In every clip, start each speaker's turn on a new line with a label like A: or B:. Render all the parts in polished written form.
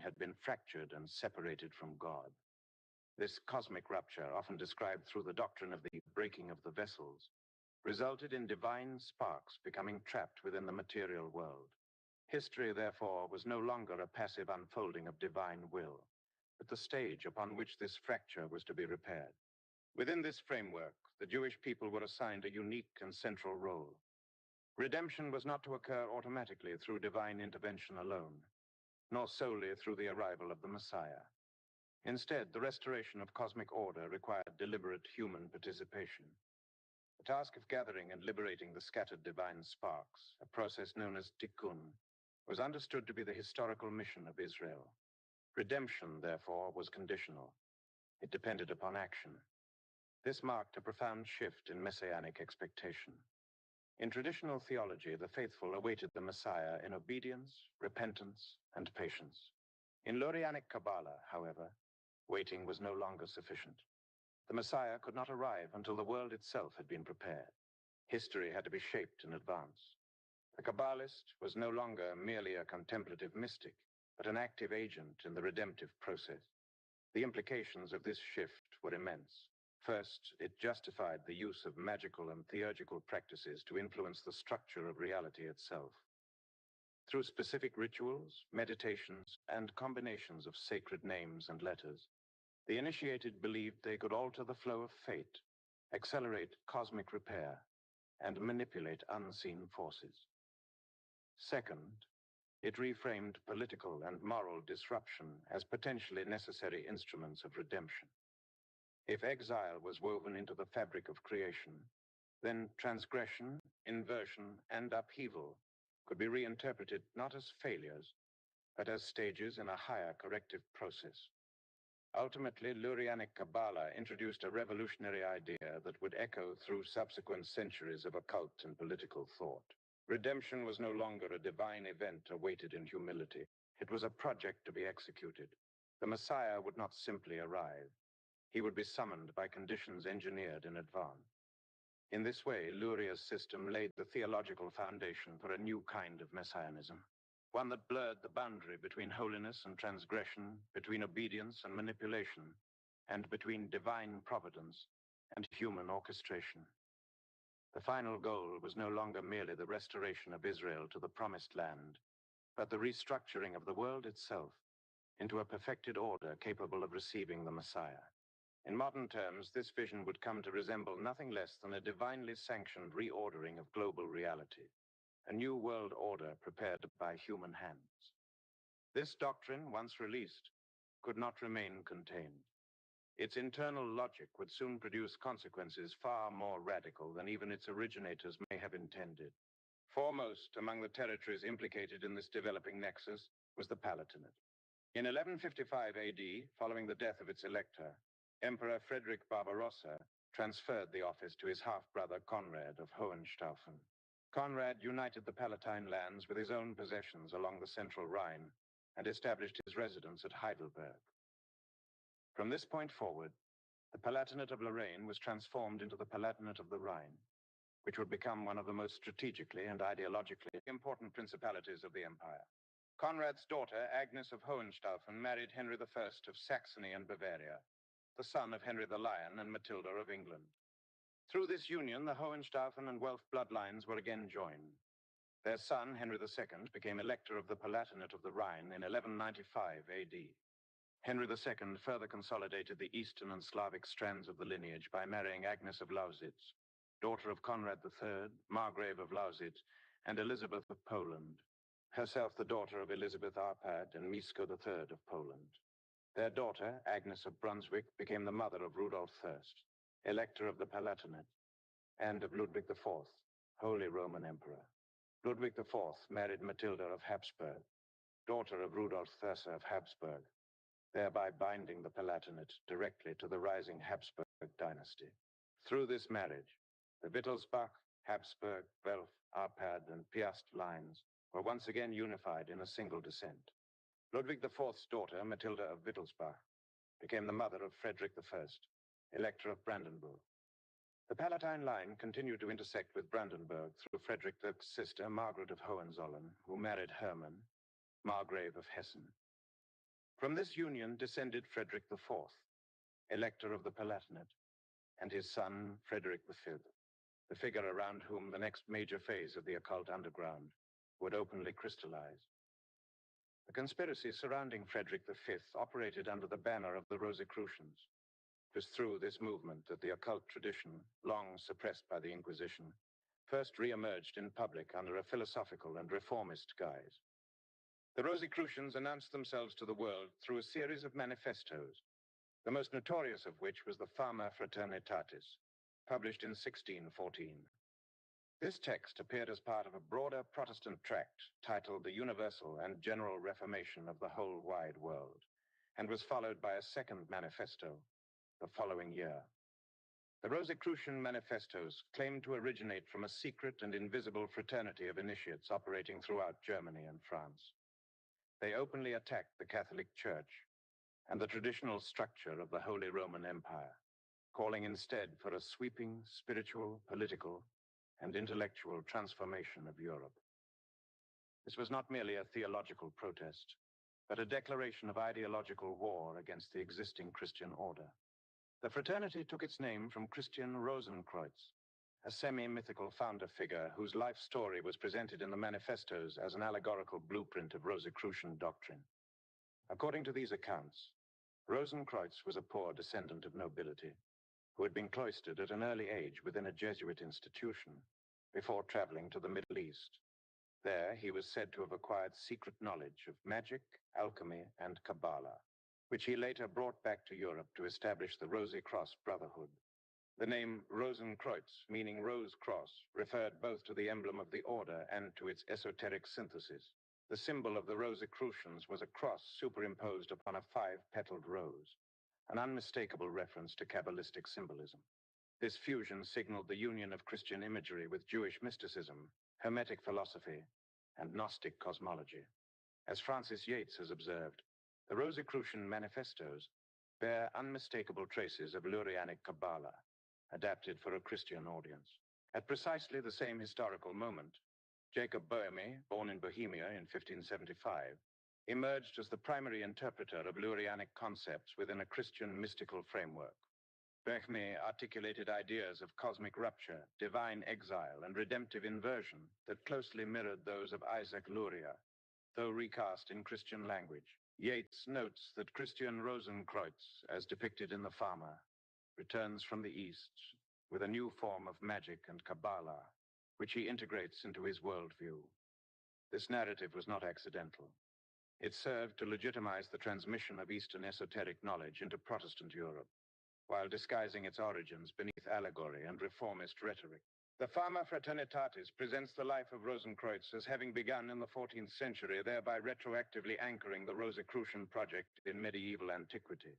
A: had been fractured and separated from God. This cosmic rupture, often described through the doctrine of the breaking of the vessels, resulted in divine sparks becoming trapped within the material world. History, therefore, was no longer a passive unfolding of divine will, but the stage upon which this fracture was to be repaired. Within this framework, the Jewish people were assigned a unique and central role. Redemption was not to occur automatically through divine intervention alone, nor solely through the arrival of the Messiah. Instead, the restoration of cosmic order required deliberate human participation. The task of gathering and liberating the scattered divine sparks, a process known as tikkun, was understood to be the historical mission of Israel. Redemption, therefore, was conditional. It depended upon action. This marked a profound shift in messianic expectation. In traditional theology, the faithful awaited the Messiah in obedience, repentance, and patience. In Lurianic Kabbalah, however, waiting was no longer sufficient. The Messiah could not arrive until the world itself had been prepared. History had to be shaped in advance. The Kabbalist was no longer merely a contemplative mystic, but an active agent in the redemptive process. The implications of this shift were immense. First, it justified the use of magical and theurgical practices to influence the structure of reality itself. Through specific rituals, meditations, and combinations of sacred names and letters, the initiated believed they could alter the flow of fate, accelerate cosmic repair, and manipulate unseen forces. Second, it reframed political and moral disruption as potentially necessary instruments of redemption. If exile was woven into the fabric of creation, then transgression, inversion, and upheaval could be reinterpreted not as failures, but as stages in a higher corrective process. Ultimately, Lurianic Kabbalah introduced a revolutionary idea that would echo through subsequent centuries of occult and political thought. Redemption was no longer a divine event awaited in humility. It was a project to be executed. The Messiah would not simply arrive. He would be summoned by conditions engineered in advance. In this way, Luria's system laid the theological foundation for a new kind of messianism, one that blurred the boundary between holiness and transgression, between obedience and manipulation, and between divine providence and human orchestration. The final goal was no longer merely the restoration of Israel to the promised land, but the restructuring of the world itself into a perfected order capable of receiving the Messiah. In modern terms, this vision would come to resemble nothing less than a divinely sanctioned reordering of global reality, a new world order prepared by human hands. This doctrine, once released, could not remain contained. Its internal logic would soon produce consequences far more radical than even its originators may have intended. Foremost among the territories implicated in this developing nexus was the Palatinate. In 1155 AD, following the death of its elector, Emperor Frederick Barbarossa transferred the office to his half-brother Conrad of Hohenstaufen. Conrad united the Palatine lands with his own possessions along the central Rhine and established his residence at Heidelberg. From this point forward, the Palatinate of Lorraine was transformed into the Palatinate of the Rhine, which would become one of the most strategically and ideologically important principalities of the empire. Conrad's daughter, Agnes of Hohenstaufen, married Henry I of Saxony and Bavaria, the son of Henry the Lion and Matilda of England. Through this union, the Hohenstaufen and Welf bloodlines were again joined. Their son, Henry II, became elector of the Palatinate of the Rhine in 1195 AD. Henry II further consolidated the Eastern and Slavic strands of the lineage by marrying Agnes of Lausitz, daughter of Conrad III, Margrave of Lausitz, and Elizabeth of Poland, herself the daughter of Elizabeth Arpad and Mieszko III of Poland. Their daughter, Agnes of Brunswick, became the mother of Rudolf I, Elector of the Palatinate, and of Ludwig IV, Holy Roman Emperor. Ludwig IV married Matilda of Habsburg, daughter of Rudolf III of Habsburg, thereby binding the Palatinate directly to the rising Habsburg dynasty. Through this marriage, the Wittelsbach, Habsburg, Welf, Arpad, and Piast lines were once again unified in a single descent. Ludwig IV's daughter, Matilda of Wittelsbach, became the mother of Frederick I, Elector of Brandenburg. The Palatine line continued to intersect with Brandenburg through Frederick's sister, Margaret of Hohenzollern, who married Hermann, Margrave of Hessen. From this union descended Frederick IV, Elector of the Palatinate, and his son Frederick V, the figure around whom the next major phase of the occult underground would openly crystallize. The conspiracy surrounding Frederick V operated under the banner of the Rosicrucians. It was through this movement that the occult tradition, long suppressed by the Inquisition, first re-emerged in public under a philosophical and reformist guise. The Rosicrucians announced themselves to the world through a series of manifestos, the most notorious of which was the Fama Fraternitatis, published in 1614. This text appeared as part of a broader Protestant tract titled The Universal and General Reformation of the Whole Wide World, and was followed by a second manifesto the following year. The Rosicrucian manifestos claimed to originate from a secret and invisible fraternity of initiates operating throughout Germany and France. They openly attacked the Catholic Church and the traditional structure of the Holy Roman Empire, calling instead for a sweeping spiritual, political, and intellectual transformation of Europe. This was not merely a theological protest, but a declaration of ideological war against the existing Christian order. The fraternity took its name from Christian Rosenkreuz, a semi-mythical founder figure whose life story was presented in the manifestos as an allegorical blueprint of Rosicrucian doctrine. According to these accounts, Rosenkreuz was a poor descendant of nobility who had been cloistered at an early age within a Jesuit institution before traveling to the Middle East. There, he was said to have acquired secret knowledge of magic, alchemy, and Kabbalah, which he later brought back to Europe to establish the Rosy Cross Brotherhood. The name Rosenkreuz, meaning Rose Cross, referred both to the emblem of the order and to its esoteric synthesis. The symbol of the Rosicrucians was a cross superimposed upon a 5-petaled rose, an unmistakable reference to Kabbalistic symbolism. This fusion signaled the union of Christian imagery with Jewish mysticism, Hermetic philosophy, and Gnostic cosmology. As Francis Yates has observed, the Rosicrucian manifestos bear unmistakable traces of Lurianic Kabbalah, adapted for a Christian audience. At precisely the same historical moment, Jacob Boehme, born in Bohemia in 1575, emerged as the primary interpreter of Lurianic concepts within a Christian mystical framework. Boehme articulated ideas of cosmic rupture, divine exile, and redemptive inversion that closely mirrored those of Isaac Luria, though recast in Christian language. Yates notes that Christian Rosenkreuz, as depicted in the Fama, returns from the East with a new form of magic and Kabbalah, which he integrates into his worldview. This narrative was not accidental. It served to legitimize the transmission of Eastern esoteric knowledge into Protestant Europe, while disguising its origins beneath allegory and reformist rhetoric. The Fama Fraternitatis presents the life of Rosenkreuz as having begun in the 14th century, thereby retroactively anchoring the Rosicrucian project in medieval antiquity.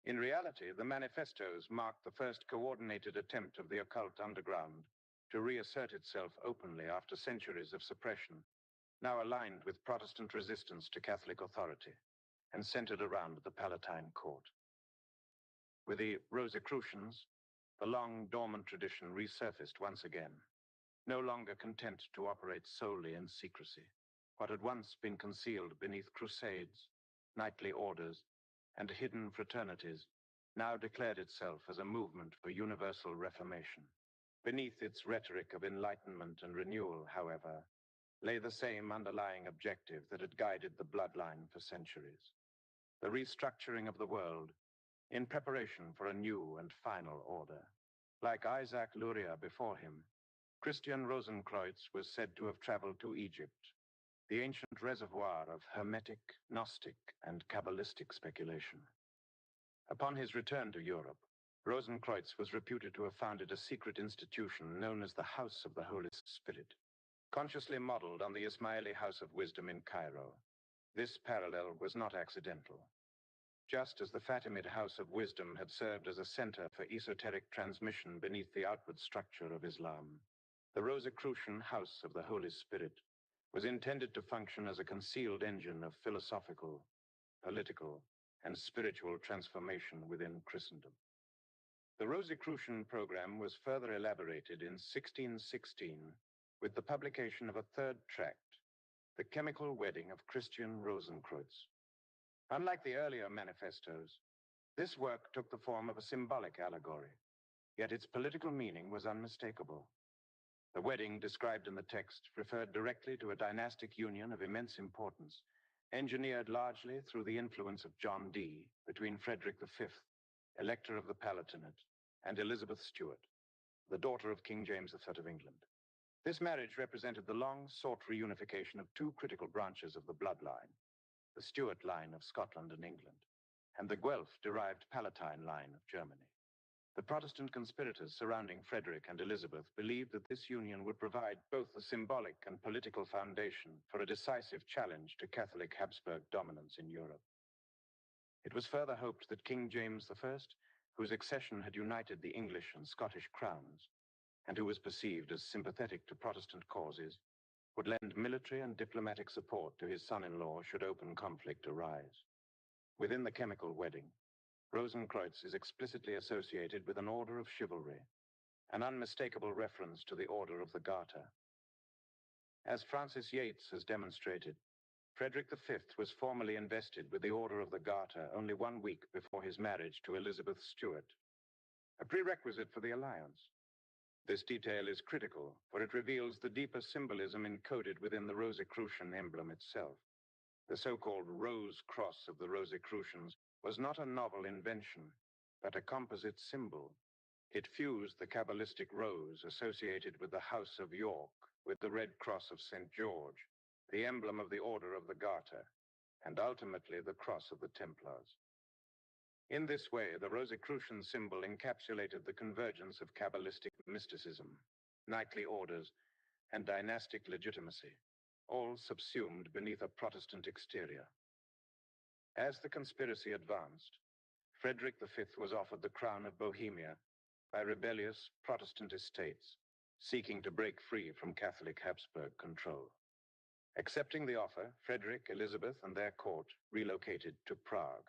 A: In reality, the manifestos marked the first coordinated attempt of the occult underground to reassert itself openly after centuries of suppression, now aligned with Protestant resistance to Catholic authority and centered around the Palatine court. With the Rosicrucians, the long dormant tradition resurfaced once again, no longer content to operate solely in secrecy. What had once been concealed beneath crusades, knightly orders, and hidden fraternities now declared itself as a movement for universal reformation. Beneath its rhetoric of enlightenment and renewal, however, lay the same underlying objective that had guided the bloodline for centuries: the restructuring of the world in preparation for a new and final order. Like Isaac Luria before him, Christian Rosenkreuz was said to have traveled to Egypt, the ancient reservoir of Hermetic, Gnostic, and Kabbalistic speculation. Upon his return to Europe, Rosenkreuz was reputed to have founded a secret institution known as the House of the Holy Spirit, consciously modeled on the Ismaili House of Wisdom in Cairo. This parallel was not accidental. Just as the Fatimid House of Wisdom had served as a center for esoteric transmission beneath the outward structure of Islam, the Rosicrucian House of the Holy Spirit was intended to function as a concealed engine of philosophical, political, and spiritual transformation within Christendom. The Rosicrucian program was further elaborated in 1616 with the publication of a third tract, The Chemical Wedding of Christian Rosenkreuz. Unlike the earlier manifestos, this work took the form of a symbolic allegory, yet its political meaning was unmistakable. The wedding described in the text referred directly to a dynastic union of immense importance, engineered largely through the influence of John Dee between Frederick V, Elector of the Palatinate, and Elizabeth Stuart, the daughter of King James III of England. This marriage represented the long-sought reunification of two critical branches of the bloodline, the Stuart line of Scotland and England, and the Guelph-derived Palatine line of Germany. The Protestant conspirators surrounding Frederick and Elizabeth believed that this union would provide both the symbolic and political foundation for a decisive challenge to Catholic Habsburg dominance in Europe. It was further hoped that King James I, whose accession had united the English and Scottish crowns, and who was perceived as sympathetic to Protestant causes, would lend military and diplomatic support to his son-in-law should open conflict arise. Within the chemical wedding, Rosenkreuz is explicitly associated with an order of chivalry, an unmistakable reference to the Order of the Garter. As Francis Yates has demonstrated, Frederick V was formally invested with the Order of the Garter only 1 week before his marriage to Elizabeth Stuart, a prerequisite for the alliance. This detail is critical, for it reveals the deeper symbolism encoded within the Rosicrucian emblem itself. The so-called Rose Cross of the Rosicrucians was not a novel invention, but a composite symbol. It fused the Kabbalistic rose associated with the House of York with the Red Cross of St. George, the emblem of the Order of the Garter, and ultimately the Cross of the Templars. In this way, the Rosicrucian symbol encapsulated the convergence of Kabbalistic mysticism, knightly orders, and dynastic legitimacy, all subsumed beneath a Protestant exterior. As the conspiracy advanced, Frederick V was offered the crown of Bohemia by rebellious Protestant estates seeking to break free from Catholic Habsburg control. Accepting the offer, Frederick, Elizabeth, and their court relocated to Prague,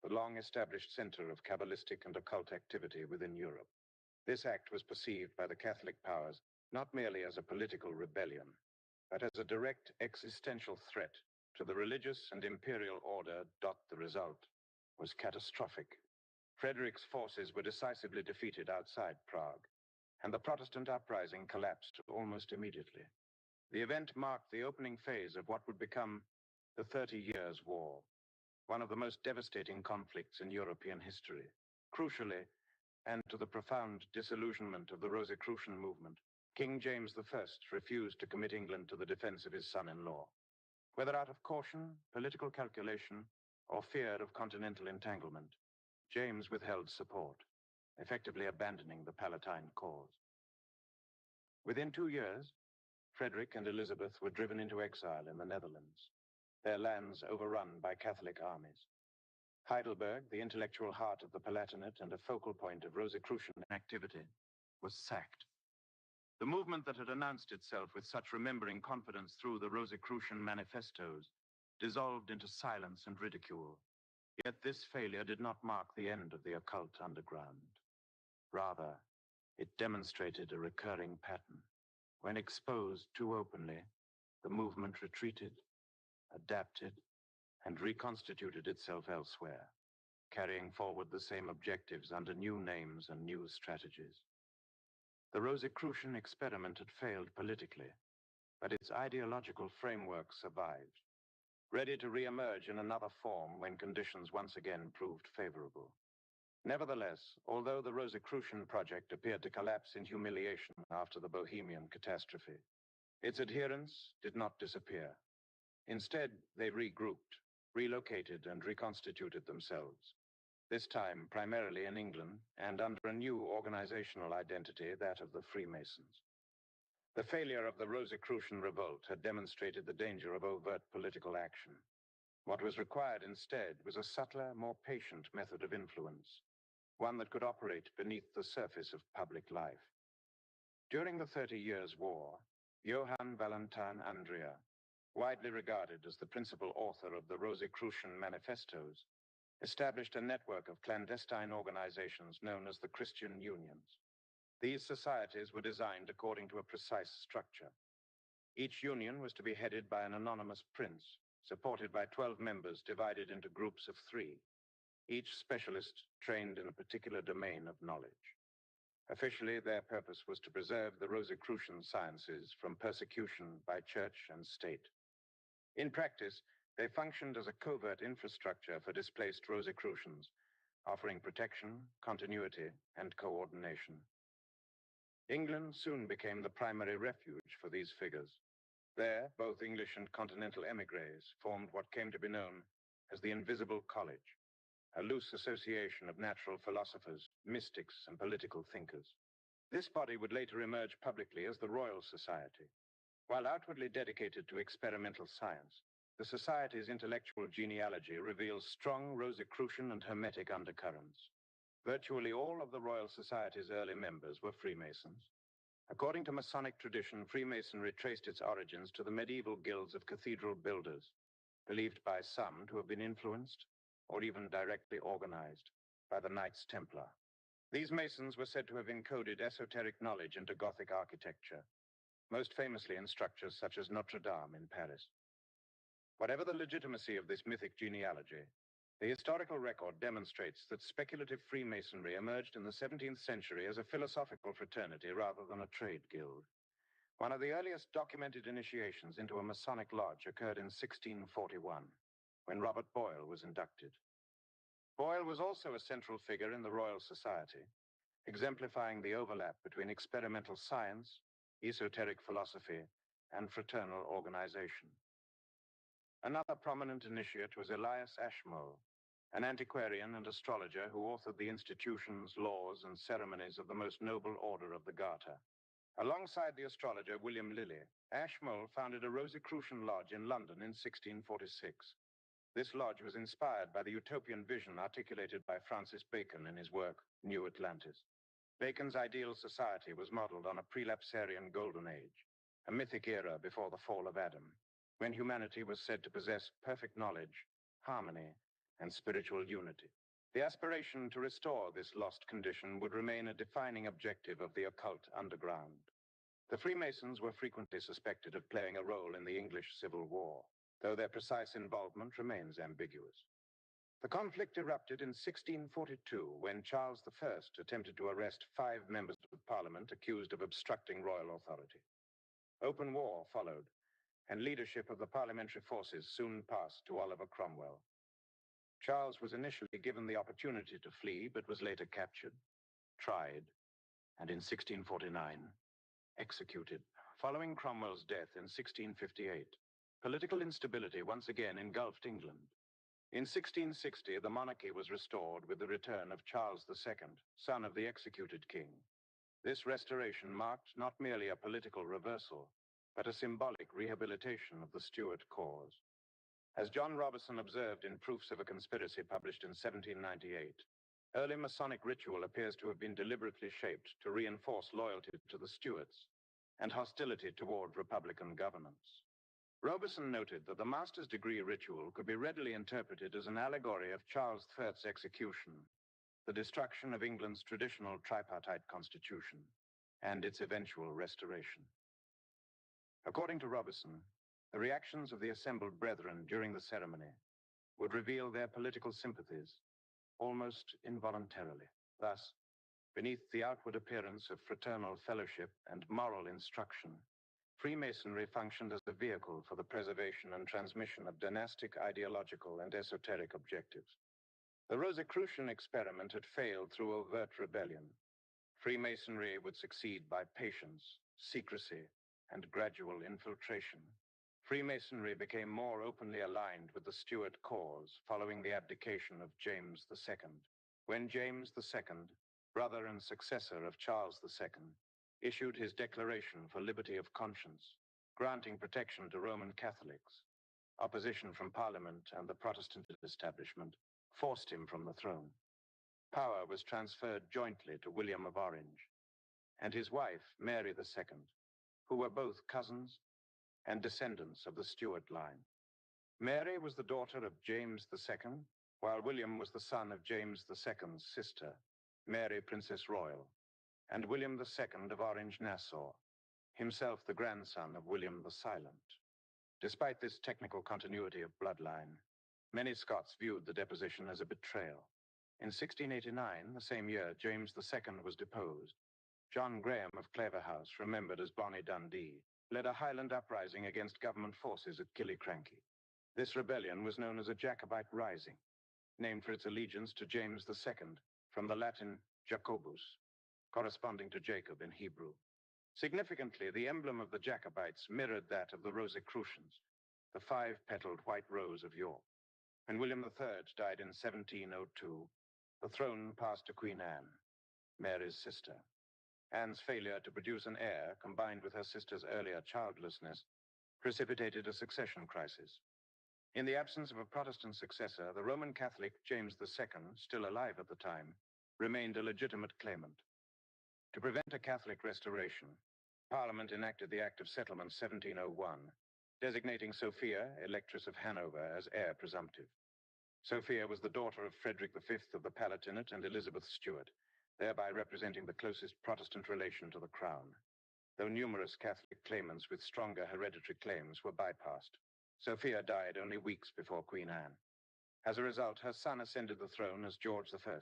A: the long-established center of Kabbalistic and occult activity within Europe. This act was perceived by the Catholic powers not merely as a political rebellion, but as a direct existential threat to the religious and imperial order. The result was catastrophic. Frederick's forces were decisively defeated outside Prague, and the Protestant uprising collapsed almost immediately. The event marked the opening phase of what would become the 30 Years' War, one of the most devastating conflicts in European history. Crucially, and to the profound disillusionment of the Rosicrucian movement, King James I refused to commit England to the defense of his son-in-law. Whether out of caution, political calculation, or fear of continental entanglement, James withheld support, effectively abandoning the Palatine cause. Within 2 years, Frederick and Elizabeth were driven into exile in the Netherlands, their lands overrun by Catholic armies. Heidelberg, the intellectual heart of the Palatinate and a focal point of Rosicrucian activity, was sacked. The movement that had announced itself with such remembering confidence through the Rosicrucian manifestos dissolved into silence and ridicule. Yet this failure did not mark the end of the occult underground. Rather, it demonstrated a recurring pattern. When exposed too openly, the movement retreated, adapted, and reconstituted itself elsewhere, carrying forward the same objectives under new names and new strategies. The Rosicrucian experiment had failed politically, but its ideological framework survived, ready to re-emerge in another form when conditions once again proved favorable. Nevertheless, although the Rosicrucian project appeared to collapse in humiliation after the Bohemian catastrophe, its adherents did not disappear. Instead, they regrouped, relocated, and reconstituted themselves, this time primarily in England and under a new organizational identity, that of the Freemasons. The failure of the Rosicrucian revolt had demonstrated the danger of overt political action. What was required instead was a subtler, more patient method of influence, one that could operate beneath the surface of public life. During the 30 Years' War, Johann Valentin Andria, widely regarded as the principal author of the Rosicrucian manifestos, established a network of clandestine organizations known as the Christian Unions. These societies were designed according to a precise structure. Each union was to be headed by an anonymous prince, supported by 12 members divided into groups of 3, each specialist trained in a particular domain of knowledge. Officially, their purpose was to preserve the Rosicrucian sciences from persecution by church and state. In practice, they functioned as a covert infrastructure for displaced Rosicrucians, offering protection, continuity, and coordination. England soon became the primary refuge for these figures. There, both English and continental émigrés formed what came to be known as the Invisible College, a loose association of natural philosophers, mystics, and political thinkers. This body would later emerge publicly as the Royal Society. While outwardly dedicated to experimental science, the Society's intellectual genealogy reveals strong Rosicrucian and Hermetic undercurrents. Virtually all of the Royal Society's early members were Freemasons. According to Masonic tradition, Freemasonry traced its origins to the medieval guilds of cathedral builders, believed by some to have been influenced or even directly organized by the Knights Templar. These Masons were said to have encoded esoteric knowledge into Gothic architecture, most famously in structures such as Notre Dame in Paris. Whatever the legitimacy of this mythic genealogy, the historical record demonstrates that speculative Freemasonry emerged in the 17th century as a philosophical fraternity rather than a trade guild. One of the earliest documented initiations into a Masonic lodge occurred in 1641, when Robert Boyle was inducted. Boyle was also a central figure in the Royal Society, exemplifying the overlap between experimental science, esoteric philosophy, and fraternal organization. Another prominent initiate was Elias Ashmole, an antiquarian and astrologer who authored the institutions, laws, and ceremonies of the most noble order of the Garter. Alongside the astrologer William Lilly, Ashmole founded a Rosicrucian lodge in London in 1646. This lodge was inspired by the utopian vision articulated by Francis Bacon in his work, New Atlantis. Bacon's ideal society was modeled on a prelapsarian golden age, a mythic era before the fall of Adam, when humanity was said to possess perfect knowledge, harmony, and spiritual unity. The aspiration to restore this lost condition would remain a defining objective of the occult underground. The Freemasons were frequently suspected of playing a role in the English Civil War, though their precise involvement remains ambiguous. The conflict erupted in 1642 when Charles I attempted to arrest 5 members of Parliament accused of obstructing royal authority. Open war followed, and leadership of the parliamentary forces soon passed to Oliver Cromwell. Charles was initially given the opportunity to flee, but was later captured, tried, and in 1649, executed. Following Cromwell's death in 1658, political instability once again engulfed England. In 1660, the monarchy was restored with the return of Charles II, son of the executed king. This restoration marked not merely a political reversal, but a symbolic rehabilitation of the Stuart cause. As John Robison observed in Proofs of a Conspiracy published in 1798, early Masonic ritual appears to have been deliberately shaped to reinforce loyalty to the Stuarts and hostility toward Republican governance. Robison noted that the master's degree ritual could be readily interpreted as an allegory of Charles III's execution, the destruction of England's traditional tripartite constitution, and its eventual restoration. According to Robison, the reactions of the assembled brethren during the ceremony would reveal their political sympathies almost involuntarily. Thus, beneath the outward appearance of fraternal fellowship and moral instruction, Freemasonry functioned as a vehicle for the preservation and transmission of dynastic, ideological, and esoteric objectives. The Rosicrucian experiment had failed through overt rebellion. Freemasonry would succeed by patience, secrecy, and gradual infiltration. Freemasonry became more openly aligned with the Stuart cause following the abdication of James II. When James II, brother and successor of Charles II, issued his Declaration for Liberty of Conscience, granting protection to Roman Catholics, opposition from Parliament and the Protestant establishment forced him from the throne. Power was transferred jointly to William of Orange and his wife, Mary II, who were both cousins and descendants of the Stuart line. Mary was the daughter of James II, while William was the son of James II's sister, Mary Princess Royal, and William II of Orange-Nassau, himself the grandson of William the Silent. Despite this technical continuity of bloodline, many Scots viewed the deposition as a betrayal. In 1689, the same year James II was deposed, John Graham of Claverhouse, remembered as Bonnie Dundee, led a Highland uprising against government forces at Killiecrankie. This rebellion was known as a Jacobite Rising, named for its allegiance to James II, from the Latin Jacobus, corresponding to Jacob in Hebrew. Significantly, the emblem of the Jacobites mirrored that of the Rosicrucians, the five-petaled white rose of York. When William III died in 1702, the throne passed to Queen Anne, Mary's sister. Anne's failure to produce an heir, combined with her sister's earlier childlessness, precipitated a succession crisis. In the absence of a Protestant successor, the Roman Catholic James II, still alive at the time, remained a legitimate claimant. To prevent a Catholic restoration, Parliament enacted the Act of Settlement 1701, designating Sophia, Electress of Hanover, as heir presumptive. Sophia was the daughter of Frederick V of the Palatinate and Elizabeth Stuart, thereby representing the closest Protestant relation to the crown. Though numerous Catholic claimants with stronger hereditary claims were bypassed, Sophia died only weeks before Queen Anne. As a result, her son ascended the throne as George I,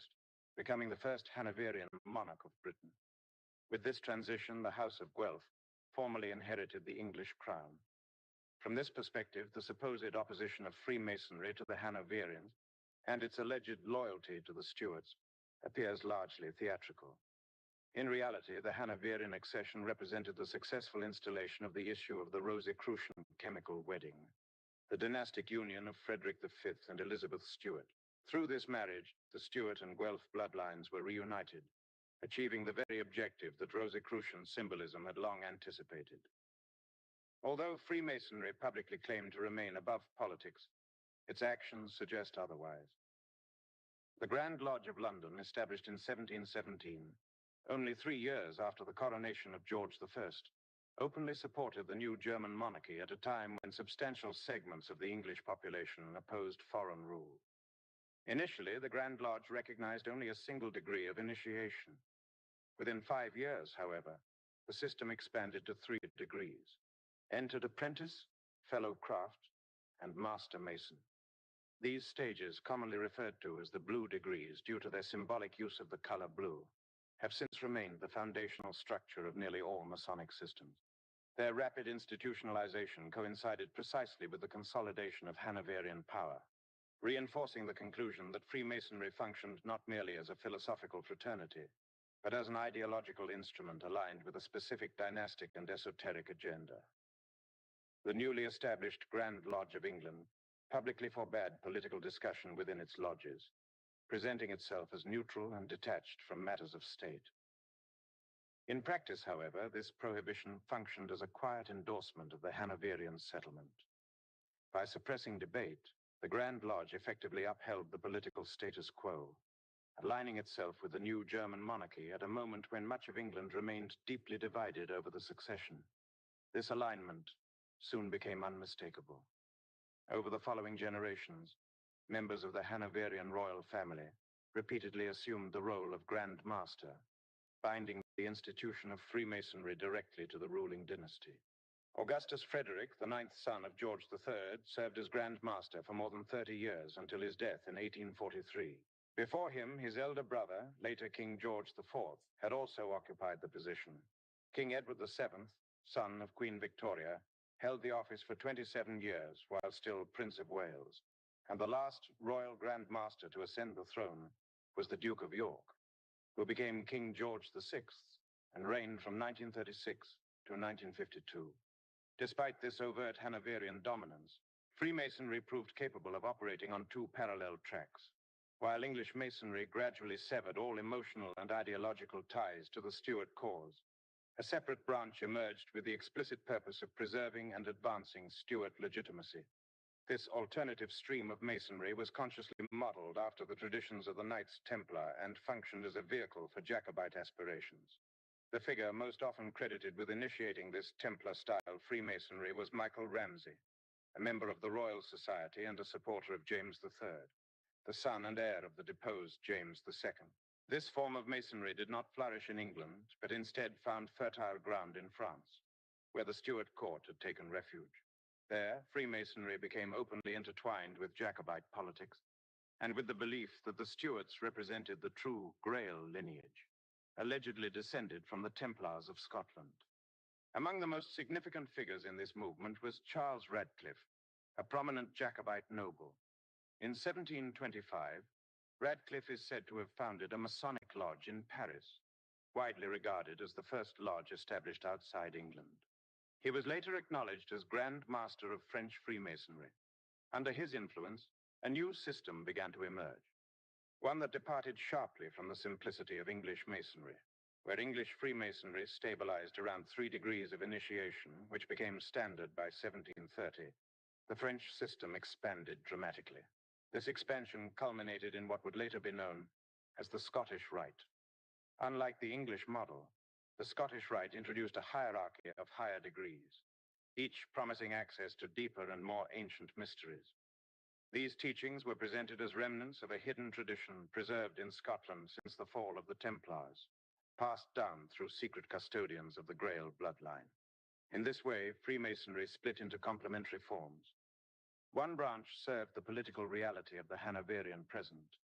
A: becoming the first Hanoverian monarch of Britain. With this transition, the House of Guelph formally inherited the English crown. From this perspective, the supposed opposition of Freemasonry to the Hanoverians and its alleged loyalty to the Stuarts appears largely theatrical. In reality, the Hanoverian accession represented the successful installation of the issue of the Rosicrucian chemical wedding, the dynastic union of Frederick V and Elizabeth Stuart. Through this marriage, the Stuart and Guelph bloodlines were reunited, achieving the very objective that Rosicrucian symbolism had long anticipated. Although Freemasonry publicly claimed to remain above politics, its actions suggest otherwise. The Grand Lodge of London, established in 1717, only 3 years after the coronation of George I, openly supported the new German monarchy at a time when substantial segments of the English population opposed foreign rule. Initially, the Grand Lodge recognized only a single degree of initiation. Within 5 years, however, the system expanded to 3 degrees: entered apprentice, fellow craft, and master mason. These stages, commonly referred to as the blue degrees due to their symbolic use of the color blue, have since remained the foundational structure of nearly all Masonic systems. Their rapid institutionalization coincided precisely with the consolidation of Hanoverian power, reinforcing the conclusion that Freemasonry functioned not merely as a philosophical fraternity, but as an ideological instrument aligned with a specific dynastic and esoteric agenda. The newly established Grand Lodge of England publicly forbade political discussion within its lodges, presenting itself as neutral and detached from matters of state. In practice, however, this prohibition functioned as a quiet endorsement of the Hanoverian settlement. By suppressing debate, the Grand Lodge effectively upheld the political status quo, aligning itself with the new German monarchy at a moment when much of England remained deeply divided over the succession. This alignment soon became unmistakable. Over the following generations, members of the Hanoverian royal family repeatedly assumed the role of Grand Master, binding the institution of Freemasonry directly to the ruling dynasty. Augustus Frederick, the 9th son of George III, served as Grand Master for more than 30 years until his death in 1843. Before him, his elder brother, later King George IV, had also occupied the position. King Edward VII, son of Queen Victoria, held the office for 27 years while still Prince of Wales, and the last royal Grand Master to ascend the throne was the Duke of York, who became King George VI and reigned from 1936 to 1952. Despite this overt Hanoverian dominance, Freemasonry proved capable of operating on 2 parallel tracks. While English Masonry gradually severed all emotional and ideological ties to the Stuart cause, a separate branch emerged with the explicit purpose of preserving and advancing Stuart legitimacy. This alternative stream of Masonry was consciously modeled after the traditions of the Knights Templar and functioned as a vehicle for Jacobite aspirations. The figure most often credited with initiating this Templar-style Freemasonry was Michael Ramsay, a member of the Royal Society and a supporter of James III, the son and heir of the deposed James II. This form of Masonry did not flourish in England, but instead found fertile ground in France, where the Stuart court had taken refuge. There, Freemasonry became openly intertwined with Jacobite politics and with the belief that the Stuarts represented the true Grail lineage, allegedly descended from the Templars of Scotland. Among the most significant figures in this movement was Charles Radcliffe, a prominent Jacobite noble. In 1725, Radcliffe is said to have founded a Masonic lodge in Paris, widely regarded as the first lodge established outside England. He was later acknowledged as Grand Master of French Freemasonry. Under his influence, a new system began to emerge, one that departed sharply from the simplicity of English Masonry, where English Freemasonry stabilized around 3 degrees of initiation, which became standard by 1730. The French system expanded dramatically. This expansion culminated in what would later be known as the Scottish Rite. Unlike the English model, the Scottish Rite introduced a hierarchy of higher degrees, each promising access to deeper and more ancient mysteries. These teachings were presented as remnants of a hidden tradition preserved in Scotland since the fall of the Templars, passed down through secret custodians of the Grail bloodline. In this way, Freemasonry split into complementary forms. One branch served the political reality of the Hanoverian present,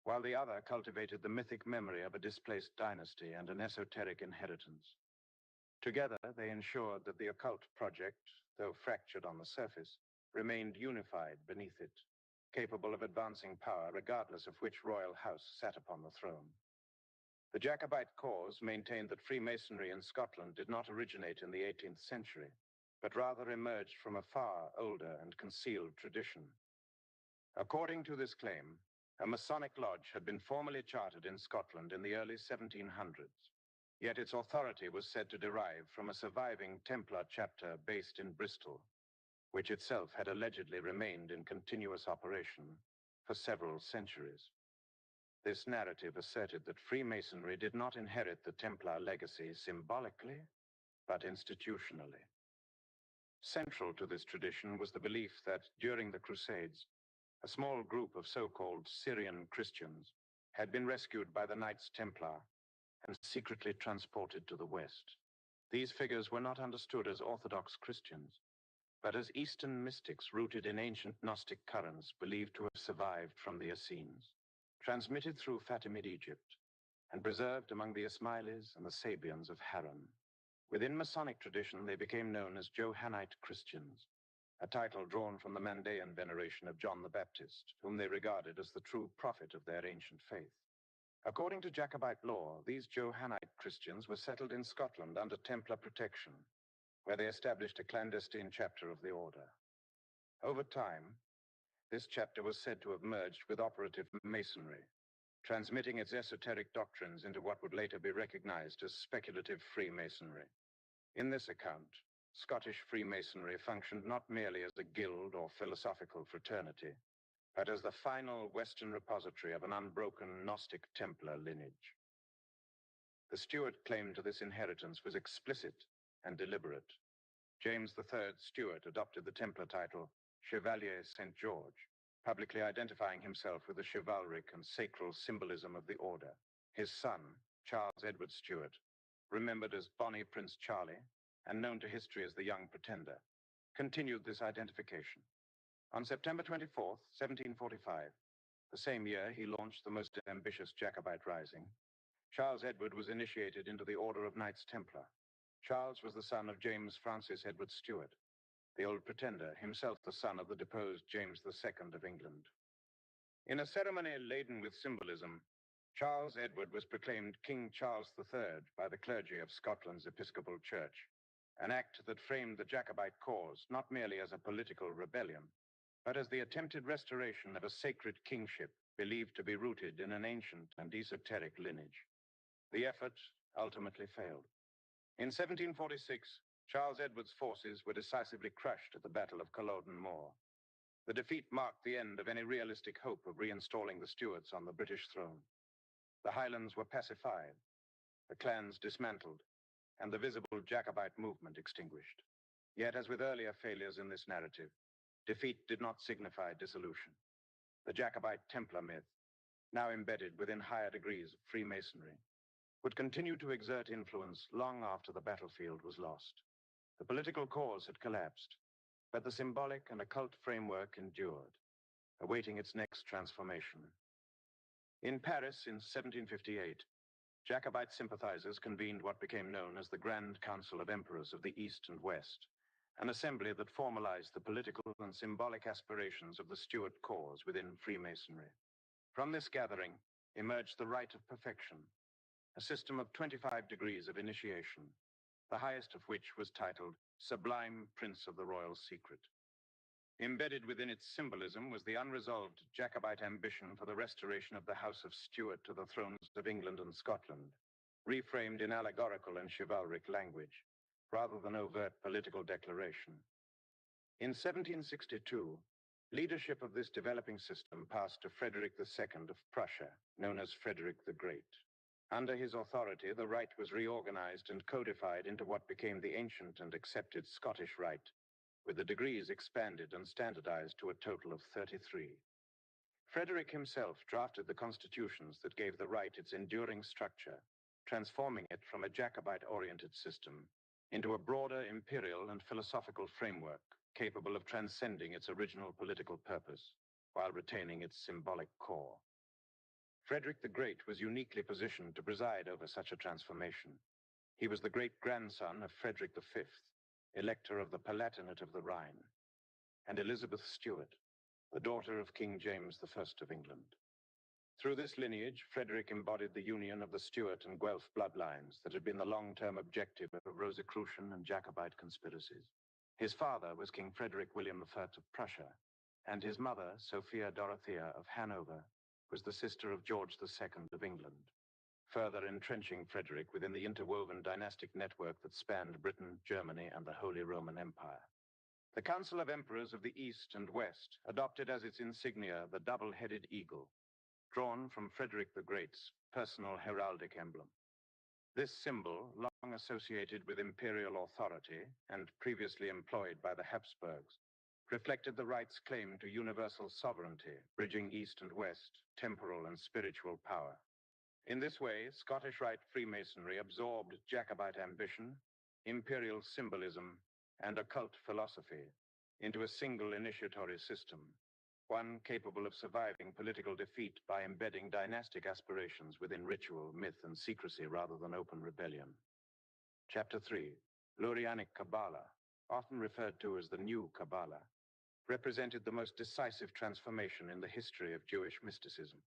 A: while the other cultivated the mythic memory of a displaced dynasty and an esoteric inheritance. Together, they ensured that the occult project, though fractured on the surface, remained unified beneath it, capable of advancing power regardless of which royal house sat upon the throne. The Jacobite cause maintained that Freemasonry in Scotland did not originate in the 18th century, but rather emerged from a far older and concealed tradition. According to this claim, a Masonic lodge had been formally chartered in Scotland in the early 1700s, yet its authority was said to derive from a surviving Templar chapter based in Bristol, which itself had allegedly remained in continuous operation for several centuries. This narrative asserted that Freemasonry did not inherit the Templar legacy symbolically, but institutionally. Central to this tradition was the belief that during the Crusades, a small group of so-called Syrian Christians had been rescued by the Knights Templar and secretly transported to the West. These figures were not understood as Orthodox Christians, but as Eastern mystics rooted in ancient Gnostic currents believed to have survived from the Essenes, transmitted through Fatimid Egypt, and preserved among the Ismailis and the Sabians of Haran. Within Masonic tradition, they became known as Johannite Christians, a title drawn from the Mandaean veneration of John the Baptist, whom they regarded as the true prophet of their ancient faith. According to Jacobite law, these Johannite Christians were settled in Scotland under Templar protection, where they established a clandestine chapter of the order. Over time, this chapter was said to have merged with operative Masonry, transmitting its esoteric doctrines into what would later be recognized as speculative Freemasonry. In this account, Scottish Freemasonry functioned not merely as a guild or philosophical fraternity, but as the final Western repository of an unbroken Gnostic Templar lineage. The Stuart claim to this inheritance was explicit and deliberate. James III Stuart adopted the Templar title Chevalier St. George, publicly identifying himself with the chivalric and sacral symbolism of the order. His son, Charles Edward Stuart, remembered as Bonnie Prince Charlie and known to history as the Young Pretender, continued this identification. On September 24, 1745, the same year he launched the most ambitious Jacobite rising, Charles Edward was initiated into the Order of Knights Templar. Charles was the son of James Francis Edward Stuart, the Old Pretender, himself the son of the deposed James II of England. In a ceremony laden with symbolism, Charles Edward was proclaimed King Charles III by the clergy of Scotland's Episcopal Church, an act that framed the Jacobite cause not merely as a political rebellion, but as the attempted restoration of a sacred kingship believed to be rooted in an ancient and esoteric lineage. The effort ultimately failed. In 1746, Charles Edward's forces were decisively crushed at the Battle of Culloden Moor. The defeat marked the end of any realistic hope of reinstalling the Stuarts on the British throne. The Highlands were pacified, the clans dismantled, and the visible Jacobite movement extinguished. Yet, as with earlier failures in this narrative, defeat did not signify dissolution. The Jacobite Templar myth, now embedded within higher degrees of Freemasonry, would continue to exert influence long after the battlefield was lost. The political cause had collapsed, but the symbolic and occult framework endured, awaiting its next transformation. In Paris in 1758, Jacobite sympathizers convened what became known as the Grand Council of Emperors of the East and West, an assembly that formalized the political and symbolic aspirations of the Stuart cause within Freemasonry. From this gathering emerged the Rite of Perfection, a system of 25 degrees of initiation, the highest of which was titled Sublime Prince of the Royal Secret. Embedded within its symbolism was the unresolved Jacobite ambition for the restoration of the House of Stuart to the thrones of England and Scotland, reframed in allegorical and chivalric language, rather than overt political declaration. In 1762, leadership of this developing system passed to Frederick II of Prussia, known as Frederick the Great. Under his authority, the rite was reorganized and codified into what became the ancient and accepted Scottish rite, with the degrees expanded and standardized to a total of 33. Frederick himself drafted the constitutions that gave the rite its enduring structure, transforming it from a Jacobite-oriented system into a broader imperial and philosophical framework capable of transcending its original political purpose while retaining its symbolic core. Frederick the Great was uniquely positioned to preside over such a transformation. He was the great-grandson of Frederick V, Elector of the Palatinate of the Rhine, and Elizabeth Stuart, the daughter of King James I of England. Through this lineage, Frederick embodied the union of the Stuart and Guelph bloodlines that had been the long-term objective of Rosicrucian and Jacobite conspiracies. His father was King Frederick William I of Prussia, and his mother, Sophia Dorothea of Hanover, was the sister of George II of England, further entrenching Frederick within the interwoven dynastic network that spanned Britain, Germany, and the Holy Roman Empire. The Council of Emperors of the East and West adopted as its insignia the double-headed eagle, drawn from Frederick the Great's personal heraldic emblem. This symbol, long associated with imperial authority and previously employed by the Habsburgs, reflected the rite's claim to universal sovereignty, bridging East and West, temporal and spiritual power. In this way, Scottish Rite Freemasonry absorbed Jacobite ambition, imperial symbolism, and occult philosophy into a single initiatory system, one capable of surviving political defeat by embedding dynastic aspirations within ritual, myth, and secrecy rather than open rebellion. Chapter 3, Lurianic Kabbalah, often referred to as the New Kabbalah, represented the most decisive transformation in the history of Jewish mysticism.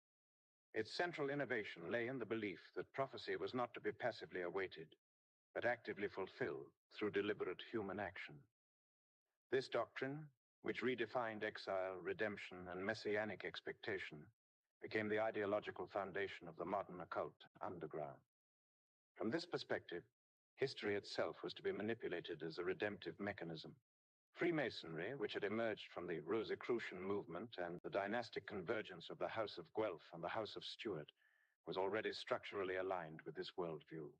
A: Its central innovation lay in the belief that prophecy was not to be passively awaited, but actively fulfilled through deliberate human action. This doctrine, which redefined exile, redemption, and messianic expectation, became the ideological foundation of the modern occult underground. From this perspective, history itself was to be manipulated as a redemptive mechanism. Freemasonry, which had emerged from the Rosicrucian movement and the dynastic convergence of the House of Guelph and the House of Stuart, was already structurally aligned with this worldview.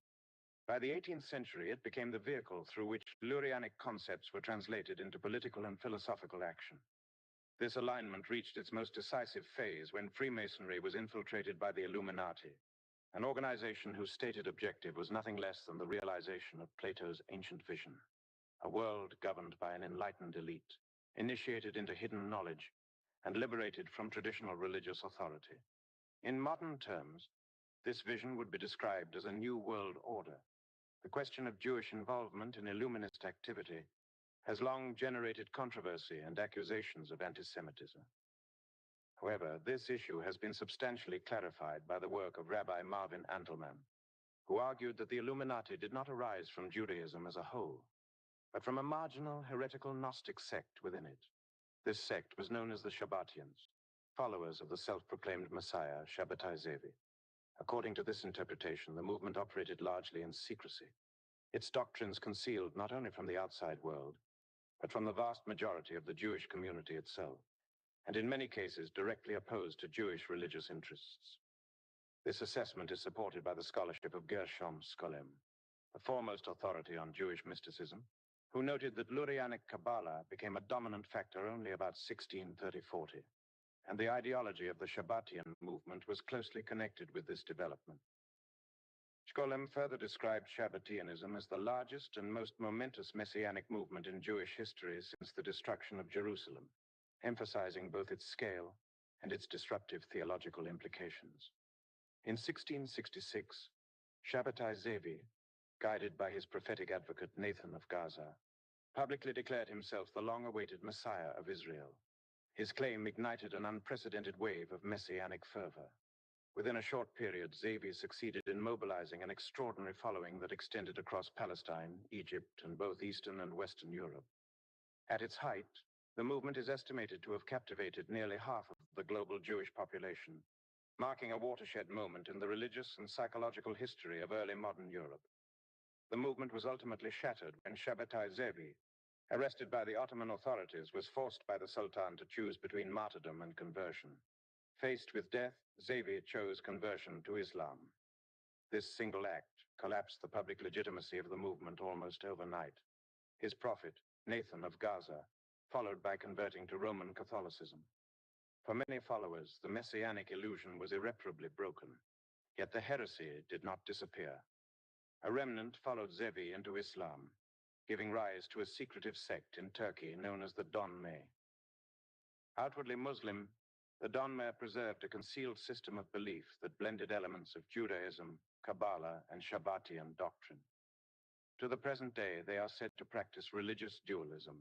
A: By the 18th century, it became the vehicle through which Lurianic concepts were translated into political and philosophical action. This alignment reached its most decisive phase when Freemasonry was infiltrated by the Illuminati, an organization whose stated objective was nothing less than the realization of Plato's ancient vision, a world governed by an enlightened elite, initiated into hidden knowledge, and liberated from traditional religious authority. In modern terms, this vision would be described as a new world order. The question of Jewish involvement in Illuminist activity has long generated controversy and accusations of anti-Semitism. However, this issue has been substantially clarified by the work of Rabbi Marvin Antelman, who argued that the Illuminati did not arise from Judaism as a whole, but from a marginal heretical Gnostic sect within it. This sect was known as the Shabbatians, followers of the self-proclaimed Messiah, Shabbatai Zevi. According to this interpretation, the movement operated largely in secrecy, its doctrines concealed not only from the outside world, but from the vast majority of the Jewish community itself, and in many cases directly opposed to Jewish religious interests. This assessment is supported by the scholarship of Gershom Scholem, the foremost authority on Jewish mysticism, who noted that Lurianic Kabbalah became a dominant factor only about 1630-40. And the ideology of the Shabbatian movement was closely connected with this development. Shkolem further described Shabbatianism as the largest and most momentous messianic movement in Jewish history since the destruction of Jerusalem, emphasizing both its scale and its disruptive theological implications. In 1666, Shabbatai Zevi, guided by his prophetic advocate Nathan of Gaza, publicly declared himself the long-awaited Messiah of Israel. His claim ignited an unprecedented wave of messianic fervor. Within a short period, Zevi succeeded in mobilizing an extraordinary following that extended across Palestine, Egypt, and both Eastern and Western Europe. At its height, the movement is estimated to have captivated nearly half of the global Jewish population, marking a watershed moment in the religious and psychological history of early modern Europe. The movement was ultimately shattered when Shabbatai Zevi, arrested by the Ottoman authorities, was forced by the Sultan to choose between martyrdom and conversion. Faced with death, Zevi chose conversion to Islam. This single act collapsed the public legitimacy of the movement almost overnight. His prophet, Nathan of Gaza, followed by converting to Roman Catholicism. For many followers, the messianic illusion was irreparably broken, yet the heresy did not disappear. A remnant followed Zevi into Islam, giving rise to a secretive sect in Turkey known as the Donme. Outwardly Muslim, the Donme preserved a concealed system of belief that blended elements of Judaism, Kabbalah, and Shabbatian doctrine. To the present day, they are said to practice religious dualism,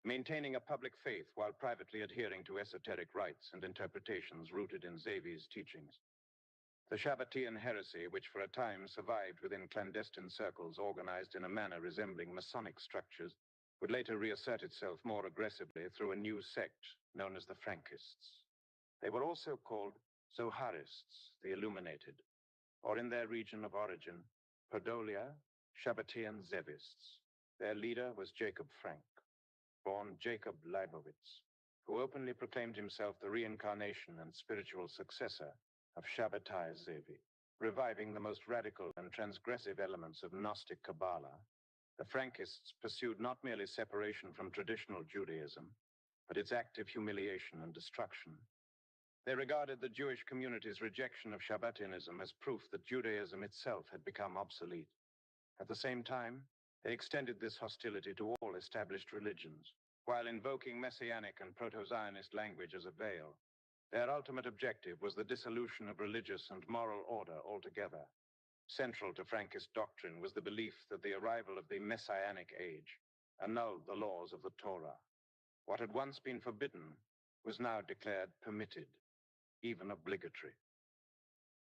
A: maintaining a public faith while privately adhering to esoteric rites and interpretations rooted in Zevi's teachings. The Shabbatian heresy, which for a time survived within clandestine circles organized in a manner resembling Masonic structures, would later reassert itself more aggressively through a new sect known as the Frankists. They were also called Zoharists, the Illuminated, or in their region of origin, Podolia, Shabbatian Zevists. Their leader was Jacob Frank, born Jacob Leibowitz, who openly proclaimed himself the reincarnation and spiritual successor of Shabbatai Zevi. Reviving the most radical and transgressive elements of Gnostic Kabbalah, the Frankists pursued not merely separation from traditional Judaism, but its active humiliation and destruction. They regarded the Jewish community's rejection of Shabbatianism as proof that Judaism itself had become obsolete. At the same time, they extended this hostility to all established religions, while invoking Messianic and Proto-Zionist language as a veil. Their ultimate objective was the dissolution of religious and moral order altogether. Central to Frankist doctrine was the belief that the arrival of the Messianic age annulled the laws of the Torah. What had once been forbidden was now declared permitted, even obligatory.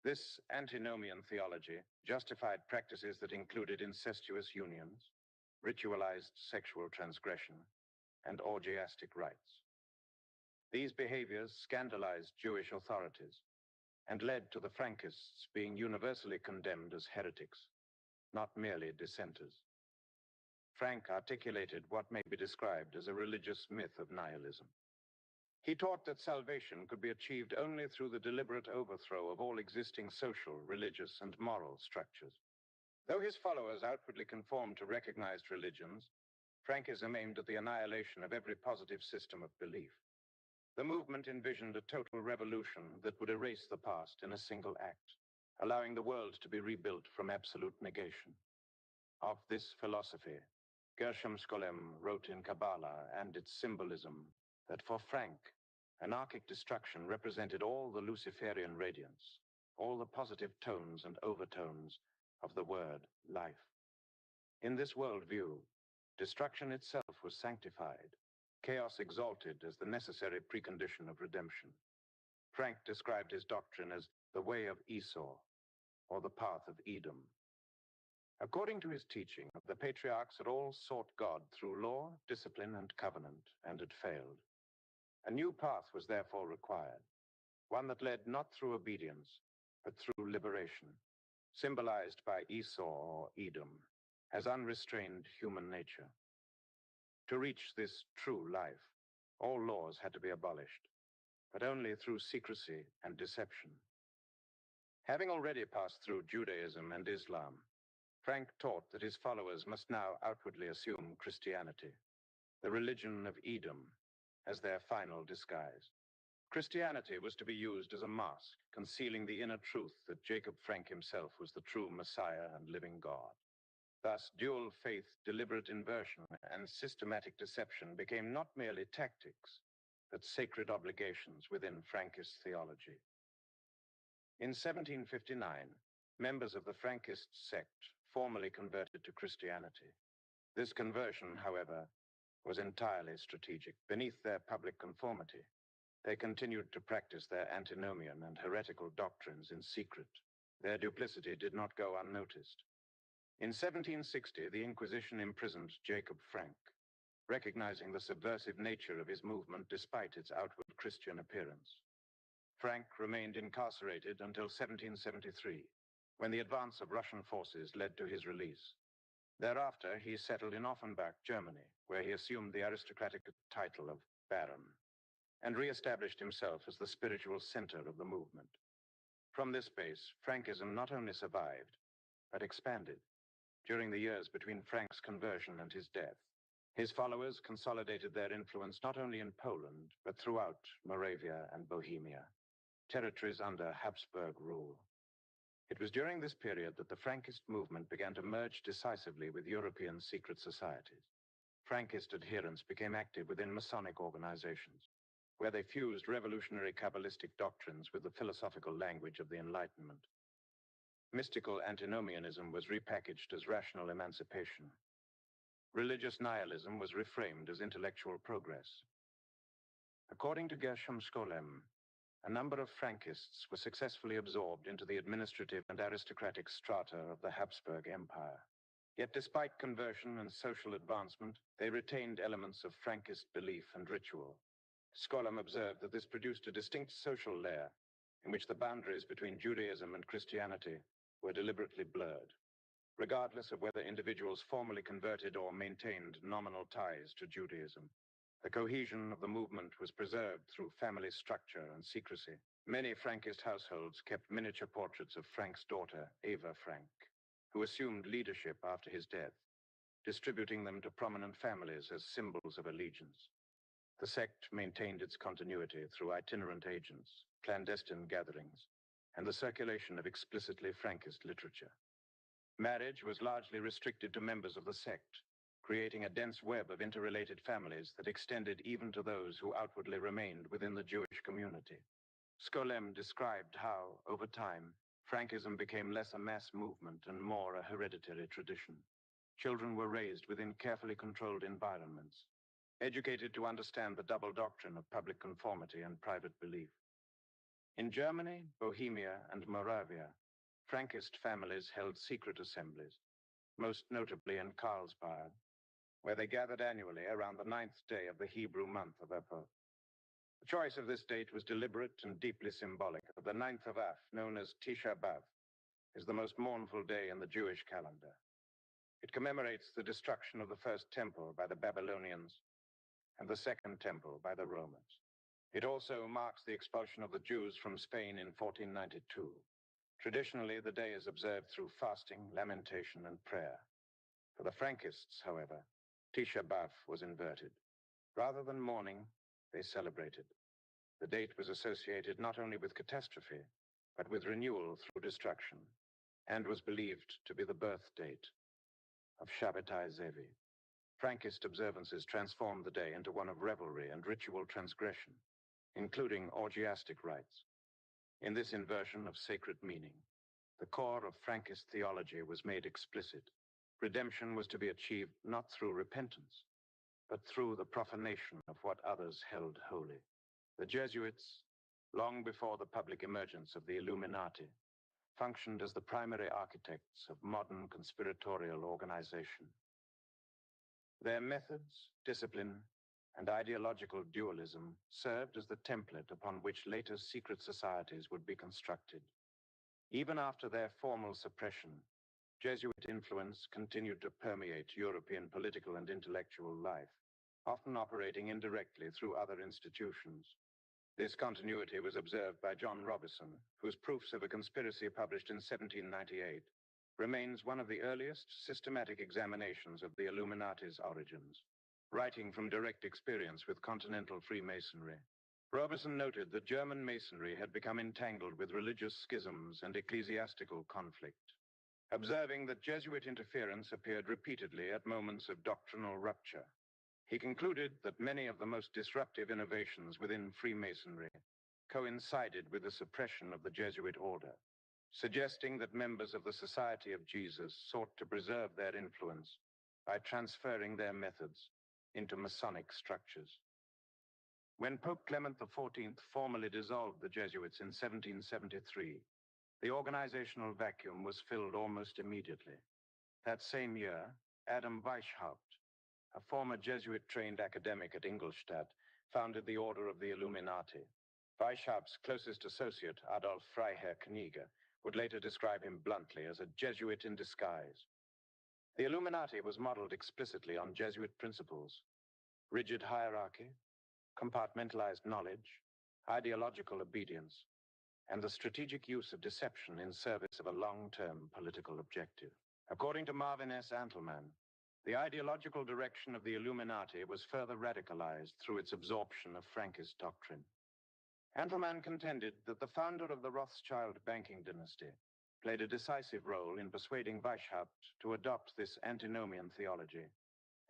A: This antinomian theology justified practices that included incestuous unions, ritualized sexual transgression, and orgiastic rites. These behaviors scandalized Jewish authorities and led to the Frankists being universally condemned as heretics, not merely dissenters. Frank articulated what may be described as a religious myth of nihilism. He taught that salvation could be achieved only through the deliberate overthrow of all existing social, religious, and moral structures. Though his followers outwardly conformed to recognized religions, Frankism aimed at the annihilation of every positive system of belief. The movement envisioned a total revolution that would erase the past in a single act, allowing the world to be rebuilt from absolute negation. Of this philosophy, Gershom Scholem wrote in Kabbalah and its symbolism that for Frank, anarchic destruction represented all the Luciferian radiance, all the positive tones and overtones of the word life. In this worldview, destruction itself was sanctified, chaos exalted as the necessary precondition of redemption. Frank described his doctrine as the way of Esau, or the path of Edom. According to his teaching, the patriarchs had all sought God through law, discipline, and covenant, and had failed. A new path was therefore required, one that led not through obedience, but through liberation, symbolized by Esau or Edom, as unrestrained human nature. To reach this true life, all laws had to be abolished, but only through secrecy and deception. Having already passed through Judaism and Islam, Frank taught that his followers must now outwardly assume Christianity, the religion of Edom, as their final disguise. Christianity was to be used as a mask, concealing the inner truth that Jacob Frank himself was the true Messiah and living God. Thus, dual faith, deliberate inversion, and systematic deception became not merely tactics, but sacred obligations within Frankist theology. In 1759, members of the Frankist sect formally converted to Christianity. This conversion, however, was entirely strategic. Beneath their public conformity, they continued to practice their antinomian and heretical doctrines in secret. Their duplicity did not go unnoticed. In 1760, the Inquisition imprisoned Jacob Frank, recognizing the subversive nature of his movement despite its outward Christian appearance. Frank remained incarcerated until 1773, when the advance of Russian forces led to his release. Thereafter, he settled in Offenbach, Germany, where he assumed the aristocratic title of Baron, and re-established himself as the spiritual center of the movement. From this base, Frankism not only survived, but expanded. During the years between Frank's conversion and his death, his followers consolidated their influence not only in Poland, but throughout Moravia and Bohemia, territories under Habsburg rule. It was during this period that the Frankist movement began to merge decisively with European secret societies. Frankist adherents became active within Masonic organizations, where they fused revolutionary Kabbalistic doctrines with the philosophical language of the Enlightenment. Mystical antinomianism was repackaged as rational emancipation. Religious nihilism was reframed as intellectual progress. According to Gershom Scholem, a number of Frankists were successfully absorbed into the administrative and aristocratic strata of the Habsburg Empire. Yet despite conversion and social advancement, they retained elements of Frankist belief and ritual. Scholem observed that this produced a distinct social layer in which the boundaries between Judaism and Christianity were deliberately blurred. Regardless of whether individuals formally converted or maintained nominal ties to Judaism, the cohesion of the movement was preserved through family structure and secrecy. Many Frankist households kept miniature portraits of Frank's daughter, Eva Frank, who assumed leadership after his death, distributing them to prominent families as symbols of allegiance. The sect maintained its continuity through itinerant agents, clandestine gatherings, and the circulation of explicitly Frankist literature. Marriage was largely restricted to members of the sect, creating a dense web of interrelated families that extended even to those who outwardly remained within the Jewish community. Scholem described how, over time, Frankism became less a mass movement and more a hereditary tradition. Children were raised within carefully controlled environments, educated to understand the double doctrine of public conformity and private belief. In Germany, Bohemia, and Moravia, Frankist families held secret assemblies, most notably in Karlsbad, where they gathered annually around the 9th day of the Hebrew month of Elul. The choice of this date was deliberate and deeply symbolic. The 9th of Av, known as Tisha B'Av, is the most mournful day in the Jewish calendar. It commemorates the destruction of the first temple by the Babylonians and the second temple by the Romans. It also marks the expulsion of the Jews from Spain in 1492. Traditionally, the day is observed through fasting, lamentation, and prayer. For the Frankists, however, Tisha B'Av was inverted. Rather than mourning, they celebrated. The date was associated not only with catastrophe, but with renewal through destruction, and was believed to be the birth date of Shabbatai Zevi. Frankist observances transformed the day into one of revelry and ritual transgression, including orgiastic rites. In this inversion of sacred meaning, the core of Frankist theology was made explicit. Redemption was to be achieved not through repentance, but through the profanation of what others held holy. The Jesuits, long before the public emergence of the Illuminati, functioned as the primary architects of modern conspiratorial organization. Their methods, discipline, and ideological dualism served as the template upon which later secret societies would be constructed. Even after their formal suppression, Jesuit influence continued to permeate European political and intellectual life, often operating indirectly through other institutions. This continuity was observed by John Robison, whose Proofs of a Conspiracy, published in 1798, remains one of the earliest systematic examinations of the Illuminati's origins. Writing from direct experience with continental Freemasonry, Roberson noted that German Masonry had become entangled with religious schisms and ecclesiastical conflict. Observing that Jesuit interference appeared repeatedly at moments of doctrinal rupture, he concluded that many of the most disruptive innovations within Freemasonry coincided with the suppression of the Jesuit order, suggesting that members of the Society of Jesus sought to preserve their influence by transferring their methods into Masonic structures. When Pope Clement XIV formally dissolved the Jesuits in 1773, the organizational vacuum was filled almost immediately. That same year, Adam Weishaupt, a former Jesuit-trained academic at Ingolstadt, founded the Order of the Illuminati. Weishaupt's closest associate, Adolf Freiherr Knigge, would later describe him bluntly as a Jesuit in disguise. The Illuminati was modeled explicitly on Jesuit principles: rigid hierarchy, compartmentalized knowledge, ideological obedience, and the strategic use of deception in service of a long-term political objective. According to Marvin S. Antleman, the ideological direction of the Illuminati was further radicalized through its absorption of Frankist doctrine. Antleman contended that the founder of the Rothschild banking dynasty played a decisive role in persuading Weishaupt to adopt this antinomian theology,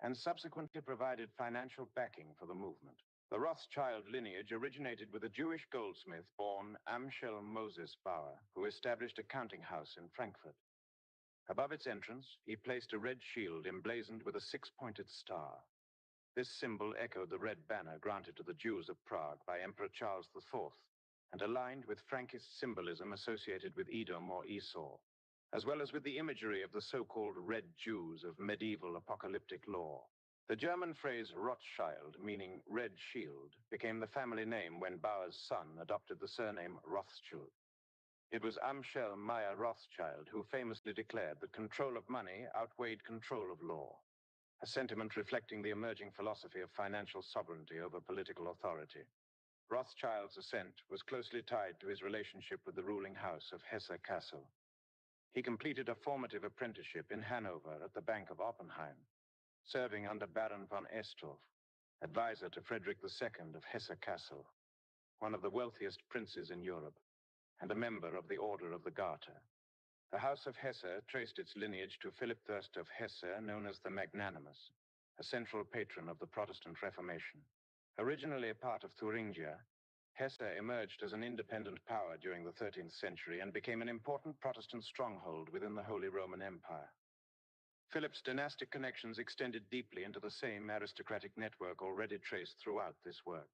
A: and subsequently provided financial backing for the movement. The Rothschild lineage originated with a Jewish goldsmith born Amschel Moses Bauer, who established a counting house in Frankfurt. Above its entrance, he placed a red shield emblazoned with a six-pointed star. This symbol echoed the red banner granted to the Jews of Prague by Emperor Charles IV, and aligned with Frankist symbolism associated with Edom or Esau, as well as with the imagery of the so-called Red Jews of medieval apocalyptic lore. The German phrase Rothschild, meaning red shield, became the family name when Bauer's son adopted the surname Rothschild. It was Amschel Meyer Rothschild who famously declared that control of money outweighed control of law, a sentiment reflecting the emerging philosophy of financial sovereignty over political authority. Rothschild's ascent was closely tied to his relationship with the ruling house of Hesse-Kassel. He completed a formative apprenticeship in Hanover at the Bank of Oppenheim, serving under Baron von Estorff, advisor to Frederick II of Hesse-Kassel, one of the wealthiest princes in Europe, and a member of the Order of the Garter. The House of Hesse traced its lineage to Philip I of Hesse, known as the Magnanimous, a central patron of the Protestant Reformation. Originally a part of Thuringia, Hesse emerged as an independent power during the 13th century and became an important Protestant stronghold within the Holy Roman Empire. Philip's dynastic connections extended deeply into the same aristocratic network already traced throughout this work.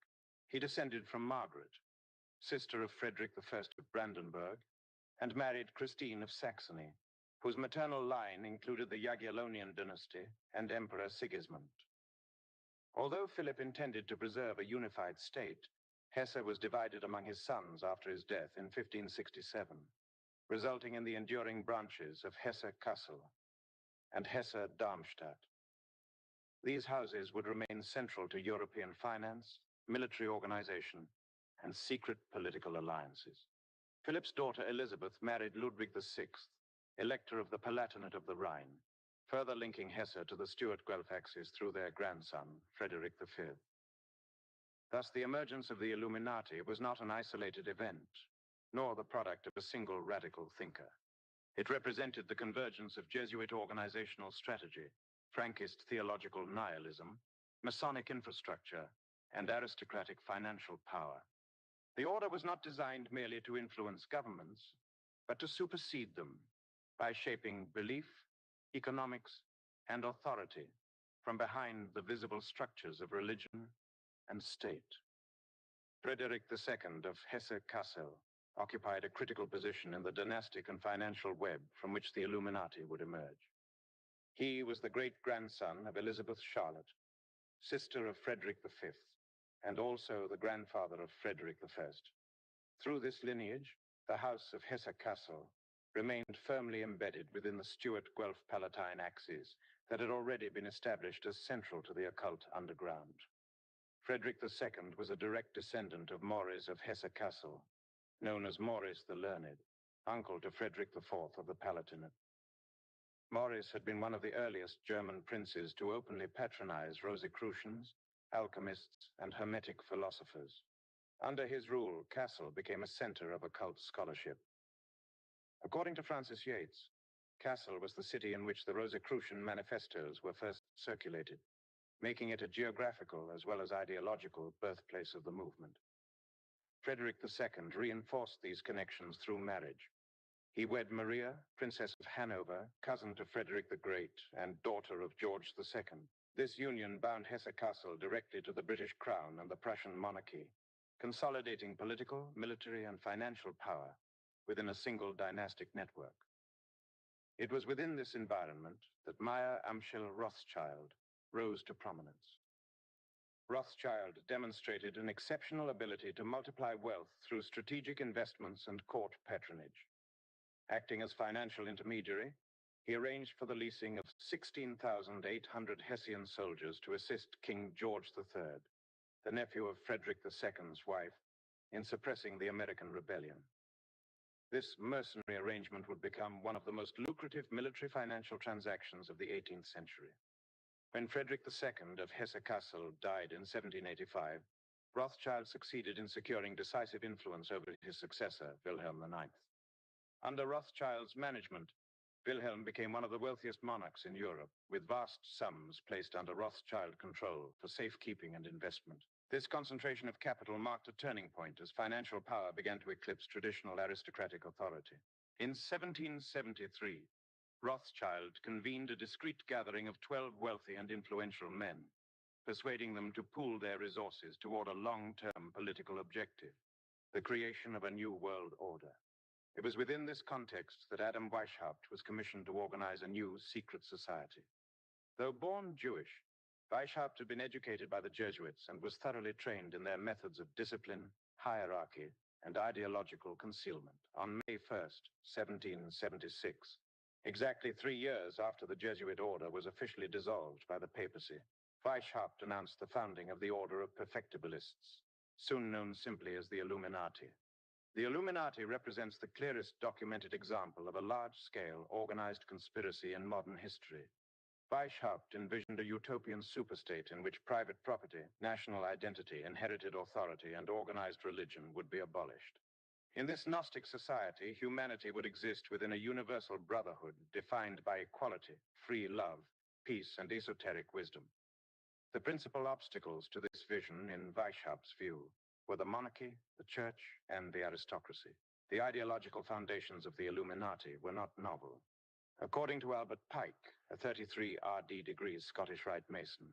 A: He descended from Margaret, sister of Frederick I of Brandenburg, and married Christine of Saxony, whose maternal line included the Jagiellonian dynasty and Emperor Sigismund. Although Philip intended to preserve a unified state, Hesse was divided among his sons after his death in 1567, resulting in the enduring branches of Hesse-Kassel and Hesse-Darmstadt. These houses would remain central to European finance, military organization, and secret political alliances. Philip's daughter Elizabeth married Ludwig VI, Elector of the Palatinate of the Rhine, further linking Hesse to the Stuart-Guelph axis through their grandson, Frederick V. Thus, the emergence of the Illuminati was not an isolated event, nor the product of a single radical thinker. It represented the convergence of Jesuit organizational strategy, Frankist theological nihilism, Masonic infrastructure, and aristocratic financial power. The order was not designed merely to influence governments, but to supersede them by shaping belief, economics, and authority from behind the visible structures of religion and state. Frederick II of Hesse-Kassel occupied a critical position in the dynastic and financial web from which the Illuminati would emerge. He was the great-grandson of Elizabeth Charlotte, sister of Frederick V, and also the grandfather of Frederick I. Through this lineage, the House of Hesse-Kassel remained firmly embedded within the Stuart-Guelph-Palatine axis that had already been established as central to the occult underground. Frederick II was a direct descendant of Maurice of Hesse-Kassel, known as Maurice the Learned, uncle to Frederick IV of the Palatinate. Maurice had been one of the earliest German princes to openly patronize Rosicrucians, alchemists, and Hermetic philosophers, Under his rule, Kassel became a center of occult scholarship. According to Francis Yates, Kassel was the city in which the Rosicrucian manifestos were first circulated, making it a geographical as well as ideological birthplace of the movement. Frederick II reinforced these connections through marriage. He wed Maria, Princess of Hanover, cousin to Frederick the Great and daughter of George II. This union bound Hesse-Kassel directly to the British Crown and the Prussian monarchy, consolidating political, military, and financial power within a single dynastic network. It was within this environment that Meyer Amschel Rothschild rose to prominence. Rothschild demonstrated an exceptional ability to multiply wealth through strategic investments and court patronage. Acting as financial intermediary, he arranged for the leasing of 16,800 Hessian soldiers to assist King George III, the nephew of Frederick II's wife, in suppressing the American rebellion. This mercenary arrangement would become one of the most lucrative military financial transactions of the 18th century. When Frederick II of Hesse-Kassel died in 1785, Rothschild succeeded in securing decisive influence over his successor, Wilhelm IX. Under Rothschild's management, Wilhelm became one of the wealthiest monarchs in Europe, with vast sums placed under Rothschild control for safekeeping and investment. This concentration of capital marked a turning point as financial power began to eclipse traditional aristocratic authority. In 1773, Rothschild convened a discreet gathering of 12 wealthy and influential men, persuading them to pool their resources toward a long-term political objective, the creation of a new world order. It was within this context that Adam Weishaupt was commissioned to organize a new secret society. Though born Jewish, Weishaupt had been educated by the Jesuits and was thoroughly trained in their methods of discipline, hierarchy, and ideological concealment. On May 1st, 1776, exactly 3 years after the Jesuit order was officially dissolved by the papacy, Weishaupt announced the founding of the Order of Perfectibilists, soon known simply as the Illuminati. The Illuminati represents the clearest documented example of a large-scale organized conspiracy in modern history. Weishaupt envisioned a utopian superstate in which private property, national identity, inherited authority, and organized religion would be abolished. In this Gnostic society, humanity would exist within a universal brotherhood defined by equality, free love, peace, and esoteric wisdom. The principal obstacles to this vision, in Weishaupt's view, were the monarchy, the church, and the aristocracy. The ideological foundations of the Illuminati were not novel. According to Albert Pike, a 33 RD degrees Scottish Rite Mason,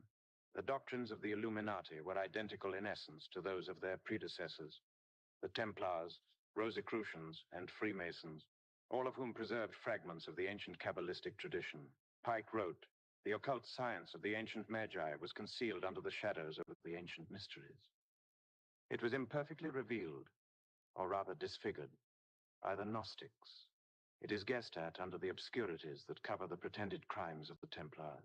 A: the doctrines of the Illuminati were identical in essence to those of their predecessors, the Templars, Rosicrucians, and Freemasons, all of whom preserved fragments of the ancient Kabbalistic tradition. Pike wrote, "The occult science of the ancient Magi was concealed under the shadows of the ancient mysteries. It was imperfectly revealed, or rather disfigured, by the Gnostics. It is guessed at under the obscurities that cover the pretended crimes of the Templars,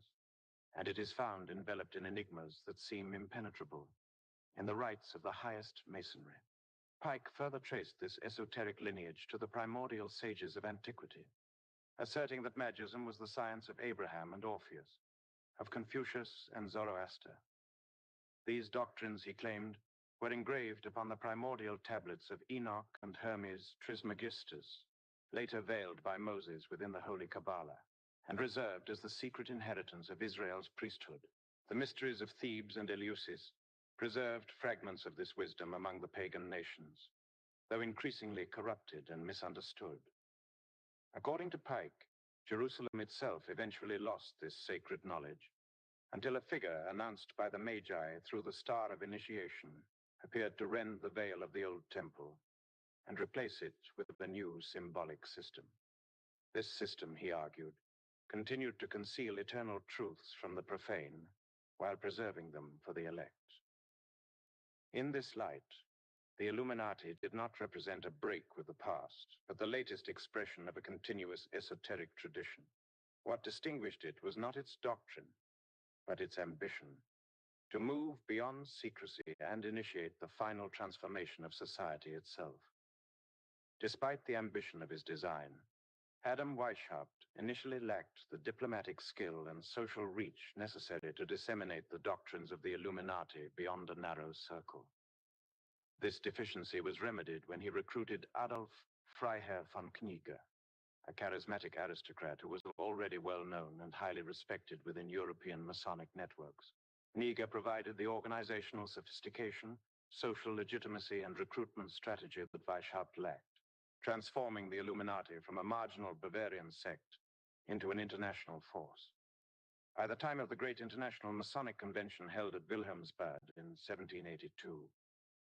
A: and it is found enveloped in enigmas that seem impenetrable, in the rites of the highest masonry." Pike further traced this esoteric lineage to the primordial sages of antiquity, asserting that magism was the science of Abraham and Orpheus, of Confucius and Zoroaster. These doctrines, he claimed, were engraved upon the primordial tablets of Enoch and Hermes Trismegistus, later veiled by Moses within the Holy Kabbalah, and reserved as the secret inheritance of Israel's priesthood. The mysteries of Thebes and Eleusis preserved fragments of this wisdom among the pagan nations, though increasingly corrupted and misunderstood. According to Pike, Jerusalem itself eventually lost this sacred knowledge, until a figure announced by the Magi through the star of initiation appeared to rend the veil of the old temple and replace it with a new symbolic system. This system, he argued, continued to conceal eternal truths from the profane while preserving them for the elect. In this light, the Illuminati did not represent a break with the past, but the latest expression of a continuous esoteric tradition. What distinguished it was not its doctrine, but its ambition, to move beyond secrecy and initiate the final transformation of society itself. Despite the ambition of his design, Adam Weishaupt initially lacked the diplomatic skill and social reach necessary to disseminate the doctrines of the Illuminati beyond a narrow circle. This deficiency was remedied when he recruited Adolf Freiherr von Knigge, a charismatic aristocrat who was already well known and highly respected within European Masonic networks. Knigge provided the organizational sophistication, social legitimacy, and recruitment strategy that Weishaupt lacked, transforming the Illuminati from a marginal Bavarian sect into an international force. By the time of the Great International Masonic Convention held at Wilhelmsbad in 1782,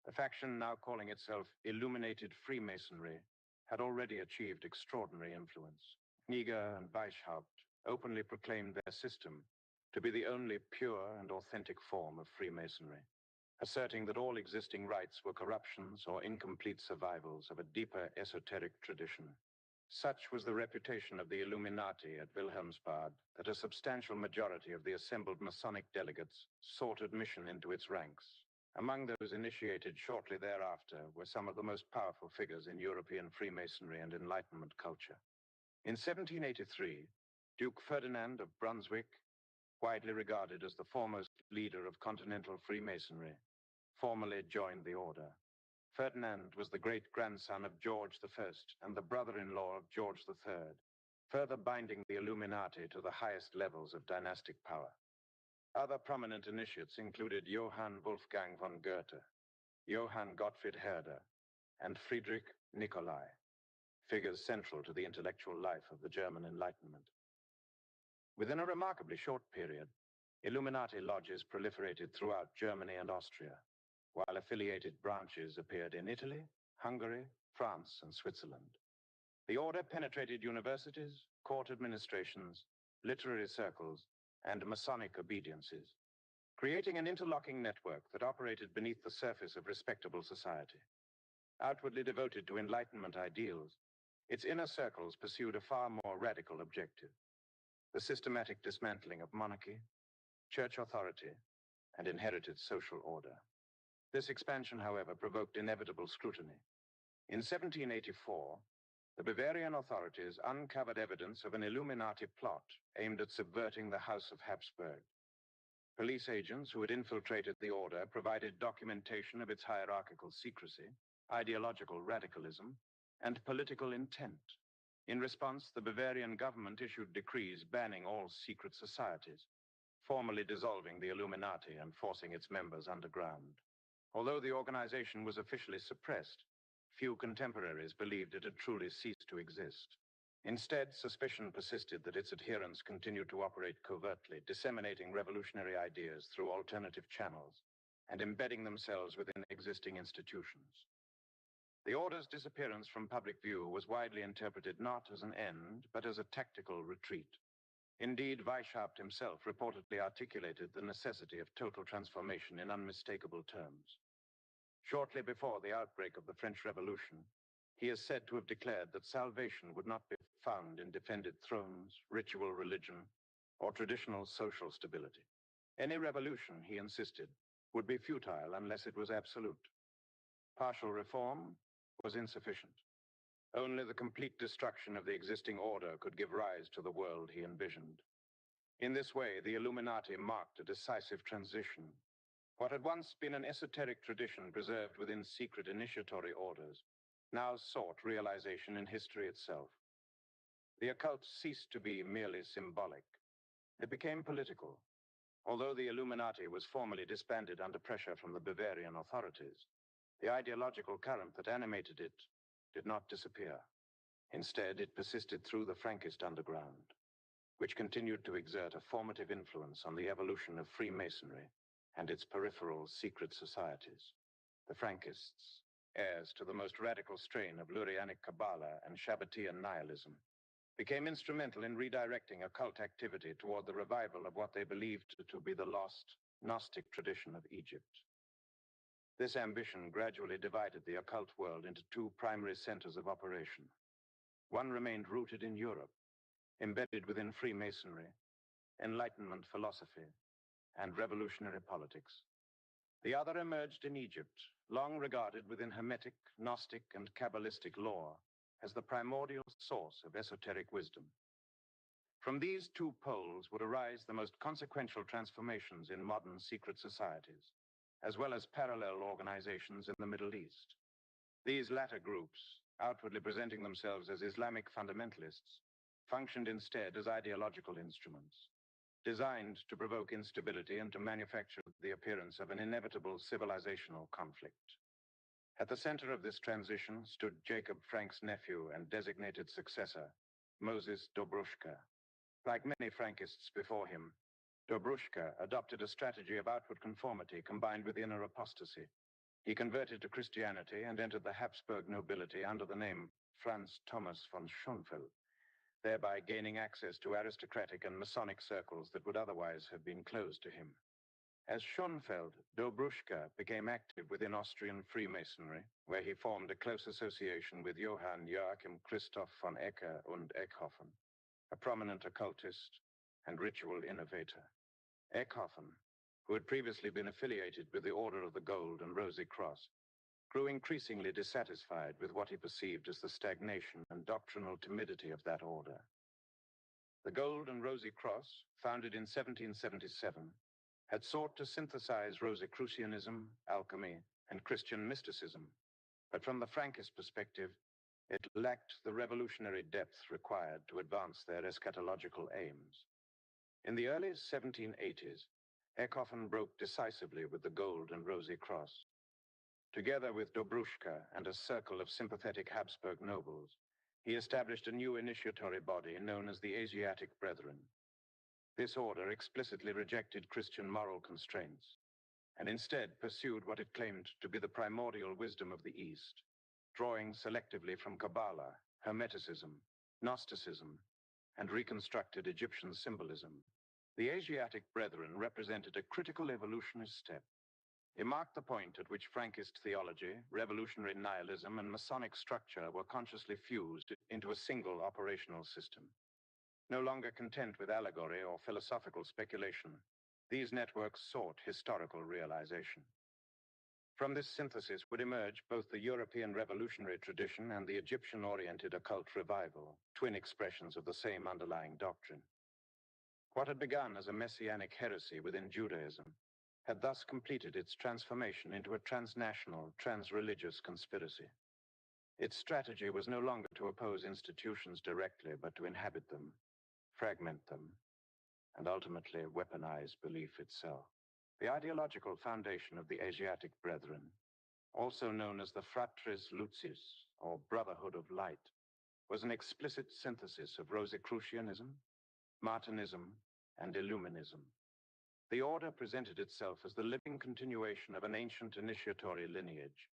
A: the faction now calling itself Illuminated Freemasonry had already achieved extraordinary influence. Knigge and Weishaupt openly proclaimed their system to be the only pure and authentic form of Freemasonry, asserting that all existing rites were corruptions or incomplete survivals of a deeper esoteric tradition. Such was the reputation of the Illuminati at Wilhelmsbad that a substantial majority of the assembled Masonic delegates sought admission into its ranks. Among those initiated shortly thereafter were some of the most powerful figures in European Freemasonry and Enlightenment culture. In 1783, Duke Ferdinand of Brunswick, widely regarded as the foremost leader of continental Freemasonry, formally joined the order. Ferdinand was the great-grandson of George I and the brother-in-law of George III, further binding the Illuminati to the highest levels of dynastic power. Other prominent initiates included Johann Wolfgang von Goethe, Johann Gottfried Herder, and Friedrich Nicolai, figures central to the intellectual life of the German Enlightenment. Within a remarkably short period, Illuminati lodges proliferated throughout Germany and Austria, while affiliated branches appeared in Italy, Hungary, France, and Switzerland. The order penetrated universities, court administrations, literary circles, and Masonic obediences, creating an interlocking network that operated beneath the surface of respectable society. Outwardly devoted to Enlightenment ideals, its inner circles pursued a far more radical objective: the systematic dismantling of monarchy, church authority, and inherited social order. This expansion, however, provoked inevitable scrutiny. In 1784, the Bavarian authorities uncovered evidence of an Illuminati plot aimed at subverting the House of Habsburg. Police agents who had infiltrated the order provided documentation of its hierarchical secrecy, ideological radicalism, and political intent. In response, the Bavarian government issued decrees banning all secret societies, formally dissolving the Illuminati and forcing its members underground. Although the organization was officially suppressed, few contemporaries believed it had truly ceased to exist. Instead, suspicion persisted that its adherents continued to operate covertly, disseminating revolutionary ideas through alternative channels and embedding themselves within existing institutions. The order's disappearance from public view was widely interpreted not as an end, but as a tactical retreat. Indeed, Weishaupt himself reportedly articulated the necessity of total transformation in unmistakable terms. Shortly before the outbreak of the French Revolution, he is said to have declared that salvation would not be found in defended thrones, ritual religion, or traditional social stability. Any revolution, he insisted, would be futile unless it was absolute. Partial reform was insufficient. Only the complete destruction of the existing order could give rise to the world he envisioned. In this way, the Illuminati marked a decisive transition. What had once been an esoteric tradition preserved within secret initiatory orders now sought realization in history itself. The occult ceased to be merely symbolic. It became political. Although the Illuminati was formally disbanded under pressure from the Bavarian authorities, the ideological current that animated it did not disappear. Instead, it persisted through the Frankist underground, which continued to exert a formative influence on the evolution of Freemasonry and its peripheral secret societies. The Frankists, heirs to the most radical strain of Lurianic Kabbalah and Shabbatian nihilism, became instrumental in redirecting occult activity toward the revival of what they believed to be the lost Gnostic tradition of Egypt. This ambition gradually divided the occult world into two primary centers of operation. One remained rooted in Europe, embedded within Freemasonry, Enlightenment philosophy, and revolutionary politics. The other emerged in Egypt, long regarded within Hermetic, Gnostic, and Kabbalistic lore as the primordial source of esoteric wisdom. From these two poles would arise the most consequential transformations in modern secret societies, as well as parallel organizations in the Middle East. These latter groups, outwardly presenting themselves as Islamic fundamentalists, functioned instead as ideological instruments, designed to provoke instability and to manufacture the appearance of an inevitable civilizational conflict. At the center of this transition stood Jacob Frank's nephew and designated successor, Moses Dobrushka. Like many Frankists before him, Dobrushka adopted a strategy of outward conformity combined with inner apostasy. He converted to Christianity and entered the Habsburg nobility under the name Franz Thomas von Schönfeld, thereby gaining access to aristocratic and Masonic circles that would otherwise have been closed to him. As Schönfeld, Dobrushka became active within Austrian Freemasonry, where he formed a close association with Johann Joachim Christoph von Ecker und Eckhoffen, a prominent occultist and ritual innovator. Eckhoffen, who had previously been affiliated with the Order of the Gold and Rosy Cross, grew increasingly dissatisfied with what he perceived as the stagnation and doctrinal timidity of that order. The Gold and Rosy Cross, founded in 1777, had sought to synthesize Rosicrucianism, alchemy, and Christian mysticism, but from the Frankist perspective, it lacked the revolutionary depth required to advance their eschatological aims. In the early 1780s, Eckhoffen broke decisively with the Gold and Rosy Cross. Together with Dobrushka and a circle of sympathetic Habsburg nobles, he established a new initiatory body known as the Asiatic Brethren. This order explicitly rejected Christian moral constraints, and instead pursued what it claimed to be the primordial wisdom of the East, drawing selectively from Kabbalah, Hermeticism, Gnosticism, and reconstructed Egyptian symbolism. The Asiatic Brethren represented a critical evolutionist step. It marked the point at which Frankist theology, revolutionary nihilism, and Masonic structure were consciously fused into a single operational system. No longer content with allegory or philosophical speculation, these networks sought historical realization. From this synthesis would emerge both the European revolutionary tradition and the Egyptian-oriented occult revival, twin expressions of the same underlying doctrine. What had begun as a messianic heresy within Judaism had thus completed its transformation into a transnational, transreligious conspiracy. Its strategy was no longer to oppose institutions directly, but to inhabit them, fragment them, and ultimately weaponize belief itself. The ideological foundation of the Asiatic Brethren, also known as the Fratres Lucis, or Brotherhood of Light, was an explicit synthesis of Rosicrucianism, Martinism, and Illuminism. The order presented itself as the living continuation of an ancient initiatory lineage,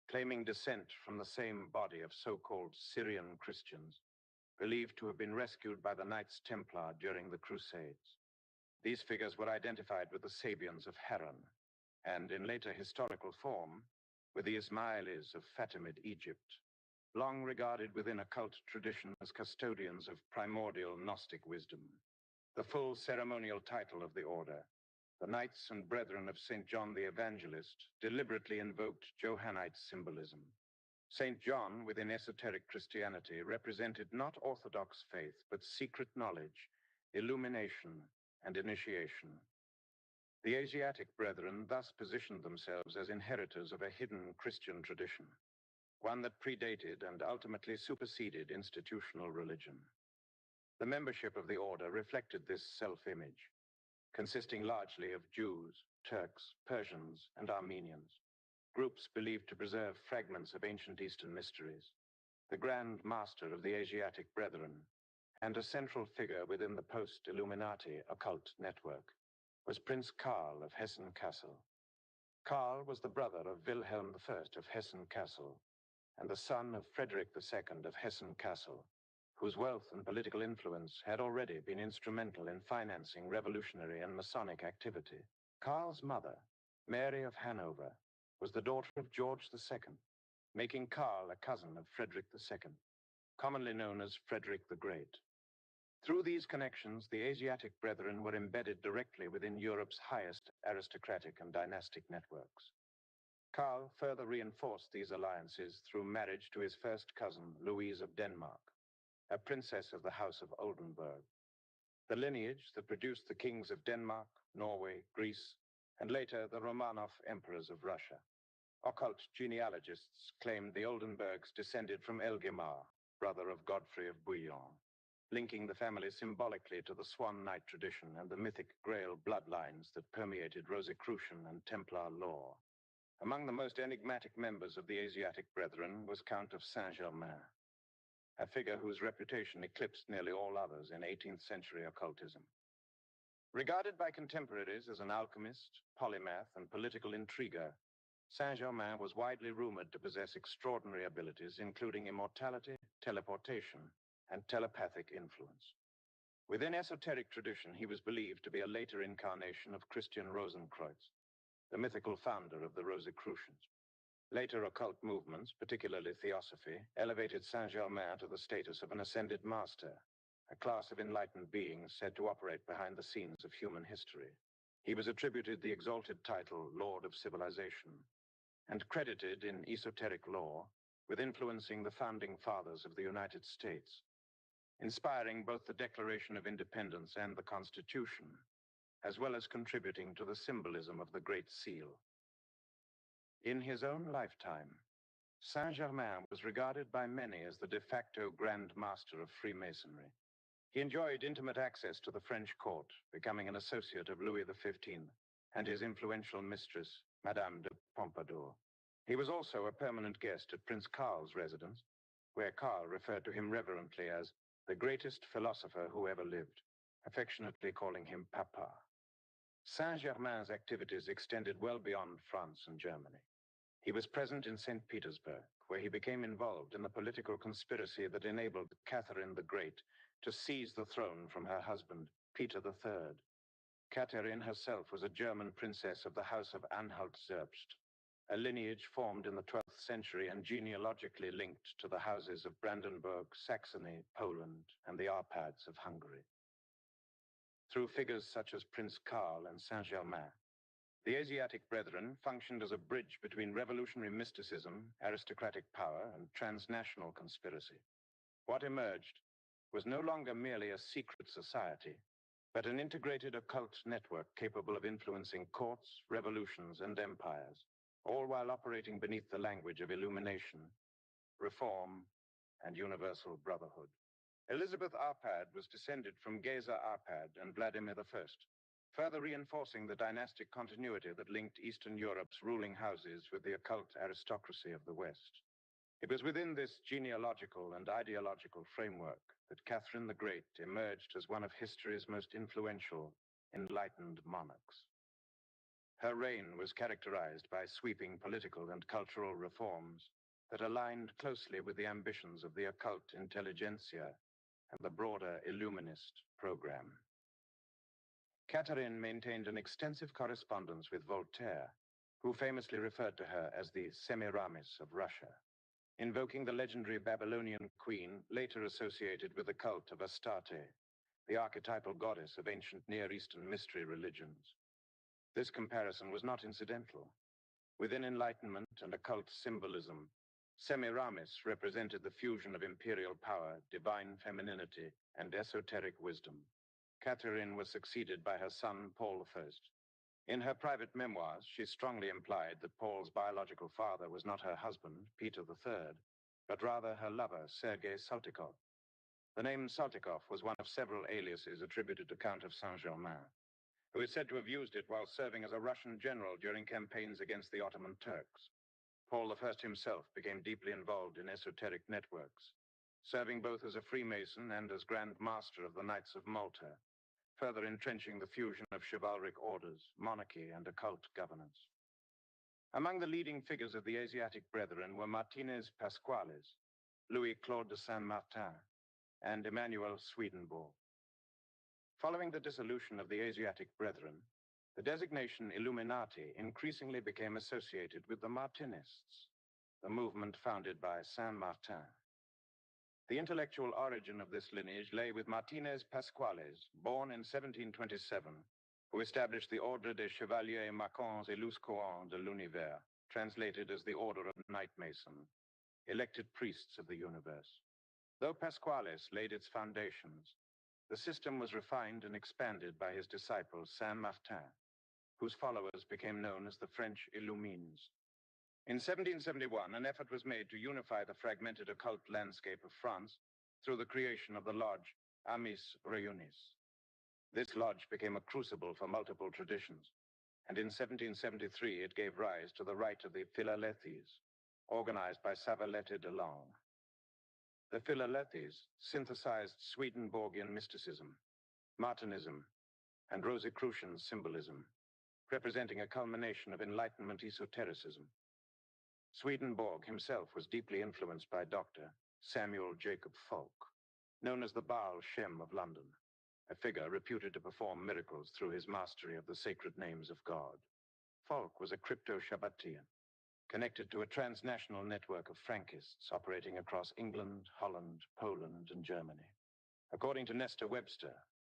A: claiming descent from the same body of so-called Syrian Christians, believed to have been rescued by the Knights Templar during the Crusades. These figures were identified with the Sabians of Haran, and in later historical form, with the Ismailis of Fatimid Egypt, long regarded within occult tradition as custodians of primordial Gnostic wisdom. The full ceremonial title of the order, the Knights and Brethren of St. John the Evangelist, deliberately invoked Johannite symbolism. St. John, within esoteric Christianity, represented not orthodox faith, but secret knowledge, illumination, and initiation. The Asiatic Brethren thus positioned themselves as inheritors of a hidden Christian tradition, one that predated and ultimately superseded institutional religion. The membership of the order reflected this self-image, consisting largely of Jews, Turks, Persians, and Armenians, groups believed to preserve fragments of ancient Eastern mysteries. The Grand Master of the Asiatic Brethren, and a central figure within the post-Illuminati occult network, was Prince Karl of Hessen-Kassel. Karl was the brother of Wilhelm I of Hessen-Kassel, and the son of Frederick II of Hessen-Kassel, whose wealth and political influence had already been instrumental in financing revolutionary and Masonic activity. Karl's mother, Mary of Hanover, was the daughter of George II, making Karl a cousin of Frederick II, commonly known as Frederick the Great. Through these connections, the Asiatic Brethren were embedded directly within Europe's highest aristocratic and dynastic networks. Karl further reinforced these alliances through marriage to his first cousin, Louise of Denmark, a princess of the House of Oldenburg. The lineage that produced the kings of Denmark, Norway, Greece, and later the Romanov emperors of Russia. Occult genealogists claimed the Oldenburgs descended from Elgimar, brother of Godfrey of Bouillon, linking the family symbolically to the Swan Knight tradition and the mythic Grail bloodlines that permeated Rosicrucian and Templar lore. Among the most enigmatic members of the Asiatic Brethren was Count of Saint-Germain, a figure whose reputation eclipsed nearly all others in 18th century occultism. Regarded by contemporaries as an alchemist, polymath, and political intriguer, Saint-Germain was widely rumored to possess extraordinary abilities, including immortality, teleportation, and telepathic influence. Within esoteric tradition, he was believed to be a later incarnation of Christian Rosenkreuz, the mythical founder of the Rosicrucians. Later occult movements, particularly theosophy, elevated Saint-Germain to the status of an ascended master, a class of enlightened beings said to operate behind the scenes of human history. He was attributed the exalted title Lord of Civilization, and credited in esoteric lore with influencing the founding fathers of the United States, inspiring both the Declaration of Independence and the Constitution, as well as contributing to the symbolism of the Great Seal. In his own lifetime, Saint-Germain was regarded by many as the de facto Grand Master of Freemasonry. He enjoyed intimate access to the French court, becoming an associate of Louis XV and his influential mistress, Madame de Pompadour. He was also a permanent guest at Prince Karl's residence, where Karl referred to him reverently as the greatest philosopher who ever lived, affectionately calling him Papa. Saint-Germain's activities extended well beyond France and Germany. He was present in St. Petersburg, where he became involved in the political conspiracy that enabled Catherine the Great to seize the throne from her husband, Peter III. Catherine herself was a German princess of the House of Anhalt-Zerbst, a lineage formed in the 12th century and genealogically linked to the houses of Brandenburg, Saxony, Poland, and the Arpads of Hungary. Through figures such as Prince Karl and Saint-Germain, the Asiatic Brethren functioned as a bridge between revolutionary mysticism, aristocratic power, and transnational conspiracy. What emerged was no longer merely a secret society, but an integrated occult network capable of influencing courts, revolutions, and empires, all while operating beneath the language of illumination, reform, and universal brotherhood. Elizabeth Arpad was descended from Geza Arpad and Vladimir I, further reinforcing the dynastic continuity that linked Eastern Europe's ruling houses with the occult aristocracy of the West. It was within this genealogical and ideological framework that Catherine the Great emerged as one of history's most influential, enlightened monarchs. Her reign was characterized by sweeping political and cultural reforms that aligned closely with the ambitions of the occult intelligentsia and the broader Illuminist program. Catherine maintained an extensive correspondence with Voltaire, who famously referred to her as the Semiramis of Russia, invoking the legendary Babylonian queen later associated with the cult of Astarte, the archetypal goddess of ancient Near Eastern mystery religions. This comparison was not incidental. Within Enlightenment and occult symbolism, Semiramis represented the fusion of imperial power, divine femininity, and esoteric wisdom. Catherine was succeeded by her son, Paul I. In her private memoirs, she strongly implied that Paul's biological father was not her husband, Peter III, but rather her lover, Sergei Saltykov. The name Saltykov was one of several aliases attributed to Count of Saint-Germain, who is said to have used it while serving as a Russian general during campaigns against the Ottoman Turks. Paul I himself became deeply involved in esoteric networks, serving both as a Freemason and as Grand Master of the Knights of Malta, further entrenching the fusion of chivalric orders, monarchy, and occult governance. Among the leading figures of the Asiatic Brethren were Martinez Pasquales, Louis-Claude de Saint-Martin, and Emmanuel Swedenborg. Following the dissolution of the Asiatic Brethren, the designation Illuminati increasingly became associated with the Martinists, the movement founded by Saint-Martin. The intellectual origin of this lineage lay with Martinez Pasquales, born in 1727, who established the Ordre des Chevaliers Macons et Luscoans de l'Univers, translated as the Order of Knight Mason, elected priests of the universe. Though Pasquales laid its foundations, the system was refined and expanded by his disciple Saint-Martin. whose followers became known as the French Illumines. In 1771, an effort was made to unify the fragmented occult landscape of France through the creation of the lodge Amice Réunis. This lodge became a crucible for multiple traditions, and in 1773 it gave rise to the Rite of the Philalethes, organized by Savallette de Lange. The Philalethes synthesized Swedenborgian mysticism, Martinism, and Rosicrucian symbolism, representing a culmination of Enlightenment esotericism. Swedenborg himself was deeply influenced by Dr. Samuel Jacob Falk, known as the Baal Shem of London, a figure reputed to perform miracles through his mastery of the sacred names of God. Falk was a crypto-Shabbatian, connected to a transnational network of Frankists operating across England, Holland, Poland, and Germany. According to Nestor Webster,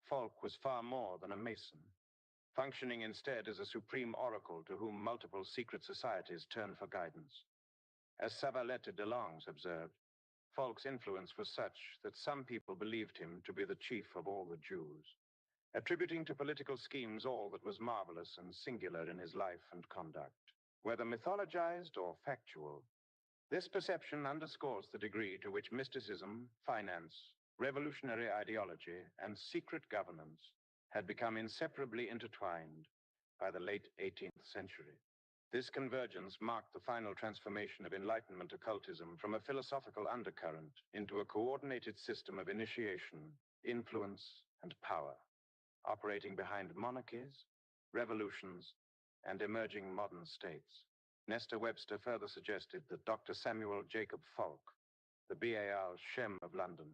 A: Falk was far more than a Mason, functioning instead as a supreme oracle to whom multiple secret societies turned for guidance. As Savallette de Lange observed, Falk's influence was such that some people believed him to be the chief of all the Jews, attributing to political schemes all that was marvelous and singular in his life and conduct. Whether mythologized or factual, this perception underscores the degree to which mysticism, finance, revolutionary ideology, and secret governance had become inseparably intertwined by the late 18th century. This convergence marked the final transformation of Enlightenment occultism from a philosophical undercurrent into a coordinated system of initiation, influence, and power, operating behind monarchies, revolutions, and emerging modern states. Nestor Webster further suggested that Dr. Samuel Jacob Falk, the Baal Shem of London,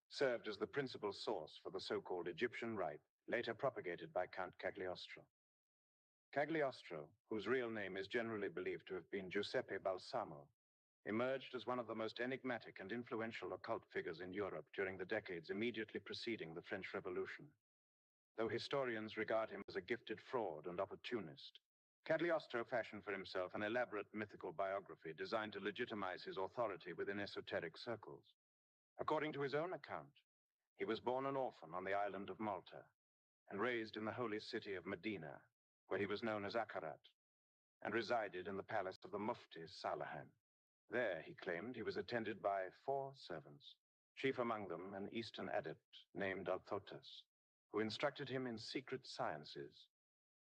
A: served as the principal source for the so-called Egyptian rite, later propagated by Count Cagliostro. Cagliostro, whose real name is generally believed to have been Giuseppe Balsamo, emerged as one of the most enigmatic and influential occult figures in Europe during the decades immediately preceding the French Revolution. Though historians regard him as a gifted fraud and opportunist, Cagliostro fashioned for himself an elaborate mythical biography designed to legitimize his authority within esoteric circles. According to his own account, he was born an orphan on the island of Malta and raised in the holy city of Medina, where he was known as Akarat, and resided in the palace of the Mufti Salahan. There, he claimed, he was attended by 4 servants, chief among them an Eastern adept named Althotas, who instructed him in secret sciences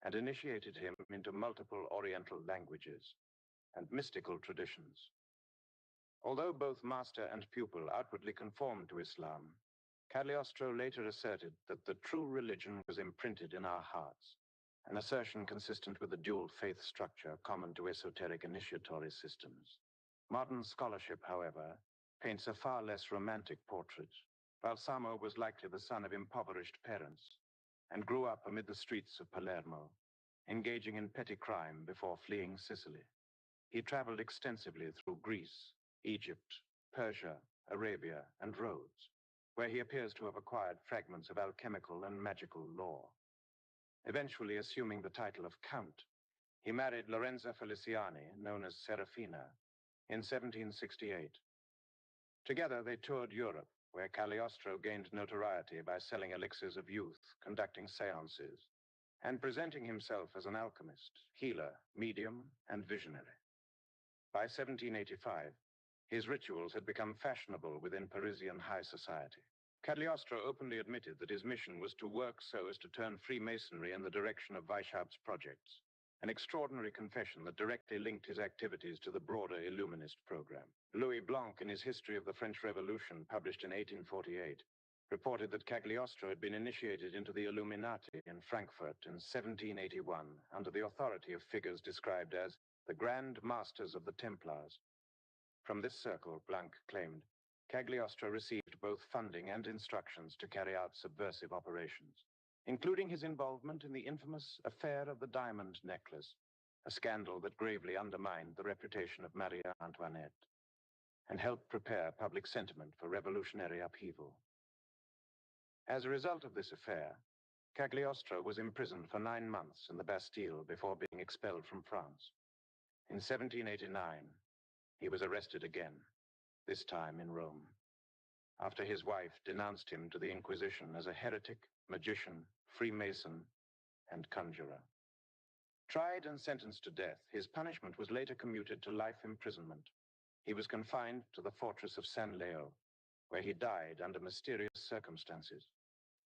A: and initiated him into multiple Oriental languages and mystical traditions. Although both master and pupil outwardly conformed to Islam, Cagliostro later asserted that the true religion was imprinted in our hearts, an assertion consistent with the dual faith structure common to esoteric initiatory systems. Modern scholarship, however, paints a far less romantic portrait. Balsamo was likely the son of impoverished parents and grew up amid the streets of Palermo, engaging in petty crime before fleeing Sicily. He traveled extensively through Greece, Egypt, Persia, Arabia, and Rhodes, where he appears to have acquired fragments of alchemical and magical lore. Eventually assuming the title of Count, he married Lorenza Feliciani, known as Serafina, in 1768. Together they toured Europe, where Cagliostro gained notoriety by selling elixirs of youth, conducting seances, and presenting himself as an alchemist, healer, medium, and visionary. By 1785, his rituals had become fashionable within Parisian high society. Cagliostro openly admitted that his mission was to work so as to turn Freemasonry in the direction of Weishaupt's projects, an extraordinary confession that directly linked his activities to the broader Illuminist program. Louis Blanc, in his History of the French Revolution, published in 1848, reported that Cagliostro had been initiated into the Illuminati in Frankfurt in 1781 under the authority of figures described as the Grand Masters of the Templars. From this circle, Blanc claimed, Cagliostro received both funding and instructions to carry out subversive operations, including his involvement in the infamous affair of the diamond necklace, a scandal that gravely undermined the reputation of Marie Antoinette and helped prepare public sentiment for revolutionary upheaval. As a result of this affair, Cagliostro was imprisoned for 9 months in the Bastille before being expelled from France. In 1789, he was arrested again, this time in Rome, after his wife denounced him to the Inquisition as a heretic, magician, Freemason, and conjurer. Tried and sentenced to death, his punishment was later commuted to life imprisonment. He was confined to the fortress of San Leo, where he died under mysterious circumstances.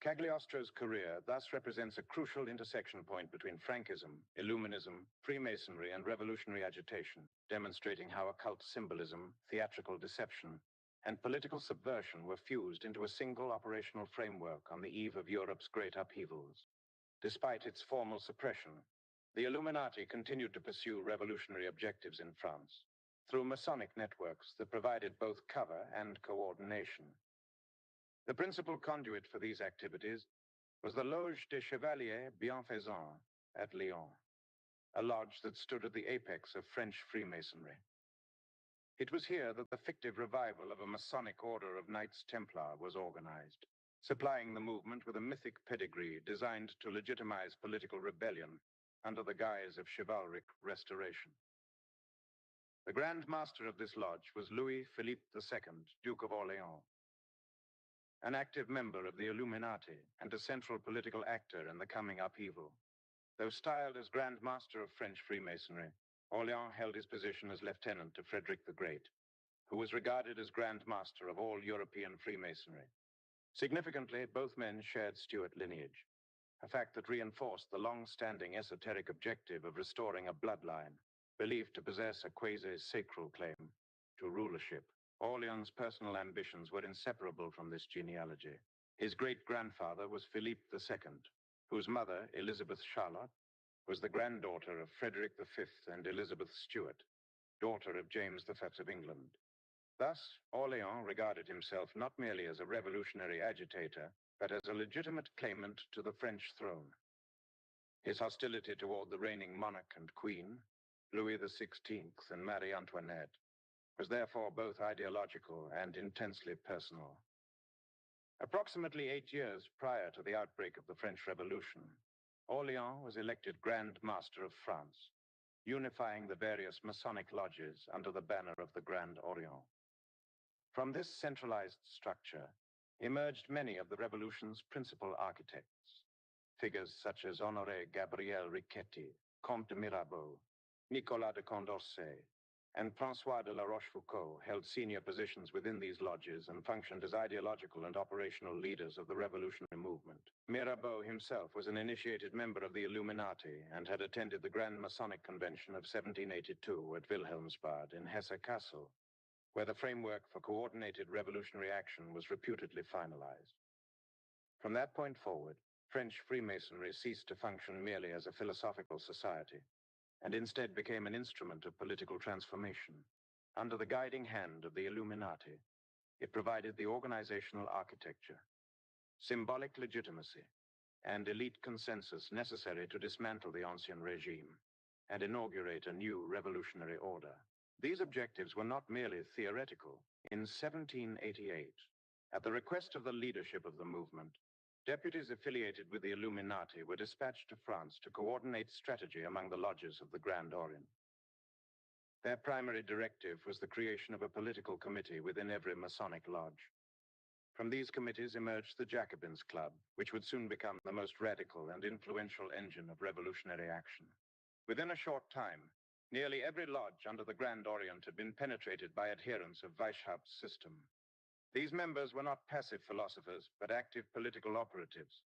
A: Cagliostro's career thus represents a crucial intersection point between Frankism, Illuminism, Freemasonry, and revolutionary agitation, demonstrating how occult symbolism, theatrical deception, and political subversion were fused into a single operational framework on the eve of Europe's great upheavals. Despite its formal suppression, the Illuminati continued to pursue revolutionary objectives in France through Masonic networks that provided both cover and coordination. The principal conduit for these activities was the Loge des Chevaliers Bienfaisants at Lyon, a lodge that stood at the apex of French Freemasonry. It was here that the fictive revival of a Masonic order of Knights Templar was organized, supplying the movement with a mythic pedigree designed to legitimize political rebellion under the guise of chivalric restoration. The Grand Master of this lodge was Louis-Philippe II, Duke of Orleans, an active member of the Illuminati and a central political actor in the coming upheaval. Though styled as Grand Master of French Freemasonry, Orleans held his position as lieutenant to Frederick the Great, who was regarded as Grand Master of all European Freemasonry. Significantly, both men shared Stuart lineage, a fact that reinforced the long-standing esoteric objective of restoring a bloodline believed to possess a quasi-sacral claim to rulership. Orleans' personal ambitions were inseparable from this genealogy. His great-grandfather was Philippe II, whose mother, Elizabeth Charlotte, was the granddaughter of Frederick V and Elizabeth Stuart, daughter of James V of England. Thus, Orleans regarded himself not merely as a revolutionary agitator, but as a legitimate claimant to the French throne. His hostility toward the reigning monarch and queen, Louis XVI and Marie Antoinette, was therefore both ideological and intensely personal. Approximately 8 years prior to the outbreak of the French Revolution, Orleans was elected Grand Master of France, unifying the various Masonic lodges under the banner of the Grand Orient. From this centralized structure emerged many of the revolution's principal architects, figures such as Honoré Gabriel Riquetti, Comte de Mirabeau, Nicolas de Condorcet, and François de la Rochefoucauld held senior positions within these lodges and functioned as ideological and operational leaders of the revolutionary movement. Mirabeau himself was an initiated member of the Illuminati and had attended the Grand Masonic Convention of 1782 at Wilhelmsbad in Hesse Castle, where the framework for coordinated revolutionary action was reputedly finalized. From that point forward, French Freemasonry ceased to function merely as a philosophical society, and instead became an instrument of political transformation. Under the guiding hand of the Illuminati, it provided the organizational architecture, symbolic legitimacy, and elite consensus necessary to dismantle the Ancien Regime and inaugurate a new revolutionary order. These objectives were not merely theoretical. In 1788, at the request of the leadership of the movement, deputies affiliated with the Illuminati were dispatched to France to coordinate strategy among the lodges of the Grand Orient. Their primary directive was the creation of a political committee within every Masonic lodge. From these committees emerged the Jacobins Club, which would soon become the most radical and influential engine of revolutionary action. Within a short time, nearly every lodge under the Grand Orient had been penetrated by adherents of Weishaupt's system. These members were not passive philosophers, but active political operatives,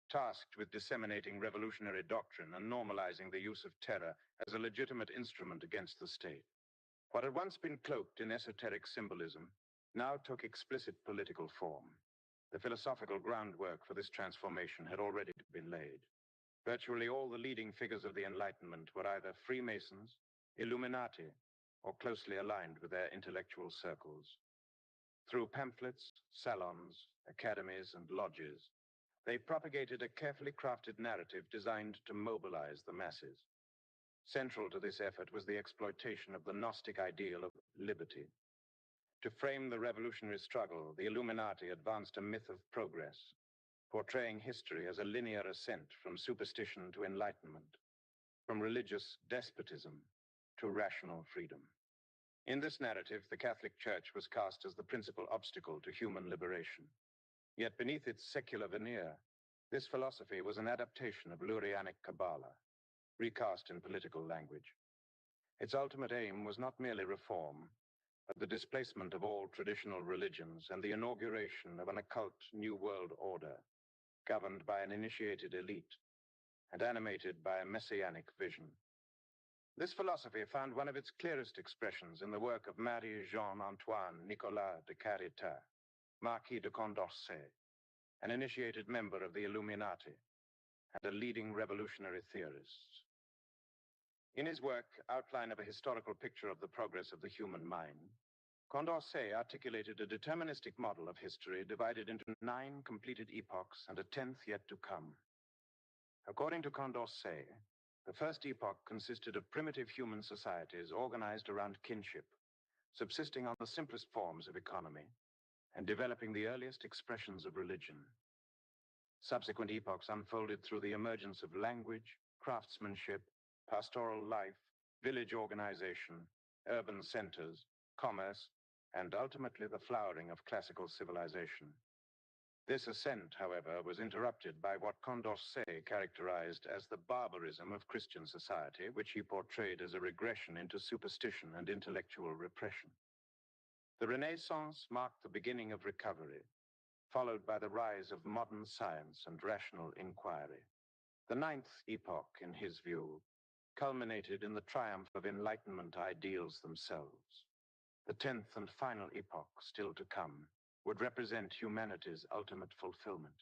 A: tasked with disseminating revolutionary doctrine and normalizing the use of terror as a legitimate instrument against the state. What had once been cloaked in esoteric symbolism now took explicit political form. The philosophical groundwork for this transformation had already been laid. Virtually all the leading figures of the Enlightenment were either Freemasons, Illuminati, or closely aligned with their intellectual circles. Through pamphlets, salons, academies, and lodges, they propagated a carefully crafted narrative designed to mobilize the masses. Central to this effort was the exploitation of the Gnostic ideal of liberty. To frame the revolutionary struggle, the Illuminati advanced a myth of progress, portraying history as a linear ascent from superstition to enlightenment, from religious despotism to rational freedom. In this narrative, the Catholic Church was cast as the principal obstacle to human liberation. Yet beneath its secular veneer, this philosophy was an adaptation of Lurianic Kabbalah, recast in political language. Its ultimate aim was not merely reform, but the displacement of all traditional religions and the inauguration of an occult new world order, governed by an initiated elite and animated by a messianic vision. This philosophy found one of its clearest expressions in the work of Marie-Jean-Antoine Nicolas de Carità, Marquis de Condorcet, an initiated member of the Illuminati and a leading revolutionary theorist. In his work, Outline of a Historical Picture of the Progress of the Human Mind, Condorcet articulated a deterministic model of history divided into 9 completed epochs and a 10th yet to come. According to Condorcet, the first epoch consisted of primitive human societies organized around kinship, subsisting on the simplest forms of economy, and developing the earliest expressions of religion. Subsequent epochs unfolded through the emergence of language, craftsmanship, pastoral life, village organization, urban centers, commerce, and ultimately the flowering of classical civilization. This ascent, however, was interrupted by what Condorcet characterized as the barbarism of Christian society, which he portrayed as a regression into superstition and intellectual repression. The Renaissance marked the beginning of recovery, followed by the rise of modern science and rational inquiry. The 9th epoch, in his view, culminated in the triumph of Enlightenment ideals themselves. The 10th and final epoch, still to come, would represent humanity's ultimate fulfillment.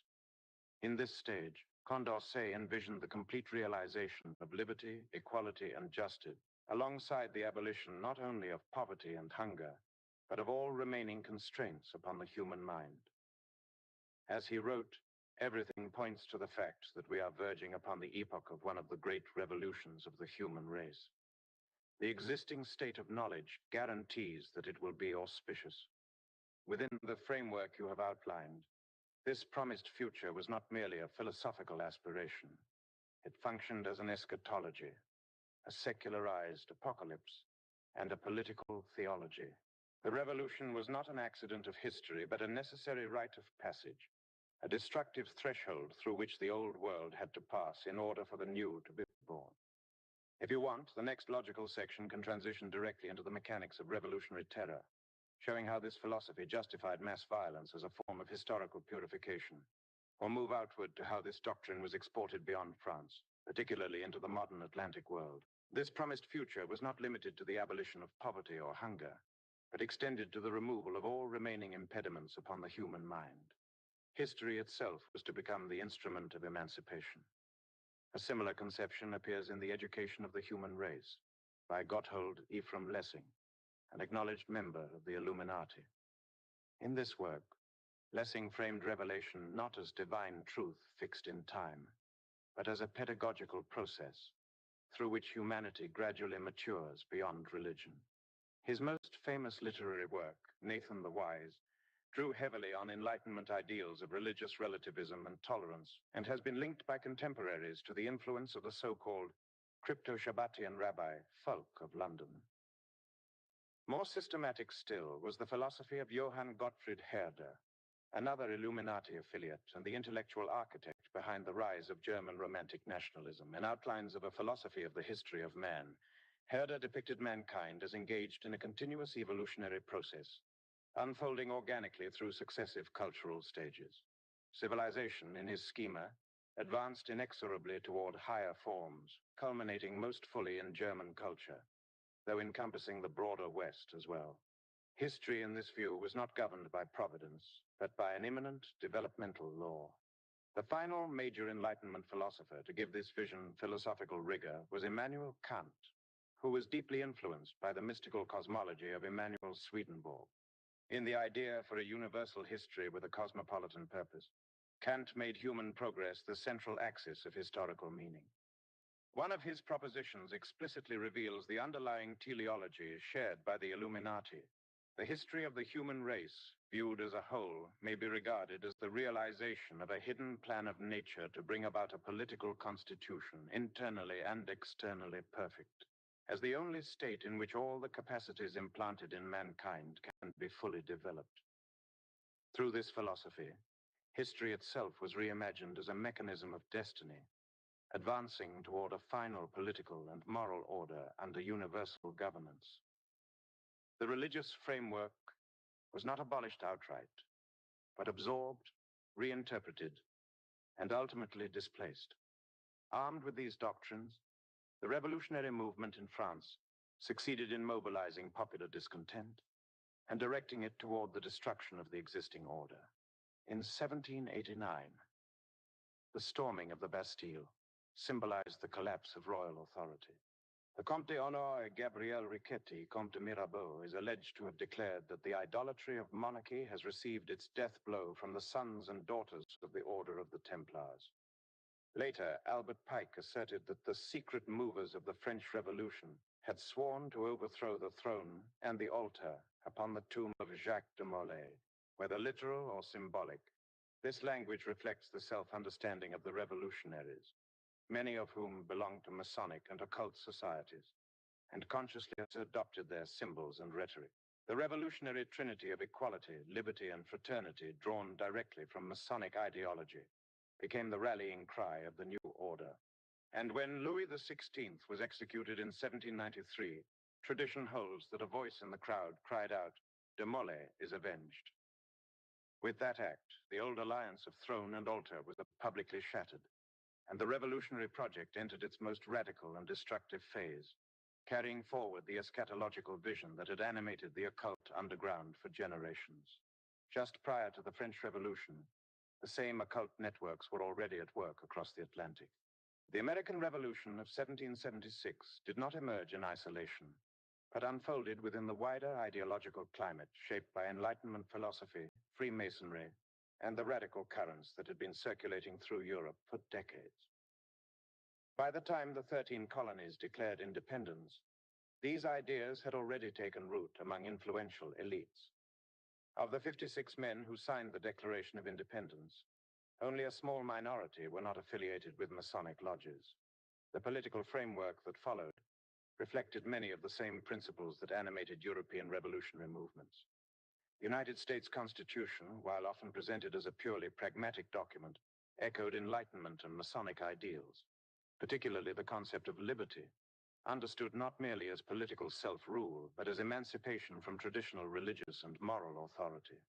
A: In this stage, Condorcet envisioned the complete realization of liberty, equality, and justice, alongside the abolition not only of poverty and hunger, but of all remaining constraints upon the human mind. As he wrote, everything points to the fact that we are verging upon the epoch of one of the great revolutions of the human race. The existing state of knowledge guarantees that it will be auspicious. Within the framework you have outlined, this promised future was not merely a philosophical aspiration. It functioned as an eschatology, a secularized apocalypse, and a political theology. The revolution was not an accident of history, but a necessary rite of passage, a destructive threshold through which the old world had to pass in order for the new to be born. If you want, the next logical section can transition directly into the mechanics of revolutionary terror, showing how this philosophy justified mass violence as a form of historical purification, or move outward to how this doctrine was exported beyond France, particularly into the modern Atlantic world. This promised future was not limited to the abolition of poverty or hunger, but extended to the removal of all remaining impediments upon the human mind. History itself was to become the instrument of emancipation. A similar conception appears in The Education of the Human Race by Gotthold Ephraim Lessing, an acknowledged member of the Illuminati. In this work, Lessing framed revelation not as divine truth fixed in time, but as a pedagogical process through which humanity gradually matures beyond religion. His most famous literary work, Nathan the Wise, drew heavily on Enlightenment ideals of religious relativism and tolerance, and has been linked by contemporaries to the influence of the so-called crypto-Shabbatian rabbi Fulk of London. More systematic still was the philosophy of Johann Gottfried Herder, another Illuminati affiliate and the intellectual architect behind the rise of German Romantic nationalism. In Outlines of a Philosophy of the History of Man, Herder depicted mankind as engaged in a continuous evolutionary process, unfolding organically through successive cultural stages. Civilization, in his schema, advanced inexorably toward higher forms, culminating most fully in German culture, though encompassing the broader West as well. History, in this view, was not governed by providence, but by an imminent developmental law. The final major Enlightenment philosopher to give this vision philosophical rigor was Immanuel Kant, who was deeply influenced by the mystical cosmology of Emanuel Swedenborg. In The Idea for a Universal History with a Cosmopolitan Purpose, Kant made human progress the central axis of historical meaning. One of his propositions explicitly reveals the underlying teleology shared by the Illuminati. The history of the human race, viewed as a whole, may be regarded as the realization of a hidden plan of nature to bring about a political constitution, internally and externally perfect, as the only state in which all the capacities implanted in mankind can be fully developed. Through this philosophy, history itself was reimagined as a mechanism of destiny, advancing toward a final political and moral order under universal governance. The religious framework was not abolished outright, but absorbed, reinterpreted, and ultimately displaced. Armed with these doctrines, the revolutionary movement in France succeeded in mobilizing popular discontent and directing it toward the destruction of the existing order. In 1789, the storming of the Bastille symbolized the collapse of royal authority. The Comte d'Honor Gabriel Riquetti, Comte de Mirabeau, is alleged to have declared that the idolatry of monarchy has received its death blow from the sons and daughters of the Order of the Templars. Later, Albert Pike asserted that the secret movers of the French Revolution had sworn to overthrow the throne and the altar upon the tomb of Jacques de Molay, whether literal or symbolic. This language reflects the self-understanding of the revolutionaries, many of whom belonged to Masonic and occult societies, and consciously adopted their symbols and rhetoric. The revolutionary trinity of equality, liberty, and fraternity, drawn directly from Masonic ideology, became the rallying cry of the new order. And when Louis XVI was executed in 1793, tradition holds that a voice in the crowd cried out, "De Molay is avenged." With that act, the old alliance of throne and altar was publicly shattered, and the revolutionary project entered its most radical and destructive phase, carrying forward the eschatological vision that had animated the occult underground for generations. Just prior to the French Revolution, the same occult networks were already at work across the Atlantic. The American Revolution of 1776 did not emerge in isolation, but unfolded within the wider ideological climate shaped by Enlightenment philosophy, Freemasonry, and the radical currents that had been circulating through Europe for decades. By the time the 13 colonies declared independence, these ideas had already taken root among influential elites. Of the 56 men who signed the Declaration of Independence, only a small minority were not affiliated with Masonic lodges. The political framework that followed reflected many of the same principles that animated European revolutionary movements. The United States Constitution, while often presented as a purely pragmatic document, echoed Enlightenment and Masonic ideals, particularly the concept of liberty, understood not merely as political self-rule, but as emancipation from traditional religious and moral authority.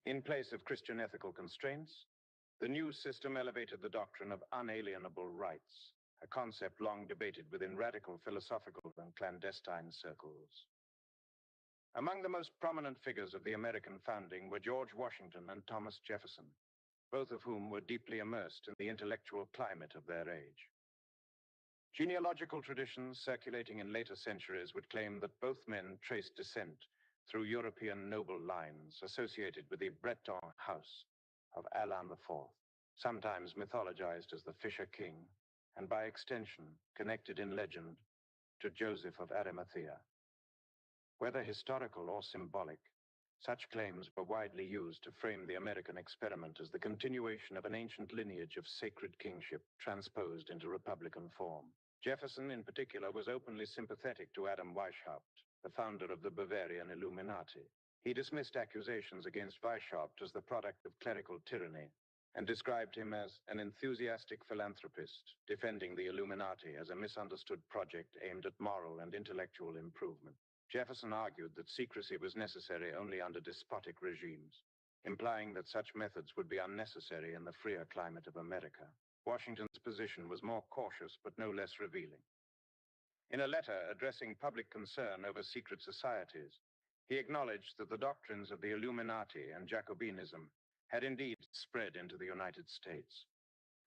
A: In place of Christian ethical constraints, the new system elevated the doctrine of unalienable rights, a concept long debated within radical philosophical and clandestine circles. Among the most prominent figures of the American founding were George Washington and Thomas Jefferson, both of whom were deeply immersed in the intellectual climate of their age. Genealogical traditions circulating in later centuries would claim that both men traced descent through European noble lines associated with the Breton house of Alain IV, sometimes mythologized as the Fisher King, and by extension connected in legend to Joseph of Arimathea. Whether historical or symbolic, such claims were widely used to frame the American experiment as the continuation of an ancient lineage of sacred kingship transposed into Republican form. Jefferson, in particular, was openly sympathetic to Adam Weishaupt, the founder of the Bavarian Illuminati. He dismissed accusations against Weishaupt as the product of clerical tyranny and described him as an enthusiastic philanthropist, defending the Illuminati as a misunderstood project aimed at moral and intellectual improvement. Jefferson argued that secrecy was necessary only under despotic regimes, implying that such methods would be unnecessary in the freer climate of America. Washington's position was more cautious but no less revealing. In a letter addressing public concern over secret societies, he acknowledged that the doctrines of the Illuminati and Jacobinism had indeed spread into the United States.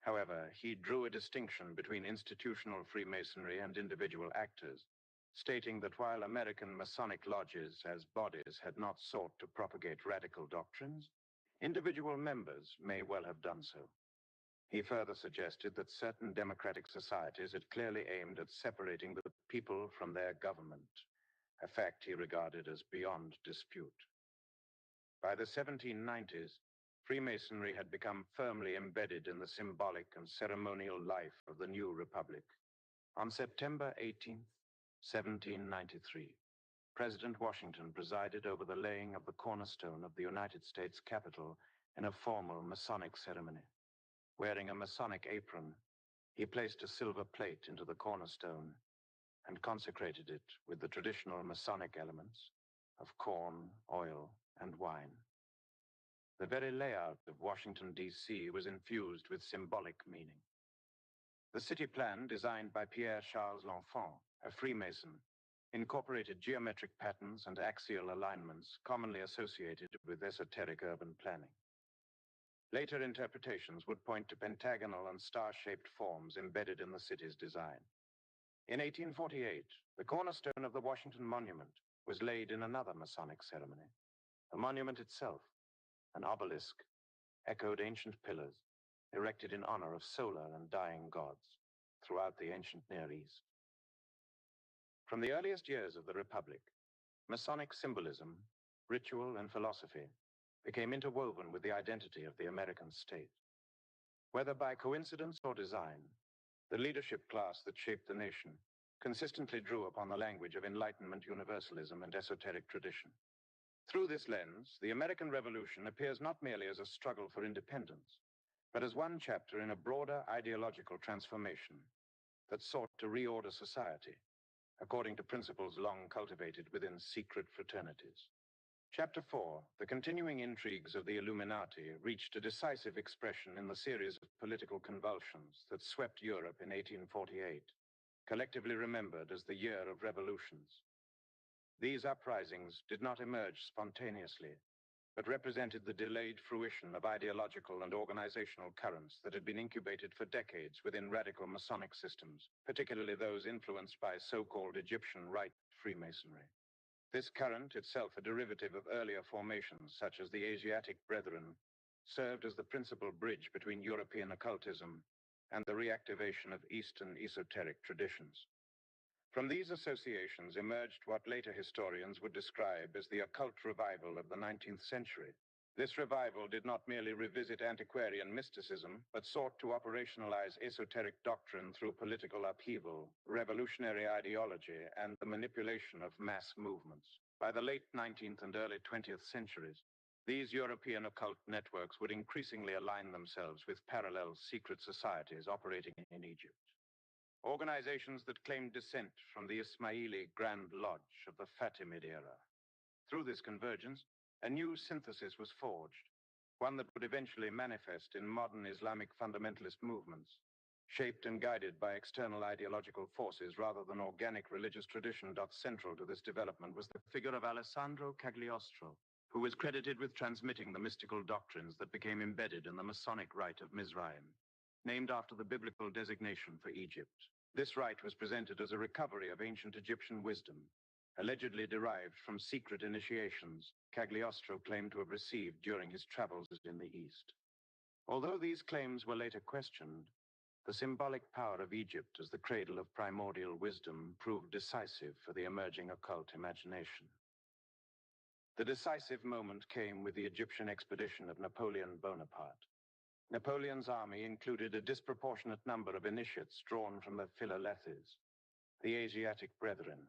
A: However, he drew a distinction between institutional Freemasonry and individual actors, stating that while American Masonic lodges as bodies had not sought to propagate radical doctrines, individual members may well have done so. He further suggested that certain democratic societies had clearly aimed at separating the people from their government, a fact he regarded as beyond dispute. By the 1790s, Freemasonry had become firmly embedded in the symbolic and ceremonial life of the new republic. On September 18th, 1793, President Washington presided over the laying of the cornerstone of the United States Capitol in a formal Masonic ceremony. Wearing a Masonic apron, He placed a silver plate into the cornerstone and consecrated it with the traditional Masonic elements of corn, oil, and wine. The very layout of Washington, D.C. was infused with symbolic meaning. The city plan, designed by Pierre-Charles L'Enfant, a Freemason, incorporated geometric patterns and axial alignments commonly associated with esoteric urban planning. Later interpretations would point to pentagonal and star-shaped forms embedded in the city's design. In 1848, the cornerstone of the Washington Monument was laid in another Masonic ceremony. The monument itself, an obelisk, echoed ancient pillars erected in honor of solar and dying gods throughout the ancient Near East. From the earliest years of the Republic, Masonic symbolism, ritual, and philosophy became interwoven with the identity of the American state. Whether by coincidence or design, the leadership class that shaped the nation consistently drew upon the language of Enlightenment universalism and esoteric tradition. Through this lens, the American Revolution appears not merely as a struggle for independence, but as one chapter in a broader ideological transformation that sought to reorder society according to principles long cultivated within secret fraternities. Chapter 4, The Continuing Intrigues of the Illuminati, reached a decisive expression in the series of political convulsions that swept Europe in 1848, collectively remembered as the Year of Revolutions. These uprisings did not emerge spontaneously, but represented the delayed fruition of ideological and organizational currents that had been incubated for decades within radical Masonic systems, particularly those influenced by so-called Egyptian Rite Freemasonry. This current, itself a derivative of earlier formations such as the Asiatic Brethren, served as the principal bridge between European occultism and the reactivation of Eastern esoteric traditions. From these associations emerged what later historians would describe as the occult revival of the 19th century. This revival did not merely revisit antiquarian mysticism, but sought to operationalize esoteric doctrine through political upheaval, revolutionary ideology, and the manipulation of mass movements. By the late 19th and early 20th centuries, these European occult networks would increasingly align themselves with parallel secret societies operating in Egypt. Organizations that claimed descent from the Ismaili Grand Lodge of the Fatimid era. Through this convergence, a new synthesis was forged, one that would eventually manifest in modern Islamic fundamentalist movements, shaped and guided by external ideological forces rather than organic religious tradition. Central to this development was the figure of Alessandro Cagliostro, who was credited with transmitting the mystical doctrines that became embedded in the Masonic Rite of Mizraim, named after the biblical designation for Egypt. This rite was presented as a recovery of ancient Egyptian wisdom, allegedly derived from secret initiations Cagliostro claimed to have received during his travels in the East. Although these claims were later questioned, the symbolic power of Egypt as the cradle of primordial wisdom proved decisive for the emerging occult imagination. The decisive moment came with the Egyptian expedition of Napoleon Bonaparte. Napoleon's army included a disproportionate number of initiates drawn from the Philolethes, the Asiatic Brethren,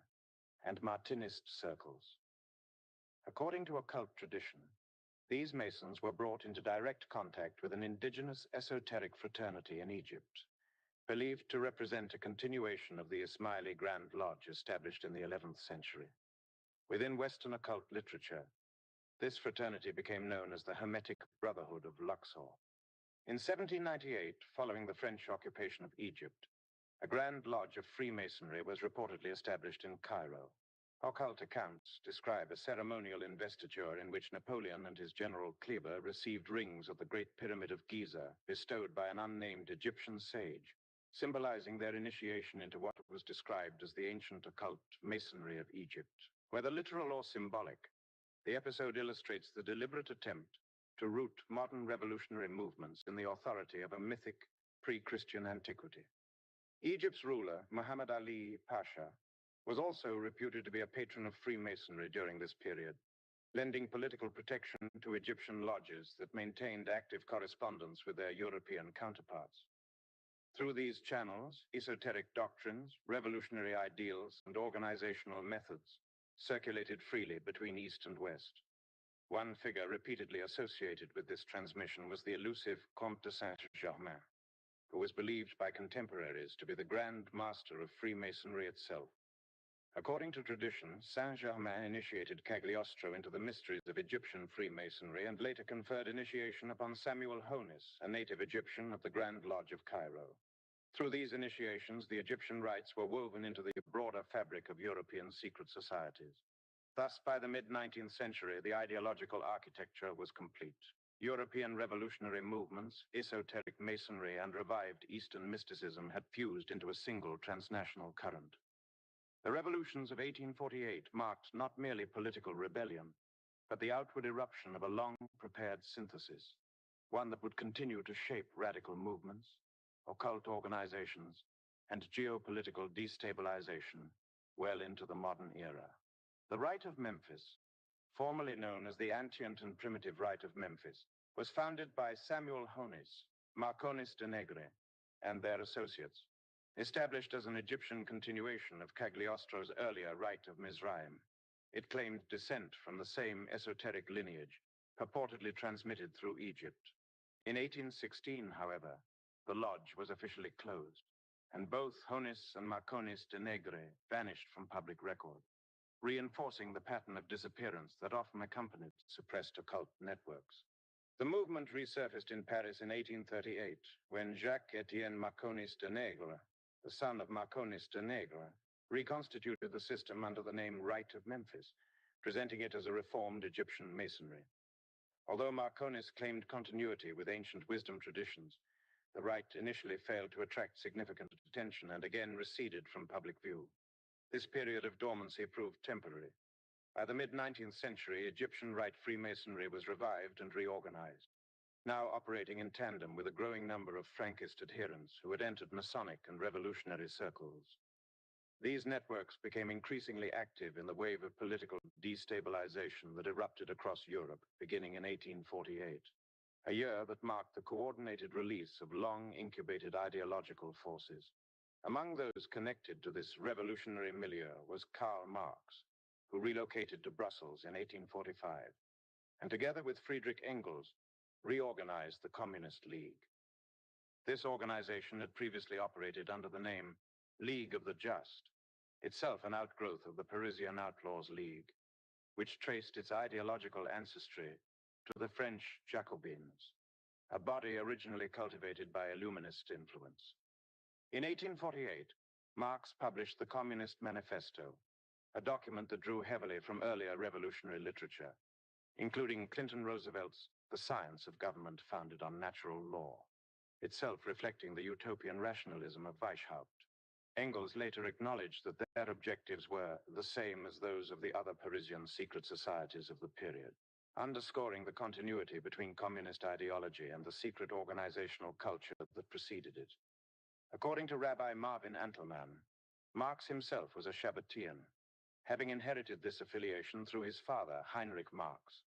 A: and Martinist circles. According to occult tradition, these Masons were brought into direct contact with an indigenous esoteric fraternity in Egypt, believed to represent a continuation of the Ismaili Grand Lodge established in the 11th century. Within Western occult literature, this fraternity became known as the Hermetic Brotherhood of Luxor. In 1798, following the French occupation of Egypt, a Grand Lodge of Freemasonry was reportedly established in Cairo. Occult accounts describe a ceremonial investiture in which Napoleon and his general Kleber received rings of the Great Pyramid of Giza bestowed by an unnamed Egyptian sage, symbolizing their initiation into what was described as the ancient occult masonry of Egypt. Whether literal or symbolic, the episode illustrates the deliberate attempt to root modern revolutionary movements in the authority of a mythic pre-Christian antiquity. Egypt's ruler, Muhammad Ali Pasha, was also reputed to be a patron of Freemasonry during this period, lending political protection to Egyptian lodges that maintained active correspondence with their European counterparts. Through these channels, esoteric doctrines, revolutionary ideals, and organizational methods circulated freely between East and West. One figure repeatedly associated with this transmission was the elusive Comte de Saint-Germain. who was believed by contemporaries to be the Grand Master of Freemasonry itself. According to tradition, Saint-Germain initiated Cagliostro into the mysteries of Egyptian Freemasonry and later conferred initiation upon Samuel Honis, a native Egyptian of the Grand Lodge of Cairo. Through these initiations, the Egyptian rites were woven into the broader fabric of European secret societies. Thus, by the mid-19th century, the ideological architecture was complete. European revolutionary movements, esoteric masonry, and revived Eastern mysticism had fused into a single transnational current. The revolutions of 1848 marked not merely political rebellion, but the outward eruption of a long-prepared synthesis, one that would continue to shape radical movements, occult organizations, and geopolitical destabilization well into the modern era. The Rite of Memphis, formerly known as the Antient and Primitive Rite of Memphis, was founded by Samuel Honis, Marconis de Negre, and their associates, established as an Egyptian continuation of Cagliostro's earlier Rite of Mizraim. It claimed descent from the same esoteric lineage, purportedly transmitted through Egypt. In 1816, however, the lodge was officially closed, and both Honis and Marconis de Negre vanished from public record, reinforcing the pattern of disappearance that often accompanied suppressed occult networks. The movement resurfaced in Paris in 1838, when Jacques-Étienne Marconis de Negre, the son of Marconis de Negre, reconstituted the system under the name Rite of Memphis, presenting it as a reformed Egyptian masonry. Although Marconis claimed continuity with ancient wisdom traditions, the rite initially failed to attract significant attention and again receded from public view. This period of dormancy proved temporary. By the mid-19th century, Egyptian Rite Freemasonry was revived and reorganized, now operating in tandem with a growing number of Frankist adherents who had entered Masonic and revolutionary circles. These networks became increasingly active in the wave of political destabilization that erupted across Europe beginning in 1848, a year that marked the coordinated release of long-incubated ideological forces. Among those connected to this revolutionary milieu was Karl Marx, who relocated to Brussels in 1845, and together with Friedrich Engels, reorganized the Communist League. This organization had previously operated under the name League of the Just, itself an outgrowth of the Parisian Outlaws League, which traced its ideological ancestry to the French Jacobins, a body originally cultivated by Illuminist influence. In 1848, Marx published the Communist Manifesto, a document that drew heavily from earlier revolutionary literature, including Clinton Roosevelt's The Science of Government Founded on Natural Law, itself reflecting the utopian rationalism of Weishaupt. Engels later acknowledged that their objectives were the same as those of the other Parisian secret societies of the period, underscoring the continuity between communist ideology and the secret organizational culture that preceded it. According to Rabbi Marvin Antelman, Marx himself was a Shabbatian, having inherited this affiliation through his father, Heinrich Marx.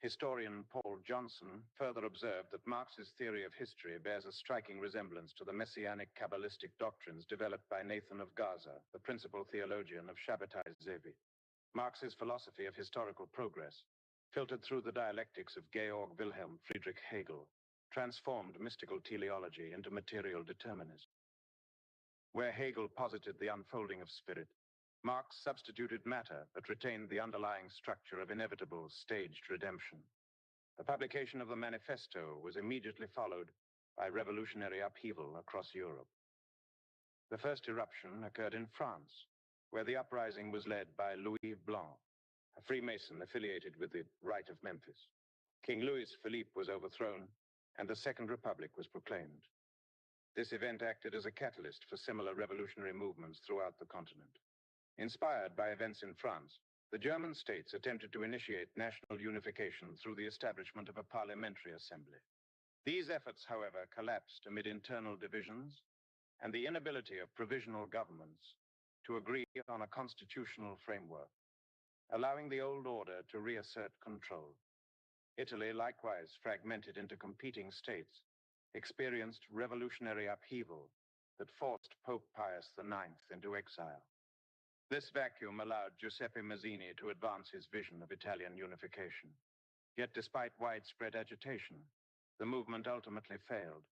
A: Historian Paul Johnson further observed that Marx's theory of history bears a striking resemblance to the messianic Kabbalistic doctrines developed by Nathan of Gaza, the principal theologian of Shabbatai Zevi. Marx's philosophy of historical progress, filtered through the dialectics of Georg Wilhelm Friedrich Hegel, transformed mystical teleology into material determinism. Where Hegel posited the unfolding of spirit, Marx substituted matter but retained the underlying structure of inevitable staged redemption. The publication of the Manifesto was immediately followed by revolutionary upheaval across Europe. The first eruption occurred in France, where the uprising was led by Louis Blanc, a Freemason affiliated with the Rite of Memphis. King Louis Philippe was overthrown, and the Second Republic was proclaimed. This event acted as a catalyst for similar revolutionary movements throughout the continent. Inspired by events in France, the German states attempted to initiate national unification through the establishment of a parliamentary assembly. These efforts, however, collapsed amid internal divisions and the inability of provisional governments to agree on a constitutional framework, allowing the old order to reassert control. Italy, likewise fragmented into competing states, experienced revolutionary upheaval that forced Pope Pius IX into exile. This vacuum allowed Giuseppe Mazzini to advance his vision of Italian unification. Yet despite widespread agitation, the movement ultimately failed,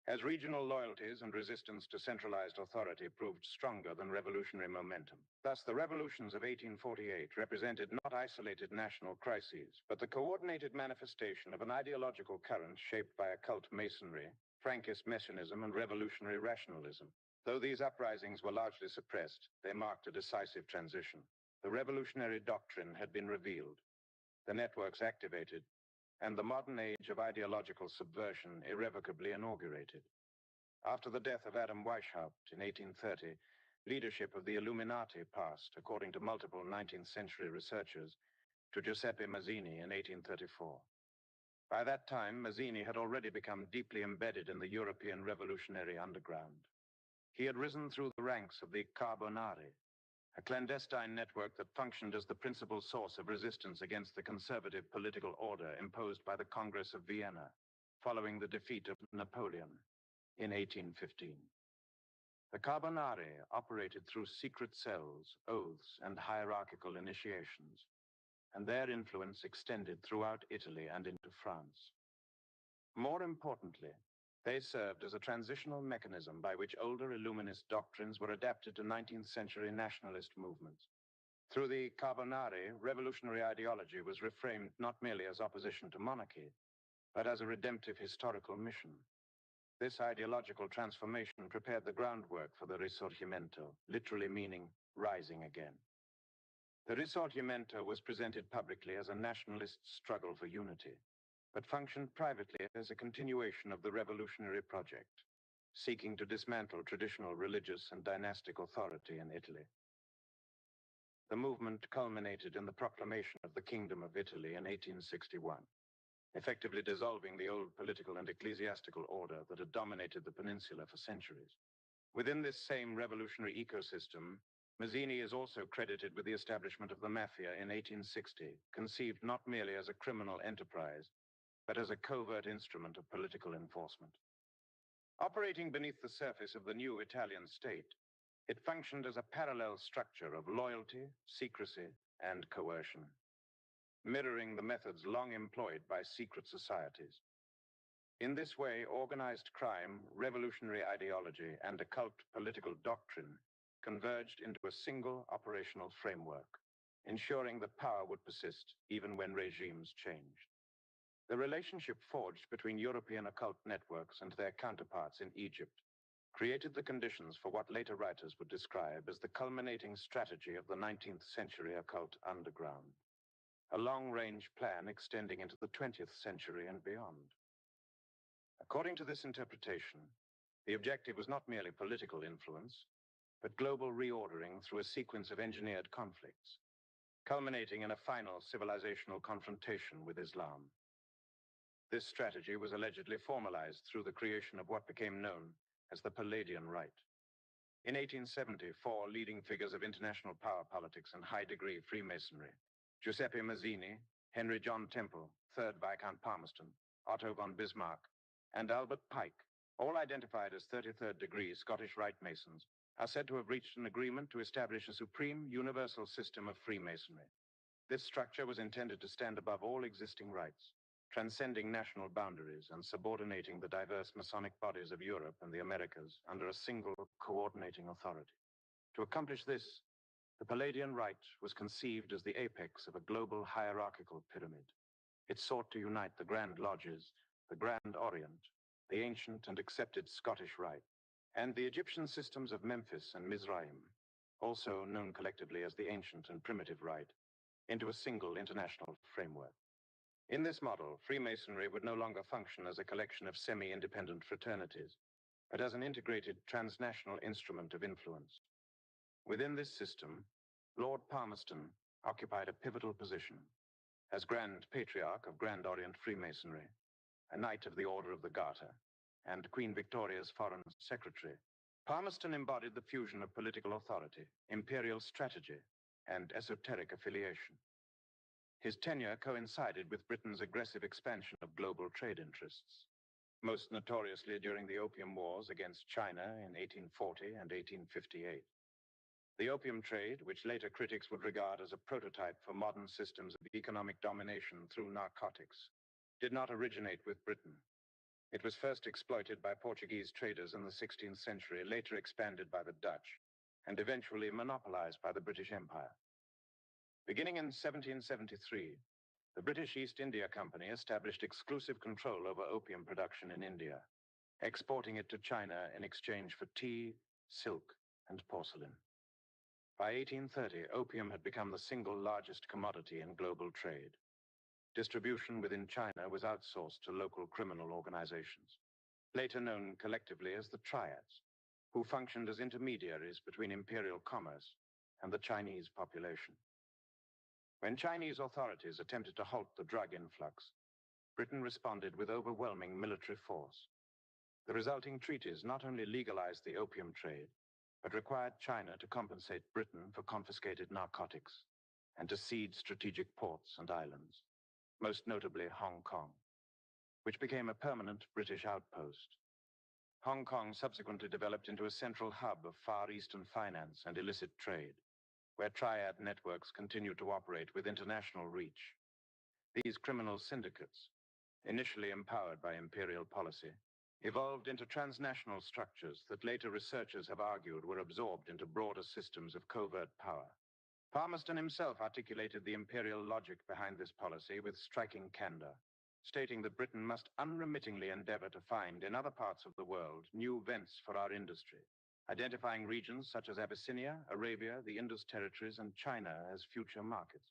A: as regional loyalties and resistance to centralized authority proved stronger than revolutionary momentum. Thus, the revolutions of 1848 represented not isolated national crises, but the coordinated manifestation of an ideological current shaped by occult masonry, Frankist messianism, and revolutionary rationalism. Though these uprisings were largely suppressed, they marked a decisive transition. The revolutionary doctrine had been revealed, the networks activated, and the modern age of ideological subversion irrevocably inaugurated. After the death of Adam Weishaupt in 1830, leadership of the Illuminati passed, according to multiple 19th century researchers, to Giuseppe Mazzini in 1834. By that time, Mazzini had already become deeply embedded in the European revolutionary underground. He had risen through the ranks of the Carbonari, a clandestine network that functioned as the principal source of resistance against the conservative political order imposed by the Congress of Vienna following the defeat of Napoleon in 1815. The Carbonari operated through secret cells, oaths, and hierarchical initiations, and their influence extended throughout Italy and into France. More importantly, they served as a transitional mechanism by which older Illuminist doctrines were adapted to 19th century nationalist movements. Through the Carbonari, revolutionary ideology was reframed not merely as opposition to monarchy, but as a redemptive historical mission. This ideological transformation prepared the groundwork for the Risorgimento, literally meaning rising again. The Risorgimento was presented publicly as a nationalist struggle for unity, but functioned privately as a continuation of the revolutionary project, seeking to dismantle traditional religious and dynastic authority in Italy. The movement culminated in the proclamation of the Kingdom of Italy in 1861, effectively dissolving the old political and ecclesiastical order that had dominated the peninsula for centuries. Within this same revolutionary ecosystem, Mazzini is also credited with the establishment of the Mafia in 1860, conceived not merely as a criminal enterprise, but as a covert instrument of political enforcement. Operating beneath the surface of the new Italian state, it functioned as a parallel structure of loyalty, secrecy, and coercion, mirroring the methods long employed by secret societies. In this way, organized crime, revolutionary ideology, and occult political doctrine converged into a single operational framework, ensuring that power would persist even when regimes changed. The relationship forged between European occult networks and their counterparts in Egypt created the conditions for what later writers would describe as the culminating strategy of the 19th century occult underground, a long-range plan extending into the 20th century and beyond. According to this interpretation, the objective was not merely political influence, but global reordering through a sequence of engineered conflicts, culminating in a final civilizational confrontation with Islam. This strategy was allegedly formalized through the creation of what became known as the Palladian Rite. In 1870, four leading figures of international power politics and high-degree Freemasonry, Giuseppe Mazzini, Henry John Temple, 3rd Viscount Palmerston, Otto von Bismarck, and Albert Pike, all identified as 33rd degree Scottish Rite Masons, are said to have reached an agreement to establish a supreme universal system of Freemasonry. This structure was intended to stand above all existing rites, transcending national boundaries and subordinating the diverse Masonic bodies of Europe and the Americas under a single coordinating authority. To accomplish this, the Palladian Rite was conceived as the apex of a global hierarchical pyramid. It sought to unite the Grand Lodges, the Grand Orient, the ancient and accepted Scottish Rite, and the Egyptian systems of Memphis and Mizraim, also known collectively as the Ancient and Primitive Rite, into a single international framework. In this model, Freemasonry would no longer function as a collection of semi-independent fraternities, but as an integrated transnational instrument of influence. Within this system, Lord Palmerston occupied a pivotal position as Grand Patriarch of Grand Orient Freemasonry, a Knight of the Order of the Garter, and Queen Victoria's Foreign Secretary. Palmerston embodied the fusion of political authority, imperial strategy, and esoteric affiliation. His tenure coincided with Britain's aggressive expansion of global trade interests, most notoriously during the Opium Wars against China in 1840 and 1858. The opium trade, which later critics would regard as a prototype for modern systems of economic domination through narcotics, did not originate with Britain. It was first exploited by Portuguese traders in the 16th century, later expanded by the Dutch, and eventually monopolized by the British Empire. Beginning in 1773, the British East India Company established exclusive control over opium production in India, exporting it to China in exchange for tea, silk, and porcelain. By 1830, opium had become the single largest commodity in global trade. Distribution within China was outsourced to local criminal organizations, later known collectively as the Triads, who functioned as intermediaries between imperial commerce and the Chinese population. When Chinese authorities attempted to halt the drug influx, Britain responded with overwhelming military force. The resulting treaties not only legalized the opium trade, but required China to compensate Britain for confiscated narcotics and to cede strategic ports and islands, most notably Hong Kong, which became a permanent British outpost. Hong Kong subsequently developed into a central hub of Far Eastern finance and illicit trade, where triad networks continued to operate with international reach. These criminal syndicates, initially empowered by imperial policy, evolved into transnational structures that later researchers have argued were absorbed into broader systems of covert power. Palmerston himself articulated the imperial logic behind this policy with striking candor, stating that Britain must unremittingly endeavor to find in other parts of the world new vents for our industry, identifying regions such as Abyssinia, Arabia, the Indus territories, and China as future markets.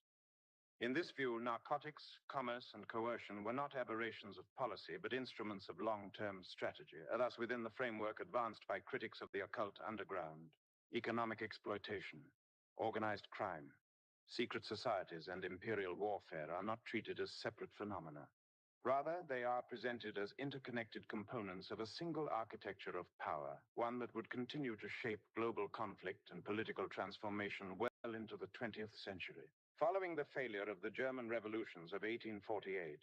A: In this view, narcotics, commerce, and coercion were not aberrations of policy, but instruments of long-term strategy, thus within the framework advanced by critics of the occult underground. Economic exploitation, organized crime, secret societies, and imperial warfare are not treated as separate phenomena. Rather, they are presented as interconnected components of a single architecture of power, one that would continue to shape global conflict and political transformation well into the 20th century. Following the failure of the German revolutions of 1848,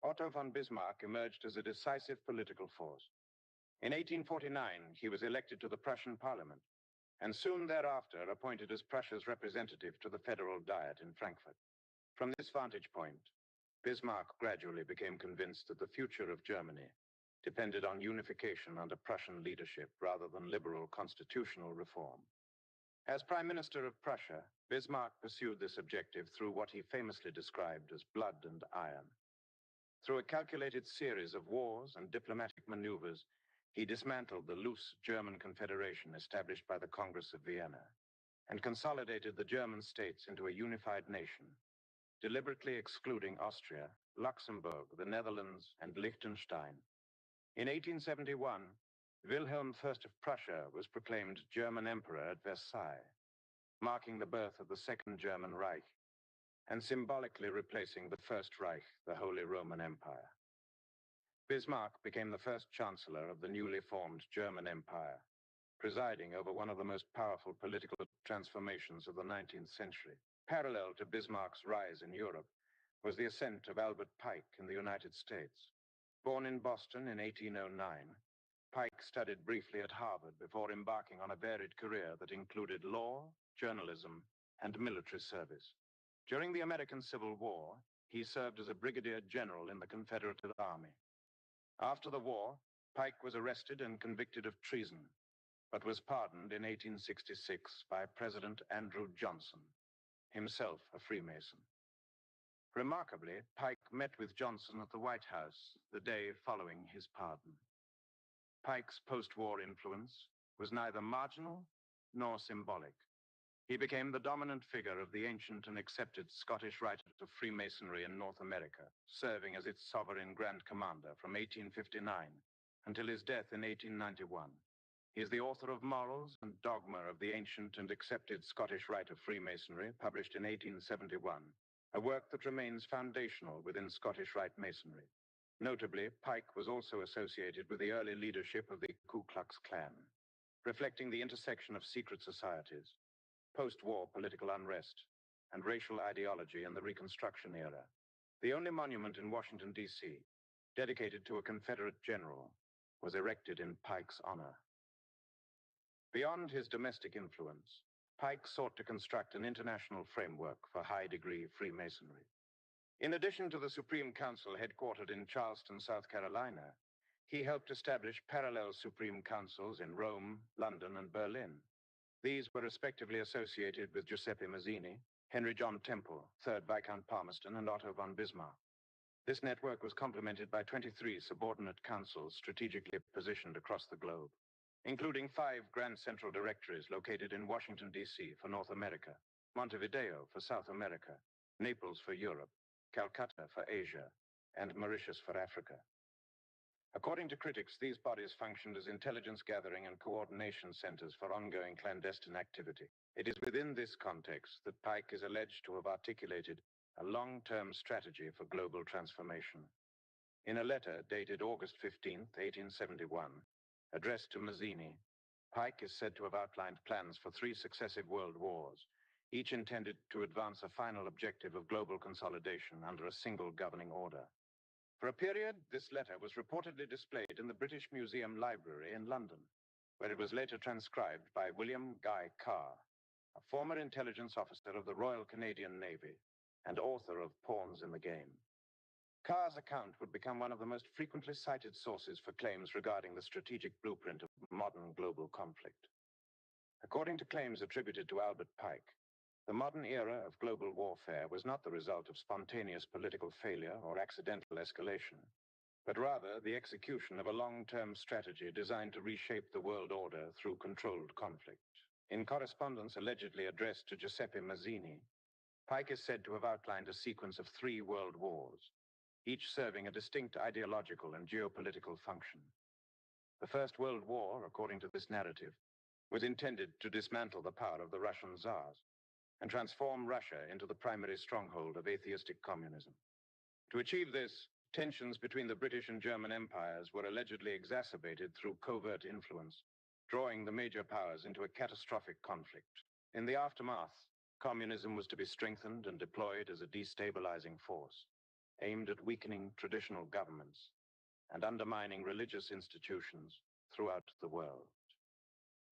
A: Otto von Bismarck emerged as a decisive political force. In 1849, he was elected to the Prussian parliament, and soon thereafter appointed as Prussia's representative to the Federal Diet in Frankfurt. From this vantage point, Bismarck gradually became convinced that the future of Germany depended on unification under Prussian leadership rather than liberal constitutional reform. As Prime Minister of Prussia, Bismarck pursued this objective through what he famously described as blood and iron. Through a calculated series of wars and diplomatic maneuvers, he dismantled the loose German Confederation established by the Congress of Vienna and consolidated the German states into a unified nation, deliberately excluding Austria, Luxembourg, the Netherlands, and Liechtenstein. In 1871, Wilhelm I of Prussia was proclaimed German Emperor at Versailles, marking the birth of the Second German Reich, and symbolically replacing the First Reich, the Holy Roman Empire. Bismarck became the first chancellor of the newly formed German Empire, presiding over one of the most powerful political transformations of the 19th century. Parallel to Bismarck's rise in Europe was the ascent of Albert Pike in the United States. Born in Boston in 1809, Pike studied briefly at Harvard before embarking on a varied career that included law, journalism, and military service. During the American Civil War, he served as a brigadier general in the Confederate Army. After the war, Pike was arrested and convicted of treason, but was pardoned in 1866 by President Andrew Johnson, himself a Freemason. Remarkably, Pike met with Johnson at the White House the day following his pardon. Pike's post-war influence was neither marginal nor symbolic. He became the dominant figure of the ancient and accepted Scottish Rite of Freemasonry in North America, serving as its sovereign Grand Commander from 1859 until his death in 1891. He is the author of Morals and Dogma of the Ancient and Accepted Scottish Rite of Freemasonry, published in 1871, a work that remains foundational within Scottish Rite Masonry. Notably, Pike was also associated with the early leadership of the Ku Klux Klan, reflecting the intersection of secret societies, post-war political unrest, and racial ideology in the Reconstruction era. The only monument in Washington, D.C., dedicated to a Confederate general, was erected in Pike's honor. Beyond his domestic influence, Pike sought to construct an international framework for high-degree Freemasonry. In addition to the Supreme Council headquartered in Charleston, South Carolina, He helped establish parallel Supreme Councils in Rome, London, and Berlin. These were respectively associated with Giuseppe Mazzini, Henry John Temple, 3rd Viscount Palmerston, and Otto von Bismarck. This network was complemented by 23 subordinate councils strategically positioned across the globe, including 5 Grand Central Directories located in Washington, D.C. for North America, Montevideo for South America, Naples for Europe, Calcutta for Asia, and Mauritius for Africa. According to critics, these bodies functioned as intelligence gathering and coordination centers for ongoing clandestine activity. It is within this context that Pike is alleged to have articulated a long-term strategy for global transformation. In a letter dated August 15, 1871, addressed to Mazzini, Pike is said to have outlined plans for 3 successive world wars, each intended to advance a final objective of global consolidation under a single governing order. For a period, this letter was reportedly displayed in the British Museum Library in London, where it was later transcribed by William Guy Carr, a former intelligence officer of the Royal Canadian Navy and author of Pawns in the Game. Carr's account would become one of the most frequently cited sources for claims regarding the strategic blueprint of modern global conflict. According to claims attributed to Albert Pike, the modern era of global warfare was not the result of spontaneous political failure or accidental escalation, but rather the execution of a long-term strategy designed to reshape the world order through controlled conflict. In correspondence allegedly addressed to Giuseppe Mazzini, Pike is said to have outlined a sequence of 3 world wars, each serving a distinct ideological and geopolitical function. The First World War, according to this narrative, was intended to dismantle the power of the Russian Tsars and transform Russia into the primary stronghold of atheistic communism. To achieve this, tensions between the British and German empires were allegedly exacerbated through covert influence, drawing the major powers into a catastrophic conflict. In the aftermath, communism was to be strengthened and deployed as a destabilizing force, aimed at weakening traditional governments and undermining religious institutions throughout the world.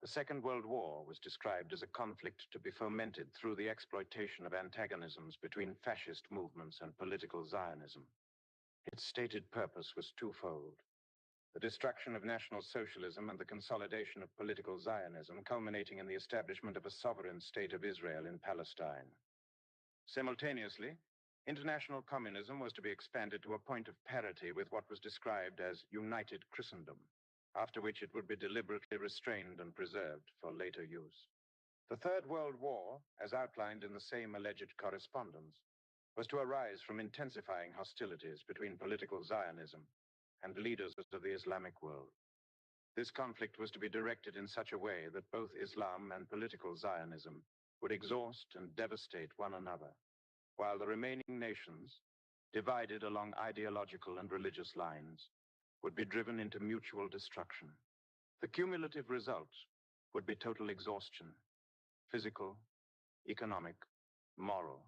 A: The Second World War was described as a conflict to be fomented through the exploitation of antagonisms between fascist movements and political Zionism. Its stated purpose was twofold: the destruction of National Socialism and the consolidation of political Zionism, culminating in the establishment of a sovereign state of Israel in Palestine. Simultaneously, international communism was to be expanded to a point of parity with what was described as United Christendom, after which it would be deliberately restrained and preserved for later use. The Third World War, as outlined in the same alleged correspondence, was to arise from intensifying hostilities between political Zionism and leaders of the Islamic world. This conflict was to be directed in such a way that both Islam and political Zionism would exhaust and devastate one another, while the remaining nations, divided along ideological and religious lines, would be driven into mutual destruction. The cumulative result would be total exhaustion, physical, economic, moral,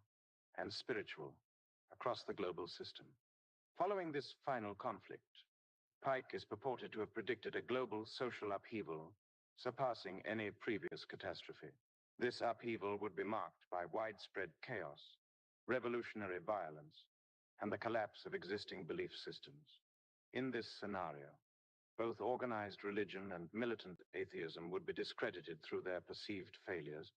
A: and spiritual, across the global system. Following this final conflict, Pike is purported to have predicted a global social upheaval surpassing any previous catastrophe. This upheaval would be marked by widespread chaos, revolutionary violence, and the collapse of existing belief systems. In this scenario, both organized religion and militant atheism would be discredited through their perceived failures,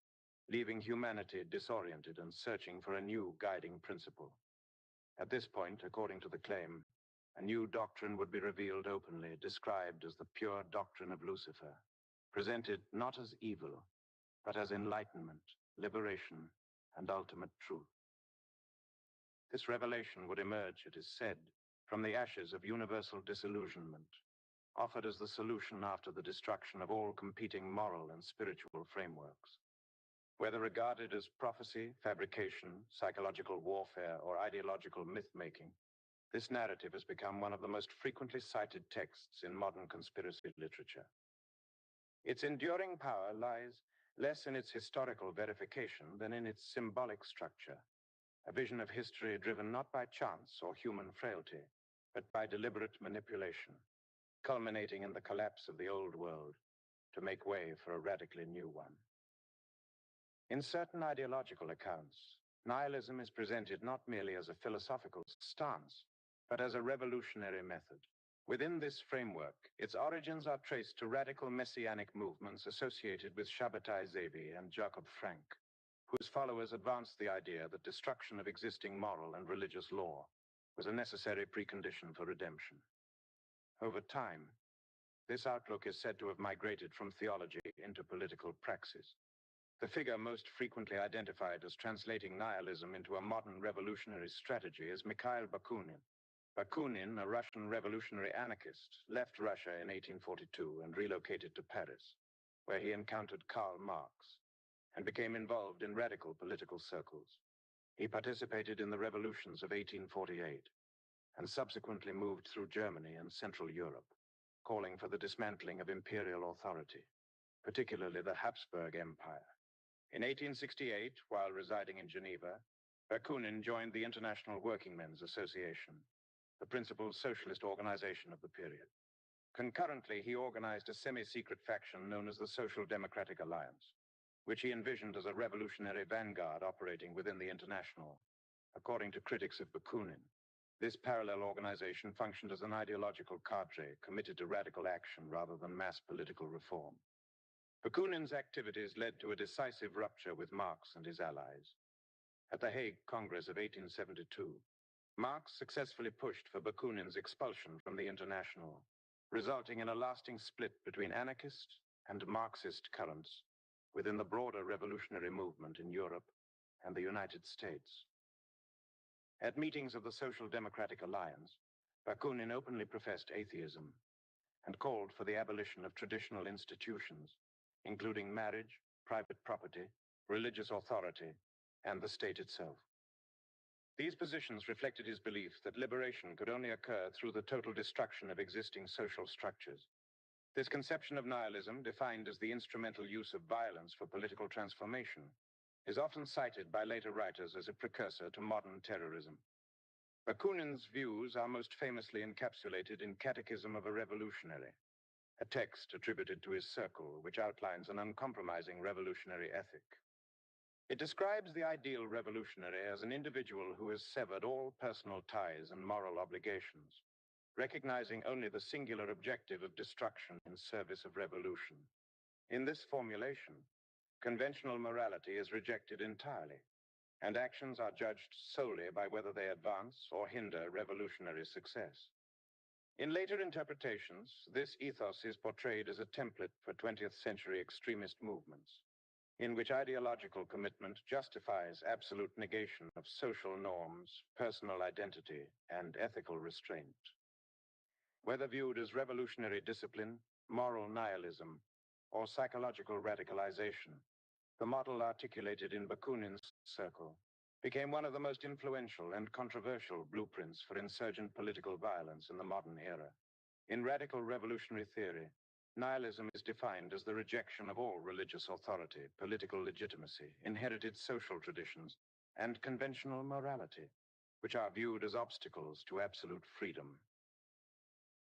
A: leaving humanity disoriented and searching for a new guiding principle. At this point, according to the claim, a new doctrine would be revealed openly, described as the pure doctrine of Lucifer, presented not as evil, but as enlightenment, liberation, and ultimate truth. This revelation would emerge, it is said, from the ashes of universal disillusionment, offered as the solution after the destruction of all competing moral and spiritual frameworks. Whether regarded as prophecy, fabrication, psychological warfare, or ideological myth-making, this narrative has become one of the most frequently cited texts in modern conspiracy literature. Its enduring power lies less in its historical verification than in its symbolic structure, a vision of history driven not by chance or human frailty, but by deliberate manipulation, culminating in the collapse of the old world to make way for a radically new one. In certain ideological accounts, nihilism is presented not merely as a philosophical stance, but as a revolutionary method, Within this framework, its origins are traced to radical messianic movements associated with Shabbatai Zevi and Jacob Frank, whose followers advanced the idea that destruction of existing moral and religious law was a necessary precondition for redemption. Over time, this outlook is said to have migrated from theology into political praxis. The figure most frequently identified as translating nihilism into a modern revolutionary strategy is Mikhail Bakunin. Bakunin, a Russian revolutionary anarchist, left Russia in 1842 and relocated to Paris, where he encountered Karl Marx and became involved in radical political circles. He participated in the revolutions of 1848 and subsequently moved through Germany and Central Europe, calling for the dismantling of imperial authority, particularly the Habsburg Empire. In 1868, while residing in Geneva, Bakunin joined the International Workingmen's Association, the principal socialist organization of the period. Concurrently, he organized a semi-secret faction known as the Social Democratic Alliance, which he envisioned as a revolutionary vanguard operating within the International. According to critics of Bakunin, this parallel organization functioned as an ideological cadre committed to radical action rather than mass political reform. Bakunin's activities led to a decisive rupture with Marx and his allies. At the Hague Congress of 1872, Marx successfully pushed for Bakunin's expulsion from the International, resulting in a lasting split between anarchist and Marxist currents within the broader revolutionary movement in Europe and the United States. At meetings of the Social Democratic Alliance, Bakunin openly professed atheism and called for the abolition of traditional institutions, including marriage, private property, religious authority, and the state itself. These positions reflected his belief that liberation could only occur through the total destruction of existing social structures. This conception of nihilism, defined as the instrumental use of violence for political transformation, is often cited by later writers as a precursor to modern terrorism. Bakunin's views are most famously encapsulated in Catechism of a Revolutionary, a text attributed to his circle which outlines an uncompromising revolutionary ethic. It describes the ideal revolutionary as an individual who has severed all personal ties and moral obligations, recognizing only the singular objective of destruction in service of revolution. In this formulation, conventional morality is rejected entirely, and actions are judged solely by whether they advance or hinder revolutionary success. In later interpretations, this ethos is portrayed as a template for 20th century extremist movements, in which ideological commitment justifies absolute negation of social norms, personal identity, and ethical restraint. Whether viewed as revolutionary discipline, moral nihilism, or psychological radicalization, the model articulated in Bakunin's circle became one of the most influential and controversial blueprints for insurgent political violence in the modern era. In radical revolutionary theory, nihilism is defined as the rejection of all religious authority, political legitimacy, inherited social traditions, and conventional morality, which are viewed as obstacles to absolute freedom.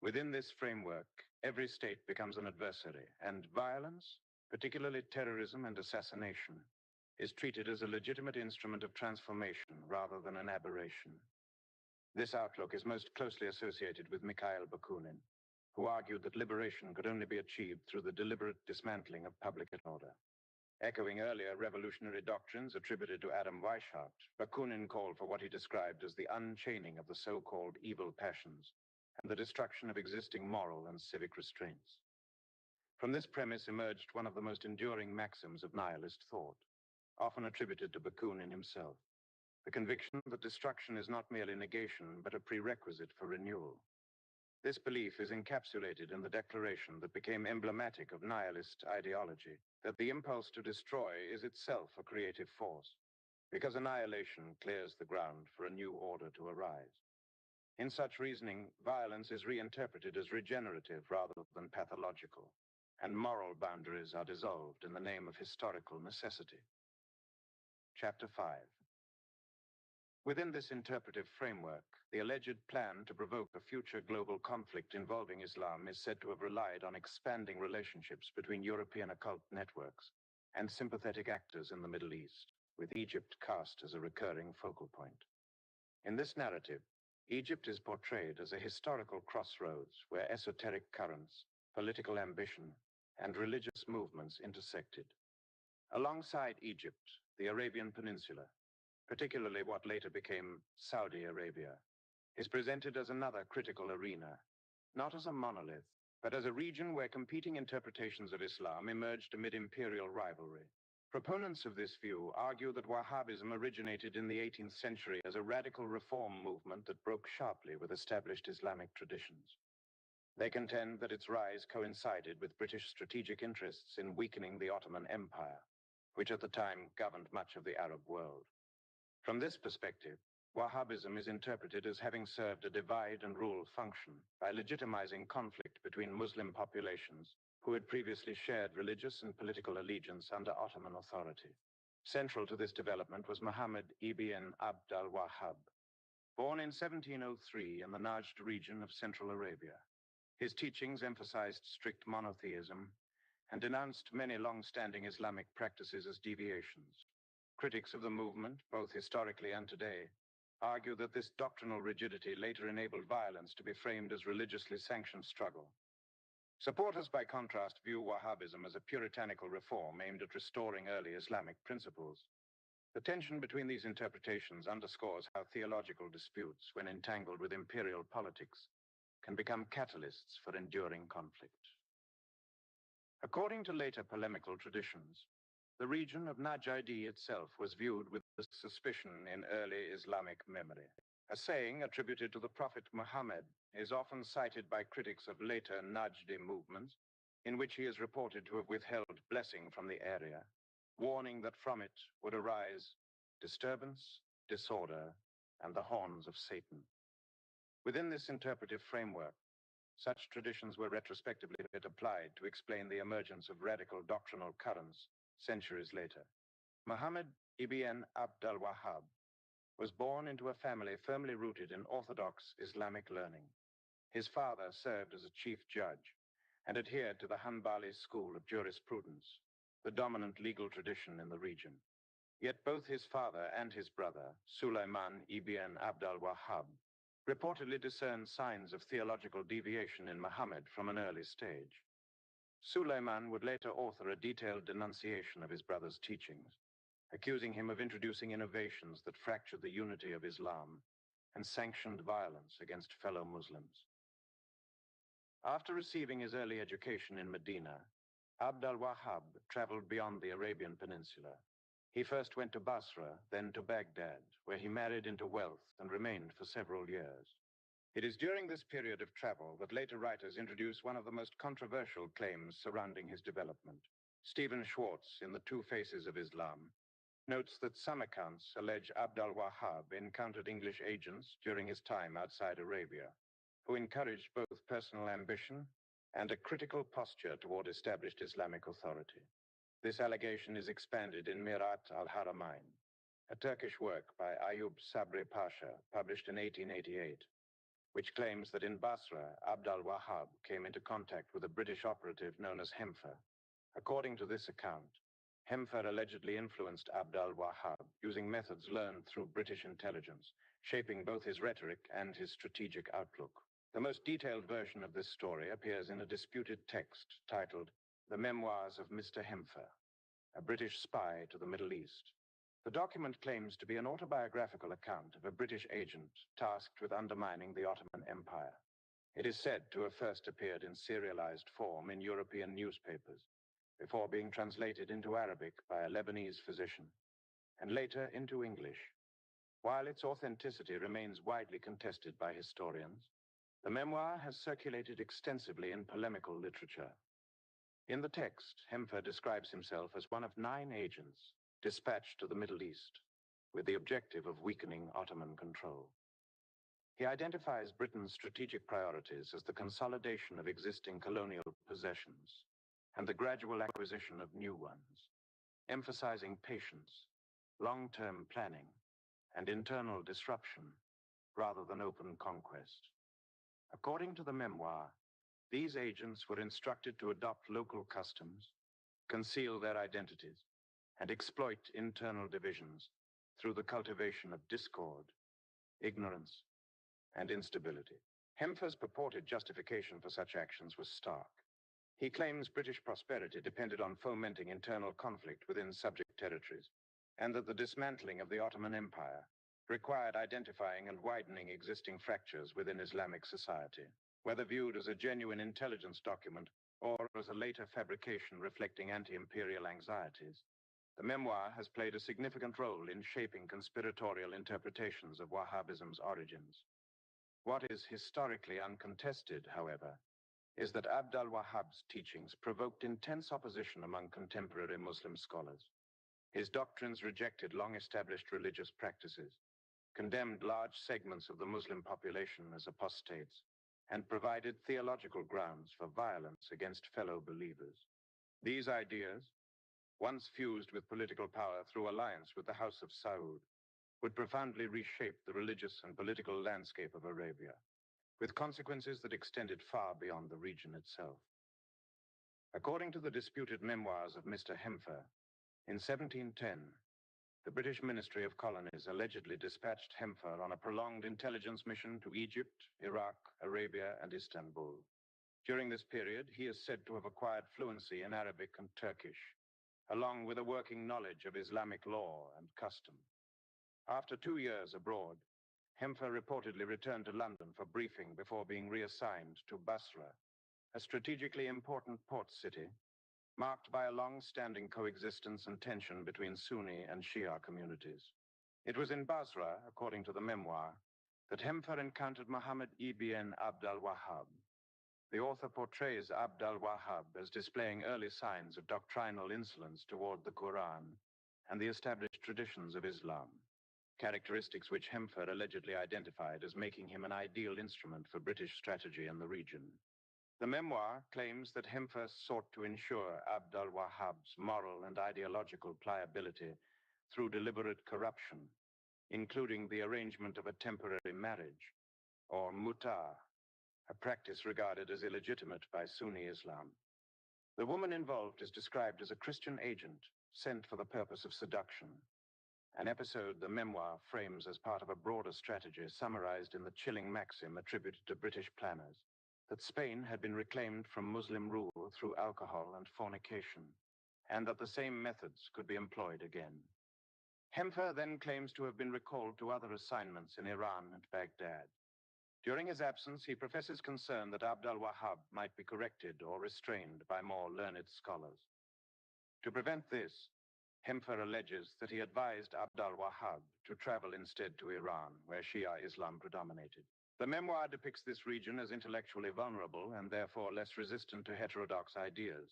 A: Within this framework, every state becomes an adversary, and violence, particularly terrorism and assassination, is treated as a legitimate instrument of transformation rather than an aberration. This outlook is most closely associated with Mikhail Bakunin, who argued that liberation could only be achieved through the deliberate dismantling of public order. Echoing earlier revolutionary doctrines attributed to Adam Weishaupt, Bakunin called for what he described as the unchaining of the so-called evil passions and the destruction of existing moral and civic restraints. From this premise emerged one of the most enduring maxims of nihilist thought, often attributed to Bakunin himself: the conviction that destruction is not merely negation, but a prerequisite for renewal. This belief is encapsulated in the declaration that became emblematic of nihilist ideology, that the impulse to destroy is itself a creative force, because annihilation clears the ground for a new order to arise. In such reasoning, violence is reinterpreted as regenerative rather than pathological, and moral boundaries are dissolved in the name of historical necessity. Chapter 5. Within this interpretive framework, the alleged plan to provoke a future global conflict involving Islam is said to have relied on expanding relationships between European occult networks and sympathetic actors in the Middle East, with Egypt cast as a recurring focal point. In this narrative, Egypt is portrayed as a historical crossroads where esoteric currents, political ambition, and religious movements intersected. Alongside Egypt, the Arabian Peninsula, particularly what later became Saudi Arabia, is presented as another critical arena, not as a monolith, but as a region where competing interpretations of Islam emerged amid imperial rivalry. Proponents of this view argue that Wahhabism originated in the 18th century as a radical reform movement that broke sharply with established Islamic traditions. They contend that its rise coincided with British strategic interests in weakening the Ottoman Empire, which at the time governed much of the Arab world. From this perspective, Wahhabism is interpreted as having served a divide and rule function by legitimizing conflict between Muslim populations who had previously shared religious and political allegiance under Ottoman authority. Central to this development was Muhammad ibn Abd al-Wahhab, born in 1703 in the Najd region of Central Arabia. His teachings emphasized strict monotheism and denounced many long-standing Islamic practices as deviations. Critics of the movement, both historically and today, argue that this doctrinal rigidity later enabled violence to be framed as religiously sanctioned struggle. Supporters, by contrast, view Wahhabism as a puritanical reform aimed at restoring early Islamic principles. The tension between these interpretations underscores how theological disputes, when entangled with imperial politics, can become catalysts for enduring conflict. According to later polemical traditions, the region of Najd itself was viewed with suspicion in early Islamic memory. A saying attributed to the Prophet Muhammad is often cited by critics of later Najdi movements, in which he is reported to have withheld blessing from the area, warning that from it would arise disturbance, disorder, and the horns of Satan. Within this interpretive framework, such traditions were retrospectively applied to explain the emergence of radical doctrinal currents centuries later. Muhammad ibn Abd al-Wahhab was born into a family firmly rooted in orthodox Islamic learning. His father served as a chief judge and adhered to the Hanbali school of jurisprudence, the dominant legal tradition in the region. Yet both his father and his brother, Sulaiman ibn Abd al-Wahhab, reportedly discerned signs of theological deviation in Muhammad from an early stage. Sulaiman would later author a detailed denunciation of his brother's teachings, accusing him of introducing innovations that fractured the unity of Islam and sanctioned violence against fellow Muslims. After receiving his early education in Medina, Abd al-Wahhab traveled beyond the Arabian Peninsula. He first went to Basra, then to Baghdad, where he married into wealth and remained for several years. It is during this period of travel that later writers introduce one of the most controversial claims surrounding his development. Stephen Schwartz, in The Two Faces of Islam, notes that some accounts allege Abd al-Wahhab encountered English agents during his time outside Arabia, who encouraged both personal ambition and a critical posture toward established Islamic authority. This allegation is expanded in Mirat al-Haramain, a Turkish work by Ayub Sabri Pasha, published in 1888, which claims that in Basra, Abd al-Wahhab came into contact with a British operative known as Hemfer. According to this account, Hemfer allegedly influenced Abd al-Wahhab using methods learned through British intelligence, shaping both his rhetoric and his strategic outlook. The most detailed version of this story appears in a disputed text titled The Memoirs of Mr. Hemfer, a British spy to the Middle East. The document claims to be an autobiographical account of a British agent tasked with undermining the Ottoman Empire. It is said to have first appeared in serialized form in European newspapers, before being translated into Arabic by a Lebanese physician, and later into English. While its authenticity remains widely contested by historians, the memoir has circulated extensively in polemical literature. In the text, Hemfer describes himself as one of 9 agents dispatched to the Middle East with the objective of weakening Ottoman control. He identifies Britain's strategic priorities as the consolidation of existing colonial possessions and the gradual acquisition of new ones, emphasizing patience, long-term planning, and internal disruption rather than open conquest. According to the memoir, these agents were instructed to adopt local customs, conceal their identities, and exploit internal divisions through the cultivation of discord, ignorance, and instability. Hemfer's purported justification for such actions was stark. He claims British prosperity depended on fomenting internal conflict within subject territories, and that the dismantling of the Ottoman Empire required identifying and widening existing fractures within Islamic society. Whether viewed as a genuine intelligence document or as a later fabrication reflecting anti-imperial anxieties, the memoir has played a significant role in shaping conspiratorial interpretations of Wahhabism's origins. What is historically uncontested, however, is that Abd al-Wahhab's teachings provoked intense opposition among contemporary Muslim scholars. His doctrines rejected long-established religious practices, condemned large segments of the Muslim population as apostates, and provided theological grounds for violence against fellow believers. These ideas, once fused with political power through alliance with the House of Saud, would profoundly reshape the religious and political landscape of Arabia, with consequences that extended far beyond the region itself. According to the disputed memoirs of Mr. Hemfer, in 1710, the British Ministry of Colonies allegedly dispatched Hemfer on a prolonged intelligence mission to Egypt, Iraq, Arabia, and Istanbul. During this period, he is said to have acquired fluency in Arabic and Turkish, along with a working knowledge of Islamic law and custom. After 2 years abroad, Hemfer reportedly returned to London for briefing before being reassigned to Basra, a strategically important port city marked by a long-standing coexistence and tension between Sunni and Shia communities. It was in Basra, according to the memoir, that Hemfer encountered Muhammad ibn Abd al-Wahhab. The author portrays Abd al-Wahhab as displaying early signs of doctrinal insolence toward the Quran and the established traditions of Islam, characteristics which Hemfer allegedly identified as making him an ideal instrument for British strategy in the region. The memoir claims that Hemfer sought to ensure Abd al-Wahhab's moral and ideological pliability through deliberate corruption, including the arrangement of a temporary marriage, or muta, a practice regarded as illegitimate by Sunni Islam. The woman involved is described as a Christian agent sent for the purpose of seduction, an episode the memoir frames as part of a broader strategy summarized in the chilling maxim attributed to British planners that Spain had been reclaimed from Muslim rule through alcohol and fornication, and that the same methods could be employed again. Hemfer then claims to have been recalled to other assignments in Iran and Baghdad. During his absence, he professes concern that Abd al-Wahhab might be corrected or restrained by more learned scholars. To prevent this, Hemfer alleges that he advised Abd al-Wahhab to travel instead to Iran, where Shia Islam predominated. The memoir depicts this region as intellectually vulnerable and therefore less resistant to heterodox ideas,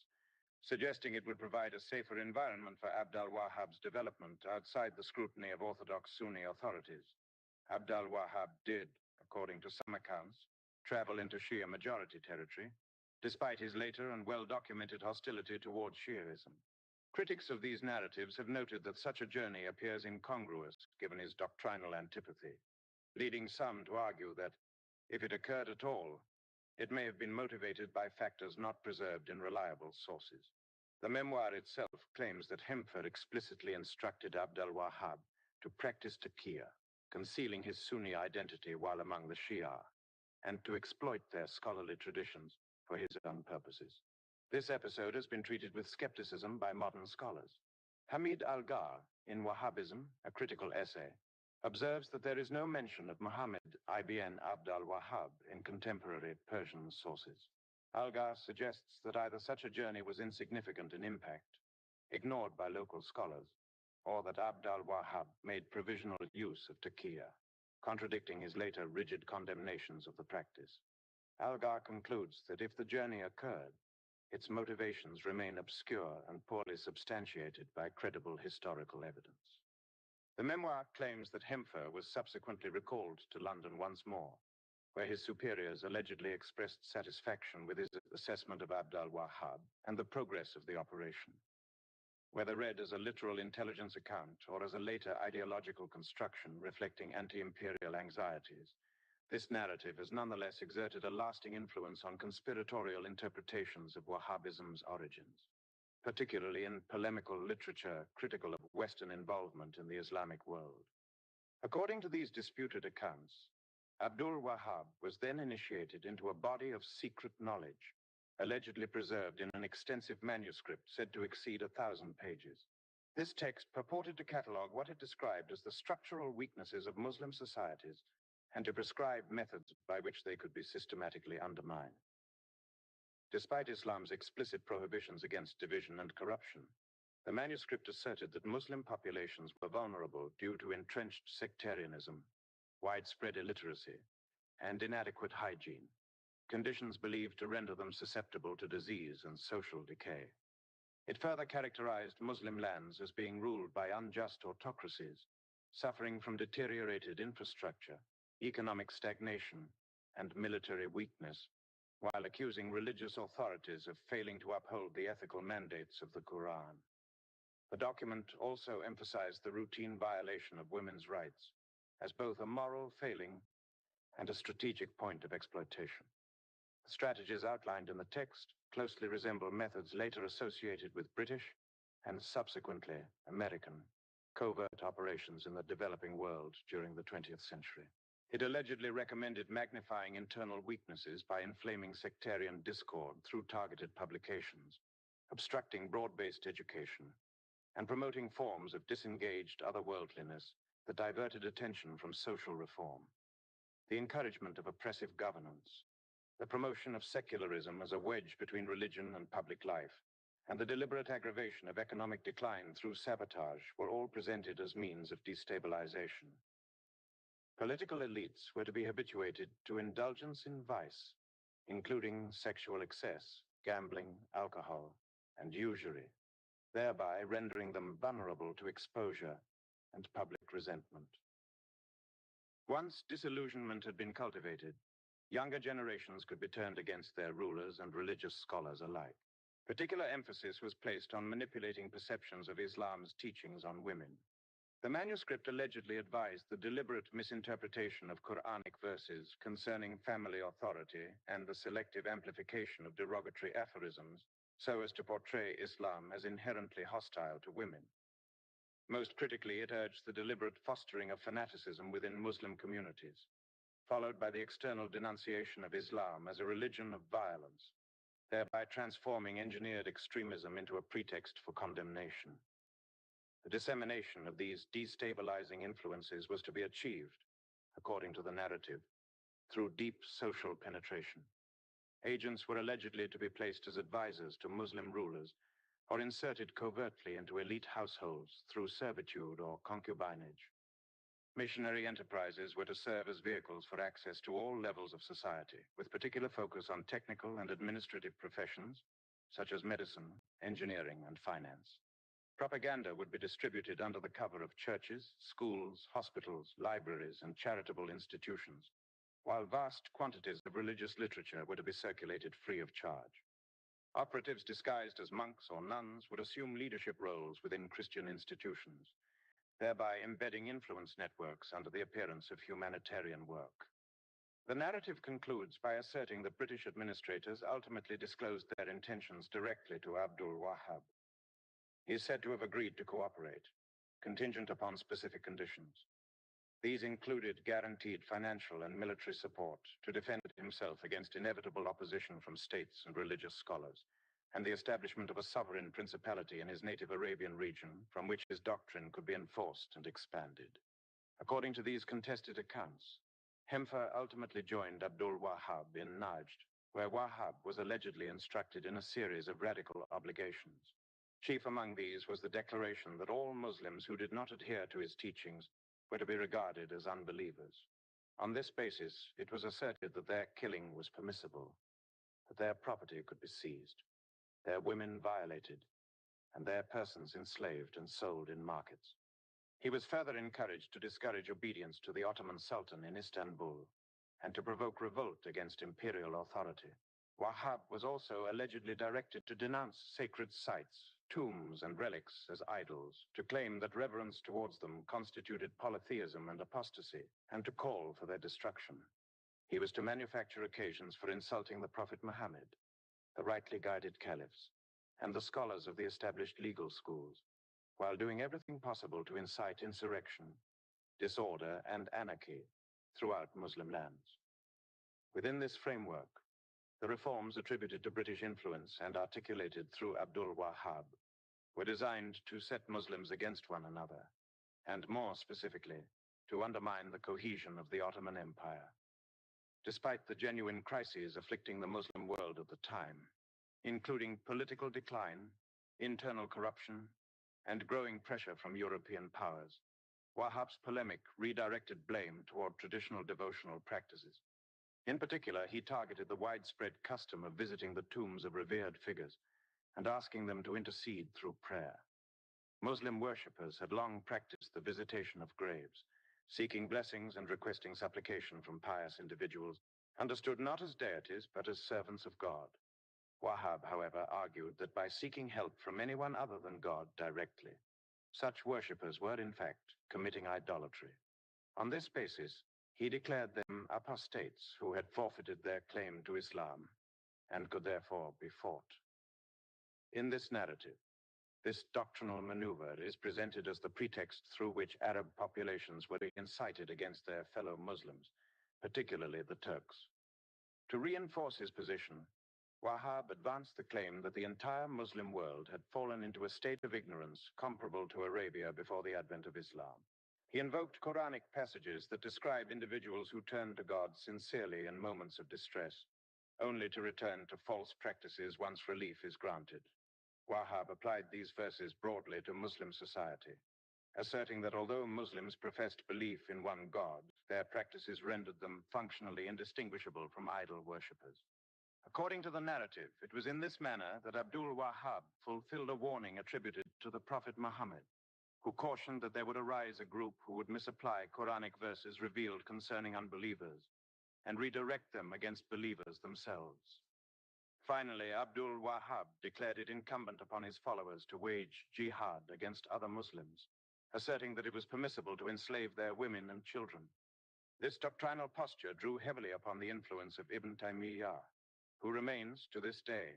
A: suggesting it would provide a safer environment for Abd al-Wahhab's development outside the scrutiny of orthodox Sunni authorities. Abd al-Wahhab did, according to some accounts, travel into Shia majority territory, despite his later and well-documented hostility towards Shiaism. Critics of these narratives have noted that such a journey appears incongruous given his doctrinal antipathy, leading some to argue that, if it occurred at all, it may have been motivated by factors not preserved in reliable sources. The memoir itself claims that Hemfer explicitly instructed Abd al-Wahhab to practice taqiyya, concealing his Sunni identity while among the Shia, and to exploit their scholarly traditions for his own purposes. This episode has been treated with skepticism by modern scholars. Hamid Algar, in Wahhabism, a critical essay, observes that there is no mention of Muhammad ibn Abd al-Wahhab in contemporary Persian sources. Algar suggests that either such a journey was insignificant in impact, ignored by local scholars, or that Abd al-Wahhab made provisional use of taqiyya, contradicting his later rigid condemnations of the practice. Algar concludes that if the journey occurred, its motivations remain obscure and poorly substantiated by credible historical evidence. The memoir claims that Hemfer was subsequently recalled to London once more, where his superiors allegedly expressed satisfaction with his assessment of Abd al-Wahhab and the progress of the operation. Whether read as a literal intelligence account or as a later ideological construction reflecting anti-imperial anxieties, this narrative has nonetheless exerted a lasting influence on conspiratorial interpretations of Wahhabism's origins, particularly in polemical literature critical of Western involvement in the Islamic world. According to these disputed accounts, Abdul Wahhab was then initiated into a body of secret knowledge, allegedly preserved in an extensive manuscript said to exceed 1,000 pages. This text purported to catalogue what it described as the structural weaknesses of Muslim societies and to prescribe methods by which they could be systematically undermined. Despite Islam's explicit prohibitions against division and corruption, the manuscript asserted that Muslim populations were vulnerable due to entrenched sectarianism, widespread illiteracy, and inadequate hygiene, conditions believed to render them susceptible to disease and social decay. It further characterized Muslim lands as being ruled by unjust autocracies, suffering from deteriorated infrastructure, economic stagnation, and military weakness, while accusing religious authorities of failing to uphold the ethical mandates of the Quran. The document also emphasized the routine violation of women's rights as both a moral failing and a strategic point of exploitation. The strategies outlined in the text closely resemble methods later associated with British and subsequently American covert operations in the developing world during the 20th century. It allegedly recommended magnifying internal weaknesses by inflaming sectarian discord through targeted publications, obstructing broad-based education, and promoting forms of disengaged otherworldliness that diverted attention from social reform. The encouragement of oppressive governance, the promotion of secularism as a wedge between religion and public life, and the deliberate aggravation of economic decline through sabotage were all presented as means of destabilization. Political elites were to be habituated to indulgence in vice, including sexual excess, gambling, alcohol, and usury, thereby rendering them vulnerable to exposure and public resentment. Once disillusionment had been cultivated, younger generations could be turned against their rulers and religious scholars alike. Particular emphasis was placed on manipulating perceptions of Islam's teachings on women. The manuscript allegedly advised the deliberate misinterpretation of Quranic verses concerning family authority and the selective amplification of derogatory aphorisms so as to portray Islam as inherently hostile to women. Most critically, it urged the deliberate fostering of fanaticism within Muslim communities, followed by the external denunciation of Islam as a religion of violence, thereby transforming engineered extremism into a pretext for condemnation. The dissemination of these destabilizing influences was to be achieved, according to the narrative, through deep social penetration. Agents were allegedly to be placed as advisors to Muslim rulers or inserted covertly into elite households through servitude or concubinage. Missionary enterprises were to serve as vehicles for access to all levels of society, with particular focus on technical and administrative professions, such as medicine, engineering, and finance. Propaganda would be distributed under the cover of churches, schools, hospitals, libraries, and charitable institutions, while vast quantities of religious literature were to be circulated free of charge. Operatives disguised as monks or nuns would assume leadership roles within Christian institutions, thereby embedding influence networks under the appearance of humanitarian work. The narrative concludes by asserting that British administrators ultimately disclosed their intentions directly to Abdul Wahhab. He is said to have agreed to cooperate, contingent upon specific conditions. These included guaranteed financial and military support to defend himself against inevitable opposition from states and religious scholars, and the establishment of a sovereign principality in his native Arabian region from which his doctrine could be enforced and expanded. According to these contested accounts, Hemfer ultimately joined Abdul Wahhab in Najd, where Wahhab was allegedly instructed in a series of radical obligations. Chief among these was the declaration that all Muslims who did not adhere to his teachings were to be regarded as unbelievers. On this basis, it was asserted that their killing was permissible, that their property could be seized, their women violated, and their persons enslaved and sold in markets. He was further encouraged to discourage obedience to the Ottoman Sultan in Istanbul and to provoke revolt against imperial authority. Wahhab was also allegedly directed to denounce sacred sites, tombs, and relics as idols, to claim that reverence towards them constituted polytheism and apostasy, and to call for their destruction. He was to manufacture occasions for insulting the Prophet Muhammad, the rightly guided caliphs, and the scholars of the established legal schools, while doing everything possible to incite insurrection, disorder, and anarchy throughout Muslim lands. Within this framework, the reforms attributed to British influence and articulated through Abdul Wahhab were designed to set Muslims against one another, and more specifically, to undermine the cohesion of the Ottoman Empire. Despite the genuine crises afflicting the Muslim world at the time, including political decline, internal corruption, and growing pressure from European powers, Wahhab's polemic redirected blame toward traditional devotional practices. In particular, he targeted the widespread custom of visiting the tombs of revered figures and asking them to intercede through prayer. Muslim worshippers had long practiced the visitation of graves, seeking blessings and requesting supplication from pious individuals, understood not as deities but as servants of God. Wahhab, however, argued that by seeking help from anyone other than God directly, such worshippers were in fact committing idolatry. On this basis, he declared them apostates who had forfeited their claim to Islam and could therefore be fought. In this narrative, this doctrinal maneuver is presented as the pretext through which Arab populations were incited against their fellow Muslims, particularly the Turks. To reinforce his position, Wahhab advanced the claim that the entire Muslim world had fallen into a state of ignorance comparable to Arabia before the advent of Islam. He invoked Quranic passages that describe individuals who turn to God sincerely in moments of distress, only to return to false practices once relief is granted. Wahhab applied these verses broadly to Muslim society, asserting that although Muslims professed belief in one God, their practices rendered them functionally indistinguishable from idol worshippers. According to the narrative, it was in this manner that Abdul Wahhab fulfilled a warning attributed to the Prophet Muhammad, who cautioned that there would arise a group who would misapply Quranic verses revealed concerning unbelievers and redirect them against believers themselves. Finally, Abdul Wahhab declared it incumbent upon his followers to wage jihad against other Muslims, asserting that it was permissible to enslave their women and children. This doctrinal posture drew heavily upon the influence of Ibn Taymiyyah, who remains, to this day,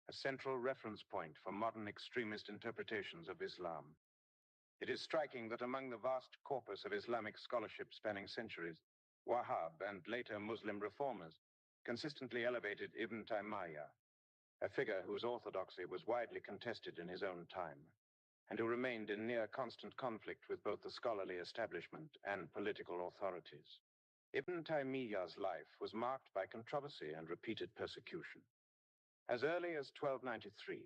A: a central reference point for modern extremist interpretations of Islam. It is striking that among the vast corpus of Islamic scholarship spanning centuries, Wahhab and later Muslim reformers consistently elevated Ibn Taymiyyah, a figure whose orthodoxy was widely contested in his own time, and who remained in near constant conflict with both the scholarly establishment and political authorities. Ibn Taymiyyah's life was marked by controversy and repeated persecution. As early as 1293,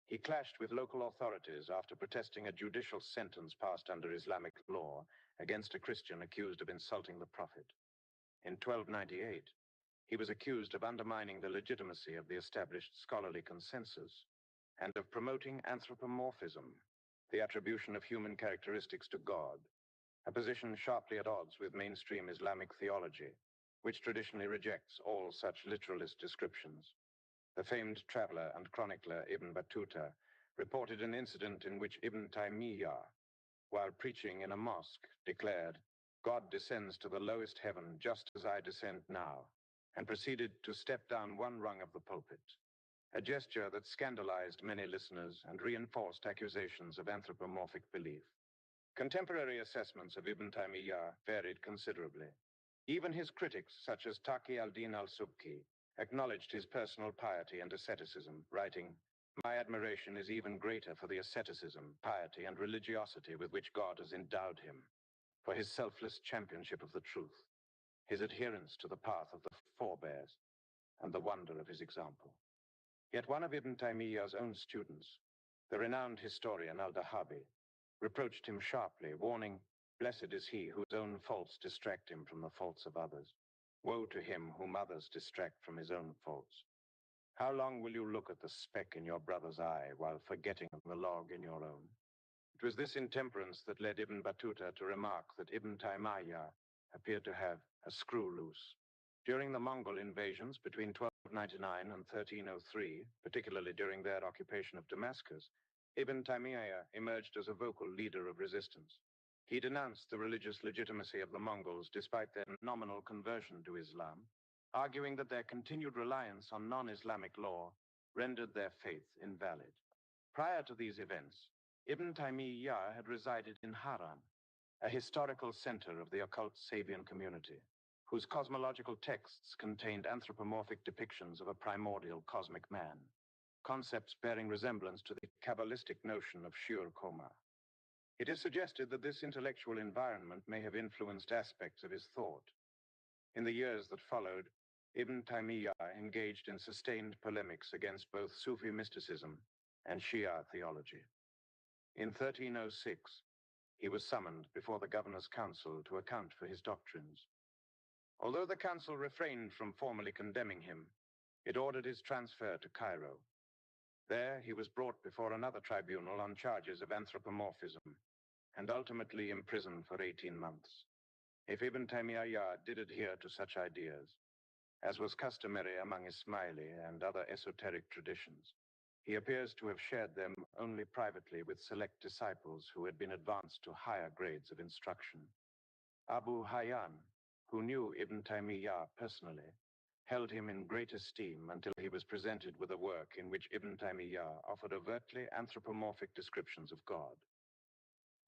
A: he clashed with local authorities after protesting a judicial sentence passed under Islamic law against a Christian accused of insulting the Prophet. In 1298, he was accused of undermining the legitimacy of the established scholarly consensus and of promoting anthropomorphism, the attribution of human characteristics to God, a position sharply at odds with mainstream Islamic theology, which traditionally rejects all such literalist descriptions. The famed traveler and chronicler Ibn Battuta reported an incident in which Ibn Taymiyyah, while preaching in a mosque, declared, "God descends to the lowest heaven just as I descend now," and proceeded to step down one rung of the pulpit, a gesture that scandalized many listeners and reinforced accusations of anthropomorphic belief. Contemporary assessments of Ibn Taymiyyah varied considerably. Even his critics, such as Taqi al-Din al-Subki, acknowledged his personal piety and asceticism, writing, "My admiration is even greater for the asceticism, piety, and religiosity with which God has endowed him, for his selfless championship of the truth, his adherence to the path of the forebears, and the wonder of his example." Yet one of Ibn Taymiyyah's own students, the renowned historian al-Dahabi, reproached him sharply, warning, "Blessed is he whose own faults distract him from the faults of others. Woe to him whom others distract from his own faults. How long will you look at the speck in your brother's eye while forgetting the log in your own?" It was this intemperance that led Ibn Battuta to remark that Ibn Taymiyyah appeared to have a screw loose. During the Mongol invasions between 1299 and 1303, particularly during their occupation of Damascus, Ibn Taymiyyah emerged as a vocal leader of resistance. He denounced the religious legitimacy of the Mongols despite their nominal conversion to Islam, arguing that their continued reliance on non-Islamic law rendered their faith invalid. Prior to these events, Ibn Taymiyyah had resided in Haran, a historical center of the occult Sabian community. whose cosmological texts contained anthropomorphic depictions of a primordial cosmic man, concepts bearing resemblance to the Kabbalistic notion of Shur Koma. It is suggested that this intellectual environment may have influenced aspects of his thought. In the years that followed, Ibn Taymiyyah engaged in sustained polemics against both Sufi mysticism and Shia theology. In 1306, he was summoned before the Governor's Council to account for his doctrines. Although the council refrained from formally condemning him, it ordered his transfer to Cairo. There, he was brought before another tribunal on charges of anthropomorphism and ultimately imprisoned for 18 months. If Ibn Taymiyyah did adhere to such ideas, as was customary among Ismaili and other esoteric traditions, he appears to have shared them only privately with select disciples who had been advanced to higher grades of instruction. Abu Hayyan, who knew Ibn Taymiyyah personally, held him in great esteem until he was presented with a work in which Ibn Taymiyyah offered overtly anthropomorphic descriptions of God.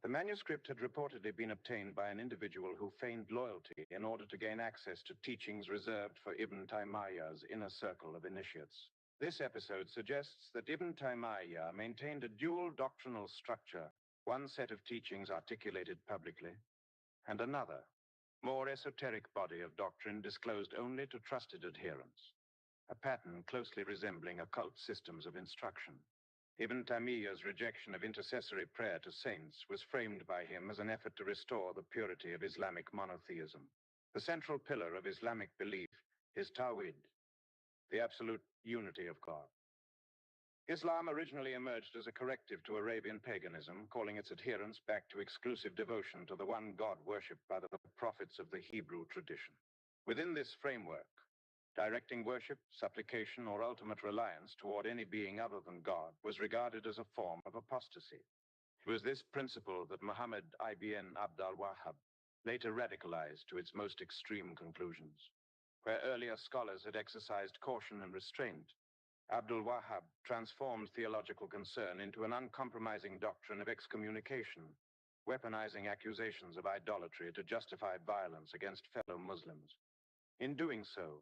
A: The manuscript had reportedly been obtained by an individual who feigned loyalty in order to gain access to teachings reserved for Ibn Taymiyyah's inner circle of initiates. This episode suggests that Ibn Taymiyyah maintained a dual doctrinal structure, one set of teachings articulated publicly, and another, more esoteric body of doctrine disclosed only to trusted adherents, a pattern closely resembling occult systems of instruction. Ibn Taymiyyah's rejection of intercessory prayer to saints was framed by him as an effort to restore the purity of Islamic monotheism. The central pillar of Islamic belief is Tawhid, the absolute unity of God. Islam originally emerged as a corrective to Arabian paganism, calling its adherents back to exclusive devotion to the one God worshipped by the prophets of the Hebrew tradition. Within this framework, directing worship, supplication, or ultimate reliance toward any being other than God was regarded as a form of apostasy. It was this principle that Muhammad ibn Abd al-Wahhab later radicalized to its most extreme conclusions. Where earlier scholars had exercised caution and restraint, Abdul Wahhab transformed theological concern into an uncompromising doctrine of excommunication, weaponizing accusations of idolatry to justify violence against fellow Muslims. In doing so,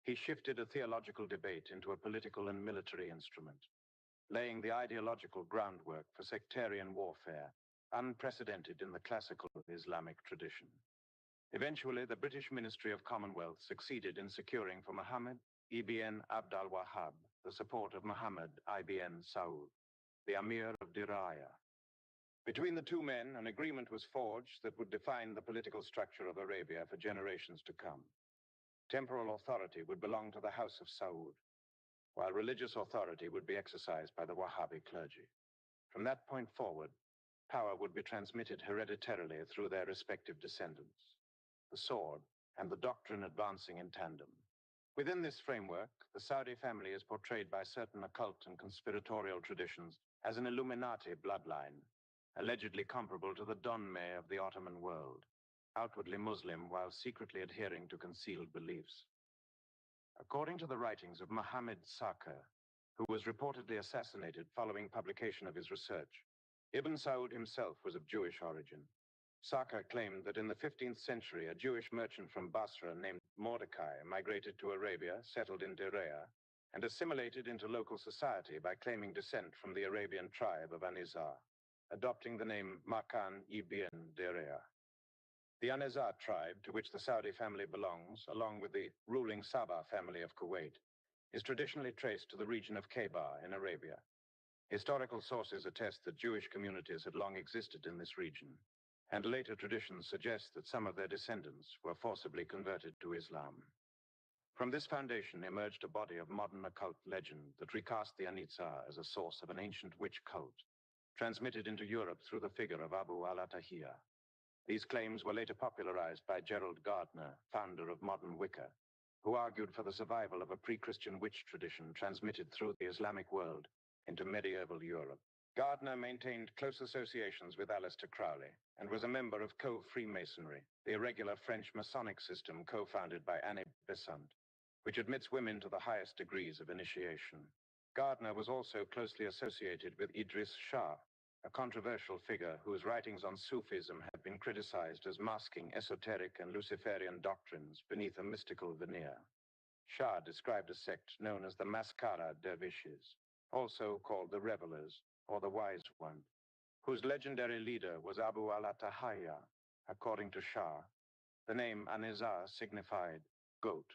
A: he shifted a theological debate into a political and military instrument, laying the ideological groundwork for sectarian warfare, unprecedented in the classical Islamic tradition. Eventually, the British Ministry of Commonwealth succeeded in securing for Muhammad ibn Abd al-Wahhab the support of Muhammad ibn Saud, the Amir of Diriyah. Between the two men, an agreement was forged that would define the political structure of Arabia for generations to come. Temporal authority would belong to the House of Saud, while religious authority would be exercised by the Wahhabi clergy. From that point forward, power would be transmitted hereditarily through their respective descendants, the sword and the doctrine advancing in tandem. Within this framework, the Saudi family is portrayed by certain occult and conspiratorial traditions as an Illuminati bloodline, allegedly comparable to the Donmei of the Ottoman world, outwardly Muslim while secretly adhering to concealed beliefs. According to the writings of Muhammad Saqr, who was reportedly assassinated following publication of his research, Ibn Saud himself was of Jewish origin. Saqr claimed that in the 15th century, a Jewish merchant from Basra named Mordecai migrated to Arabia, settled in Diriyah, and assimilated into local society by claiming descent from the Arabian tribe of Anizar, adopting the name Makan ibn Diriyah. The Anizar tribe, to which the Saudi family belongs, along with the ruling Sabah family of Kuwait, is traditionally traced to the region of Khaybar in Arabia. Historical sources attest that Jewish communities had long existed in this region, and later traditions suggest that some of their descendants were forcibly converted to Islam. From this foundation emerged a body of modern occult legend that recast the Anizar as a source of an ancient witch cult, transmitted into Europe through the figure of Abu al-Atahiyah. These claims were later popularized by Gerald Gardner, founder of modern Wicca, who argued for the survival of a pre-Christian witch tradition transmitted through the Islamic world into medieval Europe. Gardner maintained close associations with Aleister Crowley and was a member of Co-Freemasonry, the irregular French Masonic system co-founded by Annie Besant, which admits women to the highest degrees of initiation. Gardner was also closely associated with Idris Shah, a controversial figure whose writings on Sufism have been criticized as masking esoteric and Luciferian doctrines beneath a mystical veneer. Shah described a sect known as the Mascara Dervishes, also called the Revelers or the Wise One, whose legendary leader was Abu al-Atahaya. According to Shah, the name Anizar signified goat,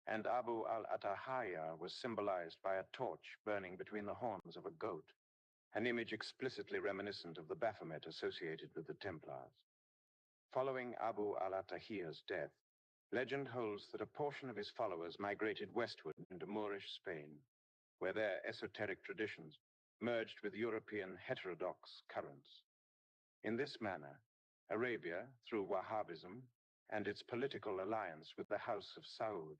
A: and Abu al-Atahaya was symbolized by a torch burning between the horns of a goat, an image explicitly reminiscent of the Baphomet associated with the Templars. Following Abu al-Atahiya's death, legend holds that a portion of his followers migrated westward into Moorish Spain, where their esoteric traditions merged with European heterodox currents. In this manner, Arabia, through Wahhabism and its political alliance with the House of Saud,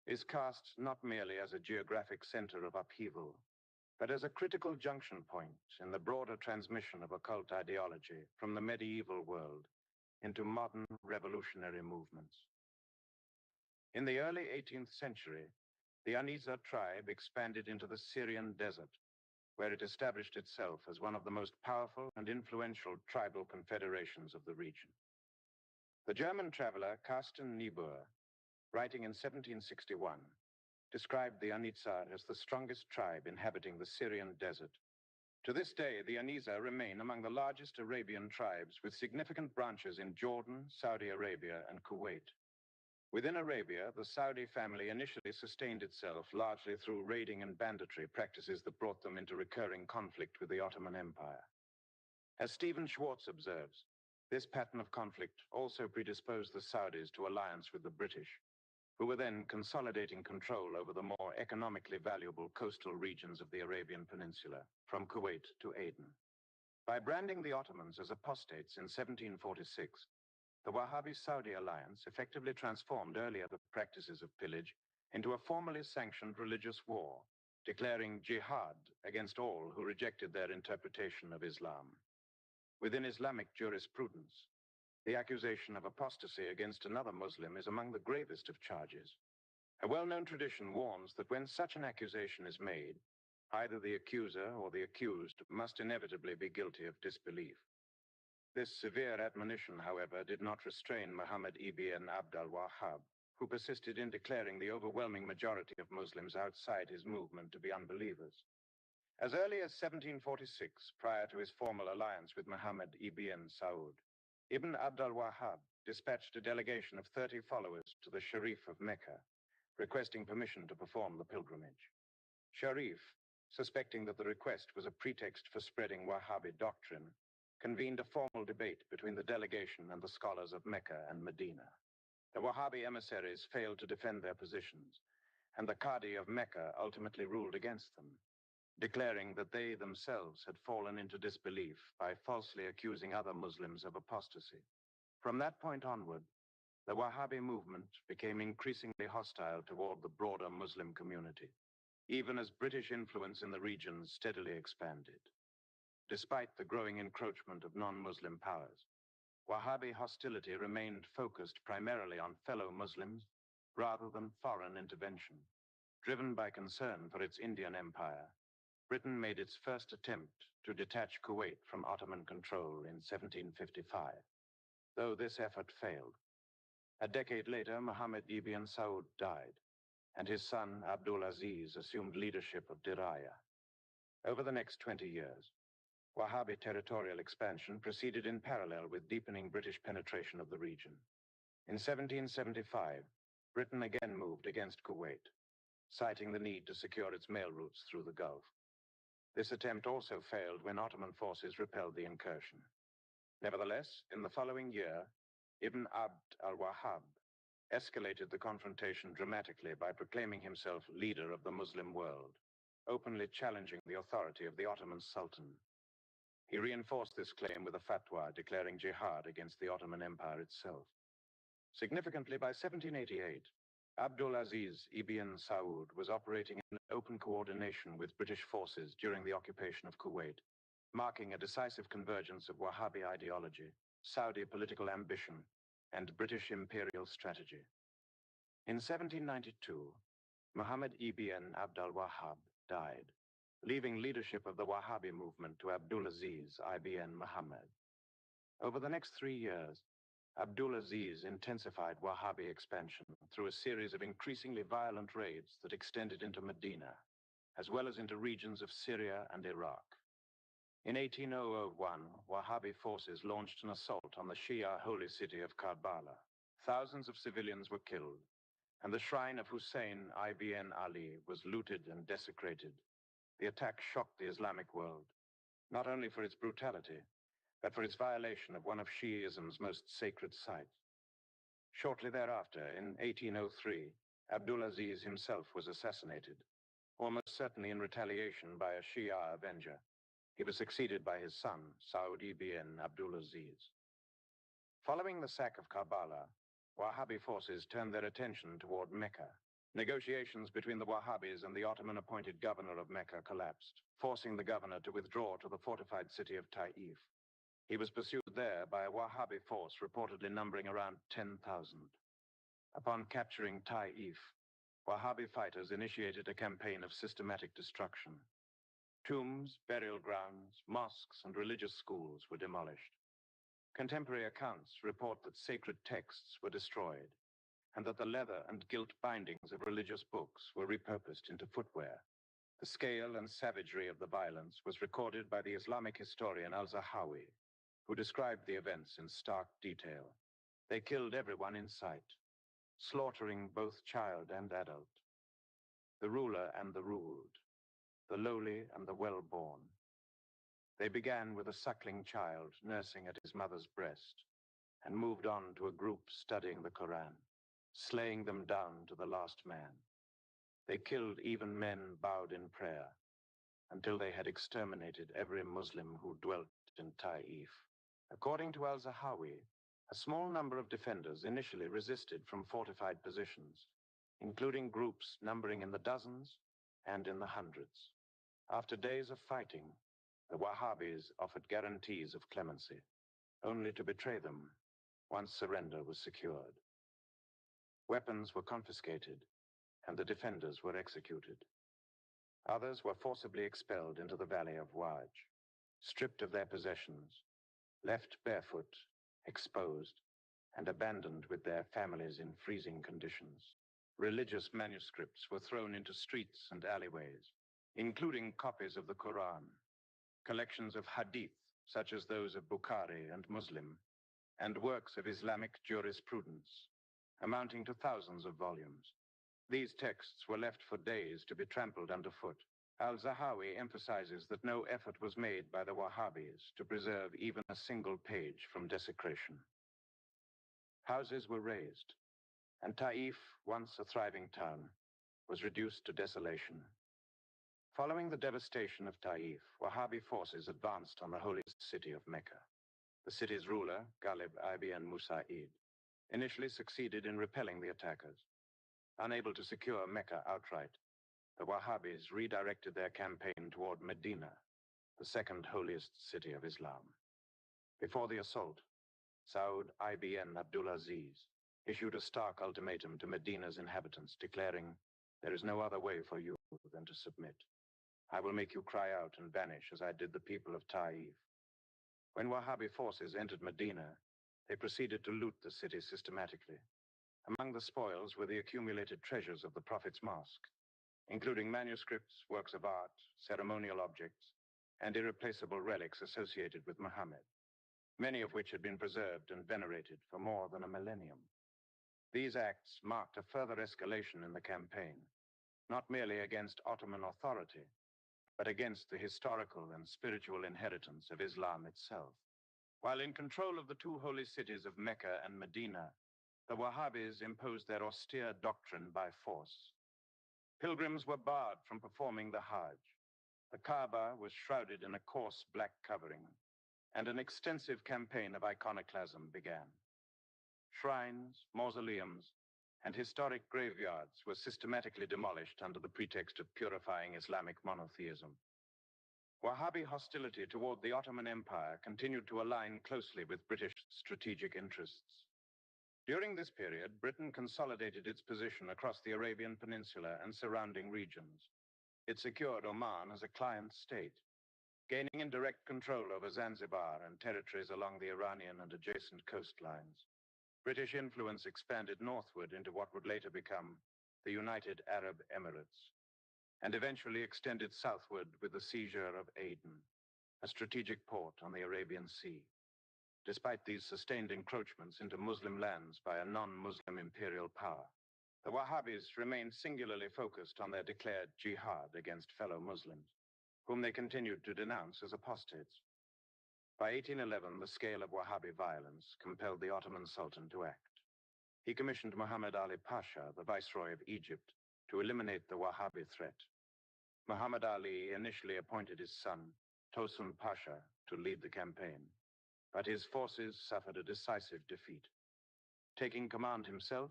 A: is cast not merely as a geographic center of upheaval, but as a critical junction point in the broader transmission of occult ideology from the medieval world into modern revolutionary movements. In the early 18th century, the Anizar tribe expanded into the Syrian desert, where it established itself as one of the most powerful and influential tribal confederations of the region. The German traveler Carsten Niebuhr, writing in 1761, described the Anizar as the strongest tribe inhabiting the Syrian desert. To this day, the Anizar remain among the largest Arabian tribes, with significant branches in Jordan, Saudi Arabia, and Kuwait. Within Arabia, the Saudi family initially sustained itself largely through raiding and banditry practices that brought them into recurring conflict with the Ottoman Empire. As Stephen Schwartz observes, this pattern of conflict also predisposed the Saudis to alliance with the British, who were then consolidating control over the more economically valuable coastal regions of the Arabian Peninsula, from Kuwait to Aden. By branding the Ottomans as apostates in 1746, the Wahhabi-Saudi alliance effectively transformed earlier practices of pillage into a formally sanctioned religious war, declaring jihad against all who rejected their interpretation of Islam. Within Islamic jurisprudence, the accusation of apostasy against another Muslim is among the gravest of charges. A well-known tradition warns that when such an accusation is made, either the accuser or the accused must inevitably be guilty of disbelief. This severe admonition, however, did not restrain Muhammad ibn Abd al-Wahhab, who persisted in declaring the overwhelming majority of Muslims outside his movement to be unbelievers. As early as 1746, prior to his formal alliance with Muhammad ibn Saud, Ibn Abd al-Wahhab dispatched a delegation of 30 followers to the Sharif of Mecca, requesting permission to perform the pilgrimage. Sharif, suspecting that the request was a pretext for spreading Wahhabi doctrine, convened a formal debate between the delegation and the scholars of Mecca and Medina. The Wahhabi emissaries failed to defend their positions, and the Qadi of Mecca ultimately ruled against them, declaring that they themselves had fallen into disbelief by falsely accusing other Muslims of apostasy. From that point onward, the Wahhabi movement became increasingly hostile toward the broader Muslim community, even as British influence in the region steadily expanded. Despite the growing encroachment of non-Muslim powers, Wahhabi hostility remained focused primarily on fellow Muslims rather than foreign intervention. Driven by concern for its Indian empire, Britain made its first attempt to detach Kuwait from Ottoman control in 1755, though this effort failed. A decade later, Muhammad ibn Saud died, and his son Abdul Aziz assumed leadership of Diraya. Over the next 20 years, Wahhabi territorial expansion proceeded in parallel with deepening British penetration of the region. In 1775, Britain again moved against Kuwait, citing the need to secure its mail routes through the Gulf. This attempt also failed when Ottoman forces repelled the incursion. Nevertheless, in the following year, Ibn Abd al-Wahhab escalated the confrontation dramatically by proclaiming himself leader of the Muslim world, openly challenging the authority of the Ottoman Sultan. He reinforced this claim with a fatwa declaring jihad against the Ottoman Empire itself. Significantly, by 1788, Abdul Aziz ibn Saud was operating in open coordination with British forces during the occupation of Kuwait, marking a decisive convergence of Wahhabi ideology, Saudi political ambition, and British imperial strategy. In 1792, Muhammad ibn Abd al-Wahhab died, leaving leadership of the Wahhabi movement to Abdulaziz ibn Muhammad. Over the next 3 years, Abdulaziz intensified Wahhabi expansion through a series of increasingly violent raids that extended into Medina, as well as into regions of Syria and Iraq. In 1801, Wahhabi forces launched an assault on the Shia holy city of Karbala. Thousands of civilians were killed, and the shrine of Hussein ibn Ali was looted and desecrated. The attack shocked the Islamic world, not only for its brutality, but for its violation of one of Shi'ism's most sacred sites. Shortly thereafter, in 1803, Abdulaziz himself was assassinated, almost certainly in retaliation by a Shia avenger. He was succeeded by his son, Saud ibn Abdulaziz. Following the sack of Karbala, Wahhabi forces turned their attention toward Mecca. Negotiations between the Wahhabis and the Ottoman-appointed governor of Mecca collapsed, forcing the governor to withdraw to the fortified city of Taif. He was pursued there by a Wahhabi force reportedly numbering around 10,000. Upon capturing Taif, Wahhabi fighters initiated a campaign of systematic destruction. Tombs, burial grounds, mosques, and religious schools were demolished. Contemporary accounts report that sacred texts were destroyed, and that the leather and gilt bindings of religious books were repurposed into footwear. The scale and savagery of the violence was recorded by the Islamic historian Al-Zahawi, who described the events in stark detail. They killed everyone in sight, slaughtering both child and adult, the ruler and the ruled, the lowly and the well-born. They began with a suckling child nursing at his mother's breast, and moved on to a group studying the Quran, slaying them down to the last man. They killed even men bowed in prayer, until they had exterminated every Muslim who dwelt in Taif. According to Al-Zahawi, a small number of defenders initially resisted from fortified positions, including groups numbering in the dozens and in the hundreds. After days of fighting, the Wahhabis offered guarantees of clemency, only to betray them once surrender was secured. Weapons were confiscated, and the defenders were executed. Others were forcibly expelled into the valley of Waj, stripped of their possessions, left barefoot, exposed, and abandoned with their families in freezing conditions. Religious manuscripts were thrown into streets and alleyways, including copies of the Quran, collections of hadith, such as those of Bukhari and Muslim, and works of Islamic jurisprudence, amounting to thousands of volumes. These texts were left for days to be trampled underfoot. Al-Zahawi emphasizes that no effort was made by the Wahhabis to preserve even a single page from desecration. Houses were razed, and Taif, once a thriving town, was reduced to desolation. Following the devastation of Taif, Wahhabi forces advanced on the holy city of Mecca. The city's ruler, Ghalib ibn Musa'id, initially succeeded in repelling the attackers. Unable to secure Mecca outright, the Wahhabis redirected their campaign toward Medina, the second holiest city of Islam. Before the assault, Saud ibn Abdulaziz issued a stark ultimatum to Medina's inhabitants, declaring, "There is no other way for you than to submit. I will make you cry out and vanish as I did the people of Taif." When Wahhabi forces entered Medina, they proceeded to loot the city systematically. Among the spoils were the accumulated treasures of the Prophet's mosque, including manuscripts, works of art, ceremonial objects, and irreplaceable relics associated with Muhammad, many of which had been preserved and venerated for more than a millennium. These acts marked a further escalation in the campaign, not merely against Ottoman authority, but against the historical and spiritual inheritance of Islam itself. While in control of the two holy cities of Mecca and Medina, the Wahhabis imposed their austere doctrine by force. Pilgrims were barred from performing the Hajj. The Kaaba was shrouded in a coarse black covering, and an extensive campaign of iconoclasm began. Shrines, mausoleums, and historic graveyards were systematically demolished under the pretext of purifying Islamic monotheism. Wahhabi hostility toward the Ottoman Empire continued to align closely with British strategic interests. During this period, Britain consolidated its position across the Arabian Peninsula and surrounding regions. It secured Oman as a client state, gaining indirect control over Zanzibar and territories along the Iranian and adjacent coastlines. British influence expanded northward into what would later become the United Arab Emirates, and eventually extended southward with the seizure of Aden, a strategic port on the Arabian Sea. Despite these sustained encroachments into Muslim lands by a non-Muslim imperial power, the Wahhabis remained singularly focused on their declared jihad against fellow Muslims, whom they continued to denounce as apostates. By 1811, the scale of Wahhabi violence compelled the Ottoman Sultan to act. He commissioned Muhammad Ali Pasha, the Viceroy of Egypt, to eliminate the Wahhabi threat. Muhammad Ali initially appointed his son, Tosun Pasha, to lead the campaign, but his forces suffered a decisive defeat. Taking command himself,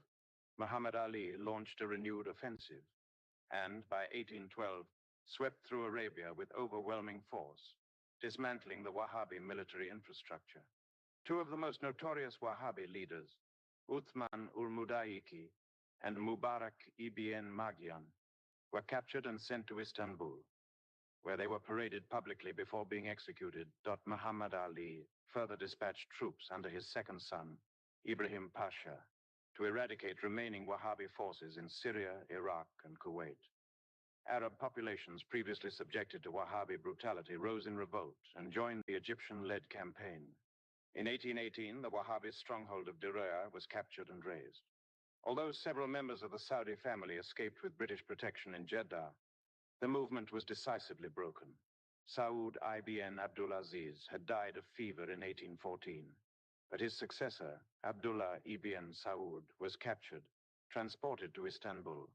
A: Muhammad Ali launched a renewed offensive, and by 1812, swept through Arabia with overwhelming force, dismantling the Wahhabi military infrastructure. Two of the most notorious Wahhabi leaders, Uthman ul-Mudayiki and Mubarak ibn Maghian, were captured and sent to Istanbul, where they were paraded publicly before being executed. Muhammad Ali further dispatched troops under his second son, Ibrahim Pasha, to eradicate remaining Wahhabi forces in Syria, Iraq, and Kuwait. Arab populations previously subjected to Wahhabi brutality rose in revolt and joined the Egyptian-led campaign. In 1818, the Wahhabi stronghold of Diriyah was captured and razed. Although several members of the Saudi family escaped with British protection in Jeddah, the movement was decisively broken. Saud ibn Abdulaziz had died of fever in 1814, but his successor, Abdullah ibn Saud, was captured, transported to Istanbul,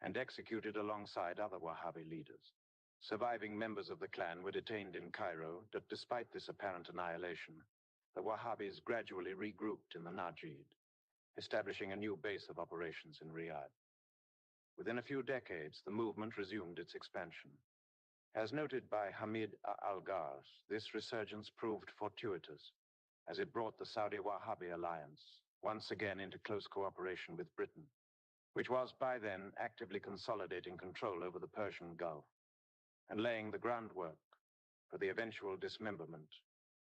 A: and executed alongside other Wahhabi leaders. Surviving members of the clan were detained in Cairo, but despite this apparent annihilation, the Wahhabis gradually regrouped in the Najd, establishing a new base of operations in Riyadh. Within a few decades, the movement resumed its expansion. As noted by Hamid Al-Ghaz, this resurgence proved fortuitous, as it brought the Saudi-Wahhabi alliance once again into close cooperation with Britain, which was by then actively consolidating control over the Persian Gulf and laying the groundwork for the eventual dismemberment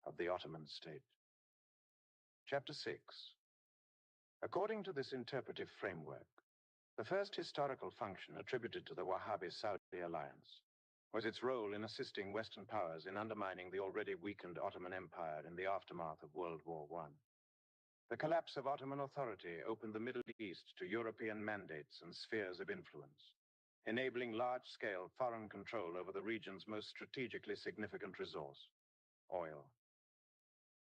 A: of the Ottoman state. Chapter 6. According to this interpretive framework, the first historical function attributed to the Wahhabi-Saudi alliance was its role in assisting Western powers in undermining the already weakened Ottoman Empire in the aftermath of World War I. The collapse of Ottoman authority opened the Middle East to European mandates and spheres of influence, enabling large-scale foreign control over the region's most strategically significant resource, oil.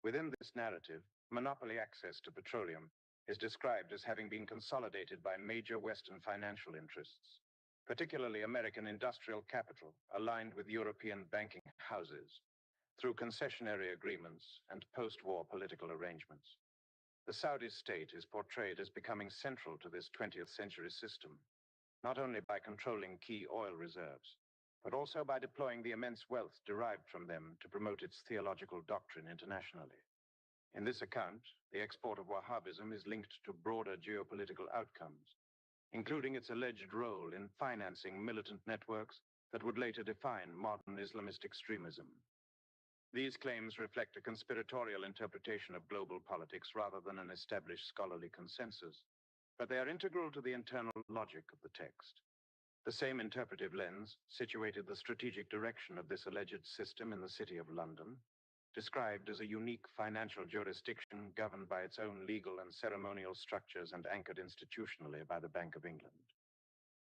A: Within this narrative, monopoly access to petroleum is described as having been consolidated by major Western financial interests, particularly American industrial capital aligned with European banking houses, through concessionary agreements and post-war political arrangements. The Saudi state is portrayed as becoming central to this 20th century system, not only by controlling key oil reserves, but also by deploying the immense wealth derived from them to promote its theological doctrine internationally. In this account, the export of Wahhabism is linked to broader geopolitical outcomes, including its alleged role in financing militant networks that would later define modern Islamist extremism. These claims reflect a conspiratorial interpretation of global politics rather than an established scholarly consensus, but they are integral to the internal logic of the text. The same interpretive lens situated the strategic direction of this alleged system in the City of London, described as a unique financial jurisdiction governed by its own legal and ceremonial structures and anchored institutionally by the Bank of England.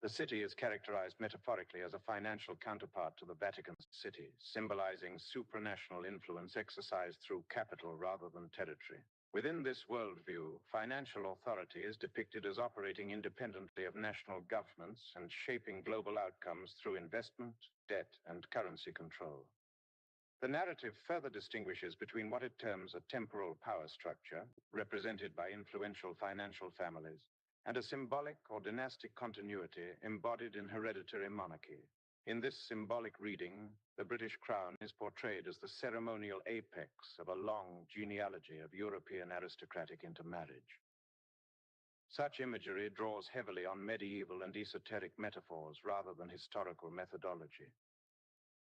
A: The city is characterized metaphorically as a financial counterpart to the Vatican City, symbolizing supranational influence exercised through capital rather than territory. Within this worldview, financial authority is depicted as operating independently of national governments and shaping global outcomes through investment, debt, and currency control. The narrative further distinguishes between what it terms a temporal power structure, represented by influential financial families, and a symbolic or dynastic continuity embodied in hereditary monarchy. In this symbolic reading, the British crown is portrayed as the ceremonial apex of a long genealogy of European aristocratic intermarriage. Such imagery draws heavily on medieval and esoteric metaphors rather than historical methodology.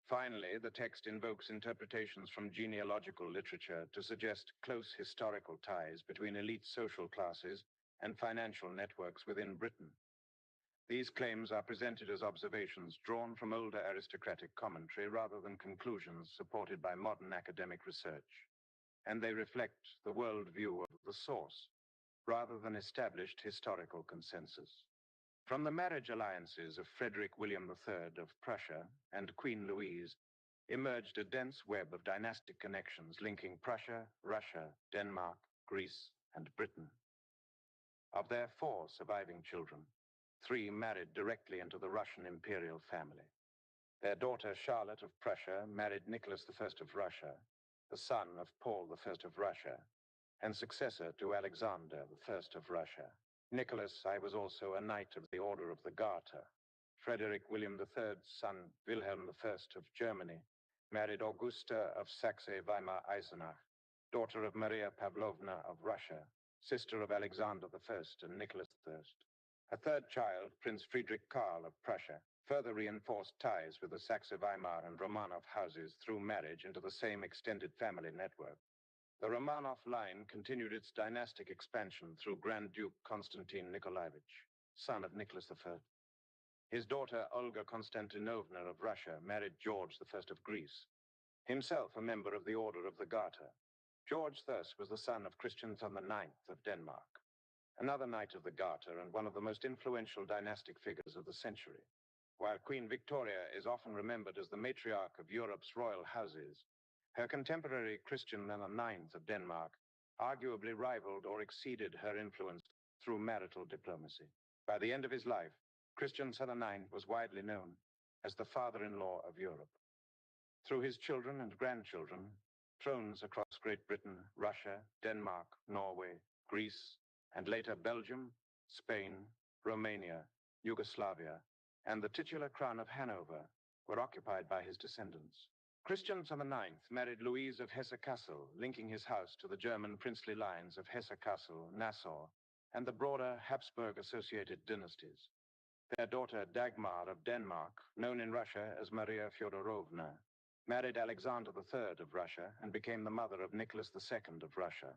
A: Finally, the text invokes interpretations from genealogical literature to suggest close historical ties between elite social classes and financial networks within Britain. These claims are presented as observations drawn from older aristocratic commentary rather than conclusions supported by modern academic research, and they reflect the worldview of the source rather than established historical consensus. From the marriage alliances of Frederick William III of Prussia and Queen Louise emerged a dense web of dynastic connections linking Prussia, Russia, Denmark, Greece, and Britain. Of their 4 surviving children, 3 married directly into the Russian imperial family. Their daughter Charlotte of Prussia married Nicholas I of Russia, the son of Paul I of Russia, and successor to Alexander I of Russia. Nicholas I was also a knight of the Order of the Garter. Frederick William III's son, Wilhelm I of Germany, married Augusta of Saxe-Weimar-Eisenach, daughter of Maria Pavlovna of Russia, sister of Alexander I and Nicholas I. A third child, Prince Friedrich Karl of Prussia, further reinforced ties with the Saxe-Weimar and Romanov houses through marriage into the same extended family network. The Romanov line continued its dynastic expansion through Grand Duke Konstantin Nikolaevich, son of Nicholas I. His daughter Olga Konstantinovna of Russia married George I of Greece, himself a member of the Order of the Garter. George thus was the son of Christian IX of Denmark, another knight of the Garter and one of the most influential dynastic figures of the century. While Queen Victoria is often remembered as the matriarch of Europe's royal houses, her contemporary Christian IX of Denmark arguably rivaled or exceeded her influence through marital diplomacy. By the end of his life, Christian IX was widely known as the father-in-law of Europe. Through his children and grandchildren, thrones across Great Britain, Russia, Denmark, Norway, Greece, and later Belgium, Spain, Romania, Yugoslavia, and the titular crown of Hanover were occupied by his descendants. Christian IX married Louise of Hesse-Kassel, linking his house to the German princely lines of Hesse-Kassel, Nassau, and the broader Habsburg-associated dynasties. Their daughter Dagmar of Denmark, known in Russia as Maria Fyodorovna, married Alexander III of Russia and became the mother of Nicholas II of Russia,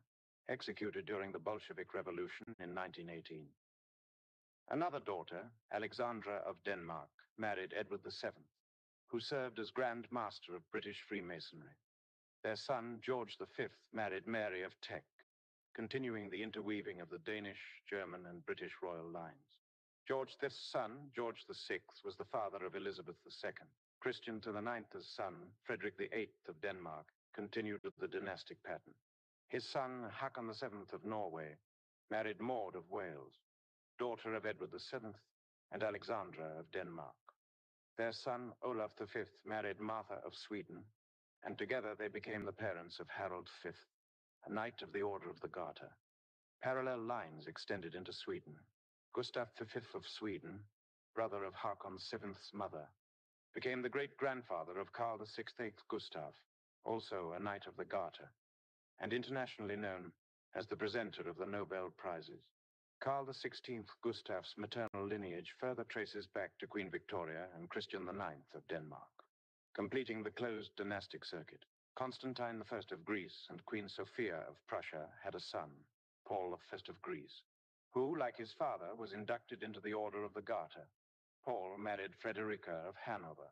A: executed during the Bolshevik Revolution in 1918. Another daughter, Alexandra of Denmark, married Edward VII, who served as Grand Master of British Freemasonry. Their son, George V, married Mary of Teck, continuing the interweaving of the Danish, German, and British royal lines. George V's son, George VI, was the father of Elizabeth II. Christian IX's son, Frederick VIII of Denmark, continued the dynastic pattern. His son, Haakon VII of Norway, married Maud of Wales, daughter of Edward VII and Alexandra of Denmark. Their son, Olaf V, married Martha of Sweden, and together they became the parents of Harold V, a knight of the Order of the Garter. Parallel lines extended into Sweden. Gustav V of Sweden, brother of Haakon VII's mother, became the great-grandfather of Karl VI Gustav, also a knight of the Garter, and internationally known as the presenter of the Nobel Prizes. Karl XVI Gustav's maternal lineage further traces back to Queen Victoria and Christian IX of Denmark. Completing the closed dynastic circuit, Constantine I of Greece and Queen Sophia of Prussia had a son, Paul I of Greece, who, like his father, was inducted into the Order of the Garter. Paul married Frederica of Hanover.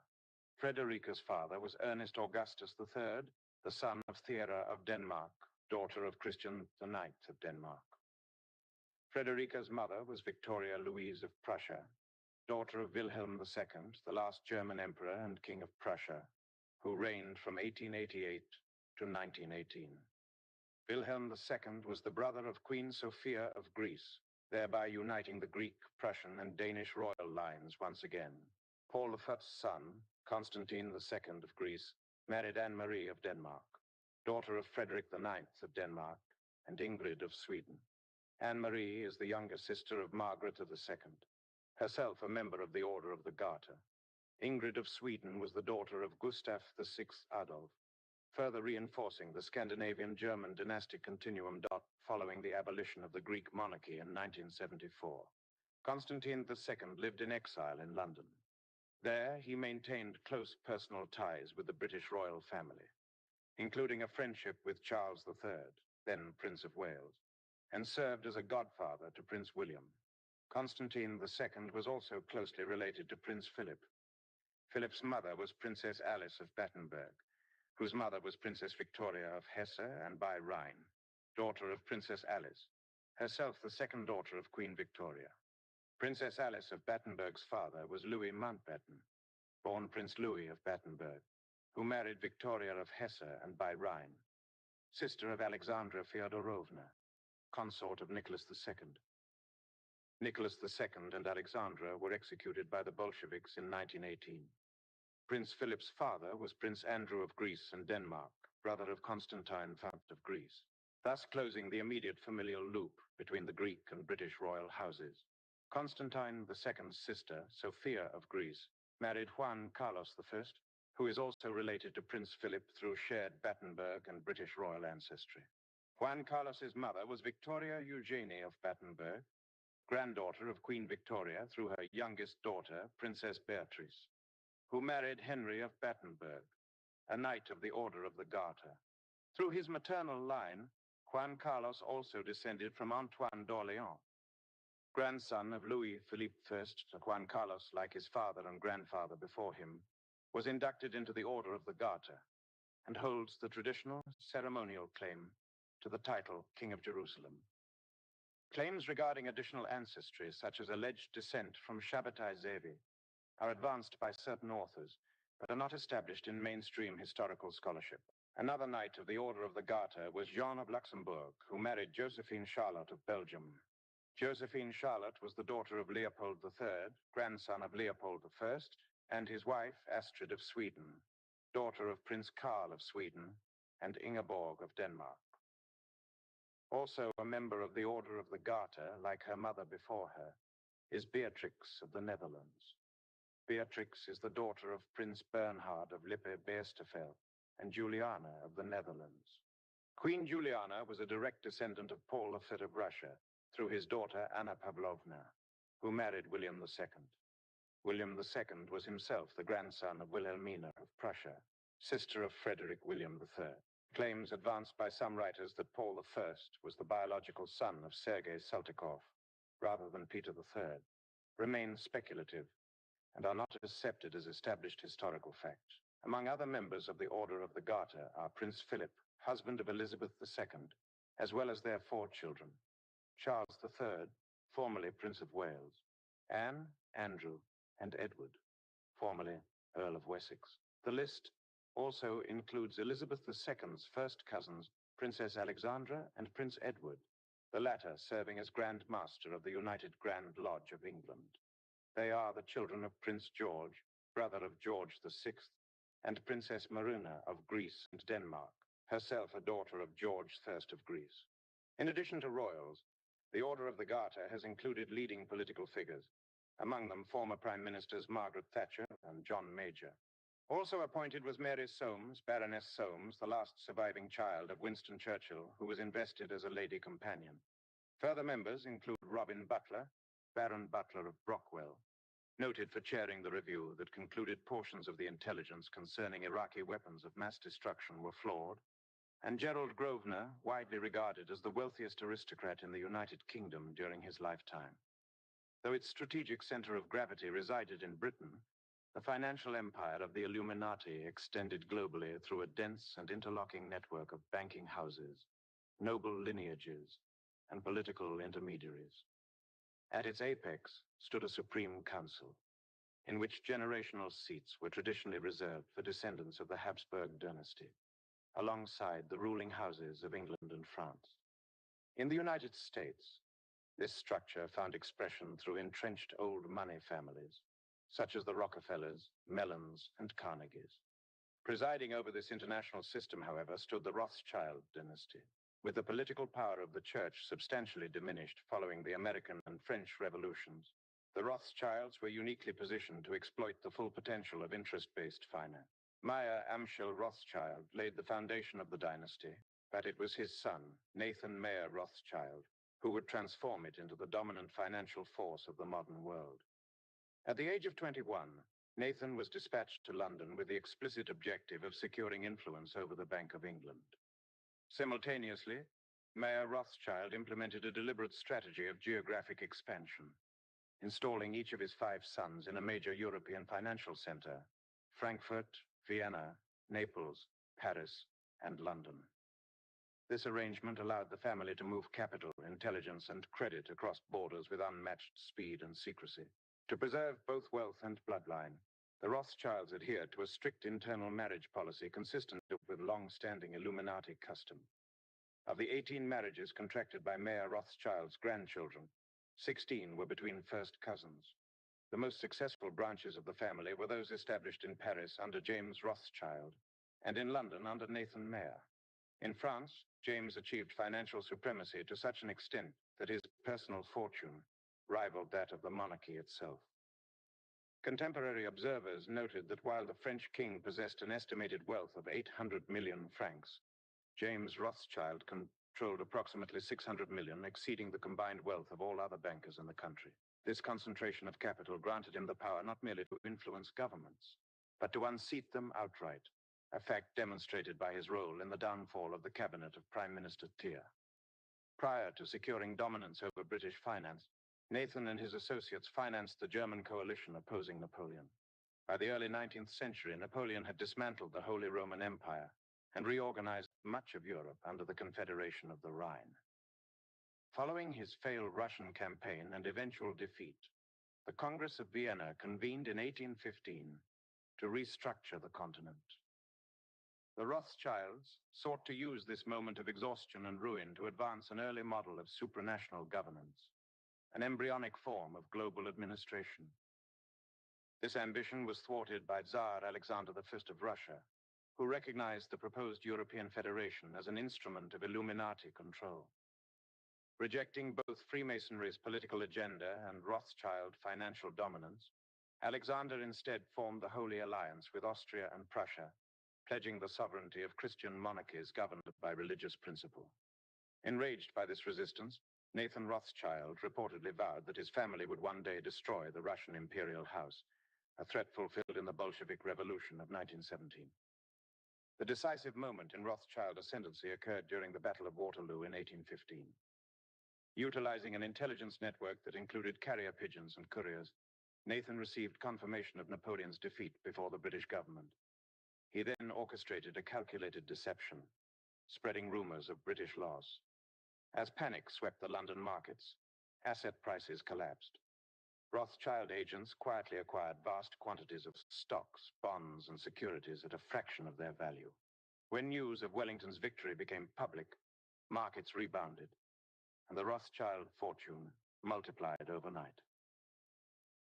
A: Frederica's father was Ernest Augustus III, the son of Thera of Denmark, daughter of Christian IX of Denmark. Frederica's mother was Victoria Louise of Prussia, daughter of Wilhelm II, the last German emperor and king of Prussia, who reigned from 1888 to 1918. Wilhelm II was the brother of Queen Sophia of Greece, thereby uniting the Greek, Prussian, and Danish royal lines once again. Paul I's son, Constantine II of Greece, married Anne-Marie of Denmark, daughter of Frederick IX of Denmark and Ingrid of Sweden. Anne-Marie is the younger sister of Margaret II, herself a member of the Order of the Garter. Ingrid of Sweden was the daughter of Gustav VI Adolf, further reinforcing the Scandinavian-German dynastic continuum. following the abolition of the Greek monarchy in 1974. Constantine II lived in exile in London. There, he maintained close personal ties with the British royal family, including a friendship with Charles III, then Prince of Wales, and served as a godfather to Prince William. Constantine II was also closely related to Prince Philip. Philip's mother was Princess Alice of Battenberg, whose mother was Princess Victoria of Hesse and by Rhine, daughter of Princess Alice, herself the second daughter of Queen Victoria. Princess Alice of Battenberg's father was Louis Mountbatten, born Prince Louis of Battenberg, who married Victoria of Hesse and by Rhine, sister of Alexandra Feodorovna, consort of Nicholas II. Nicholas II and Alexandra were executed by the Bolsheviks in 1918. Prince Philip's father was Prince Andrew of Greece and Denmark, brother of Constantine, Fount of Greece, thus closing the immediate familial loop between the Greek and British royal houses. Constantine II's sister, Sophia of Greece, married Juan Carlos I, who is also related to Prince Philip through shared Battenberg and British royal ancestry. Juan Carlos's mother was Victoria Eugenie of Battenberg, granddaughter of Queen Victoria through her youngest daughter, Princess Beatrice, who married Henry of Battenberg, a knight of the Order of the Garter. Through his maternal line, Juan Carlos also descended from Antoine d'Orléans, grandson of Louis Philippe I. Juan Carlos, like his father and grandfather before him, was inducted into the Order of the Garter and holds the traditional ceremonial claim to the title King of Jerusalem. Claims regarding additional ancestry, such as alleged descent from Shabbatai Zevi, are advanced by certain authors, but are not established in mainstream historical scholarship. Another knight of the Order of the Garter was Jean of Luxembourg, who married Josephine Charlotte of Belgium. Josephine Charlotte was the daughter of Leopold III, grandson of Leopold I, and his wife, Astrid of Sweden, daughter of Prince Karl of Sweden and Ingeborg of Denmark. Also a member of the Order of the Garter, like her mother before her, is Beatrix of the Netherlands. Beatrix is the daughter of Prince Bernhard of Lippe-Beerstefeld and Juliana of the Netherlands. Queen Juliana was a direct descendant of Paul V of Russia through his daughter Anna Pavlovna, who married William II. William II was himself the grandson of Wilhelmina of Prussia, sister of Frederick William III. Claims advanced by some writers that Paul I was the biological son of Sergei Saltykov, rather than Peter III, remain speculative and are not accepted as established historical facts. Among other members of the Order of the Garter are Prince Philip, husband of Elizabeth II, as well as their 4 children, Charles III, formerly Prince of Wales, Anne, Andrew, and Edward, formerly Earl of Wessex. The list also includes Elizabeth II's first cousins, Princess Alexandra and Prince Edward, the latter serving as Grand Master of the United Grand Lodge of England. They are the children of Prince George, brother of George VI, and Princess Maruna of Greece and Denmark, herself a daughter of George I of Greece. In addition to royals, the Order of the Garter has included leading political figures, among them former Prime Ministers Margaret Thatcher and John Major. Also appointed was Mary Soames, Baroness Soames, the last surviving child of Winston Churchill, who was invested as a lady companion. Further members include Robin Butler, Baron Butler of Brockwell, noted for chairing the review that concluded portions of the intelligence concerning Iraqi weapons of mass destruction were flawed, and Gerald Grosvenor, widely regarded as the wealthiest aristocrat in the United Kingdom during his lifetime. Though its strategic center of gravity resided in Britain, the financial empire of the Illuminati extended globally through a dense and interlocking network of banking houses, noble lineages, and political intermediaries. At its apex stood a Supreme Council, in which generational seats were traditionally reserved for descendants of the Habsburg dynasty, alongside the ruling houses of England and France. In the United States, this structure found expression through entrenched old money families, such as the Rockefellers, Mellons, and Carnegies. Presiding over this international system, however, stood the Rothschild dynasty, with the political power of the church substantially diminished following the American and French revolutions. The Rothschilds were uniquely positioned to exploit the full potential of interest-based finance. Meyer Amschel Rothschild laid the foundation of the dynasty, But it was his son, Nathan Mayer Rothschild, who would transform it into the dominant financial force of the modern world. At the age of 21, Nathan was dispatched to London with the explicit objective of securing influence over the Bank of England. Simultaneously, Mayer Rothschild implemented a deliberate strategy of geographic expansion, installing each of his 5 sons in a major European financial center: Frankfurt, Vienna, Naples, Paris, and London. This arrangement allowed the family to move capital, intelligence, and credit across borders with unmatched speed and secrecy. To preserve both wealth and bloodline, the Rothschilds adhered to a strict internal marriage policy consistent with long-standing Illuminati custom. Of the 18 marriages contracted by Mayer Rothschild's grandchildren, 16 were between first cousins. The most successful branches of the family were those established in Paris under James Rothschild and in London under Nathan Mayer. In France, James achieved financial supremacy to such an extent that his personal fortune rivaled that of the monarchy itself. Contemporary observers noted that while the French king possessed an estimated wealth of 800 million francs, James Rothschild controlled approximately 600 million, exceeding the combined wealth of all other bankers in the country. This concentration of capital granted him the power not merely to influence governments, but to unseat them outright, a fact demonstrated by his role in the downfall of the cabinet of Prime Minister Thiers. Prior to securing dominance over British finance, Nathan and his associates financed the German coalition opposing Napoleon. By the early 19th century, Napoleon had dismantled the Holy Roman Empire and reorganized much of Europe under the Confederation of the Rhine. Following his failed Russian campaign and eventual defeat, the Congress of Vienna convened in 1815 to restructure the continent. The Rothschilds sought to use this moment of exhaustion and ruin to advance an early model of supranational governance, an embryonic form of global administration. This ambition was thwarted by Tsar Alexander I of Russia, who recognized the proposed European Federation as an instrument of Illuminati control. Rejecting both Freemasonry's political agenda and Rothschild financial dominance, Alexander instead formed the Holy Alliance with Austria and Prussia, pledging the sovereignty of Christian monarchies governed by religious principle. Enraged by this resistance, Nathan Rothschild reportedly vowed that his family would one day destroy the Russian imperial house, a threat fulfilled in the Bolshevik Revolution of 1917. The decisive moment in Rothschild ascendancy occurred during the Battle of Waterloo in 1815. Utilizing an intelligence network that included carrier pigeons and couriers, Nathan received confirmation of Napoleon's defeat before the British government. He then orchestrated a calculated deception, spreading rumors of British loss. As panic swept the London markets, asset prices collapsed. Rothschild agents quietly acquired vast quantities of stocks, bonds, and securities at a fraction of their value. When news of Wellington's victory became public, markets rebounded, and the Rothschild fortune multiplied overnight.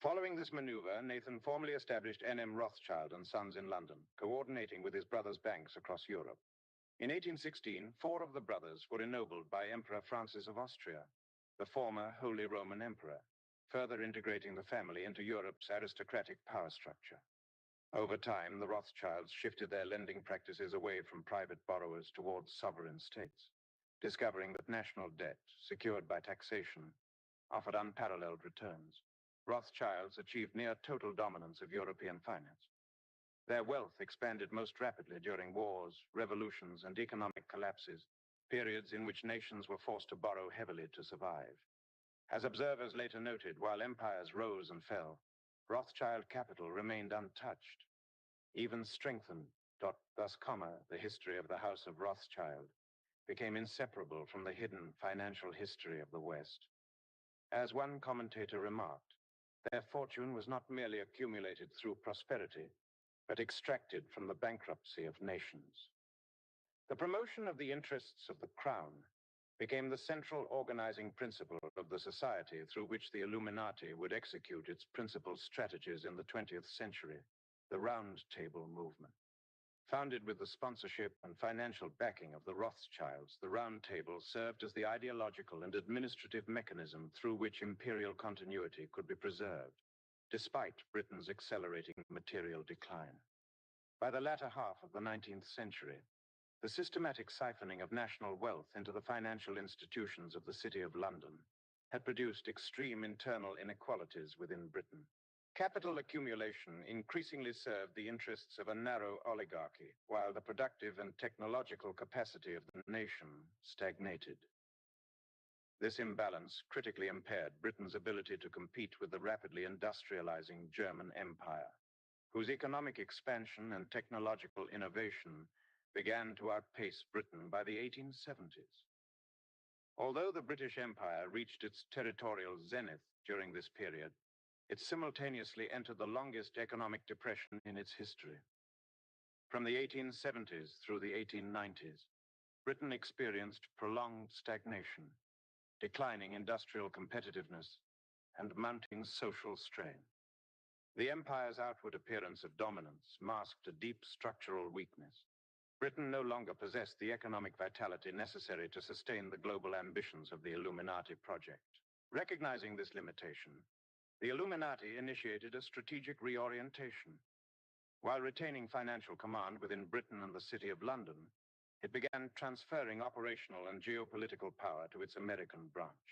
A: Following this maneuver, Nathan formally established N.M. Rothschild and Sons in London, coordinating with his brothers' banks across Europe. In 1816, 4 of the brothers were ennobled by Emperor Francis of Austria, the former Holy Roman Emperor, further integrating the family into Europe's aristocratic power structure. Over time, the Rothschilds shifted their lending practices away from private borrowers towards sovereign states, discovering that national debt, secured by taxation, offered unparalleled returns. Rothschilds achieved near total dominance of European finance. Their wealth expanded most rapidly during wars, revolutions, and economic collapses, periods in which nations were forced to borrow heavily to survive. As observers later noted, while empires rose and fell, Rothschild capital remained untouched. Even strengthened, thus, the history of the House of Rothschild became inseparable from the hidden financial history of the West. As one commentator remarked, their fortune was not merely accumulated through prosperity, but extracted from the bankruptcy of nations. The promotion of the interests of the crown became the central organizing principle of the society through which the Illuminati would execute its principal strategies in the 20th century, the Round Table movement. Founded with the sponsorship and financial backing of the Rothschilds, the Round Table served as the ideological and administrative mechanism through which imperial continuity could be preserved, despite Britain's accelerating material decline. By the latter half of the 19th century, The systematic siphoning of national wealth into the financial institutions of the City of London had produced extreme internal inequalities within Britain. Capital accumulation increasingly served the interests of a narrow oligarchy, while the productive and technological capacity of the nation stagnated. This imbalance critically impaired Britain's ability to compete with the rapidly industrializing German Empire, whose economic expansion and technological innovation began to outpace Britain by the 1870s. Although the British Empire reached its territorial zenith during this period, it simultaneously entered the longest economic depression in its history. From the 1870s through the 1890s, Britain experienced prolonged stagnation, declining industrial competitiveness, and mounting social strain. The empire's outward appearance of dominance masked a deep structural weakness. Britain no longer possessed the economic vitality necessary to sustain the global ambitions of the Illuminati project. Recognizing this limitation, the Illuminati initiated a strategic reorientation. While retaining financial command within Britain and the City of London, it began transferring operational and geopolitical power to its American branch.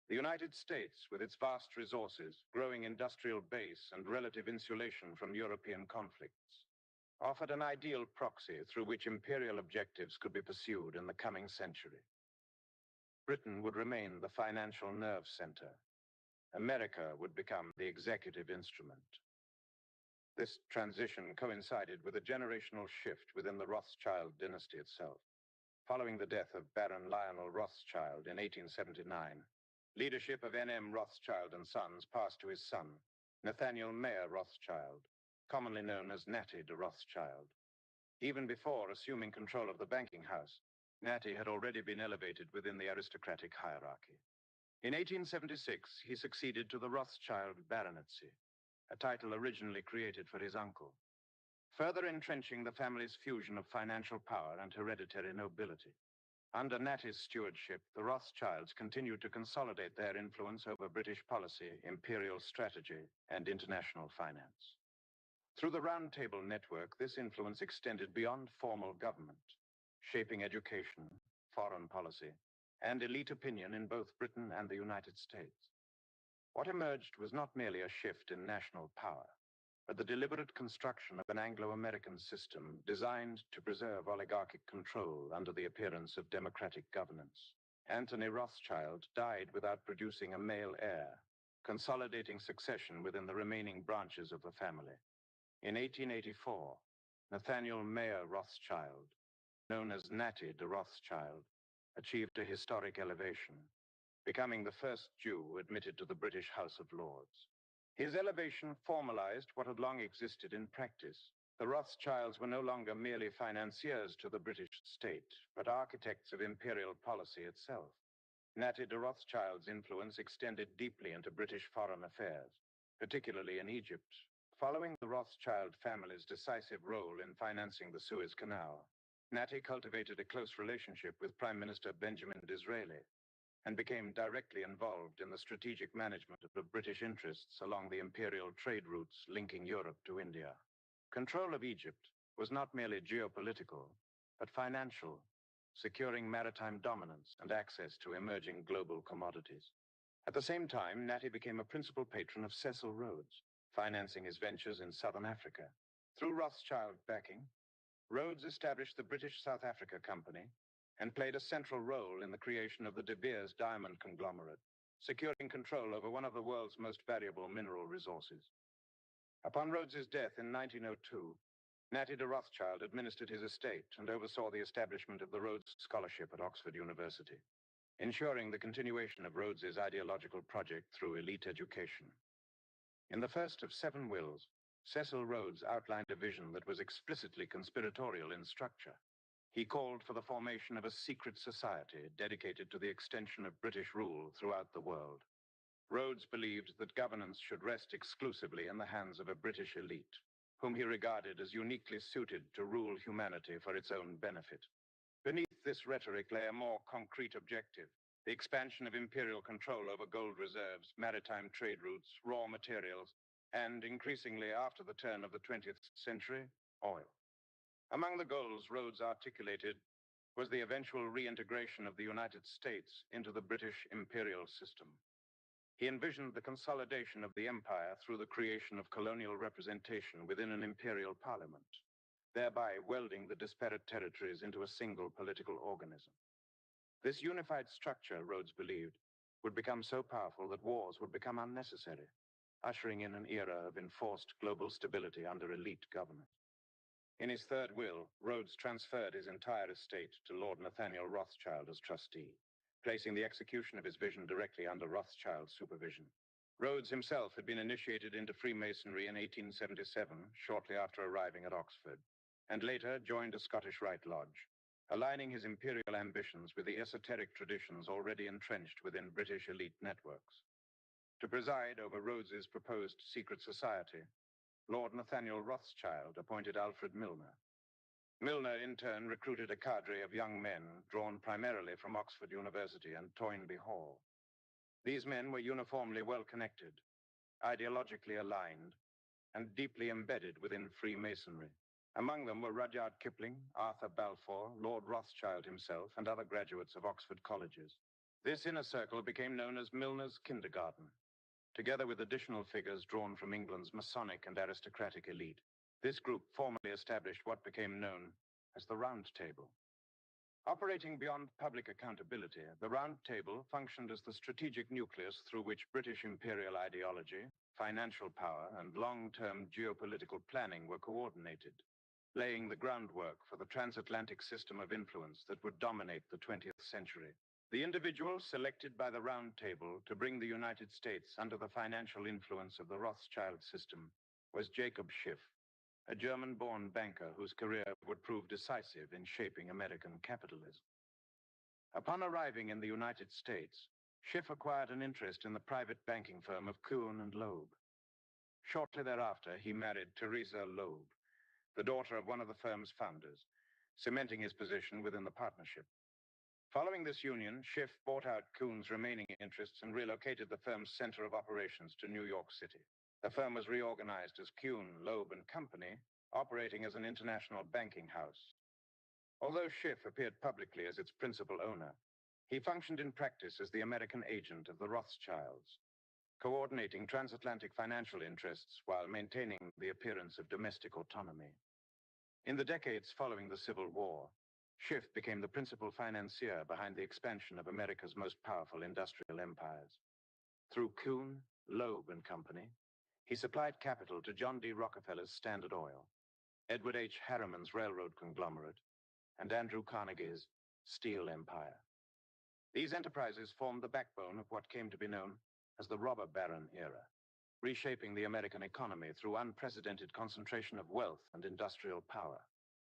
A: The United States, with its vast resources, growing industrial base, and relative insulation from European conflicts, offered an ideal proxy through which imperial objectives could be pursued in the coming century. Britain would remain the financial nerve center. America would become the executive instrument. This transition coincided with a generational shift within the Rothschild dynasty itself. Following the death of Baron Lionel Rothschild in 1879, leadership of N.M. Rothschild and Sons passed to his son, Nathaniel Mayer Rothschild, commonly known as Natty de Rothschild. Even before assuming control of the banking house, Natty had already been elevated within the aristocratic hierarchy. In 1876, he succeeded to the Rothschild baronetcy, a title originally created for his uncle, further entrenching the family's fusion of financial power and hereditary nobility. Under Natty's stewardship, the Rothschilds continued to consolidate their influence over British policy, imperial strategy, and international finance. Through the Round Table network, this influence extended beyond formal government, shaping education, foreign policy, and elite opinion in both Britain and the United States. What emerged was not merely a shift in national power, but the deliberate construction of an Anglo-American system designed to preserve oligarchic control under the appearance of democratic governance. Anthony Rothschild died without producing a male heir, consolidating succession within the remaining branches of the family. In 1884, Nathaniel Mayer Rothschild, known as Natty de Rothschild, achieved a historic elevation, becoming the first Jew admitted to the British House of Lords. His elevation formalized what had long existed in practice. The Rothschilds were no longer merely financiers to the British state, but architects of imperial policy itself. Natty de Rothschild's influence extended deeply into British foreign affairs, particularly in Egypt. Following the Rothschild family's decisive role in financing the Suez Canal, Natty cultivated a close relationship with Prime Minister Benjamin Disraeli and became directly involved in the strategic management of the British interests along the imperial trade routes linking Europe to India. Control of Egypt was not merely geopolitical, but financial, securing maritime dominance and access to emerging global commodities. At the same time, Natty became a principal patron of Cecil Rhodes, financing his ventures in southern Africa. Through Rothschild backing, Rhodes established the British South Africa Company and played a central role in the creation of the De Beers diamond conglomerate, securing control over one of the world's most valuable mineral resources. Upon Rhodes's death in 1902, Natty de Rothschild administered his estate and oversaw the establishment of the Rhodes Scholarship at Oxford University, ensuring the continuation of Rhodes's ideological project through elite education. In the first of 7 wills, Cecil Rhodes outlined a vision that was explicitly conspiratorial in structure. He called for the formation of a secret society dedicated to the extension of British rule throughout the world. Rhodes believed that governance should rest exclusively in the hands of a British elite, whom he regarded as uniquely suited to rule humanity for its own benefit. Beneath this rhetoric lay a more concrete objective: the expansion of imperial control over gold reserves, maritime trade routes, raw materials, and increasingly after the turn of the 20th century, oil. Among the goals Rhodes articulated was the eventual reintegration of the United States into the British imperial system. He envisioned the consolidation of the empire through the creation of colonial representation within an imperial parliament, thereby welding the disparate territories into a single political organism. This unified structure, Rhodes believed, would become so powerful that wars would become unnecessary, ushering in an era of enforced global stability under elite government. In his third will, Rhodes transferred his entire estate to Lord Nathaniel Rothschild as trustee, placing the execution of his vision directly under Rothschild's supervision. Rhodes himself had been initiated into Freemasonry in 1877, shortly after arriving at Oxford, and later joined a Scottish Rite Lodge, aligning his imperial ambitions with the esoteric traditions already entrenched within British elite networks. To preside over Rhodes's proposed secret society, Lord Nathaniel Rothschild appointed Alfred Milner. Milner, in turn, recruited a cadre of young men drawn primarily from Oxford University and Toynbee Hall. These men were uniformly well-connected, ideologically aligned, and deeply embedded within Freemasonry. Among them were Rudyard Kipling, Arthur Balfour, Lord Rothschild himself, and other graduates of Oxford colleges. This inner circle became known as Milner's Kindergarten, together with additional figures drawn from England's Masonic and aristocratic elite. This group formally established what became known as the Round Table. Operating beyond public accountability, the Round Table functioned as the strategic nucleus through which British imperial ideology, financial power, and long-term geopolitical planning were coordinated, laying the groundwork for the transatlantic system of influence that would dominate the 20th century. The individual selected by the Round Table to bring the United States under the financial influence of the Rothschild system was Jacob Schiff, a German-born banker whose career would prove decisive in shaping American capitalism. Upon arriving in the United States, Schiff acquired an interest in the private banking firm of Kuhn and Loeb. Shortly thereafter, he married Theresa Loeb, the daughter of one of the firm's founders, cementing his position within the partnership. Following this union, Schiff bought out Kuhn's remaining interests and relocated the firm's center of operations to New York City. The firm was reorganized as Kuhn, Loeb and Company, operating as an international banking house. Although Schiff appeared publicly as its principal owner, he functioned in practice as the American agent of the Rothschilds, coordinating transatlantic financial interests while maintaining the appearance of domestic autonomy. In the decades following the Civil War, Schiff became the principal financier behind the expansion of America's most powerful industrial empires. Through Kuhn, Loeb and Company, he supplied capital to John D. Rockefeller's Standard Oil, Edward H. Harriman's railroad conglomerate, and Andrew Carnegie's Steel Empire. These enterprises formed the backbone of what came to be known as the robber baron era, reshaping the American economy through unprecedented concentration of wealth and industrial power.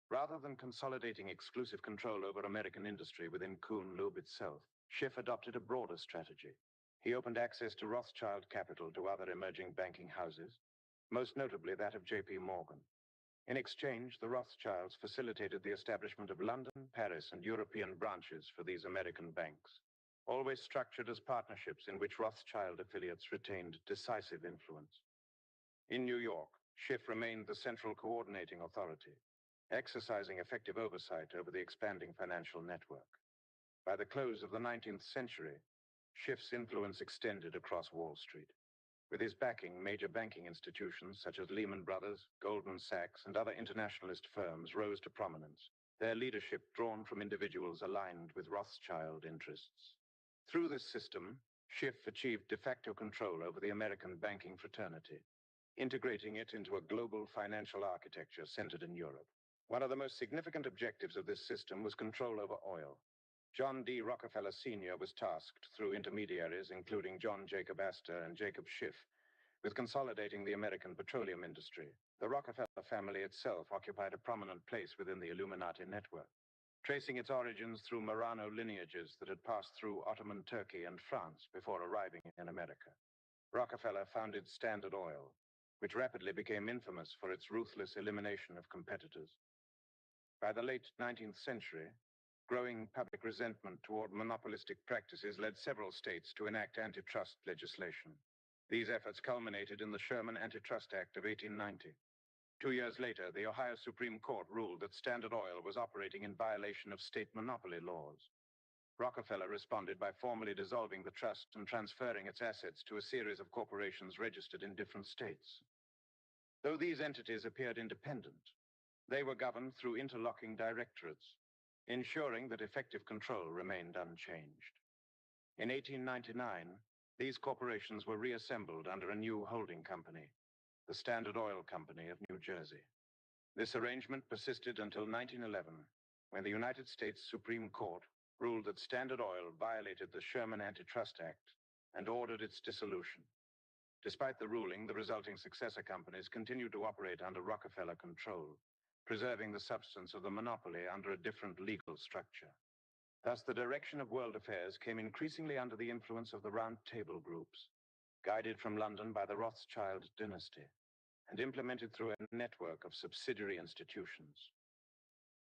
A: Rather than consolidating exclusive control over American industry within Kuhn-Loeb itself, Schiff adopted a broader strategy. He opened access to Rothschild capital to other emerging banking houses, most notably that of J.P. Morgan. In exchange, the Rothschilds facilitated the establishment of London, Paris, and European branches for these American banks, always structured as partnerships in which Rothschild affiliates retained decisive influence. In New York, Schiff remained the central coordinating authority, exercising effective oversight over the expanding financial network. By the close of the 19th century, Schiff's influence extended across Wall Street. With his backing, major banking institutions such as Lehman Brothers, Goldman Sachs, and other internationalist firms rose to prominence, their leadership drawn from individuals aligned with Rothschild interests. Through this system, Schiff achieved de facto control over the American banking fraternity, integrating it into a global financial architecture centered in Europe. One of the most significant objectives of this system was control over oil. John D. Rockefeller Sr. was tasked, through intermediaries including John Jacob Astor and Jacob Schiff, with consolidating the American petroleum industry. The Rockefeller family itself occupied a prominent place within the Illuminati network, tracing its origins through Marano lineages that had passed through Ottoman Turkey and France before arriving in America. Rockefeller founded Standard Oil, which rapidly became infamous for its ruthless elimination of competitors. By the late 19th century, growing public resentment toward monopolistic practices led several states to enact antitrust legislation. These efforts culminated in the Sherman Antitrust Act of 1890. 2 years later, the Ohio Supreme Court ruled that Standard Oil was operating in violation of state monopoly laws. Rockefeller responded by formally dissolving the trust and transferring its assets to a series of corporations registered in different states. Though these entities appeared independent, they were governed through interlocking directorates, ensuring that effective control remained unchanged. In 1899, these corporations were reassembled under a new holding company, the Standard Oil Company of New Jersey. This arrangement persisted until 1911, when the United States Supreme Court ruled that Standard Oil violated the Sherman Antitrust Act and ordered its dissolution. Despite the ruling, the resulting successor companies continued to operate under Rockefeller control, preserving the substance of the monopoly under a different legal structure. Thus, the direction of world affairs came increasingly under the influence of the Round Table groups, guided from London by the Rothschild dynasty, and implemented through a network of subsidiary institutions.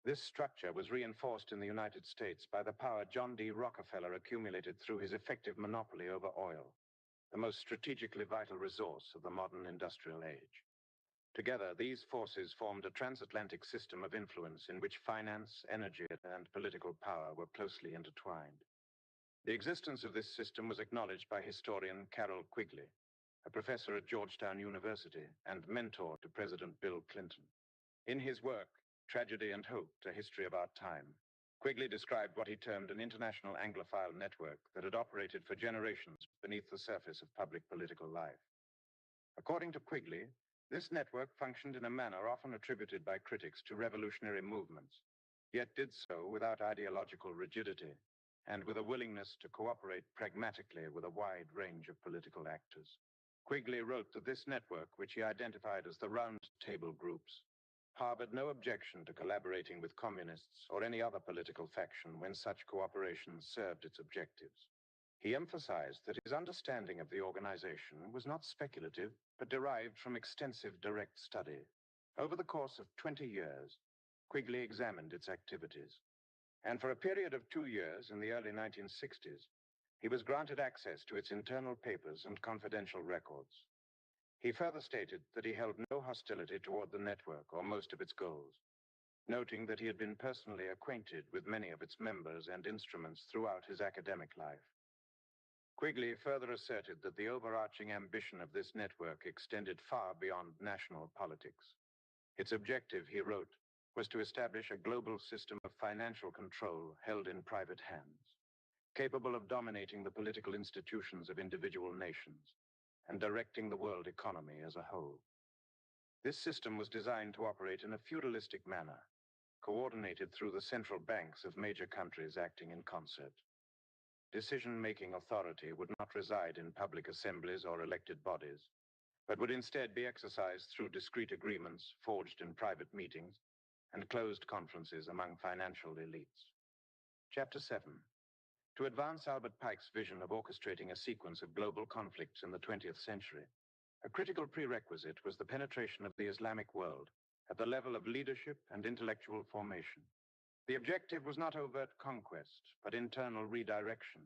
A: This structure was reinforced in the United States by the power John D. Rockefeller accumulated through his effective monopoly over oil, the most strategically vital resource of the modern industrial age. Together, these forces formed a transatlantic system of influence in which finance, energy, and political power were closely intertwined. The existence of this system was acknowledged by historian Carroll Quigley, a professor at Georgetown University and mentor to President Bill Clinton. In his work, Tragedy and Hope, A History of Our Time, Quigley described what he termed an international Anglophile network that had operated for generations beneath the surface of public political life. According to Quigley, this network functioned in a manner often attributed by critics to revolutionary movements, yet did so without ideological rigidity and with a willingness to cooperate pragmatically with a wide range of political actors. Quigley wrote that this network, which he identified as the Round Table groups, harbored no objection to collaborating with communists or any other political faction when such cooperation served its objectives. He emphasized that his understanding of the organization was not speculative, but derived from extensive direct study. Over the course of 20 years, Quigley examined its activities, and for a period of 2 years in the early 1960s, he was granted access to its internal papers and confidential records. He further stated that he held no hostility toward the network or most of its goals, noting that he had been personally acquainted with many of its members and instruments throughout his academic life. Quigley further asserted that the overarching ambition of this network extended far beyond national politics. Its objective, he wrote, was to establish a global system of financial control held in private hands, capable of dominating the political institutions of individual nations and directing the world economy as a whole. This system was designed to operate in a feudalistic manner, coordinated through the central banks of major countries acting in concert. Decision-making authority would not reside in public assemblies or elected bodies, but would instead be exercised through discrete agreements forged in private meetings and closed conferences among financial elites. Chapter 7. To advance Albert Pike's vision of orchestrating a sequence of global conflicts in the 20th century, a critical prerequisite was the penetration of the Islamic world at the level of leadership and intellectual formation. The objective was not overt conquest, but internal redirection,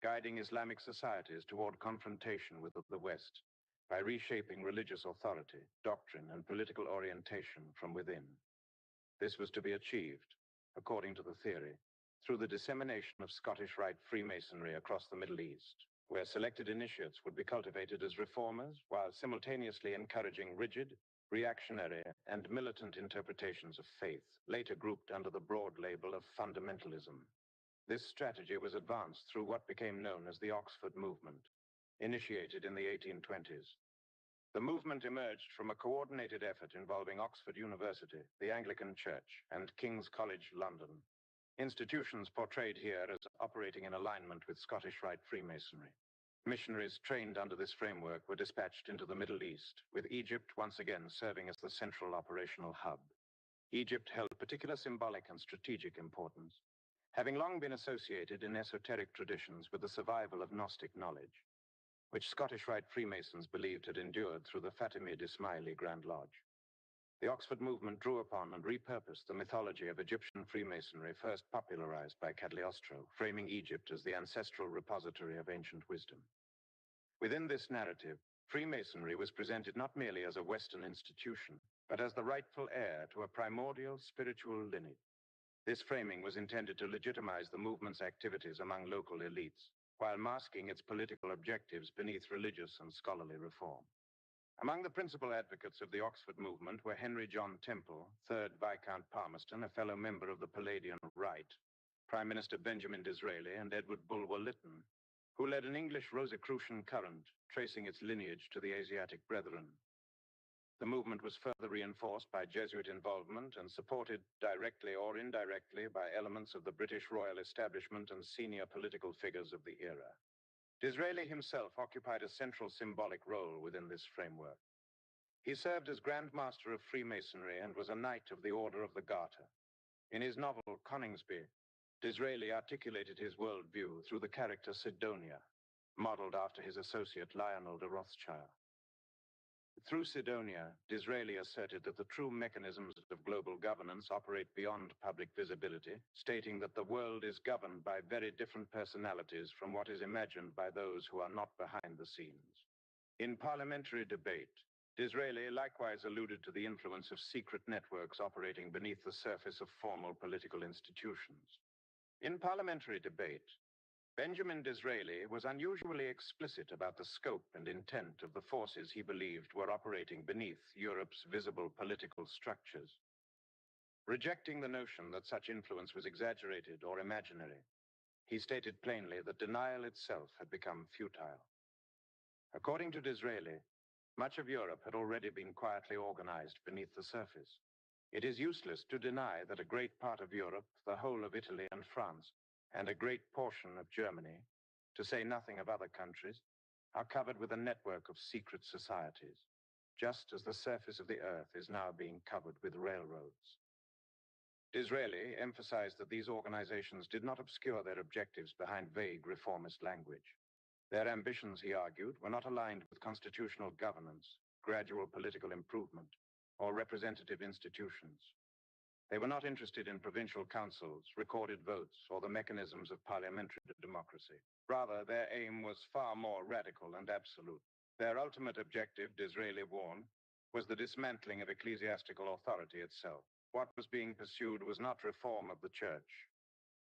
A: guiding Islamic societies toward confrontation with the West by reshaping religious authority, doctrine, and political orientation from within. This was to be achieved, according to the theory, through the dissemination of Scottish Rite Freemasonry across the Middle East, where selected initiates would be cultivated as reformers while simultaneously encouraging rigid, reactionary, and militant interpretations of faith, later grouped under the broad label of fundamentalism. This strategy was advanced through what became known as the Oxford Movement, initiated in the 1820s. The movement emerged from a coordinated effort involving Oxford University, the Anglican Church, and King's College London, institutions portrayed here as operating in alignment with Scottish Rite Freemasonry. Missionaries trained under this framework were dispatched into the Middle East, with Egypt once again serving as the central operational hub. Egypt held particular symbolic and strategic importance, having long been associated in esoteric traditions with the survival of Gnostic knowledge, which Scottish Rite Freemasons believed had endured through the Fatimid Ismaili Grand Lodge. The Oxford movement drew upon and repurposed the mythology of Egyptian Freemasonry first popularized by Cagliostro, framing Egypt as the ancestral repository of ancient wisdom. Within this narrative, Freemasonry was presented not merely as a Western institution, but as the rightful heir to a primordial spiritual lineage. This framing was intended to legitimize the movement's activities among local elites, while masking its political objectives beneath religious and scholarly reform. Among the principal advocates of the Oxford movement were Henry John Temple, 3rd Viscount Palmerston, a fellow member of the Palladian Right, Prime Minister Benjamin Disraeli, and Edward Bulwer Lytton, who led an English Rosicrucian current tracing its lineage to the Asiatic Brethren. The movement was further reinforced by Jesuit involvement and supported directly or indirectly by elements of the British royal establishment and senior political figures of the era. Disraeli himself occupied a central symbolic role within this framework. He served as Grand Master of Freemasonry and was a Knight of the Order of the Garter. In his novel Coningsby, Disraeli articulated his worldview through the character Sidonia, modeled after his associate Lionel de Rothschild. Through Sidonia, Disraeli asserted that the true mechanisms of global governance operate beyond public visibility, stating that the world is governed by very different personalities from what is imagined by those who are not behind the scenes. In parliamentary debate, Disraeli likewise alluded to the influence of secret networks operating beneath the surface of formal political institutions. In parliamentary debate, Benjamin Disraeli was unusually explicit about the scope and intent of the forces he believed were operating beneath Europe's visible political structures. Rejecting the notion that such influence was exaggerated or imaginary, he stated plainly that denial itself had become futile. According to Disraeli, much of Europe had already been quietly organized beneath the surface. It is useless to deny that a great part of Europe, the whole of Italy and France, and a great portion of Germany, to say nothing of other countries, are covered with a network of secret societies, just as the surface of the earth is now being covered with railroads. Disraeli emphasized that these organizations did not obscure their objectives behind vague reformist language. Their ambitions, he argued, were not aligned with constitutional governance, gradual political improvement, or representative institutions. They were not interested in provincial councils, recorded votes, or the mechanisms of parliamentary democracy. Rather, their aim was far more radical and absolute. Their ultimate objective, Disraeli warned, was the dismantling of ecclesiastical authority itself. What was being pursued was not reform of the church,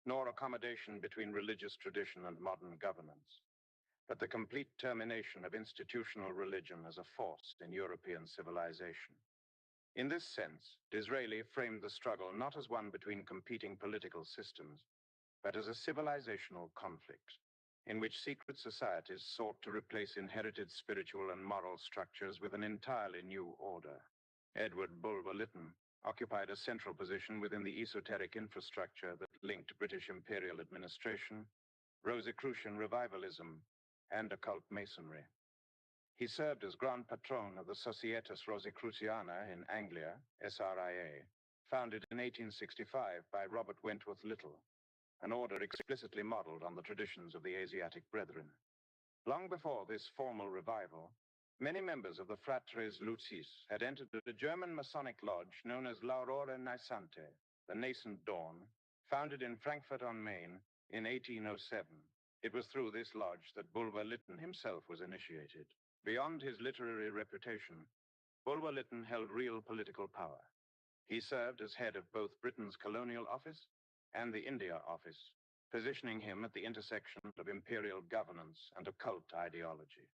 A: nor accommodation between religious tradition and modern governance, but the complete termination of institutional religion as a force in European civilization. In this sense, Disraeli framed the struggle not as one between competing political systems, but as a civilizational conflict, in which secret societies sought to replace inherited spiritual and moral structures with an entirely new order. Edward Bulwer Lytton occupied a central position within the esoteric infrastructure that linked British imperial administration, Rosicrucian revivalism, and occult masonry. He served as Grand Patron of the Societas Rosicruciana in Anglia, SRIA, founded in 1865 by Robert Wentworth Little, an order explicitly modeled on the traditions of the Asiatic Brethren. Long before this formal revival, many members of the Fratres Lucis had entered the German Masonic lodge known as L'Aurora Nascente, the Nascent Dawn, founded in Frankfurt on Main in 1807. It was through this lodge that Bulwer Lytton himself was initiated. Beyond his literary reputation, Bulwer Lytton held real political power. He served as head of both Britain's Colonial Office and the India Office, positioning him at the intersection of imperial governance and occult ideology.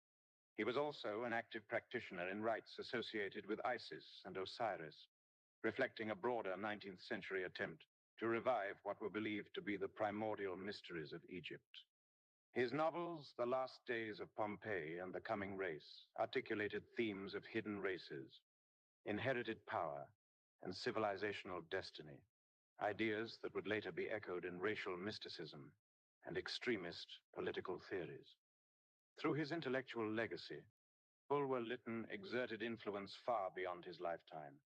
A: He was also an active practitioner in rites associated with Isis and Osiris, reflecting a broader 19th century attempt to revive what were believed to be the primordial mysteries of Egypt. His novels, The Last Days of Pompeii and The Coming Race, articulated themes of hidden races, inherited power, and civilizational destiny, ideas that would later be echoed in racial mysticism and extremist political theories. Through his intellectual legacy, Bulwer Lytton exerted influence far beyond his lifetime.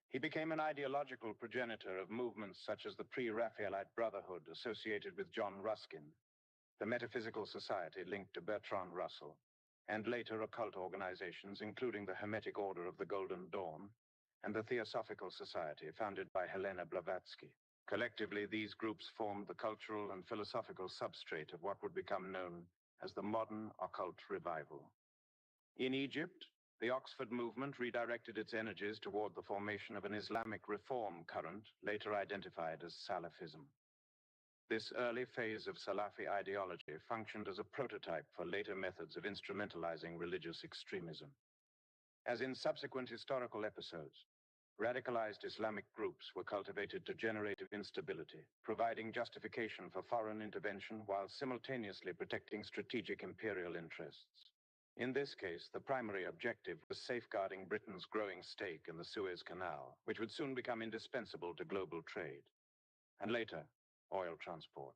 A: He became an ideological progenitor of movements such as the Pre-Raphaelite Brotherhood associated with John Ruskin, the Metaphysical Society linked to Bertrand Russell, and later occult organizations including the Hermetic Order of the Golden Dawn and the Theosophical Society founded by Helena Blavatsky. Collectively, these groups formed the cultural and philosophical substrate of what would become known as the modern occult revival. In Egypt, The Oxford movement redirected its energies toward the formation of an Islamic reform current, later identified as Salafism. This early phase of Salafi ideology functioned as a prototype for later methods of instrumentalizing religious extremism. As in subsequent historical episodes, radicalized Islamic groups were cultivated to generate instability, providing justification for foreign intervention while simultaneously protecting strategic imperial interests. In this case, the primary objective was safeguarding Britain's growing stake in the Suez Canal, which would soon become indispensable to global trade, and later, oil transport.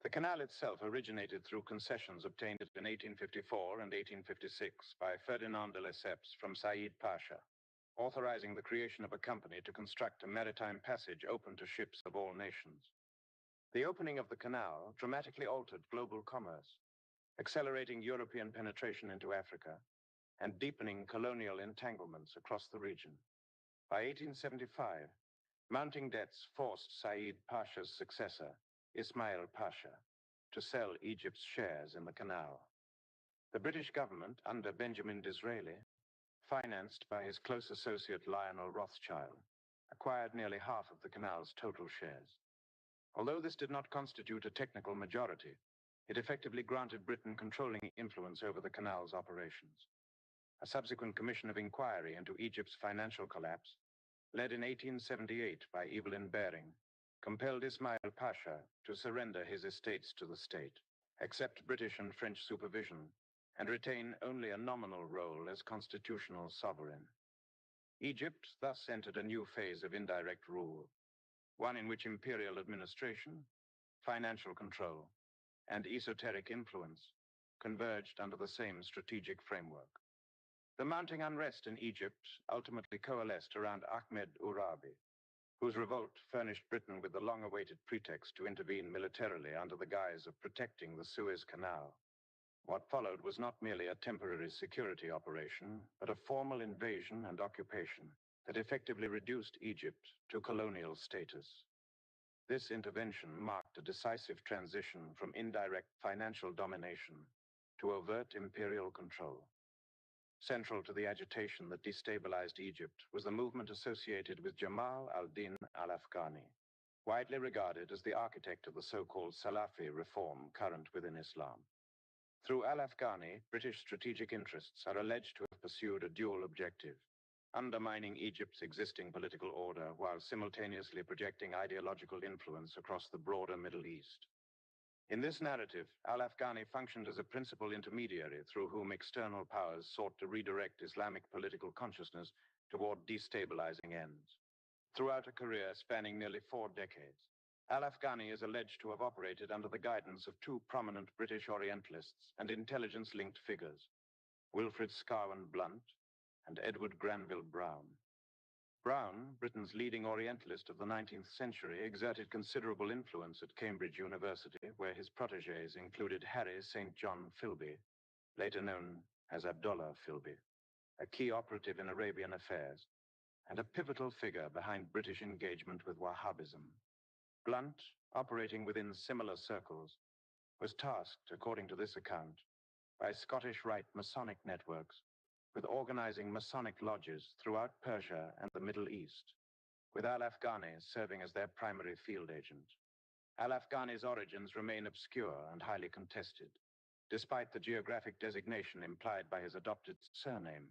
A: The canal itself originated through concessions obtained in 1854 and 1856 by Ferdinand de Lesseps from Said Pasha, authorizing the creation of a company to construct a maritime passage open to ships of all nations. The opening of the canal dramatically altered global commerce, accelerating European penetration into Africa and deepening colonial entanglements across the region. By 1875, mounting debts forced Said Pasha's successor, Ismail Pasha, to sell Egypt's shares in the canal. The British government, under Benjamin Disraeli, financed by his close associate Lionel Rothschild, acquired nearly half of the canal's total shares. Although this did not constitute a technical majority, it effectively granted Britain controlling influence over the canal's operations. A subsequent commission of inquiry into Egypt's financial collapse, led in 1878 by Evelyn Baring, compelled Ismail Pasha to surrender his estates to the state, accept British and French supervision, and retain only a nominal role as constitutional sovereign. Egypt thus entered a new phase of indirect rule, one in which imperial administration, financial control, and esoteric influence converged under the same strategic framework. The mounting unrest in Egypt ultimately coalesced around Ahmed Urabi, whose revolt furnished Britain with the long-awaited pretext to intervene militarily under the guise of protecting the Suez Canal. What followed was not merely a temporary security operation, but a formal invasion and occupation that effectively reduced Egypt to colonial status. This intervention marked a decisive transition from indirect financial domination to overt imperial control. Central to the agitation that destabilized Egypt was the movement associated with Jamal al-Din al-Afghani, widely regarded as the architect of the so-called Salafi reform current within Islam. Through al-Afghani, British strategic interests are alleged to have pursued a dual objective: undermining Egypt's existing political order while simultaneously projecting ideological influence across the broader Middle East. In this narrative, al-Afghani functioned as a principal intermediary through whom external powers sought to redirect Islamic political consciousness toward destabilizing ends. Throughout a career spanning nearly 4 decades, al-Afghani is alleged to have operated under the guidance of 2 prominent British Orientalists and intelligence-linked figures, Wilfred Scarwen Blunt and Edward Granville Brown. Brown, Britain's leading Orientalist of the 19th century, exerted considerable influence at Cambridge University, where his protégés included Harry St. John Philby, later known as Abdullah Philby, a key operative in Arabian affairs, and a pivotal figure behind British engagement with Wahhabism. Blunt, operating within similar circles, was tasked, according to this account, by Scottish Rite Masonic networks with organizing Masonic lodges throughout Persia and the Middle East, with al-Afghani serving as their primary field agent. Al-Afghani's origins remain obscure and highly contested, despite the geographic designation implied by his adopted surname.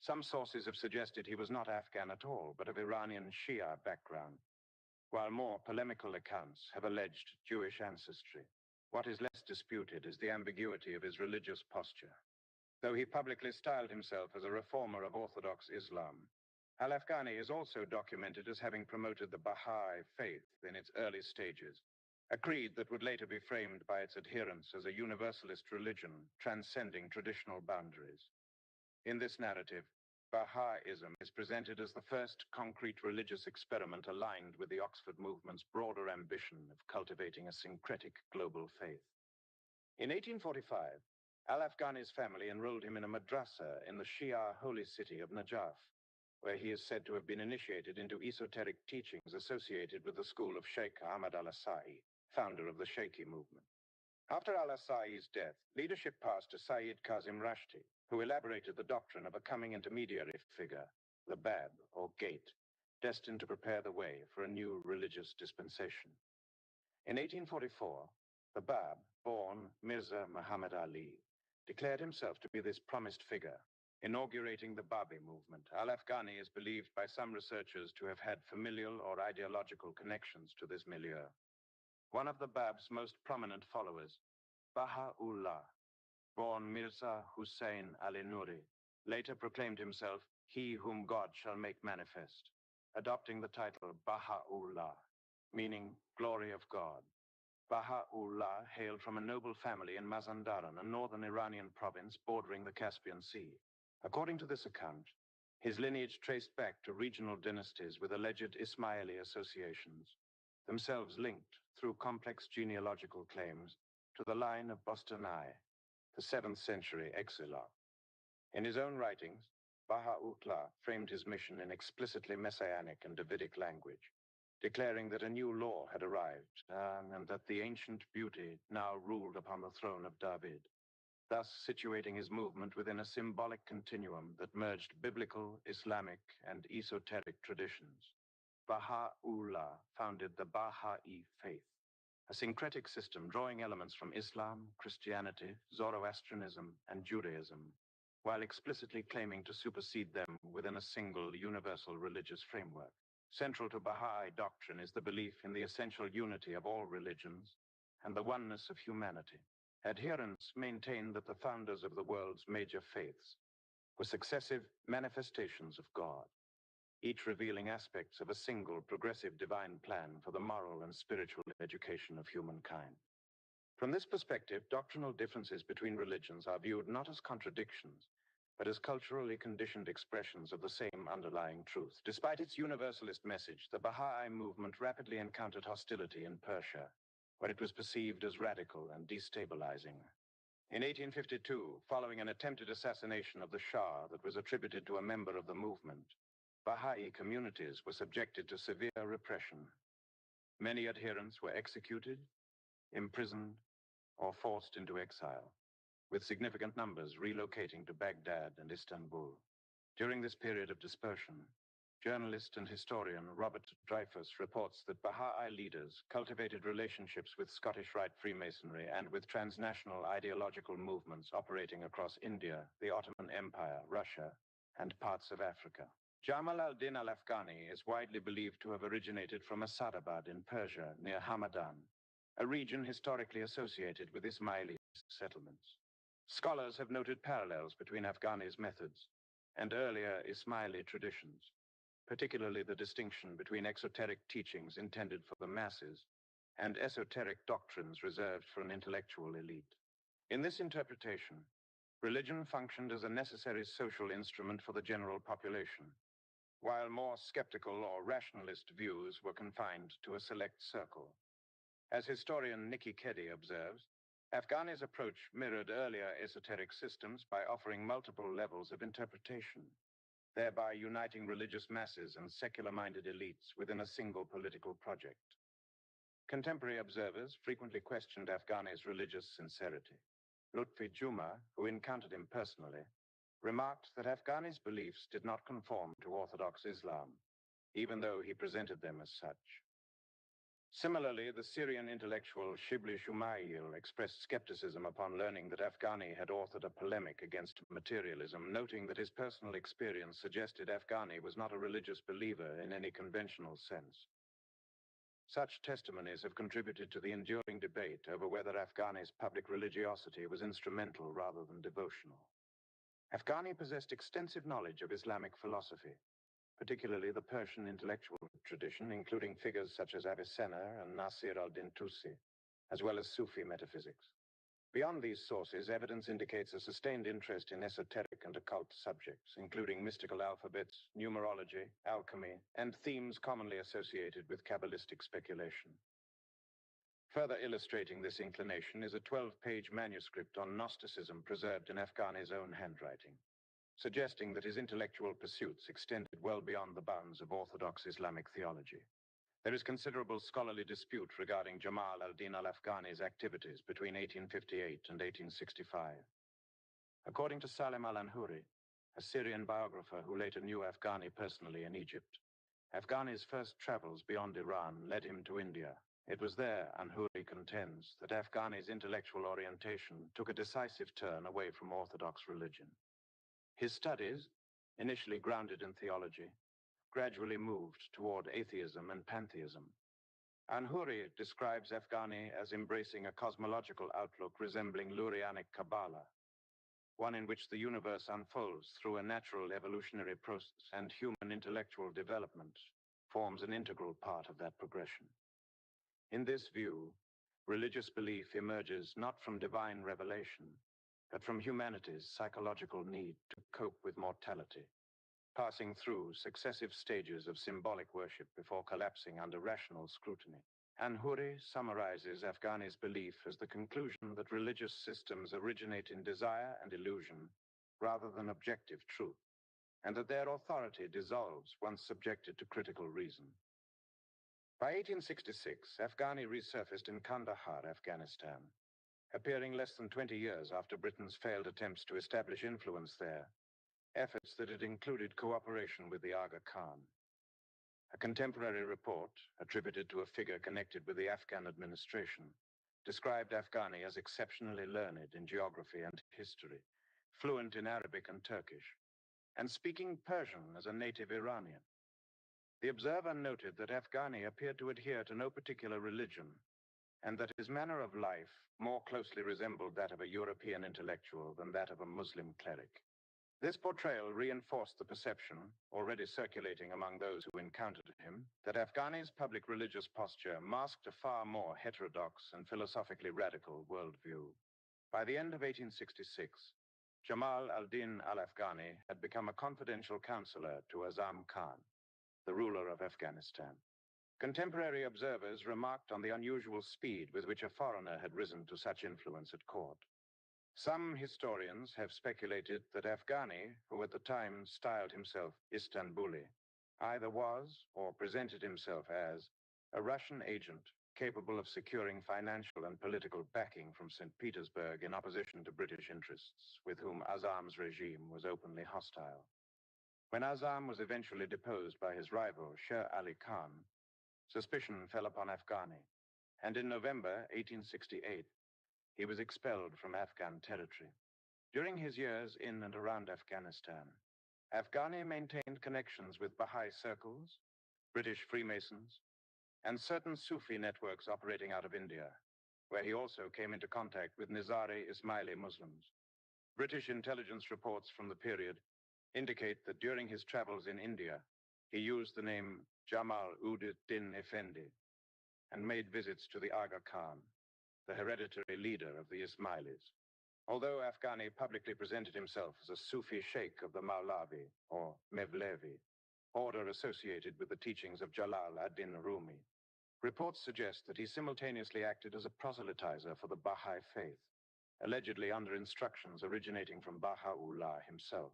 A: Some sources have suggested he was not Afghan at all, but of Iranian Shia background, while more polemical accounts have alleged Jewish ancestry. What is less disputed is the ambiguity of his religious posture. Though he publicly styled himself as a reformer of Orthodox Islam, al-Afghani is also documented as having promoted the Baha'i faith in its early stages, a creed that would later be framed by its adherents as a universalist religion transcending traditional boundaries. In this narrative, Baha'ism is presented as the first concrete religious experiment aligned with the Oxford movement's broader ambition of cultivating a syncretic global faith. In 1845, al-Afghani's family enrolled him in a madrasa in the Shia holy city of Najaf, where he is said to have been initiated into esoteric teachings associated with the school of Sheikh Ahmad al-Asai, founder of the Shaikhi movement. After al-Asai's death, leadership passed to Sayyid Kazim Rushdie, who elaborated the doctrine of a coming intermediary figure, the Bab, or Gate, destined to prepare the way for a new religious dispensation. In 1844, the Bab, born Mirza Muhammad Ali, declared himself to be this promised figure, inaugurating the Babi movement. Al-Afghani is believed by some researchers to have had familial or ideological connections to this milieu. One of the Bab's most prominent followers, Baha'u'llah, born Mirza Hussain Ali Nuri, later proclaimed himself "He whom God shall make manifest," adopting the title Baha'u'llah, meaning glory of God. Baha'u'llah hailed from a noble family in Mazandaran, a northern Iranian province bordering the Caspian Sea. According to this account, his lineage traced back to regional dynasties with alleged Ismaili associations, themselves linked through complex genealogical claims to the line of Bostanai, the 7th century exilog. In his own writings, Baha'u'llah framed his mission in explicitly messianic and Davidic language, declaring that a new law had arrived and that the ancient beauty now ruled upon the throne of David, thus situating his movement within a symbolic continuum that merged biblical, Islamic, and esoteric traditions. Baha'u'llah founded the Baha'i faith, a syncretic system drawing elements from Islam, Christianity, Zoroastrianism, and Judaism, while explicitly claiming to supersede them within a single universal religious framework. Central to Baha'i doctrine is the belief in the essential unity of all religions and the oneness of humanity. Adherents maintain that the founders of the world's major faiths were successive manifestations of God, each revealing aspects of a single progressive divine plan for the moral and spiritual education of humankind. From this perspective, doctrinal differences between religions are viewed not as contradictions, but as culturally conditioned expressions of the same underlying truth. Despite its universalist message, the Baha'i movement rapidly encountered hostility in Persia, where it was perceived as radical and destabilizing. In 1852, following an attempted assassination of the Shah that was attributed to a member of the movement, Baha'i communities were subjected to severe repression. Many adherents were executed, imprisoned, or forced into exile, with significant numbers relocating to Baghdad and Istanbul. During this period of dispersion, journalist and historian Robert Dreyfus reports that Baha'i leaders cultivated relationships with Scottish Rite Freemasonry and with transnational ideological movements operating across India, the Ottoman Empire, Russia, and parts of Africa. Jamal al-Din al-Afghani is widely believed to have originated from Asadabad in Persia near Hamadan, a region historically associated with Ismaili settlements. Scholars have noted parallels between Afghani's methods and earlier Ismaili traditions, particularly the distinction between exoteric teachings intended for the masses and esoteric doctrines reserved for an intellectual elite. In this interpretation, religion functioned as a necessary social instrument for the general population, while more skeptical or rationalist views were confined to a select circle. As historian Nikki Keddie observes, Afghani's approach mirrored earlier esoteric systems by offering multiple levels of interpretation, thereby uniting religious masses and secular-minded elites within a single political project. Contemporary observers frequently questioned Afghani's religious sincerity. Lutfi Juma, who encountered him personally, remarked that Afghani's beliefs did not conform to Orthodox Islam, even though he presented them as such. Similarly, the Syrian intellectual Shibli Shumail expressed skepticism upon learning that Afghani had authored a polemic against materialism, noting that his personal experience suggested Afghani was not a religious believer in any conventional sense. Such testimonies have contributed to the enduring debate over whether Afghani's public religiosity was instrumental rather than devotional. Afghani possessed extensive knowledge of Islamic philosophy, particularly the Persian intellectual tradition, including figures such as Avicenna and Nasir al-Din Tusi, as well as Sufi metaphysics. Beyond these sources, evidence indicates a sustained interest in esoteric and occult subjects, including mystical alphabets, numerology, alchemy, and themes commonly associated with Kabbalistic speculation. Further illustrating this inclination is a 12-page manuscript on Gnosticism preserved in Afghani's own handwriting, suggesting that his intellectual pursuits extended well beyond the bounds of Orthodox Islamic theology. There is considerable scholarly dispute regarding Jamal al-Din al-Afghani's activities between 1858 and 1865. According to Salem al-Anhuri, a Syrian biographer who later knew Afghani personally in Egypt, Afghani's first travels beyond Iran led him to India. It was there, Anhuri contends, that Afghani's intellectual orientation took a decisive turn away from orthodox religion. His studies, initially grounded in theology, gradually moved toward atheism and pantheism. Anhuri describes Afghani as embracing a cosmological outlook resembling Lurianic Kabbalah, one in which the universe unfolds through a natural evolutionary process and human intellectual development forms an integral part of that progression. In this view, religious belief emerges not from divine revelation, but from humanity's psychological need to cope with mortality, passing through successive stages of symbolic worship before collapsing under rational scrutiny. Anhuri summarizes Afghani's belief as the conclusion that religious systems originate in desire and illusion rather than objective truth, and that their authority dissolves once subjected to critical reason. By 1866, Afghani resurfaced in Kandahar, Afghanistan, appearing less than 20 years after Britain's failed attempts to establish influence there, efforts that had included cooperation with the Aga Khan. A contemporary report, attributed to a figure connected with the Afghan administration, described Afghani as exceptionally learned in geography and history, fluent in Arabic and Turkish, and speaking Persian as a native Iranian. The observer noted that Afghani appeared to adhere to no particular religion, and that his manner of life more closely resembled that of a European intellectual than that of a Muslim cleric. This portrayal reinforced the perception, already circulating among those who encountered him, that Afghani's public religious posture masked a far more heterodox and philosophically radical worldview. By the end of 1866, Jamal al-Din al-Afghani had become a confidential counselor to Azam Khan, the ruler of Afghanistan. Contemporary observers remarked on the unusual speed with which a foreigner had risen to such influence at court. Some historians have speculated that Afghani, who at the time styled himself Istanbuli, either was or presented himself as a Russian agent capable of securing financial and political backing from St. Petersburg in opposition to British interests, with whom Azam's regime was openly hostile. When Azam was eventually deposed by his rival, Sher Ali Khan, suspicion fell upon Afghani, and in November 1868, he was expelled from Afghan territory. During his years in and around Afghanistan, Afghani maintained connections with Baha'i circles, British Freemasons, and certain Sufi networks operating out of India, where he also came into contact with Nizari Ismaili Muslims. British intelligence reports from the period indicate that during his travels in India, he used the name Jamal-ud-Din Effendi and made visits to the Aga Khan, the hereditary leader of the Ismailis. Although Afghani publicly presented himself as a Sufi sheikh of the Maulavi, or Mevlevi, order associated with the teachings of Jalal ad-Din Rumi, reports suggest that he simultaneously acted as a proselytizer for the Baha'i faith, allegedly under instructions originating from Baha'u'llah himself.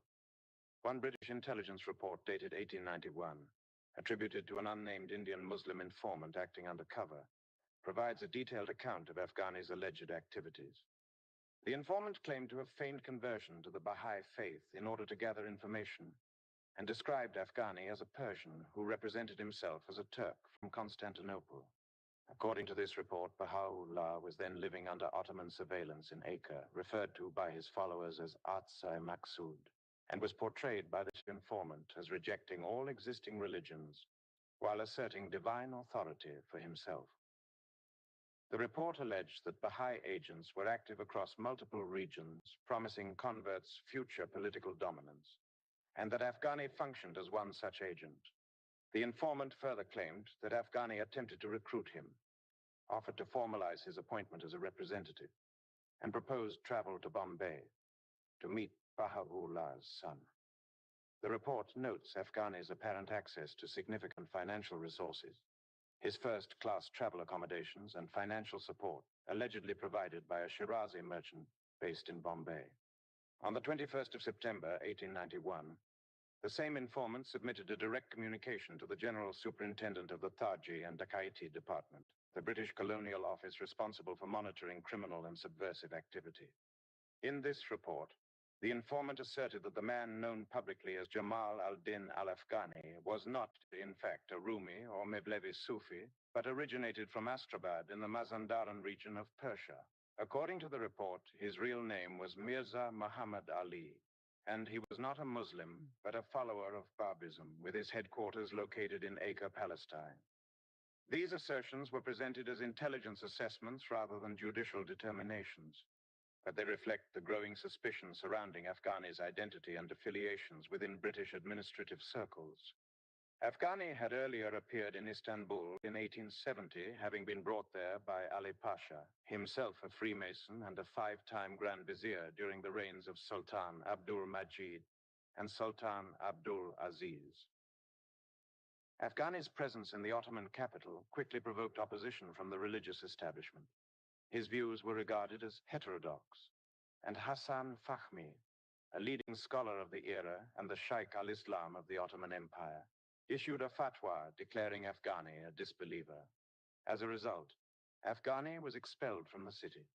A: One British intelligence report dated 1891, attributed to an unnamed Indian Muslim informant acting undercover, provides a detailed account of Afghani's alleged activities. The informant claimed to have feigned conversion to the Baha'i faith in order to gather information, and described Afghani as a Persian who represented himself as a Turk from Constantinople. According to this report, Baha'u'llah was then living under Ottoman surveillance in Acre, referred to by his followers as Atsai Maksud, and was portrayed by this informant as rejecting all existing religions while asserting divine authority for himself. The report alleged that Baha'i agents were active across multiple regions, promising converts future political dominance, and that Afghani functioned as one such agent. The informant further claimed that Afghani attempted to recruit him, offered to formalize his appointment as a representative, and proposed travel to Bombay to meet Baha'u'llah's son. The report notes Afghani's apparent access to significant financial resources, his first-class travel accommodations and financial support, allegedly provided by a Shirazi merchant based in Bombay. On the 21st of September, 1891, The same informant submitted a direct communication to the General Superintendent of the Taji and Dakaiti Department, the British colonial office responsible for monitoring criminal and subversive activity. In this report, the informant asserted that the man known publicly as Jamal al-Din al-Afghani was not, in fact, a Rumi or Mevlevi Sufi, but originated from Astrabad in the Mazandaran region of Persia. According to the report, his real name was Mirza Muhammad Ali, and he was not a Muslim, but a follower of Babism, with his headquarters located in Acre, Palestine. These assertions were presented as intelligence assessments rather than judicial determinations, but they reflect the growing suspicion surrounding Afghani's identity and affiliations within British administrative circles. Afghani had earlier appeared in Istanbul in 1870, having been brought there by Ali Pasha, himself a Freemason and a five-time Grand Vizier during the reigns of Sultan Abdul Majid and Sultan Abdul Aziz. Afghani's presence in the Ottoman capital quickly provoked opposition from the religious establishment. His views were regarded as heterodox, and Hassan Fahmi, a leading scholar of the era and the Shaykh al-Islam of the Ottoman Empire, issued a fatwa declaring Afghani a disbeliever. As a result, Afghani was expelled from the city.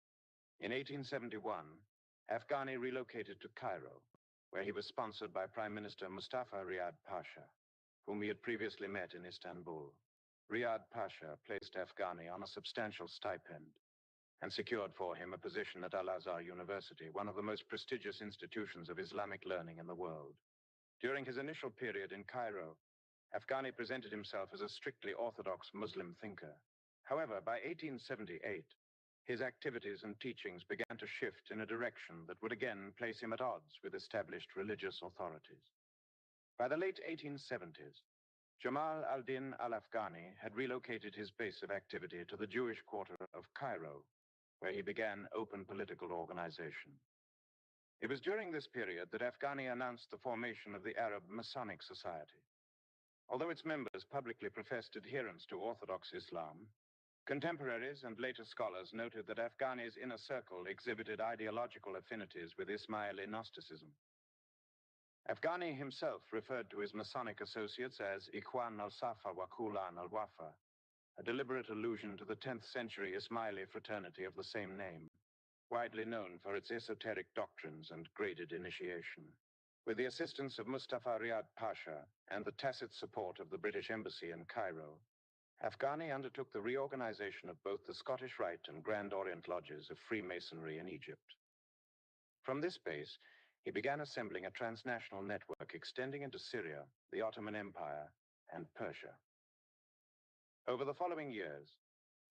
A: In 1871, Afghani relocated to Cairo, where he was sponsored by Prime Minister Mustafa Riyad Pasha, whom he had previously met in Istanbul. Riyad Pasha placed Afghani on a substantial stipend and secured for him a position at Al-Azhar University, one of the most prestigious institutions of Islamic learning in the world. During his initial period in Cairo, Afghani presented himself as a strictly orthodox Muslim thinker. However, by 1878, his activities and teachings began to shift in a direction that would again place him at odds with established religious authorities. By the late 1870s, Jamal al-Din al-Afghani had relocated his base of activity to the Jewish quarter of Cairo, where he began open political organization. It was during this period that Afghani announced the formation of the Arab Masonic Society. Although its members publicly professed adherence to Orthodox Islam, contemporaries and later scholars noted that Afghani's inner circle exhibited ideological affinities with Ismaili Gnosticism. Afghani himself referred to his Masonic associates as Ikhwan al-Safa wa Kulan al-Wafa, a deliberate allusion to the 10th century Ismaili fraternity of the same name, widely known for its esoteric doctrines and graded initiation. With the assistance of Mustafa Riyad Pasha and the tacit support of the British Embassy in Cairo, Afghani undertook the reorganization of both the Scottish Rite and Grand Orient Lodges of Freemasonry in Egypt. From this base, he began assembling a transnational network extending into Syria, the Ottoman Empire, and Persia. Over the following years,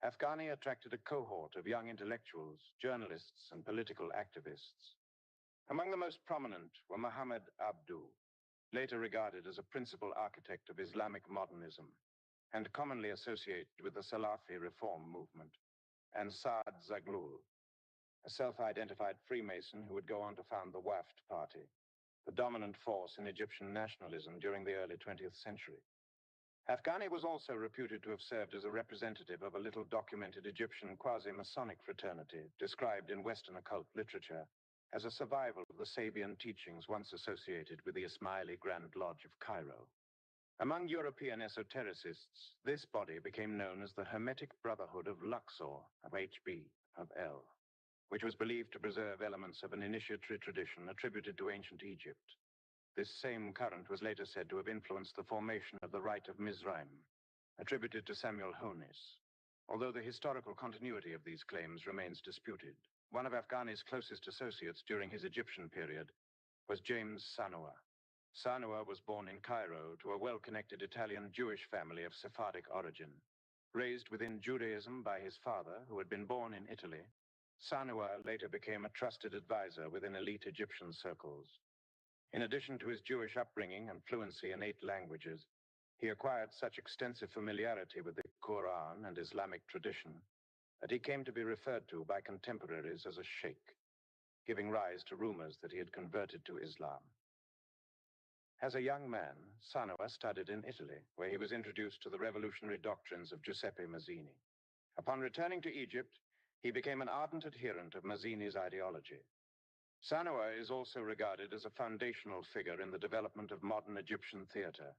A: Afghani attracted a cohort of young intellectuals, journalists, and political activists. Among the most prominent were Muhammad Abdu, later regarded as a principal architect of Islamic modernism, and commonly associated with the Salafi reform movement, and Saad Zaghloul, a self-identified Freemason who would go on to found the Waft Party, the dominant force in Egyptian nationalism during the early 20th century. Afghani was also reputed to have served as a representative of a little-documented Egyptian quasi-Masonic fraternity, described in Western occult literature as a survival of the Sabian teachings once associated with the Ismaili Grand Lodge of Cairo. Among European esotericists, this body became known as the Hermetic Brotherhood of Luxor, of HB, of L, which was believed to preserve elements of an initiatory tradition attributed to ancient Egypt. This same current was later said to have influenced the formation of the Rite of Mizraim, attributed to Samuel Honis, although the historical continuity of these claims remains disputed. One of Afghani's closest associates during his Egyptian period was James Sanua. Sanua was born in Cairo to a well-connected Italian Jewish family of Sephardic origin. Raised within Judaism by his father, who had been born in Italy, Sanua later became a trusted advisor within elite Egyptian circles. In addition to his Jewish upbringing and fluency in 8 languages, he acquired such extensive familiarity with the Quran and Islamic tradition that he came to be referred to by contemporaries as a sheikh, giving rise to rumors that he had converted to Islam. As a young man, Sanua studied in Italy, where he was introduced to the revolutionary doctrines of Giuseppe Mazzini. Upon returning to Egypt, he became an ardent adherent of Mazzini's ideology. Sanua is also regarded as a foundational figure in the development of modern Egyptian theater,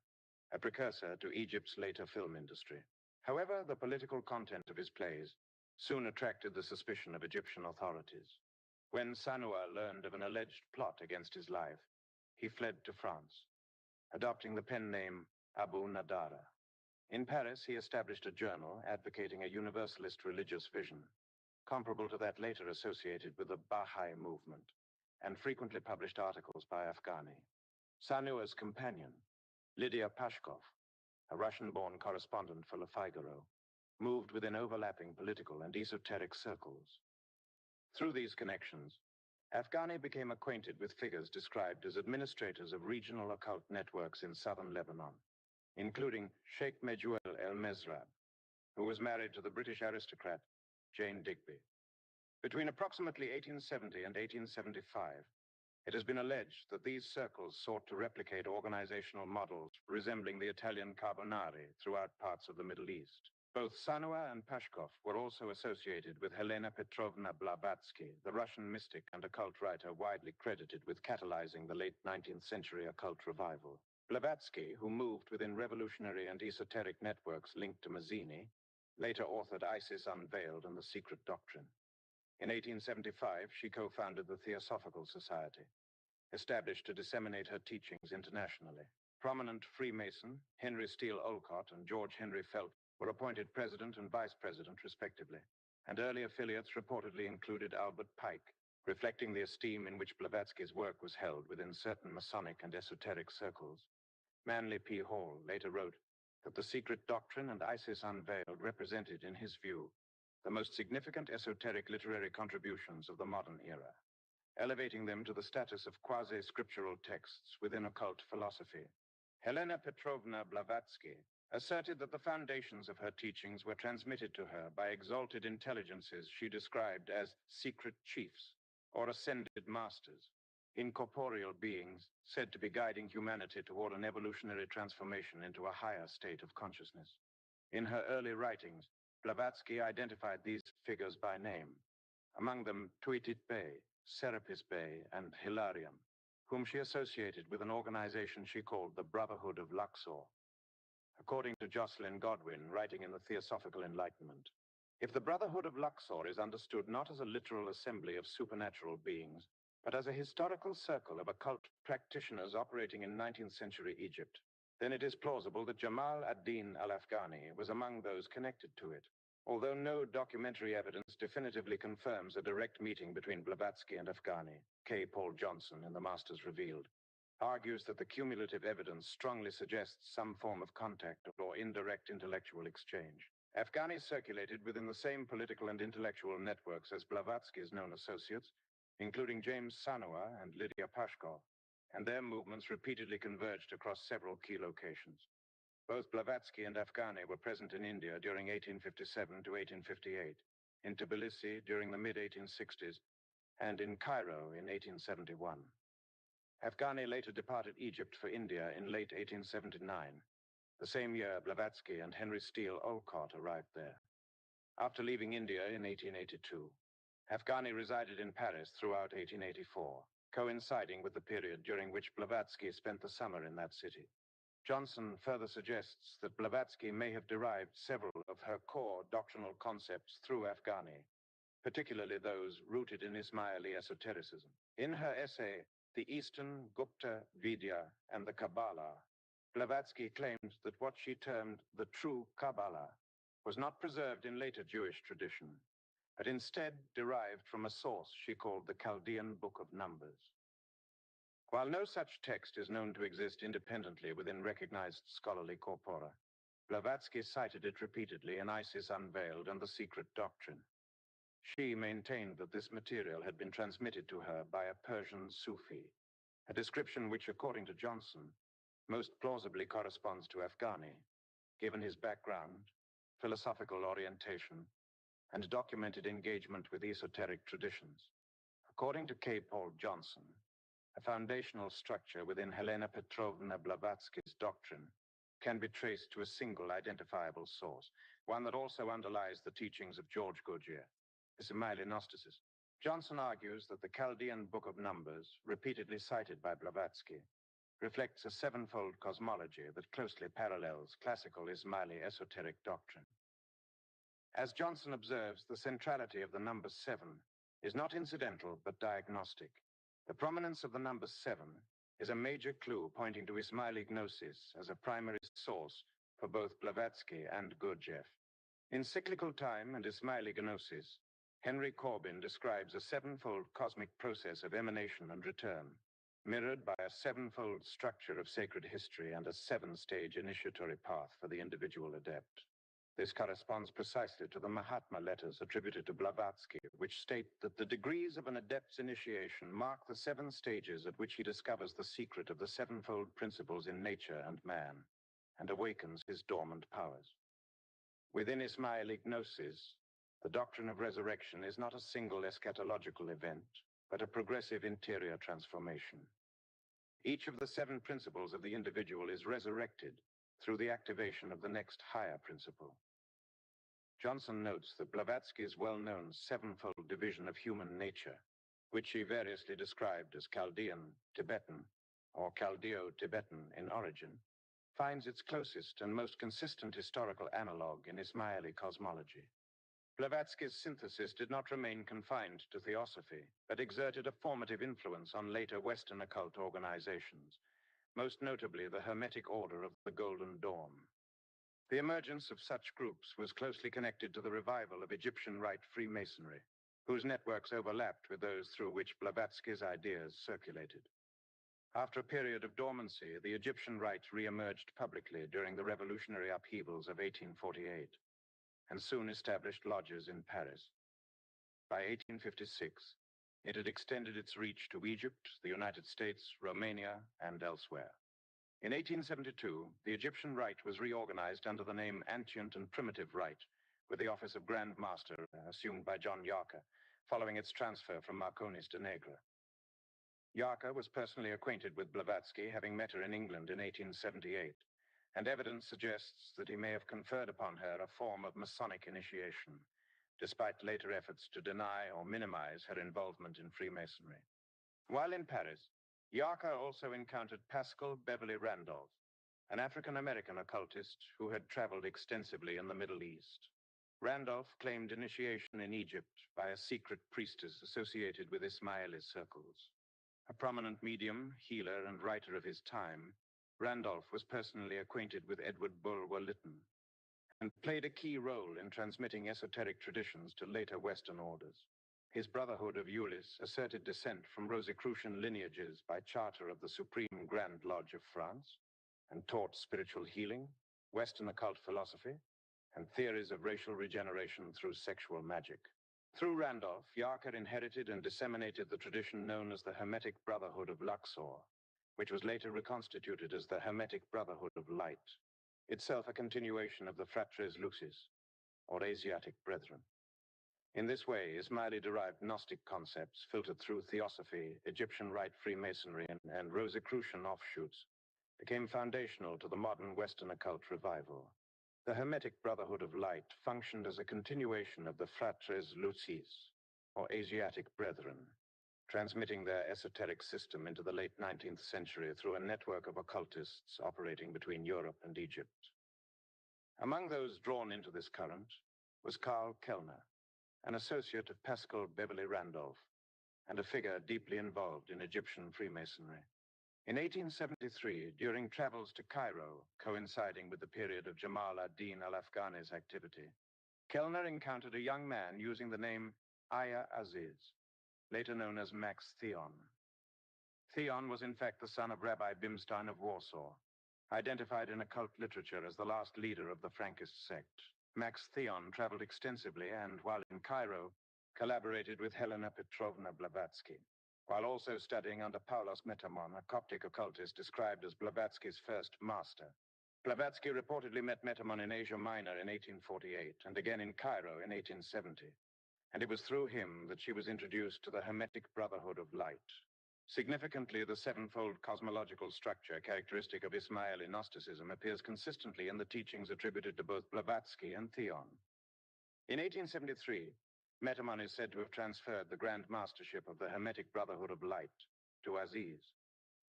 A: a precursor to Egypt's later film industry. However, the political content of his plays soon attracted the suspicion of Egyptian authorities. When Sanua learned of an alleged plot against his life, he fled to France, adopting the pen name Abu Nadara. In Paris, he established a journal advocating a universalist religious vision, comparable to that later associated with the Baha'i movement, and frequently published articles by Afghani. Sanua's companion, Lydia Pashkov, a Russian-born correspondent for Le Figaro, moved within overlapping political and esoteric circles. Through these connections, Afghani became acquainted with figures described as administrators of regional occult networks in southern Lebanon, including Sheikh Mejuel El-Mezrab, who was married to the British aristocrat Jane Digby. Between approximately 1870 and 1875, it has been alleged that these circles sought to replicate organizational models resembling the Italian Carbonari throughout parts of the Middle East. Both Sanua and Pashkov were also associated with Helena Petrovna Blavatsky, the Russian mystic and occult writer widely credited with catalyzing the late 19th century occult revival. Blavatsky, who moved within revolutionary and esoteric networks linked to Mazzini, later authored Isis Unveiled and the Secret Doctrine. In 1875, she co-founded the Theosophical Society, established to disseminate her teachings internationally. Prominent Freemason Henry Steele Olcott and George Henry Felt were appointed president and vice president, respectively, and early affiliates reportedly included Albert Pike, reflecting the esteem in which Blavatsky's work was held within certain Masonic and esoteric circles. Manly P. Hall later wrote that the Secret Doctrine and Isis Unveiled represented, in his view, the most significant esoteric literary contributions of the modern era, elevating them to the status of quasi-scriptural texts within occult philosophy. Helena Petrovna Blavatsky asserted that the foundations of her teachings were transmitted to her by exalted intelligences she described as secret chiefs or ascended masters, incorporeal beings said to be guiding humanity toward an evolutionary transformation into a higher state of consciousness. In her early writings, Blavatsky identified these figures by name, among them Tuitit Bey, Serapis Bey, and Hilarion, whom she associated with an organization she called the Brotherhood of Luxor. According to Jocelyn Godwin, writing in the Theosophical Enlightenment, if the Brotherhood of Luxor is understood not as a literal assembly of supernatural beings, but as a historical circle of occult practitioners operating in 19th century Egypt, then it is plausible that Jamal ad-Din al-Afghani was among those connected to it, although no documentary evidence definitively confirms a direct meeting between Blavatsky and Afghani. K. Paul Johnson, in The Masters Revealed, argues that the cumulative evidence strongly suggests some form of contact or indirect intellectual exchange. Afghani circulated within the same political and intellectual networks as Blavatsky's known associates, including James Sanua and Lydia Pashkov, and their movements repeatedly converged across several key locations. Both Blavatsky and Afghani were present in India during 1857 to 1858, in Tbilisi during the mid-1860s, and in Cairo in 1871. Afghani later departed Egypt for India in late 1879. The same year, Blavatsky and Henry Steele Olcott arrived there. After leaving India in 1882, Afghani resided in Paris throughout 1884, coinciding with the period during which Blavatsky spent the summer in that city. Johnson further suggests that Blavatsky may have derived several of her core doctrinal concepts through Afghani, particularly those rooted in Ismaili esotericism. In her essay, The Eastern Gupta Vidya and the Kabbalah, Blavatsky claimed that what she termed the true Kabbalah was not preserved in later Jewish tradition, but instead derived from a source she called the Chaldean Book of Numbers. While no such text is known to exist independently within recognized scholarly corpora, Blavatsky cited it repeatedly in Isis Unveiled and the Secret Doctrine. She maintained that this material had been transmitted to her by a Persian Sufi, a description which, according to Johnson, most plausibly corresponds to Afghani, given his background, philosophical orientation, and documented engagement with esoteric traditions. According to K. Paul Johnson, a foundational structure within Helena Petrovna Blavatsky's doctrine can be traced to a single identifiable source, one that also underlies the teachings of George Goodyear, Ismaili Gnosticism. Johnson argues that the Chaldean Book of Numbers, repeatedly cited by Blavatsky, reflects a sevenfold cosmology that closely parallels classical Ismaili esoteric doctrine. As Johnson observes, the centrality of the number 7 is not incidental but diagnostic. The prominence of the number 7 is a major clue pointing to Ismaili gnosis as a primary source for both Blavatsky and Gurdjieff. In Cyclical Time and Ismaili Gnosis, Henry Corbin describes a sevenfold cosmic process of emanation and return, mirrored by a sevenfold structure of sacred history and a seven-stage initiatory path for the individual adept. This corresponds precisely to the Mahatma letters attributed to Blavatsky, which state that the degrees of an adept's initiation mark the 7 stages at which he discovers the secret of the sevenfold principles in nature and man, and awakens his dormant powers. Within Ismaili Gnosis, the doctrine of resurrection is not a single eschatological event, but a progressive interior transformation. Each of the 7 principles of the individual is resurrected through the activation of the next higher principle. Johnson notes that Blavatsky's well-known sevenfold division of human nature, which he variously described as Chaldean, Tibetan, or Chaldeo-Tibetan in origin, finds its closest and most consistent historical analog in Ismaili cosmology. Blavatsky's synthesis did not remain confined to theosophy, but exerted a formative influence on later Western occult organizations, most notably the Hermetic Order of the Golden Dawn. The emergence of such groups was closely connected to the revival of Egyptian Rite Freemasonry, whose networks overlapped with those through which Blavatsky's ideas circulated. After a period of dormancy, the Egyptian Rite re-emerged publicly during the revolutionary upheavals of 1848, and soon established lodges in Paris. By 1856, it had extended its reach to Egypt, the United States, Romania, and elsewhere. In 1872, the Egyptian Rite was reorganized under the name Antient and Primitive Rite, with the office of Grand Master assumed by John Yarker, following its transfer from Marconis de Negre. Yarker was personally acquainted with Blavatsky, having met her in England in 1878, and evidence suggests that he may have conferred upon her a form of Masonic initiation, despite later efforts to deny or minimize her involvement in Freemasonry. While in Paris, Yarker also encountered Paschal Beverly Randolph, an African-American occultist who had traveled extensively in the Middle East. Randolph claimed initiation in Egypt by a secret priestess associated with Ismaili circles. A prominent medium, healer, and writer of his time, Randolph was personally acquainted with Edward Bulwer Lytton and played a key role in transmitting esoteric traditions to later Western orders. His Brotherhood of Euless asserted descent from Rosicrucian lineages by charter of the Supreme Grand Lodge of France, and taught spiritual healing, Western occult philosophy, and theories of racial regeneration through sexual magic. Through Randolph, Yarker inherited and disseminated the tradition known as the Hermetic Brotherhood of Luxor, which was later reconstituted as the Hermetic Brotherhood of Light, itself a continuation of the Fratres Lucis, or Asiatic Brethren. In this way, Ismaili-derived Gnostic concepts filtered through theosophy, Egyptian Rite Freemasonry, and Rosicrucian offshoots became foundational to the modern Western occult revival. The Hermetic Brotherhood of Light functioned as a continuation of the Fratres Lucis, or Asiatic Brethren, transmitting their esoteric system into the late 19th century through a network of occultists operating between Europe and Egypt. Among those drawn into this current was Karl Kellner, an associate of Paschal Beverly Randolph, and a figure deeply involved in Egyptian Freemasonry. In 1873, during travels to Cairo, coinciding with the period of Jamal ad-Din al-Afghani's activity, Kellner encountered a young man using the name Aya Aziz, later known as Max Theon. Theon was in fact the son of Rabbi Bimstein of Warsaw, identified in occult literature as the last leader of the Frankist sect. Max Theon traveled extensively and, while in Cairo, collaborated with Helena Petrovna Blavatsky, while also studying under Paulos Metamon, a Coptic occultist described as Blavatsky's first master. Blavatsky reportedly met Metamon in Asia Minor in 1848 and again in Cairo in 1870, and it was through him that she was introduced to the Hermetic Brotherhood of Light. Significantly, the sevenfold cosmological structure characteristic of Ismaili Gnosticism appears consistently in the teachings attributed to both Blavatsky and Theon. In 1873, Metamon is said to have transferred the Grand Mastership of the Hermetic Brotherhood of Light to Aziz,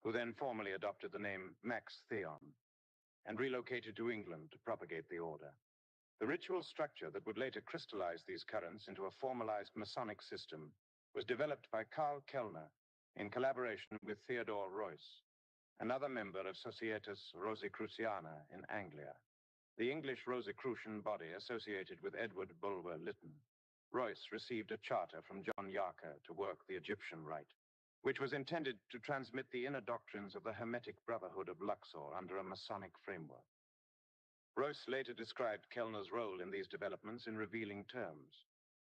A: who then formally adopted the name Max Theon and relocated to England to propagate the order. The ritual structure that would later crystallize these currents into a formalized Masonic system was developed by Karl Kellner in collaboration with Theodore Royce, another member of Societas Rosicruciana in Anglia, the English Rosicrucian body associated with Edward Bulwer Lytton. Royce received a charter from John Yarker to work the Egyptian rite, which was intended to transmit the inner doctrines of the Hermetic Brotherhood of Luxor under a Masonic framework. Royce later described Kellner's role in these developments in revealing terms.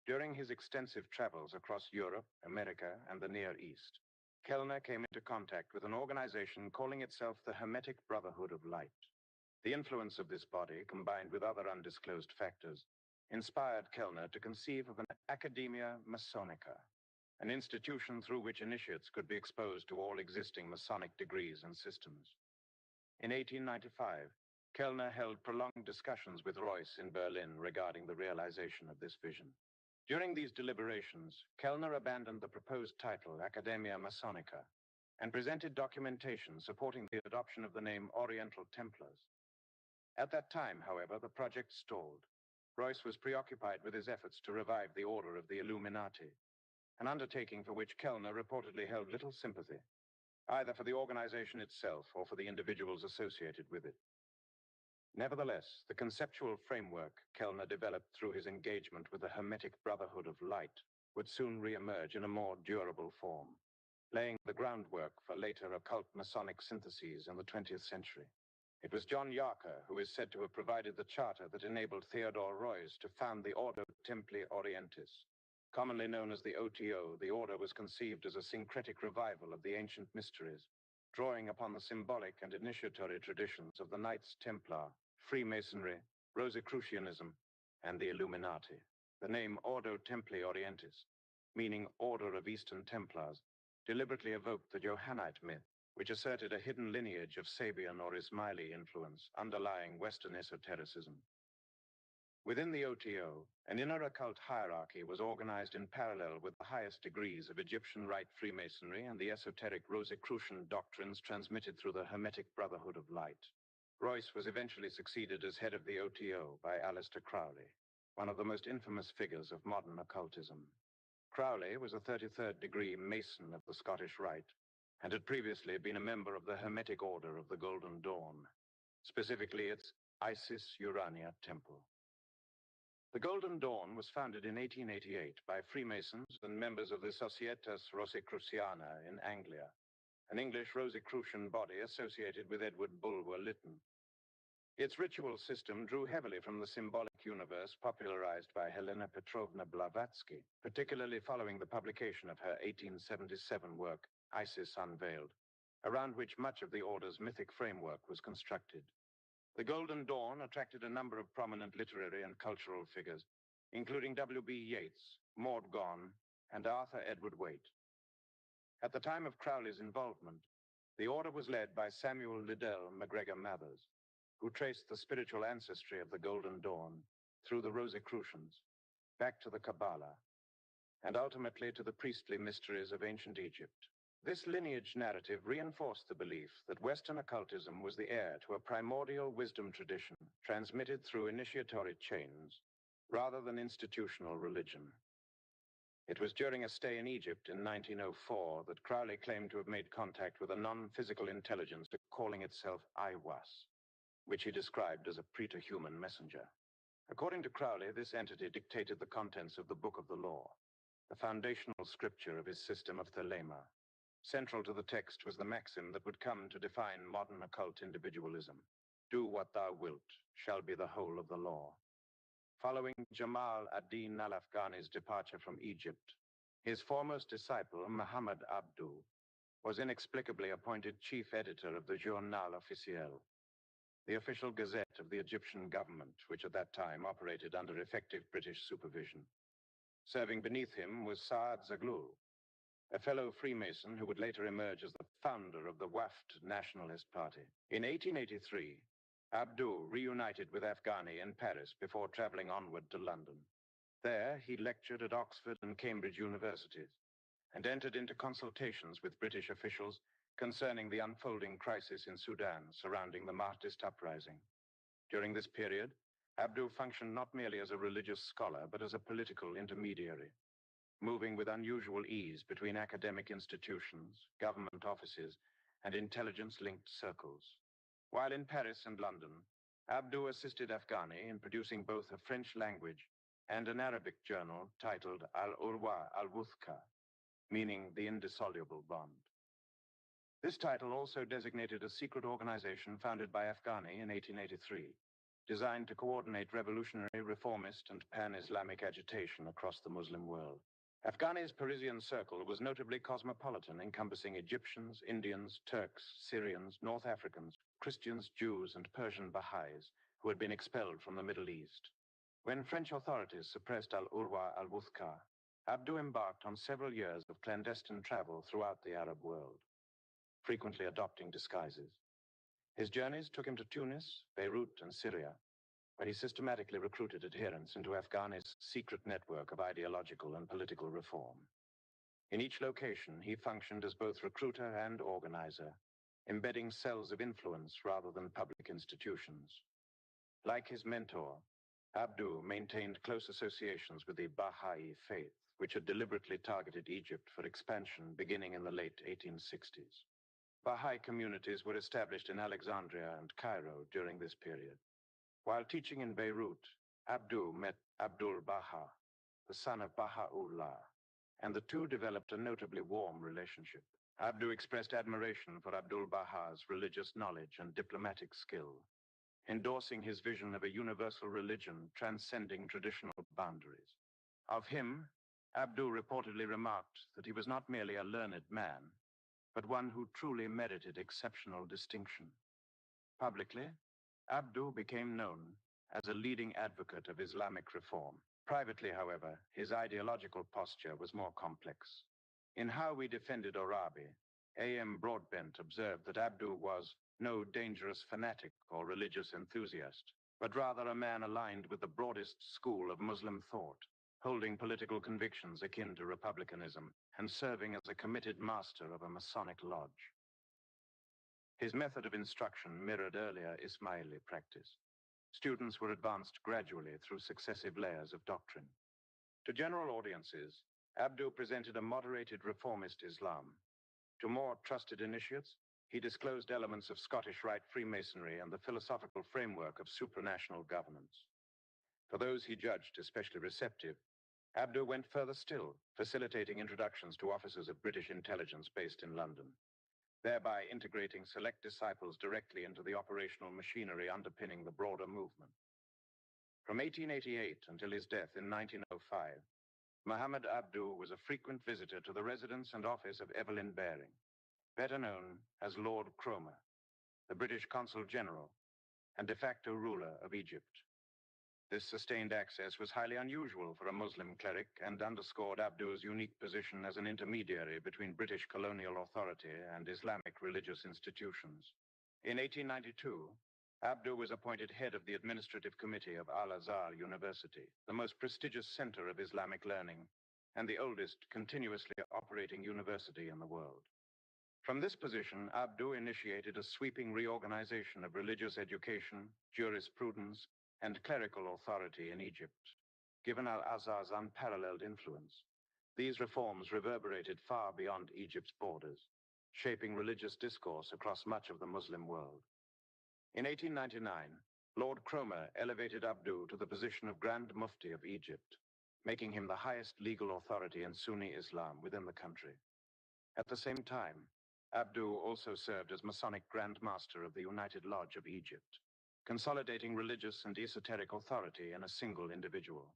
A: During his extensive travels across Europe, America, and the Near East, Kellner came into contact with an organization calling itself the Hermetic Brotherhood of Light. The influence of this body, combined with other undisclosed factors, inspired Kellner to conceive of an Academia Masonica, an institution through which initiates could be exposed to all existing Masonic degrees and systems. In 1895, Kellner held prolonged discussions with Royce in Berlin regarding the realization of this vision. During these deliberations, Kellner abandoned the proposed title Academia Masonica and presented documentation supporting the adoption of the name Oriental Templars. At that time, however, the project stalled. Royce was preoccupied with his efforts to revive the Order of the Illuminati, an undertaking for which Kellner reportedly held little sympathy, either for the organization itself or for the individuals associated with it. Nevertheless, the conceptual framework Kellner developed through his engagement with the Hermetic Brotherhood of Light would soon re-emerge in a more durable form, laying the groundwork for later occult Masonic syntheses in the 20th century. It was John Yarker who is said to have provided the charter that enabled Theodore Royce to found the Ordo Templi Orientis. Commonly known as the OTO, the order was conceived as a syncretic revival of the ancient mysteries, drawing upon the symbolic and initiatory traditions of the Knights Templar, Freemasonry, Rosicrucianism, and the Illuminati. The name Ordo Templi Orientis, meaning Order of Eastern Templars, deliberately evoked the Johannite myth, which asserted a hidden lineage of Sabian or Ismaili influence underlying Western esotericism. Within the OTO, an inner occult hierarchy was organized in parallel with the highest degrees of Egyptian Rite Freemasonry and the esoteric Rosicrucian doctrines transmitted through the Hermetic Brotherhood of Light. Royce was eventually succeeded as head of the OTO by Aleister Crowley, one of the most infamous figures of modern occultism. Crowley was a 33rd degree Mason of the Scottish Rite and had previously been a member of the Hermetic Order of the Golden Dawn, specifically its Isis Urania Temple. The Golden Dawn was founded in 1888 by Freemasons and members of the Societas Rosicruciana in Anglia, an English Rosicrucian body associated with Edward Bulwer Lytton. Its ritual system drew heavily from the symbolic universe popularized by Helena Petrovna Blavatsky, particularly following the publication of her 1877 work, Isis Unveiled, around which much of the order's mythic framework was constructed. The Golden Dawn attracted a number of prominent literary and cultural figures, including W.B. Yeats, Maud Gonne, and Arthur Edward Waite. At the time of Crowley's involvement, the order was led by Samuel Liddell MacGregor Mathers, who traced the spiritual ancestry of the Golden Dawn through the Rosicrucians, back to the Kabbalah, and ultimately to the priestly mysteries of ancient Egypt. This lineage narrative reinforced the belief that Western occultism was the heir to a primordial wisdom tradition transmitted through initiatory chains rather than institutional religion. It was during a stay in Egypt in 1904 that Crowley claimed to have made contact with a non-physical intelligence calling itself Aiwass, which he described as a preterhuman messenger. According to Crowley, this entity dictated the contents of the Book of the Law, the foundational scripture of his system of Thelema. Central to the text was the maxim that would come to define modern occult individualism: do what thou wilt shall be the whole of the law. Following Jamal ad-Din al-Afghani's departure from Egypt, his foremost disciple, Muhammad Abdu, was inexplicably appointed chief editor of the Journal Officiel, the official gazette of the Egyptian government, which at that time operated under effective British supervision. Serving beneath him was Saad Zaghloul, a fellow Freemason who would later emerge as the founder of the Wafd Nationalist Party. In 1883, Abdu reunited with Afghani in Paris before traveling onward to London. There, he lectured at Oxford and Cambridge universities and entered into consultations with British officials concerning the unfolding crisis in Sudan surrounding the Mahdist uprising. During this period, Abdu functioned not merely as a religious scholar, but as a political intermediary, moving with unusual ease between academic institutions, government offices, and intelligence-linked circles. While in Paris and London, Abdu assisted Afghani in producing both a French language and an Arabic journal titled Al-Urwa al-Wuthqa, meaning the indissoluble bond. This title also designated a secret organization founded by Afghani in 1883, designed to coordinate revolutionary, reformist, and pan-Islamic agitation across the Muslim world. Afghani's Parisian circle was notably cosmopolitan, encompassing Egyptians, Indians, Turks, Syrians, North Africans, Christians, Jews, and Persian Baha'is who had been expelled from the Middle East. When French authorities suppressed Al-Urwa al-Wuthqa, Abdu embarked on several years of clandestine travel throughout the Arab world, frequently adopting disguises. His journeys took him to Tunis, Beirut, and Syria, where he systematically recruited adherents into Afghani's secret network of ideological and political reform. In each location, he functioned as both recruiter and organizer, embedding cells of influence rather than public institutions. Like his mentor, Abdu maintained close associations with the Baha'i faith, which had deliberately targeted Egypt for expansion beginning in the late 1860s. Baha'i communities were established in Alexandria and Cairo during this period. While teaching in Beirut, Abdu met Abdul Baha, the son of Baha'u'llah, and the two developed a notably warm relationship. Abdu expressed admiration for Abdul Baha's religious knowledge and diplomatic skill, endorsing his vision of a universal religion transcending traditional boundaries. Of him, Abdu reportedly remarked that he was not merely a learned man, but one who truly merited exceptional distinction. Publicly, Abdu became known as a leading advocate of Islamic reform. Privately, however, his ideological posture was more complex. In How We Defended Orabi, A.M. Broadbent observed that Abdu was no dangerous fanatic or religious enthusiast, but rather a man aligned with the broadest school of Muslim thought, holding political convictions akin to republicanism and serving as a committed master of a Masonic lodge. His method of instruction mirrored earlier Ismaili practice. Students were advanced gradually through successive layers of doctrine. To general audiences, Abdu presented a moderated reformist Islam. To more trusted initiates, he disclosed elements of Scottish Rite Freemasonry and the philosophical framework of supranational governance. For those he judged especially receptive, Abdu went further still, facilitating introductions to officers of British intelligence based in London, thereby integrating select disciples directly into the operational machinery underpinning the broader movement. From 1888 until his death in 1905, Muhammad Abdu was a frequent visitor to the residence and office of Evelyn Baring, better known as Lord Cromer, the British Consul General and de facto ruler of Egypt. This sustained access was highly unusual for a Muslim cleric and underscored Abdu's unique position as an intermediary between British colonial authority and Islamic religious institutions. In 1892, Abdu was appointed head of the administrative committee of Al-Azhar University, the most prestigious center of Islamic learning and the oldest continuously operating university in the world. From this position, Abdu initiated a sweeping reorganization of religious education, jurisprudence, and clerical authority in Egypt. Given Al-Azhar's unparalleled influence, these reforms reverberated far beyond Egypt's borders, shaping religious discourse across much of the Muslim world. In 1899, Lord Cromer elevated Abdu to the position of Grand Mufti of Egypt, making him the highest legal authority in Sunni Islam within the country. At the same time, Abdu also served as Masonic Grand Master of the United Lodge of Egypt, consolidating religious and esoteric authority in a single individual.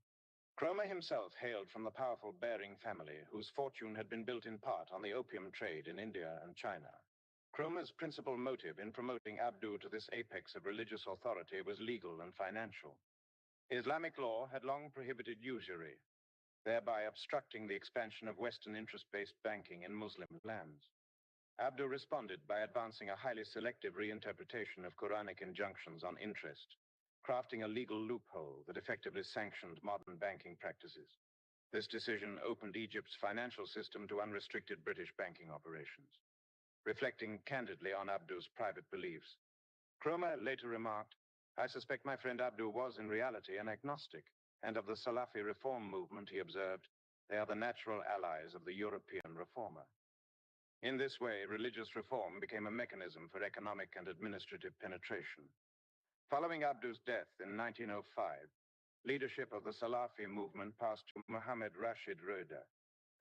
A: Cromer himself hailed from the powerful Baring family, whose fortune had been built in part on the opium trade in India and China. Cromer's principal motive in promoting Abdu to this apex of religious authority was legal and financial. Islamic law had long prohibited usury, thereby obstructing the expansion of Western interest-based banking in Muslim lands. Abdu responded by advancing a highly selective reinterpretation of Quranic injunctions on interest, crafting a legal loophole that effectively sanctioned modern banking practices. This decision opened Egypt's financial system to unrestricted British banking operations. Reflecting candidly on Abdu's private beliefs, Cromer later remarked, "I suspect my friend Abdu was in reality an agnostic, and of the Salafi reform movement, he observed, they are the natural allies of the European reformer." In this way, religious reform became a mechanism for economic and administrative penetration. Following Abdu's death in 1905, leadership of the Salafi movement passed to Mohammed Rashid Rida,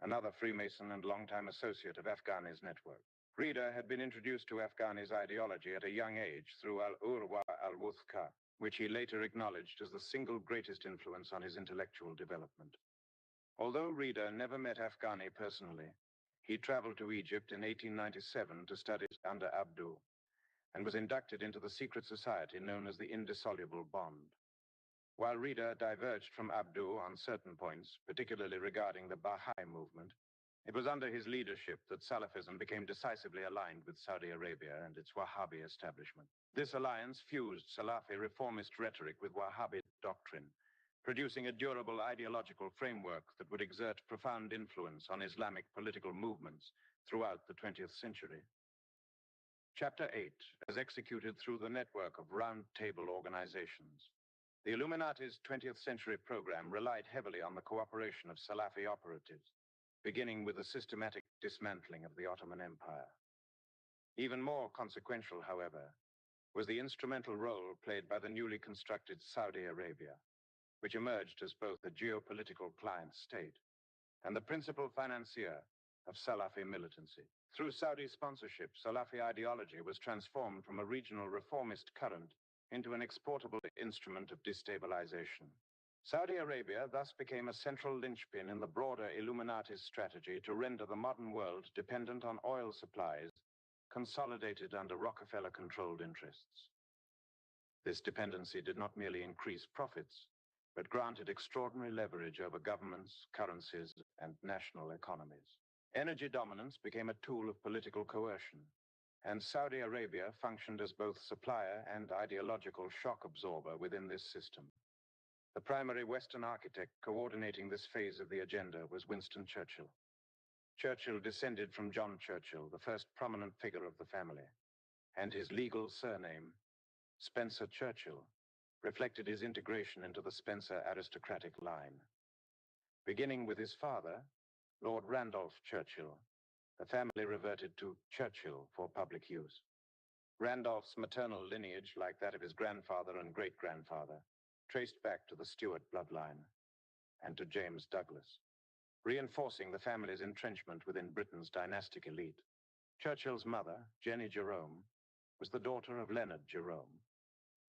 A: another Freemason and longtime associate of Afghani's network. Rida had been introduced to Afghani's ideology at a young age through Al-Urwa al-Wuthqa, which he later acknowledged as the single greatest influence on his intellectual development. Although Rida never met Afghani personally, he traveled to Egypt in 1897 to study under Abdu and was inducted into the secret society known as the Indissoluble Bond. While Rida diverged from Abdu on certain points, particularly regarding the Baha'i movement, it was under his leadership that Salafism became decisively aligned with Saudi Arabia and its Wahhabi establishment. This alliance fused Salafi reformist rhetoric with Wahhabi doctrine, producing a durable ideological framework that would exert profound influence on Islamic political movements throughout the 20th century. Chapter 8, as executed through the network of round-table organizations. The Illuminati's 20th century program relied heavily on the cooperation of Salafi operatives, beginning with the systematic dismantling of the Ottoman Empire. Even more consequential, however, was the instrumental role played by the newly constructed Saudi Arabia, which emerged as both a geopolitical client state and the principal financier of Salafi militancy. Through Saudi sponsorship, Salafi ideology was transformed from a regional reformist current into an exportable instrument of destabilization. Saudi Arabia thus became a central linchpin in the broader Illuminati's strategy to render the modern world dependent on oil supplies consolidated under Rockefeller-controlled interests. This dependency did not merely increase profits, but granted extraordinary leverage over governments, currencies, and national economies. Energy dominance became a tool of political coercion, and Saudi Arabia functioned as both supplier and ideological shock absorber within this system. The primary Western architect coordinating this phase of the agenda was Winston Churchill. Churchill descended from John Churchill, the first prominent figure of the family, and his legal surname, Spencer Churchill, reflected his integration into the Spencer aristocratic line. Beginning with his father, Lord Randolph Churchill, the family reverted to Churchill for public use. Randolph's maternal lineage, like that of his grandfather and great-grandfather, traced back to the Stuart bloodline and to James Douglas, reinforcing the family's entrenchment within Britain's dynastic elite. Churchill's mother, Jenny Jerome, was the daughter of Leonard Jerome,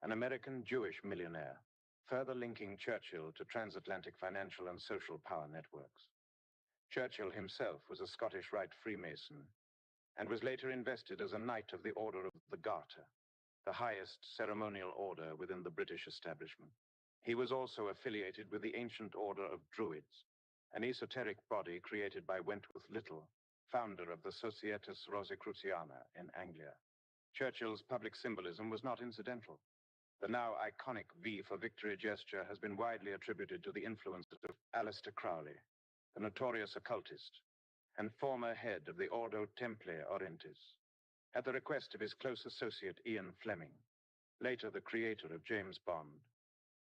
A: an American Jewish millionaire, further linking Churchill to transatlantic financial and social power networks. Churchill himself was a Scottish Rite Freemason and was later invested as a Knight of the Order of the Garter, the highest ceremonial order within the British establishment. He was also affiliated with the Ancient Order of Druids, an esoteric body created by Wentworth Little, founder of the Societas Rosicruciana in Anglia. Churchill's public symbolism was not incidental. The now iconic V for Victory gesture has been widely attributed to the influence of Aleister Crowley, the notorious occultist and former head of the Ordo Templi Orientis, at the request of his close associate Ian Fleming, later the creator of James Bond.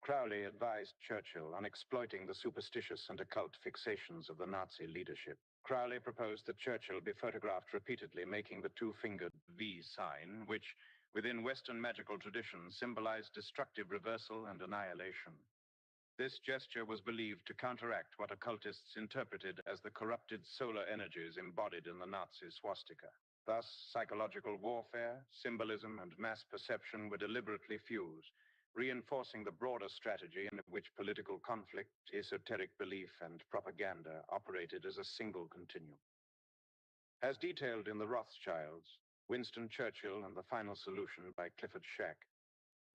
A: Crowley advised Churchill on exploiting the superstitious and occult fixations of the Nazi leadership. Crowley proposed that Churchill be photographed repeatedly making the two-fingered V sign, which, within Western magical tradition, symbolized destructive reversal and annihilation. This gesture was believed to counteract what occultists interpreted as the corrupted solar energies embodied in the Nazi swastika. Thus, psychological warfare, symbolism, and mass perception were deliberately fused, reinforcing the broader strategy in which political conflict, esoteric belief, and propaganda operated as a single continuum. As detailed in The Rothschilds, Winston Churchill and the Final Solution by Clifford Shack,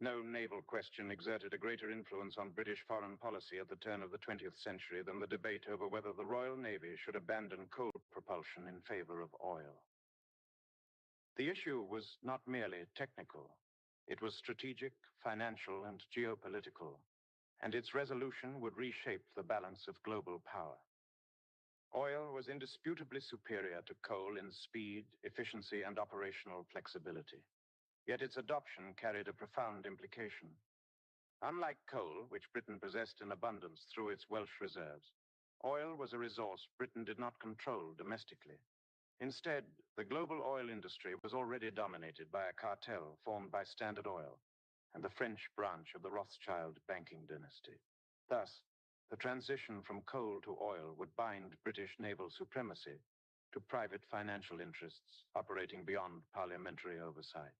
A: no naval question exerted a greater influence on British foreign policy at the turn of the 20th century than the debate over whether the Royal Navy should abandon coal propulsion in favor of oil. The issue was not merely technical. It was strategic, financial, and geopolitical, and its resolution would reshape the balance of global power. Oil was indisputably superior to coal in speed, efficiency, and operational flexibility. Yet its adoption carried a profound implication. Unlike coal, which Britain possessed in abundance through its Welsh reserves, oil was a resource Britain did not control domestically. Instead, the global oil industry was already dominated by a cartel formed by Standard Oil and the French branch of the Rothschild banking dynasty. Thus, the transition from coal to oil would bind British naval supremacy to private financial interests operating beyond parliamentary oversight.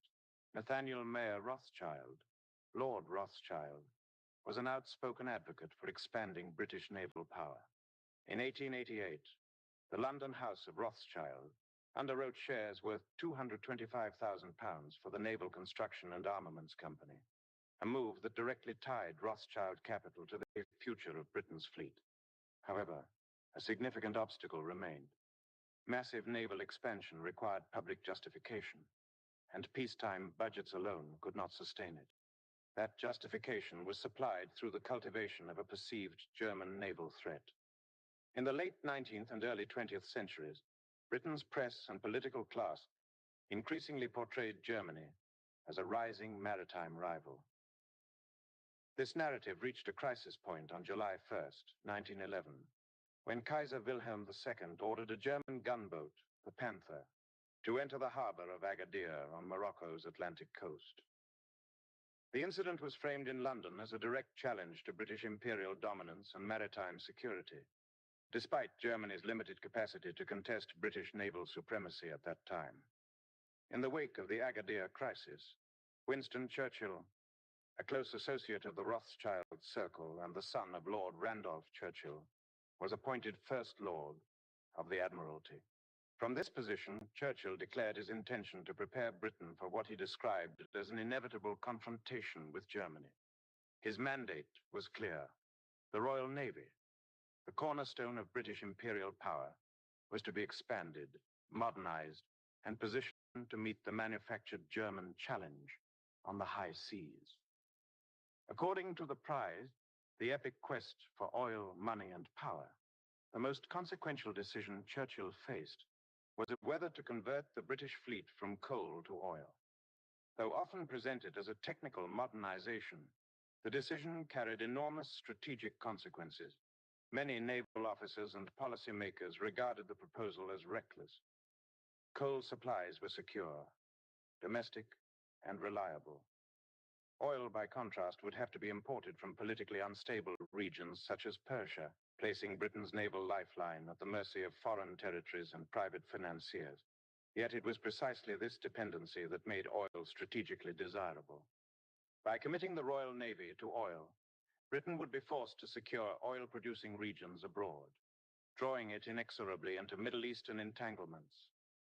A: Nathaniel Mayer Rothschild, Lord Rothschild, was an outspoken advocate for expanding British naval power. In 1888, the London House of Rothschild underwrote shares worth £225,000 for the Naval Construction and Armaments Company, a move that directly tied Rothschild capital to the future of Britain's fleet. However, a significant obstacle remained. Massive naval expansion required public justification, and peacetime budgets alone could not sustain it. That justification was supplied through the cultivation of a perceived German naval threat. In the late 19th and early 20th centuries, Britain's press and political class increasingly portrayed Germany as a rising maritime rival. This narrative reached a crisis point on July 1st, 1911, when Kaiser Wilhelm II ordered a German gunboat, the Panther, to enter the harbor of Agadir on Morocco's Atlantic coast. The incident was framed in London as a direct challenge to British imperial dominance and maritime security, despite Germany's limited capacity to contest British naval supremacy at that time. In the wake of the Agadir crisis, Winston Churchill, a close associate of the Rothschild circle and the son of Lord Randolph Churchill, was appointed First Lord of the Admiralty. From this position, Churchill declared his intention to prepare Britain for what he described as an inevitable confrontation with Germany. His mandate was clear. The Royal Navy, the cornerstone of British imperial power, was to be expanded, modernized, and positioned to meet the manufactured German challenge on the high seas. According to the prize, the epic quest for oil, money, and power, the most consequential decision Churchill faced was whether to convert the British fleet from coal to oil. Though often presented as a technical modernization, the decision carried enormous strategic consequences. Many naval officers and policymakers regarded the proposal as reckless. Coal supplies were secure, domestic, and reliable. Oil, by contrast, would have to be imported from politically unstable regions such as Persia, placing Britain's naval lifeline at the mercy of foreign territories and private financiers. Yet it was precisely this dependency that made oil strategically desirable. By committing the Royal Navy to oil, Britain would be forced to secure oil-producing regions abroad, drawing it inexorably into Middle Eastern entanglements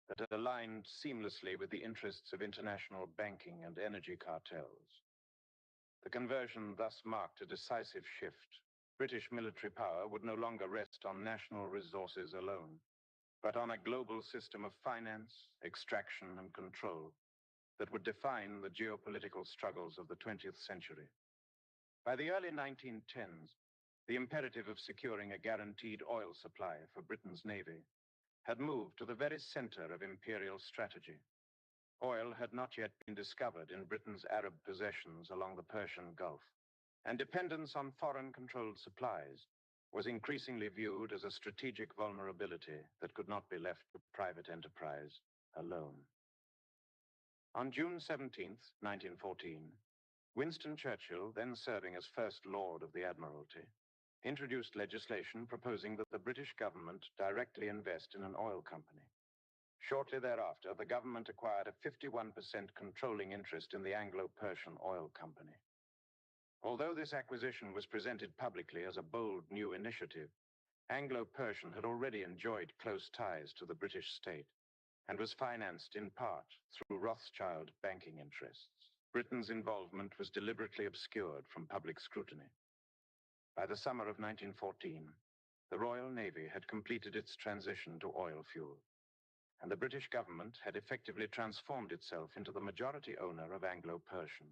A: that aligned seamlessly with the interests of international banking and energy cartels. The conversion thus marked a decisive shift. British military power would no longer rest on national resources alone, but on a global system of finance, extraction, and control that would define the geopolitical struggles of the 20th century. By the early 1910s, the imperative of securing a guaranteed oil supply for Britain's navy had moved to the very center of imperial strategy. Oil had not yet been discovered in Britain's Arab possessions along the Persian Gulf, and dependence on foreign-controlled supplies was increasingly viewed as a strategic vulnerability that could not be left to private enterprise alone. On June 17, 1914, Winston Churchill, then serving as First Lord of the Admiralty, introduced legislation proposing that the British government directly invest in an oil company. Shortly thereafter, the government acquired a 51% controlling interest in the Anglo-Persian Oil Company. Although this acquisition was presented publicly as a bold new initiative, Anglo-Persian had already enjoyed close ties to the British state and was financed in part through Rothschild banking interests. Britain's involvement was deliberately obscured from public scrutiny. By the summer of 1914, the Royal Navy had completed its transition to oil fuel, and the British government had effectively transformed itself into the majority owner of Anglo-Persian.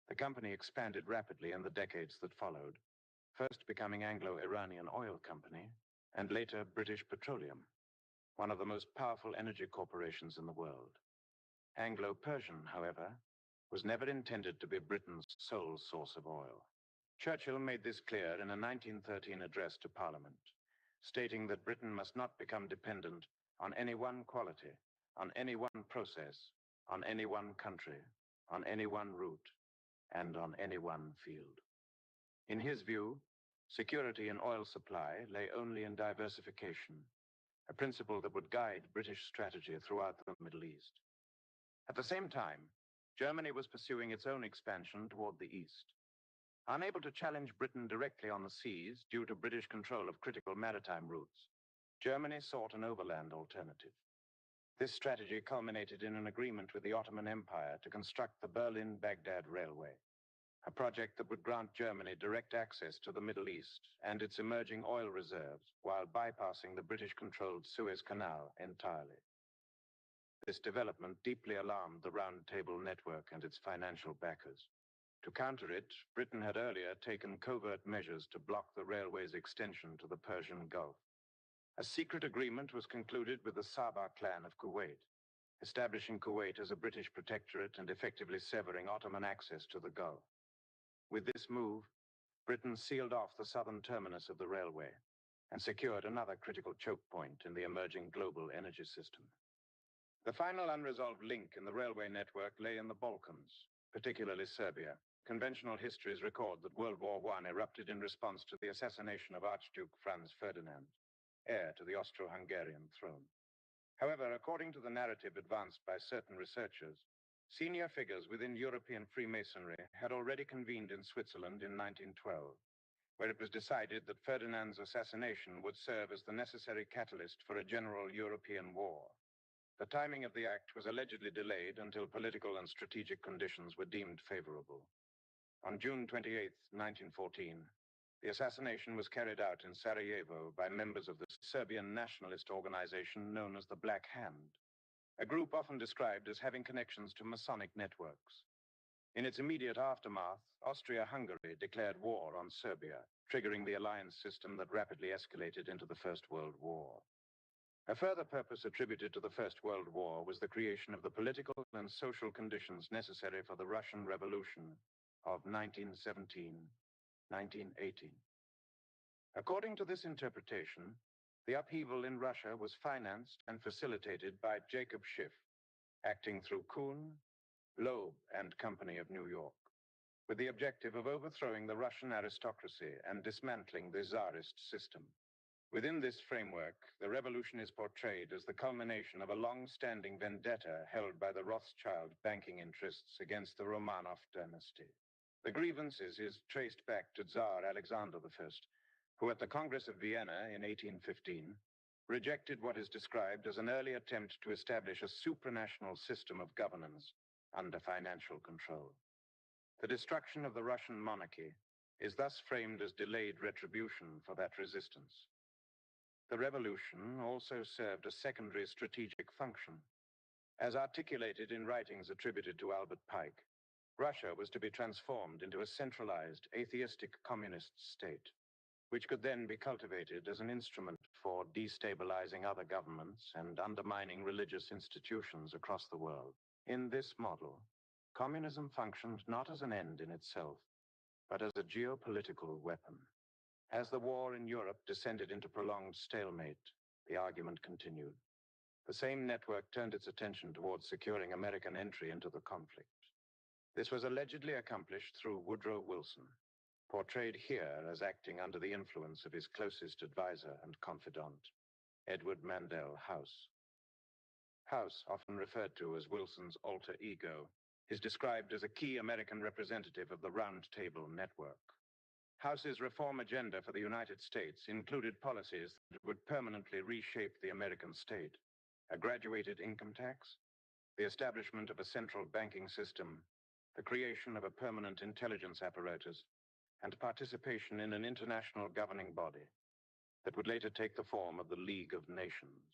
A: The company expanded rapidly in the decades that followed, first becoming Anglo-Iranian Oil Company, and later British Petroleum, one of the most powerful energy corporations in the world. Anglo-Persian, however, was never intended to be Britain's sole source of oil. Churchill made this clear in a 1913 address to Parliament, stating that Britain must not become dependent on any one quality, on any one process, on any one country, on any one route, and on any one field. In his view, security in oil supply lay only in diversification, a principle that would guide British strategy throughout the Middle East. At the same time, Germany was pursuing its own expansion toward the east. Unable to challenge Britain directly on the seas due to British control of critical maritime routes, Germany sought an overland alternative. This strategy culminated in an agreement with the Ottoman Empire to construct the Berlin-Baghdad Railway, a project that would grant Germany direct access to the Middle East and its emerging oil reserves while bypassing the British-controlled Suez Canal entirely. This development deeply alarmed the Round Table Network and its financial backers. To counter it, Britain had earlier taken covert measures to block the railway's extension to the Persian Gulf. A secret agreement was concluded with the Sabah clan of Kuwait, establishing Kuwait as a British protectorate and effectively severing Ottoman access to the Gulf. With this move, Britain sealed off the southern terminus of the railway and secured another critical choke point in the emerging global energy system. The final unresolved link in the railway network lay in the Balkans, particularly Serbia. Conventional histories record that World War I erupted in response to the assassination of Archduke Franz Ferdinand, heir to the Austro-Hungarian throne. However, according to the narrative advanced by certain researchers, senior figures within European Freemasonry had already convened in Switzerland in 1912, where it was decided that Ferdinand's assassination would serve as the necessary catalyst for a general European war. The timing of the act was allegedly delayed until political and strategic conditions were deemed favorable. On June 28, 1914, the assassination was carried out in Sarajevo by members of the Serbian nationalist organization known as the Black Hand, a group often described as having connections to Masonic networks. In its immediate aftermath, Austria-Hungary declared war on Serbia, triggering the alliance system that rapidly escalated into the First World War. A further purpose attributed to the First World War was the creation of the political and social conditions necessary for the Russian Revolution of 1917-1918. According to this interpretation, the upheaval in Russia was financed and facilitated by Jacob Schiff, acting through Kuhn, Loeb and Company of New York, with the objective of overthrowing the Russian aristocracy and dismantling the Tsarist system. Within this framework, the revolution is portrayed as the culmination of a long-standing vendetta held by the Rothschild banking interests against the Romanov dynasty. The grievances is traced back to Tsar Alexander I, who at the Congress of Vienna in 1815 rejected what is described as an early attempt to establish a supranational system of governance under financial control. The destruction of the Russian monarchy is thus framed as delayed retribution for that resistance. The revolution also served a secondary strategic function. As articulated in writings attributed to Albert Pike, Russia was to be transformed into a centralized, atheistic communist state, which could then be cultivated as an instrument for destabilizing other governments and undermining religious institutions across the world. In this model, communism functioned not as an end in itself, but as a geopolitical weapon. As the war in Europe descended into prolonged stalemate, the argument continued. The same network turned its attention towards securing American entry into the conflict. This was allegedly accomplished through Woodrow Wilson, portrayed here as acting under the influence of his closest advisor and confidant, Edward Mandell House. House, often referred to as Wilson's alter ego, is described as a key American representative of the Round Table Network. House's reform agenda for the United States included policies that would permanently reshape the American state: a graduated income tax, the establishment of a central banking system, the creation of a permanent intelligence apparatus, and participation in an international governing body that would later take the form of the League of Nations.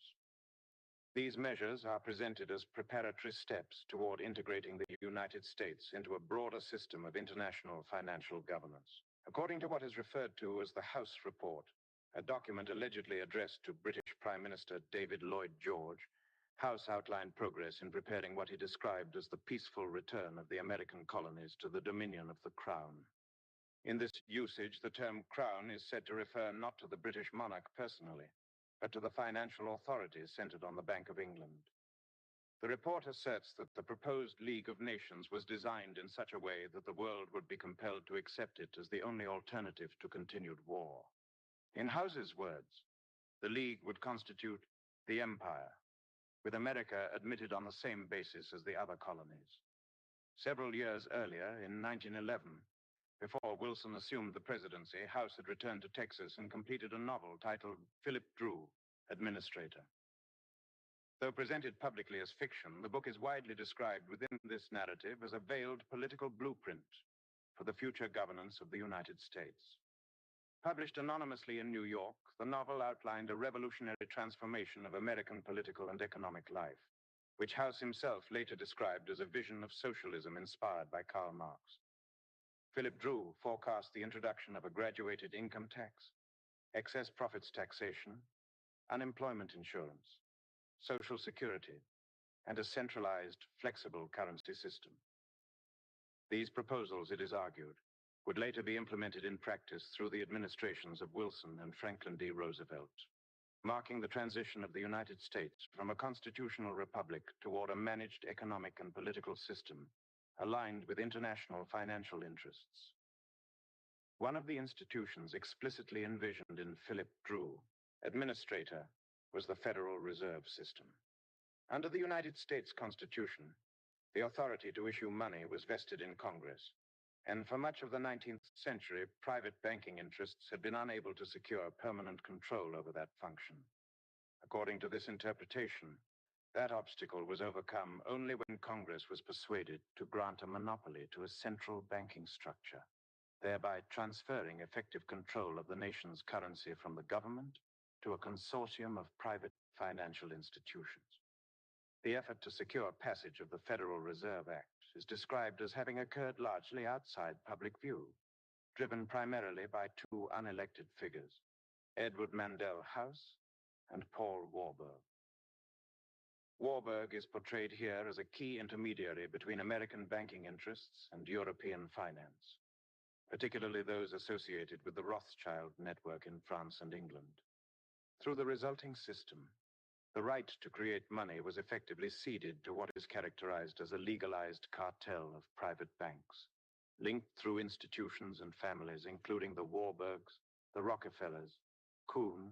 A: These measures are presented as preparatory steps toward integrating the United States into a broader system of international financial governance. According to what is referred to as the House Report, a document allegedly addressed to British Prime Minister David Lloyd George, House outlined progress in preparing what he described as the peaceful return of the American colonies to the dominion of the Crown. In this usage, the term Crown is said to refer not to the British monarch personally, but to the financial authorities centered on the Bank of England. The report asserts that the proposed League of Nations was designed in such a way that the world would be compelled to accept it as the only alternative to continued war. In House's words, the League would constitute the empire, with America admitted on the same basis as the other colonies. Several years earlier, in 1911, before Wilson assumed the presidency, House had returned to Texas and completed a novel titled Philip Drew, Administrator. Though presented publicly as fiction, the book is widely described within this narrative as a veiled political blueprint for the future governance of the United States. Published anonymously in New York, the novel outlined a revolutionary transformation of American political and economic life, which House himself later described as a vision of socialism inspired by Karl Marx. Philip Drew forecast the introduction of a graduated income tax, excess profits taxation, unemployment insurance, Social Security, and a centralized, flexible currency system. These proposals, it is argued, would later be implemented in practice through the administrations of Wilson and Franklin D. Roosevelt, marking the transition of the United States from a constitutional republic toward a managed economic and political system aligned with international financial interests. One of the institutions explicitly envisioned in Philip Drew, Administrator, was the Federal Reserve System. Under the United States Constitution, the authority to issue money was vested in Congress, and for much of the 19th century, private banking interests had been unable to secure permanent control over that function. According to this interpretation, that obstacle was overcome only when Congress was persuaded to grant a monopoly to a central banking structure, thereby transferring effective control of the nation's currency from the government to a consortium of private financial institutions. The effort to secure passage of the Federal Reserve Act is described as having occurred largely outside public view, driven primarily by two unelected figures, Edward Mandell House and Paul Warburg. Warburg is portrayed here as a key intermediary between American banking interests and European finance, particularly those associated with the Rothschild network in France and England. Through the resulting system, the right to create money was effectively ceded to what is characterized as a legalized cartel of private banks, linked through institutions and families including the Warburgs, the Rockefellers, Kuhn,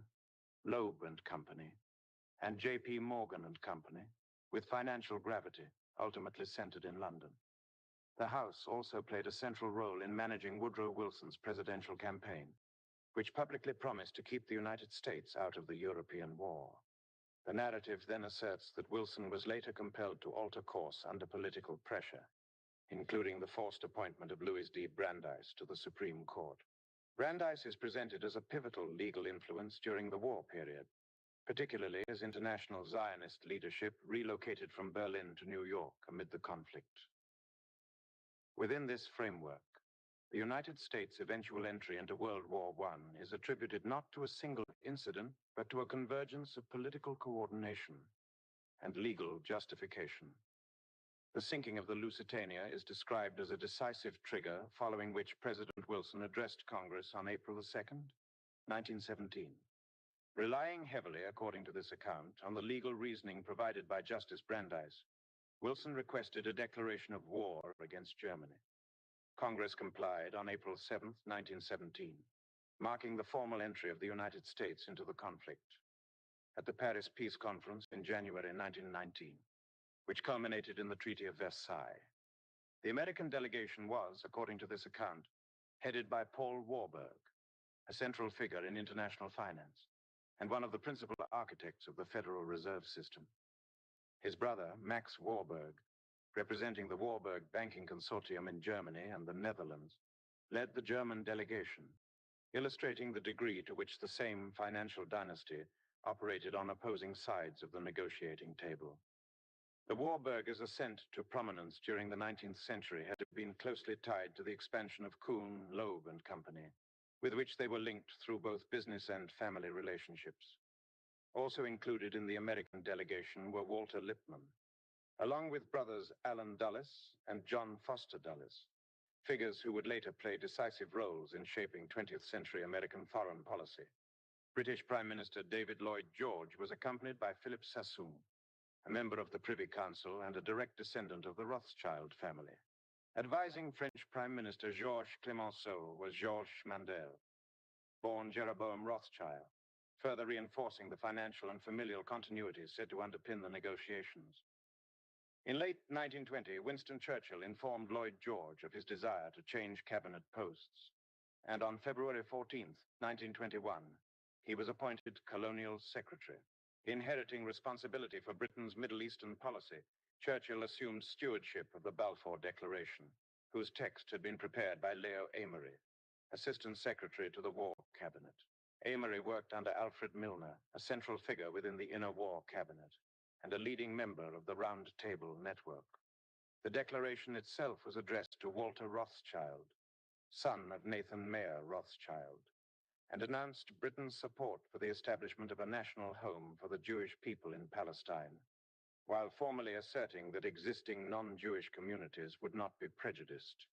A: Loeb and Company, and J.P. Morgan and Company, with financial gravity ultimately centered in London. The House also played a central role in managing Woodrow Wilson's presidential campaign, which publicly promised to keep the United States out of the European war. The narrative then asserts that Wilson was later compelled to alter course under political pressure, including the forced appointment of Louis D. Brandeis to the Supreme Court. Brandeis is presented as a pivotal legal influence during the war period, particularly as international Zionist leadership relocated from Berlin to New York amid the conflict. Within this framework, the United States' eventual entry into World War I is attributed not to a single incident, but to a convergence of political coordination and legal justification. The sinking of the Lusitania is described as a decisive trigger following which President Wilson addressed Congress on April 2nd, 1917. Relying heavily, according to this account, on the legal reasoning provided by Justice Brandeis, Wilson requested a declaration of war against Germany. Congress complied on April 7, 1917, marking the formal entry of the United States into the conflict. At the Paris Peace Conference in January 1919, which culminated in the Treaty of Versailles, the American delegation was, according to this account, headed by Paul Warburg, a central figure in international finance, and one of the principal architects of the Federal Reserve System. His brother, Max Warburg, representing the Warburg Banking Consortium in Germany and the Netherlands, led the German delegation, illustrating the degree to which the same financial dynasty operated on opposing sides of the negotiating table. The Warburgers' ascent to prominence during the 19th century had been closely tied to the expansion of Kuhn, Loeb and Company, with which they were linked through both business and family relationships. Also included in the American delegation were Walter Lippmann, along with brothers Allen Dulles and John Foster Dulles, figures who would later play decisive roles in shaping 20th century American foreign policy. British Prime Minister David Lloyd George was accompanied by Philip Sassoon, a member of the Privy Council and a direct descendant of the Rothschild family. Advising French Prime Minister Georges Clemenceau was Georges Mandel, born Jeroboam Rothschild, further reinforcing the financial and familial continuities said to underpin the negotiations. In late 1920, Winston Churchill informed Lloyd George of his desire to change cabinet posts, and on February 14, 1921, he was appointed Colonial Secretary. Inheriting responsibility for Britain's Middle Eastern policy, Churchill assumed stewardship of the Balfour Declaration, whose text had been prepared by Leo Amery, Assistant Secretary to the War Cabinet. Amery worked under Alfred Milner, a central figure within the Inner War Cabinet, and a leading member of the Round Table Network. The declaration itself was addressed to Walter Rothschild, son of Nathan Mayer Rothschild, and announced Britain's support for the establishment of a national home for the Jewish people in Palestine, while formally asserting that existing non-Jewish communities would not be prejudiced.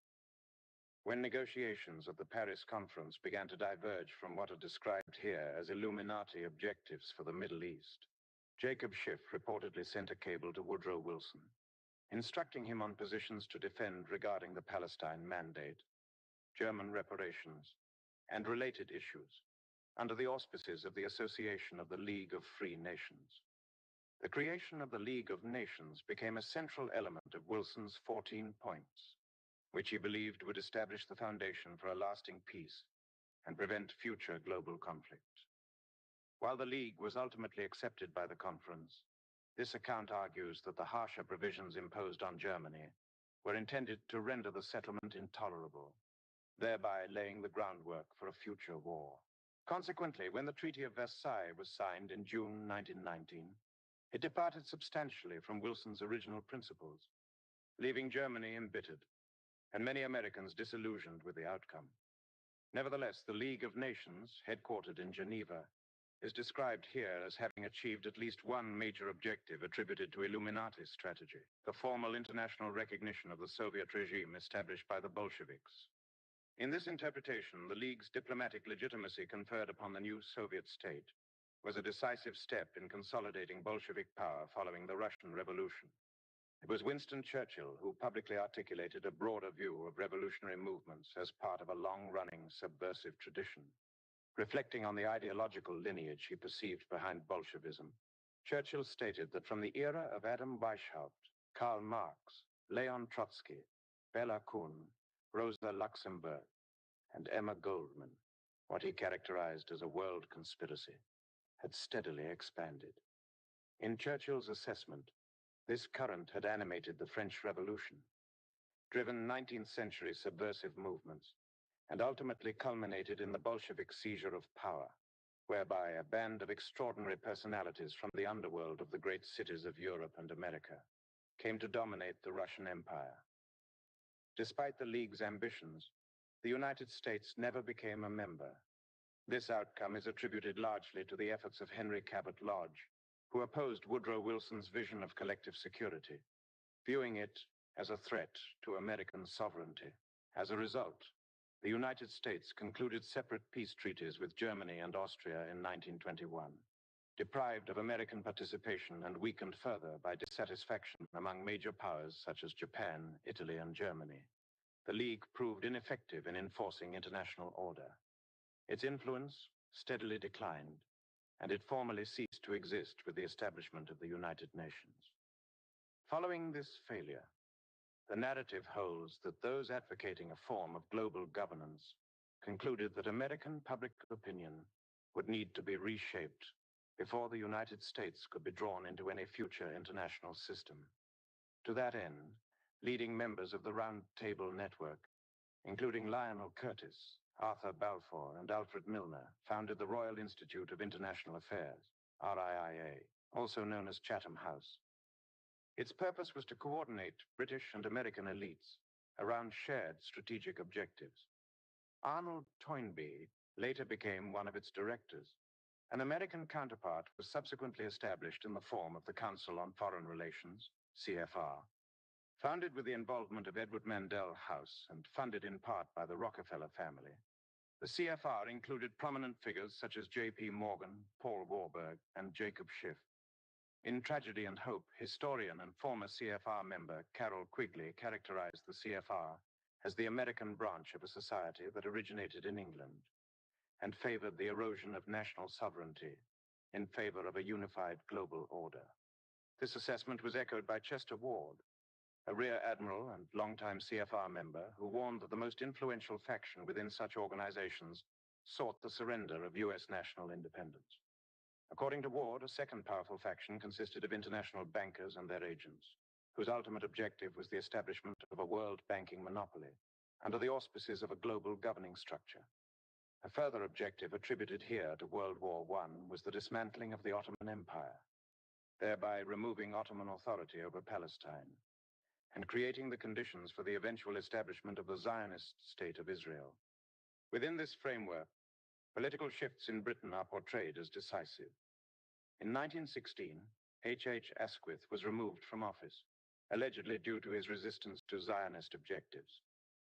A: When negotiations of the Paris Conference began to diverge from what are described here as Illuminati objectives for the Middle East, Jacob Schiff reportedly sent a cable to Woodrow Wilson, instructing him on positions to defend regarding the Palestine Mandate, German reparations, and related issues, under the auspices of the Association of the League of Free Nations. The creation of the League of Nations became a central element of Wilson's 14 points, which he believed would establish the foundation for a lasting peace and prevent future global conflict. While the League was ultimately accepted by the conference, this account argues that the harsher provisions imposed on Germany were intended to render the settlement intolerable, thereby laying the groundwork for a future war. Consequently, when the Treaty of Versailles was signed in June 1919, it departed substantially from Wilson's original principles, leaving Germany embittered and many Americans disillusioned with the outcome. Nevertheless, the League of Nations, headquartered in Geneva, is described here as having achieved at least one major objective attributed to Illuminati strategy, the formal international recognition of the Soviet regime established by the Bolsheviks. In this interpretation, the League's diplomatic legitimacy conferred upon the new Soviet state was a decisive step in consolidating Bolshevik power following the Russian Revolution. It was Winston Churchill who publicly articulated a broader view of revolutionary movements as part of a long-running subversive tradition. Reflecting on the ideological lineage he perceived behind Bolshevism, Churchill stated that from the era of Adam Weishaupt, Karl Marx, Leon Trotsky, Bela Kun, Rosa Luxemburg, and Emma Goldman, what he characterized as a world conspiracy, had steadily expanded. In Churchill's assessment, this current had animated the French Revolution, driven 19th century subversive movements, and ultimately culminated in the Bolshevik seizure of power, whereby a band of extraordinary personalities from the underworld of the great cities of Europe and America came to dominate the Russian Empire. Despite the League's ambitions, the United States never became a member. This outcome is attributed largely to the efforts of Henry Cabot Lodge, who opposed Woodrow Wilson's vision of collective security, viewing it as a threat to American sovereignty. As a result, the United States concluded separate peace treaties with Germany and Austria in 1921, deprived of American participation and weakened further by dissatisfaction among major powers such as Japan, Italy, and Germany. The League proved ineffective in enforcing international order. Its influence steadily declined, and it formally ceased to exist with the establishment of the United Nations. Following this failure, the narrative holds that those advocating a form of global governance concluded that American public opinion would need to be reshaped before the United States could be drawn into any future international system. To that end, leading members of the Round Table Network, including Lionel Curtis, Arthur Balfour, and Alfred Milner, founded the Royal Institute of International Affairs. RIIA, also known as Chatham House. Its purpose was to coordinate British and American elites around shared strategic objectives. Arnold Toynbee later became one of its directors. An American counterpart was subsequently established in the form of the Council on Foreign Relations, CFR. Founded with the involvement of Edward Mandell House and funded in part by the Rockefeller family, the CFR included prominent figures such as J.P. Morgan, Paul Warburg, and Jacob Schiff. In Tragedy and Hope, historian and former CFR member Carroll Quigley characterized the CFR as the American branch of a society that originated in England and favored the erosion of national sovereignty in favor of a unified global order. This assessment was echoed by Chester Ward, a Rear Admiral and longtime CFR member who warned that the most influential faction within such organizations sought the surrender of U.S. national independence. According to Ward, a second powerful faction consisted of international bankers and their agents, whose ultimate objective was the establishment of a world banking monopoly under the auspices of a global governing structure. A further objective attributed here to World War I was the dismantling of the Ottoman Empire, thereby removing Ottoman authority over Palestine and creating the conditions for the eventual establishment of the Zionist state of Israel. Within this framework, political shifts in Britain are portrayed as decisive. In 1916, H.H. Asquith was removed from office, allegedly due to his resistance to Zionist objectives.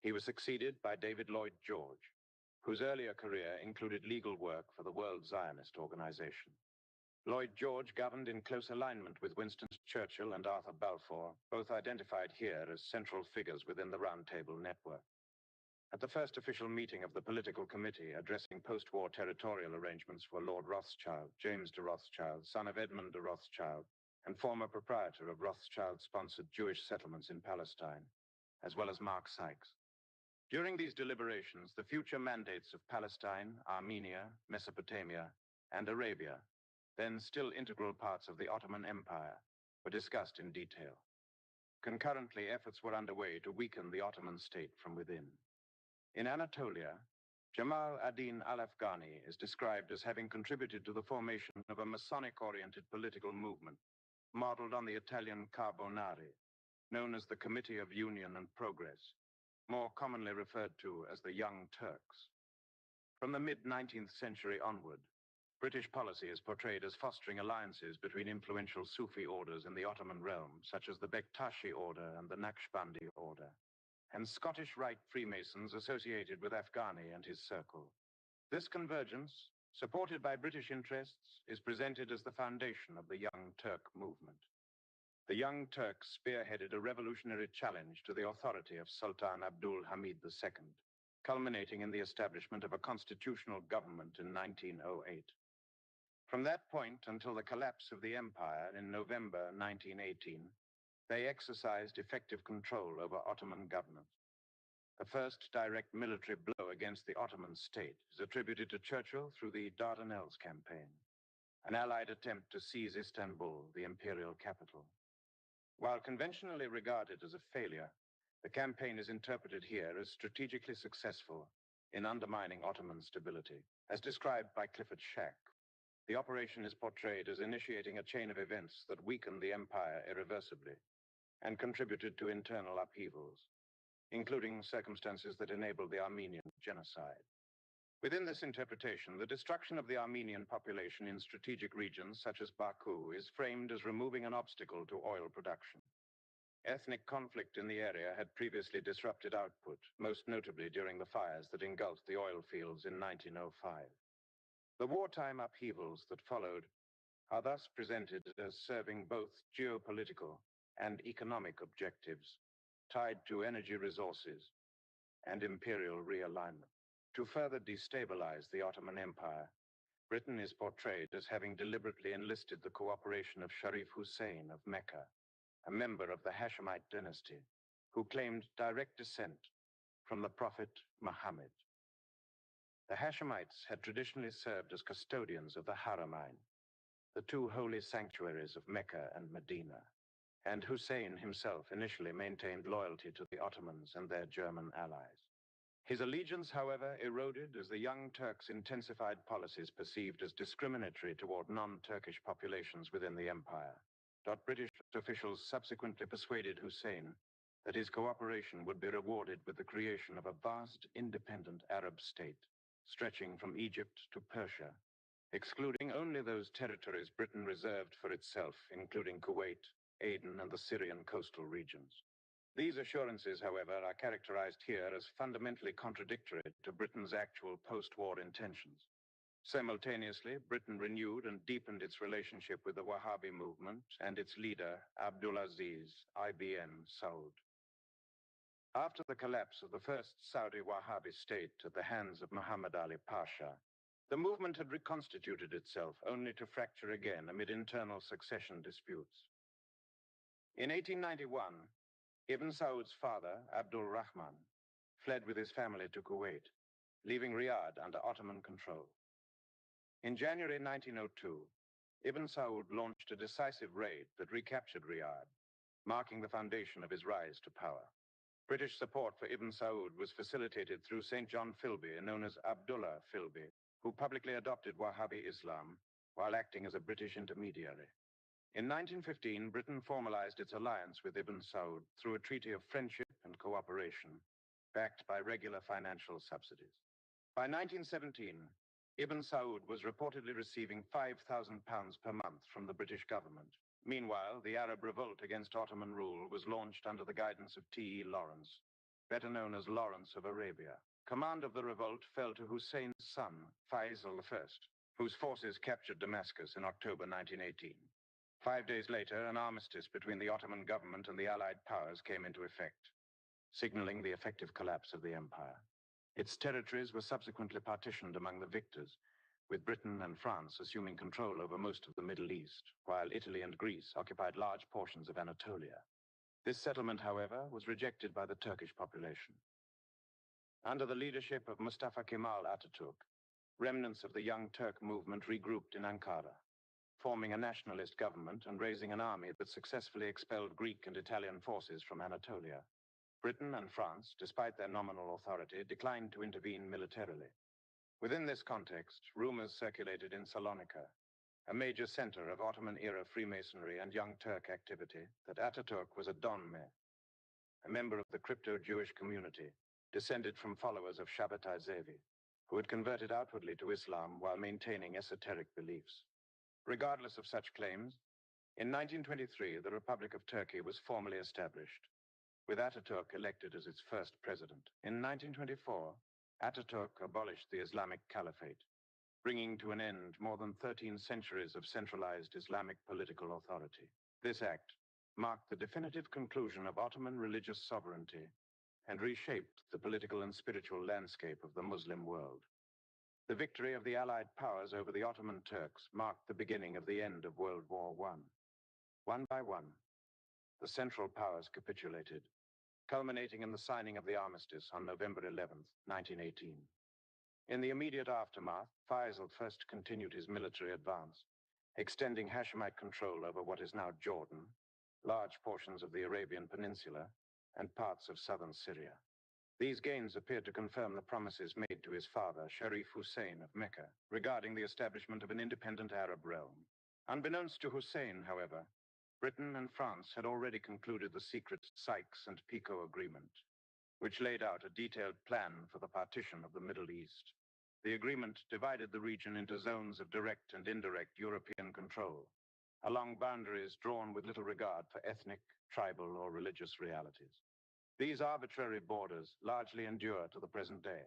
A: He was succeeded by David Lloyd George, whose earlier career included legal work for the World Zionist Organization. Lloyd George governed in close alignment with Winston Churchill and Arthur Balfour, both identified here as central figures within the Round Table network. At the first official meeting of the political committee addressing post-war territorial arrangements for Lord Rothschild, James de Rothschild, son of Edmund de Rothschild, and former proprietor of Rothschild-sponsored Jewish settlements in Palestine, as well as Mark Sykes. During these deliberations, the future mandates of Palestine, Armenia, Mesopotamia, and Arabia, then still integral parts of the Ottoman Empire, were discussed in detail. Concurrently, efforts were underway to weaken the Ottoman state from within. In Anatolia, Jamal ad-Din al-Afghani is described as having contributed to the formation of a Masonic-oriented political movement, modeled on the Italian Carbonari, known as the Committee of Union and Progress, more commonly referred to as the Young Turks. From the mid-19th century onward, British policy is portrayed as fostering alliances between influential Sufi orders in the Ottoman realm, such as the Bektashi order and the Naqshbandi order, and Scottish Rite Freemasons associated with Afghani and his circle. This convergence, supported by British interests, is presented as the foundation of the Young Turk movement. The Young Turks spearheaded a revolutionary challenge to the authority of Sultan Abdul Hamid II, culminating in the establishment of a constitutional government in 1908. From that point until the collapse of the empire in November 1918, they exercised effective control over Ottoman governance. The first direct military blow against the Ottoman state is attributed to Churchill through the Dardanelles campaign, an Allied attempt to seize Istanbul, the imperial capital. While conventionally regarded as a failure, the campaign is interpreted here as strategically successful in undermining Ottoman stability. As described by Clifford Shack, the operation is portrayed as initiating a chain of events that weakened the empire irreversibly and contributed to internal upheavals, including circumstances that enabled the Armenian genocide. Within this interpretation, the destruction of the Armenian population in strategic regions such as Baku is framed as removing an obstacle to oil production. Ethnic conflict in the area had previously disrupted output, most notably during the fires that engulfed the oil fields in 1905. The wartime upheavals that followed are thus presented as serving both geopolitical and economic objectives tied to energy resources and imperial realignment. To further destabilize the Ottoman Empire, Britain is portrayed as having deliberately enlisted the cooperation of Sharif Hussein of Mecca, a member of the Hashemite dynasty, who claimed direct descent from the Prophet Muhammad. The Hashemites had traditionally served as custodians of the Haramain, the two holy sanctuaries of Mecca and Medina, and Hussein himself initially maintained loyalty to the Ottomans and their German allies. His allegiance, however, eroded as the Young Turks intensified policies perceived as discriminatory toward non-Turkish populations within the empire. British officials subsequently persuaded Hussein that his cooperation would be rewarded with the creation of a vast independent Arab state, stretching from Egypt to Persia, excluding only those territories Britain reserved for itself, including Kuwait, Aden, and the Syrian coastal regions. These assurances, however, are characterized here as fundamentally contradictory to Britain's actual post-war intentions. Simultaneously, Britain renewed and deepened its relationship with the Wahhabi movement and its leader, Abdulaziz ibn Saud. After the collapse of the first Saudi Wahhabi state at the hands of Muhammad Ali Pasha, the movement had reconstituted itself only to fracture again amid internal succession disputes. In 1891, Ibn Saud's father, Abdul Rahman, fled with his family to Kuwait, leaving Riyadh under Ottoman control. In January 1902, Ibn Saud launched a decisive raid that recaptured Riyadh, marking the foundation of his rise to power. British support for Ibn Saud was facilitated through St. John Philby, known as Abdullah Philby, who publicly adopted Wahhabi Islam while acting as a British intermediary. In 1915, Britain formalized its alliance with Ibn Saud through a treaty of friendship and cooperation, backed by regular financial subsidies. By 1917, Ibn Saud was reportedly receiving £5,000 per month from the British government. Meanwhile, the Arab revolt against Ottoman rule was launched under the guidance of T.E. Lawrence, better known as Lawrence of Arabia. Command of the revolt fell to Hussein's son, Faisal I, whose forces captured Damascus in October 1918. 5 days later, an armistice between the Ottoman government and the Allied powers came into effect, signaling the effective collapse of the empire. Its territories were subsequently partitioned among the victors, with Britain and France assuming control over most of the Middle East, while Italy and Greece occupied large portions of Anatolia. This settlement, however, was rejected by the Turkish population. Under the leadership of Mustafa Kemal Atatürk, remnants of the Young Turk movement regrouped in Ankara, forming a nationalist government and raising an army that successfully expelled Greek and Italian forces from Anatolia. Britain and France, despite their nominal authority, declined to intervene militarily. Within this context, rumors circulated in Salonika, a major center of Ottoman-era Freemasonry and Young Turk activity, that Atatürk was a Donme, a member of the crypto-Jewish community, descended from followers of Shabbatai Zevi, who had converted outwardly to Islam while maintaining esoteric beliefs. Regardless of such claims, in 1923, the Republic of Turkey was formally established, with Atatürk elected as its first president. In 1924, Atatürk abolished the Islamic Caliphate, bringing to an end more than 13 centuries of centralized Islamic political authority. This act marked the definitive conclusion of Ottoman religious sovereignty and reshaped the political and spiritual landscape of the Muslim world. The victory of the Allied powers over the Ottoman Turks marked the beginning of the end of World War I. One by one, the Central Powers capitulated, culminating in the signing of the armistice on November 11, 1918. In the immediate aftermath, Faisal first continued his military advance, extending Hashemite control over what is now Jordan, large portions of the Arabian Peninsula, and parts of southern Syria. These gains appeared to confirm the promises made to his father, Sharif Hussein of Mecca, regarding the establishment of an independent Arab realm. Unbeknownst to Hussein, however, Britain and France had already concluded the secret Sykes and Picot Agreement, which laid out a detailed plan for the partition of the Middle East. The agreement divided the region into zones of direct and indirect European control, along boundaries drawn with little regard for ethnic, tribal, or religious realities. These arbitrary borders largely endure to the present day.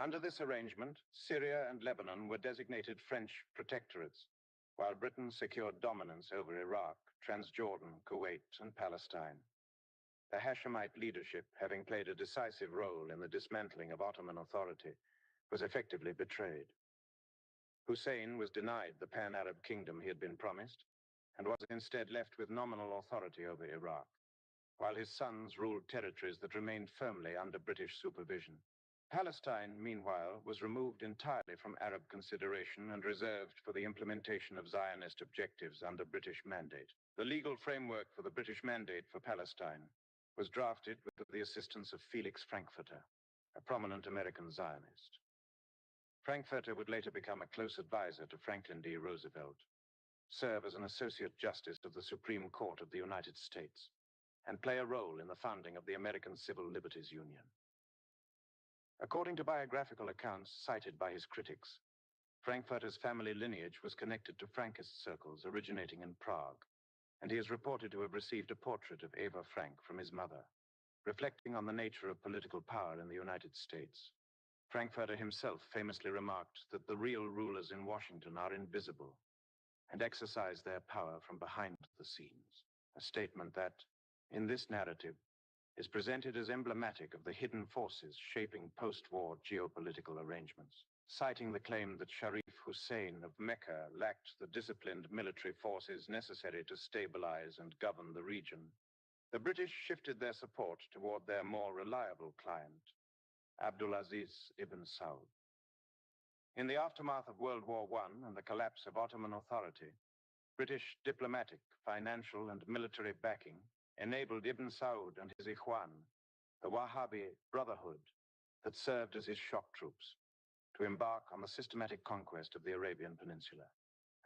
A: Under this arrangement, Syria and Lebanon were designated French protectorates, while Britain secured dominance over Iraq, Transjordan, Kuwait, and Palestine. The Hashemite leadership, having played a decisive role in the dismantling of Ottoman authority, was effectively betrayed. Hussein was denied the pan-Arab kingdom he had been promised, and was instead left with nominal authority over Iraq, while his sons ruled territories that remained firmly under British supervision. Palestine, meanwhile, was removed entirely from Arab consideration and reserved for the implementation of Zionist objectives under British mandate. The legal framework for the British mandate for Palestine was drafted with the assistance of Felix Frankfurter, a prominent American Zionist. Frankfurter would later become a close advisor to Franklin D. Roosevelt, serve as an Associate Justice of the Supreme Court of the United States, and play a role in the founding of the American Civil Liberties Union. According to biographical accounts cited by his critics, Frankfurter's family lineage was connected to Frankist circles originating in Prague, and he is reported to have received a portrait of Eva Frank from his mother, reflecting on the nature of political power in the United States. Frankfurter himself famously remarked that the real rulers in Washington are invisible and exercise their power from behind the scenes, a statement that, in this narrative, is presented as emblematic of the hidden forces shaping post-war geopolitical arrangements. Citing the claim that Sharif Hussein of Mecca lacked the disciplined military forces necessary to stabilize and govern the region, the British shifted their support toward their more reliable client, Abdulaziz ibn Saud. In the aftermath of World War I and the collapse of Ottoman authority, British diplomatic, financial, and military backing enabled Ibn Saud and his Ikhwan, the Wahhabi Brotherhood that served as his shock troops, to embark on the systematic conquest of the Arabian Peninsula.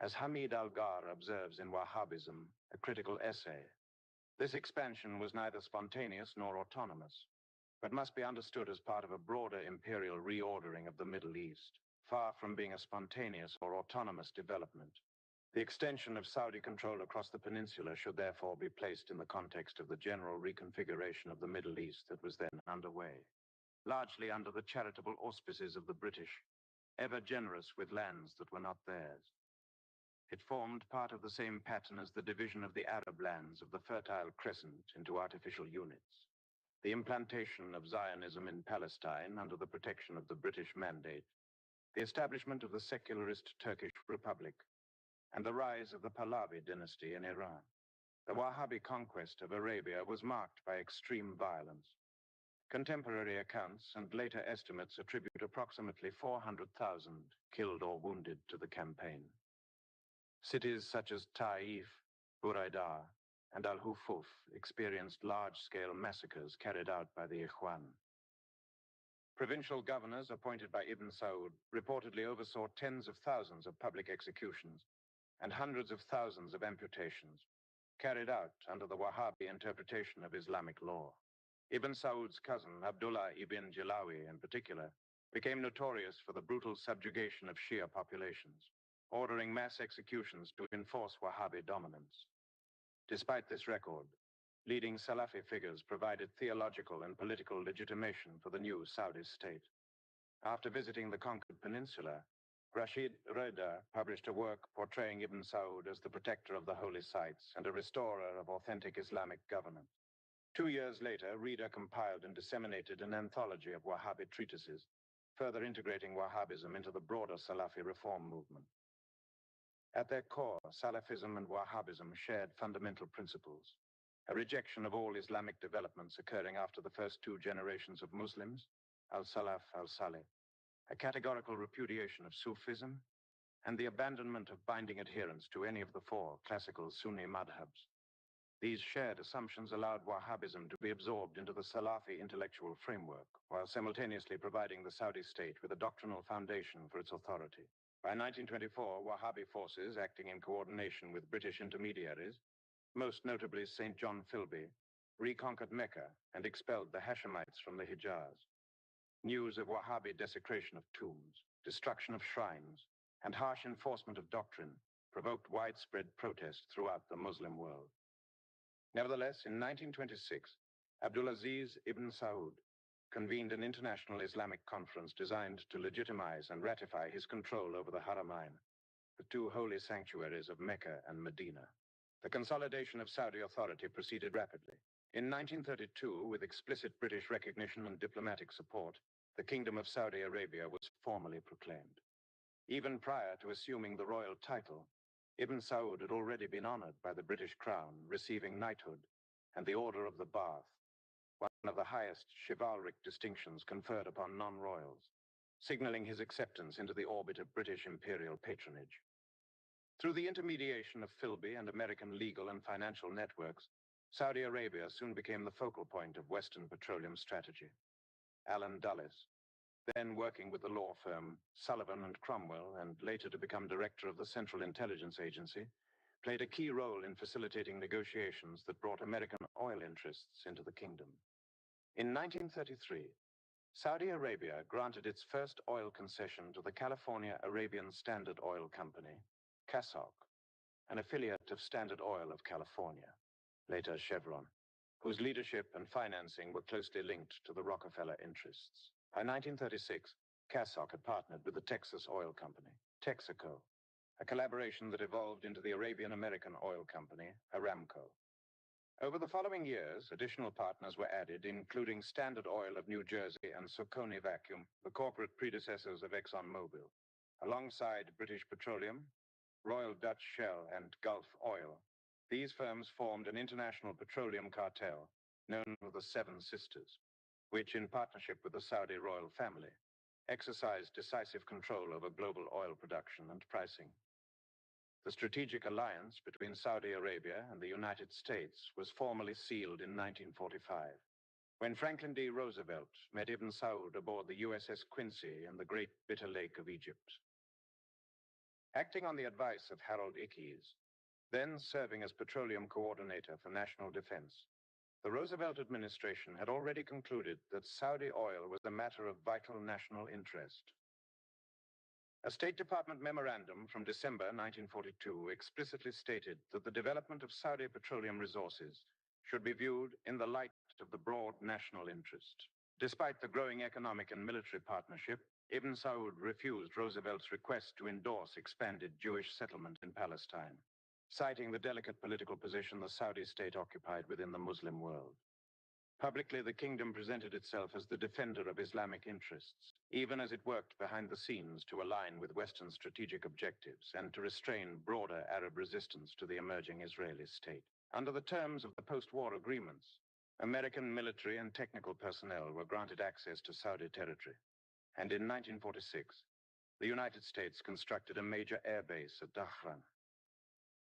A: As Hamid Algar observes in Wahhabism, a critical essay, this expansion was neither spontaneous nor autonomous, but must be understood as part of a broader imperial reordering of the Middle East. Far from being a spontaneous or autonomous development, the extension of Saudi control across the peninsula should therefore be placed in the context of the general reconfiguration of the Middle East that was then underway, largely under the charitable auspices of the British, ever generous with lands that were not theirs. It formed part of the same pattern as the division of the Arab lands of the Fertile Crescent into artificial units, the implantation of Zionism in Palestine under the protection of the British Mandate, the establishment of the secularist Turkish Republic, and the rise of the Pahlavi dynasty in Iran. The Wahhabi conquest of Arabia was marked by extreme violence. Contemporary accounts and later estimates attribute approximately 400,000 killed or wounded to the campaign. Cities such as Taif, Buraidah, and Al-Hufuf experienced large-scale massacres carried out by the Ikhwan. Provincial governors appointed by Ibn Saud reportedly oversaw tens of thousands of public executions and hundreds of thousands of amputations, carried out under the Wahhabi interpretation of Islamic law. Ibn Saud's cousin, Abdullah ibn Jilawi in particular, became notorious for the brutal subjugation of Shia populations, ordering mass executions to enforce Wahhabi dominance. Despite this record, leading Salafi figures provided theological and political legitimation for the new Saudi state. After visiting the conquered peninsula, Rashid Rida published a work portraying Ibn Saud as the protector of the holy sites and a restorer of authentic Islamic governance. 2 years later, Rida compiled and disseminated an anthology of Wahhabi treatises, further integrating Wahhabism into the broader Salafi reform movement. At their core, Salafism and Wahhabism shared fundamental principles: a rejection of all Islamic developments occurring after the first 2 generations of Muslims, al-Salaf, al-Salih, a categorical repudiation of Sufism, and the abandonment of binding adherence to any of the 4 classical Sunni madhabs. These shared assumptions allowed Wahhabism to be absorbed into the Salafi intellectual framework, while simultaneously providing the Saudi state with a doctrinal foundation for its authority. By 1924, Wahhabi forces, acting in coordination with British intermediaries, most notably St. John Philby, reconquered Mecca and expelled the Hashemites from the Hijaz. News of Wahhabi desecration of tombs, destruction of shrines, and harsh enforcement of doctrine provoked widespread protest throughout the Muslim world. Nevertheless, in 1926, Abdulaziz ibn Saud convened an international Islamic conference designed to legitimize and ratify his control over the Haramain, the 2 holy sanctuaries of Mecca and Medina. The consolidation of Saudi authority proceeded rapidly. In 1932, with explicit British recognition and diplomatic support, the Kingdom of Saudi Arabia was formally proclaimed. Even prior to assuming the royal title, Ibn Saud had already been honored by the British Crown, receiving knighthood and the Order of the Bath, one of the highest chivalric distinctions conferred upon non-royals, signaling his acceptance into the orbit of British imperial patronage. Through the intermediation of Philby and American legal and financial networks, Saudi Arabia soon became the focal point of Western petroleum strategy. Alan Dulles, then working with the law firm Sullivan and Cromwell, and later to become director of the Central Intelligence Agency, played a key role in facilitating negotiations that brought American oil interests into the kingdom. In 1933, Saudi Arabia granted its first oil concession to the California Arabian Standard Oil Company, CASOC, an affiliate of Standard Oil of California, later Chevron, whose leadership and financing were closely linked to the Rockefeller interests. By 1936, CASOC had partnered with the Texas Oil Company, Texaco, a collaboration that evolved into the Arabian American Oil Company, Aramco. Over the following years, additional partners were added, including Standard Oil of New Jersey and Socony Vacuum, the corporate predecessors of ExxonMobil, alongside British Petroleum, Royal Dutch Shell, and Gulf Oil. These firms formed an international petroleum cartel known as the Seven Sisters, which, in partnership with the Saudi royal family, exercised decisive control over global oil production and pricing. The strategic alliance between Saudi Arabia and the United States was formally sealed in 1945, when Franklin D. Roosevelt met Ibn Saud aboard the USS Quincy in the Great Bitter Lake of Egypt. Acting on the advice of Harold Ickes, then serving as Petroleum Coordinator for National Defense, the Roosevelt administration had already concluded that Saudi oil was a matter of vital national interest. A State Department memorandum from December 1942 explicitly stated that the development of Saudi petroleum resources should be viewed in the light of the broad national interest. Despite the growing economic and military partnership, Ibn Saud refused Roosevelt's request to endorse expanded Jewish settlement in Palestine, citing the delicate political position the Saudi state occupied within the Muslim world. Publicly, the kingdom presented itself as the defender of Islamic interests, even as it worked behind the scenes to align with Western strategic objectives and to restrain broader Arab resistance to the emerging Israeli state. Under the terms of the post-war agreements, American military and technical personnel were granted access to Saudi territory, and in 1946, the United States constructed a major air base at Dhahran.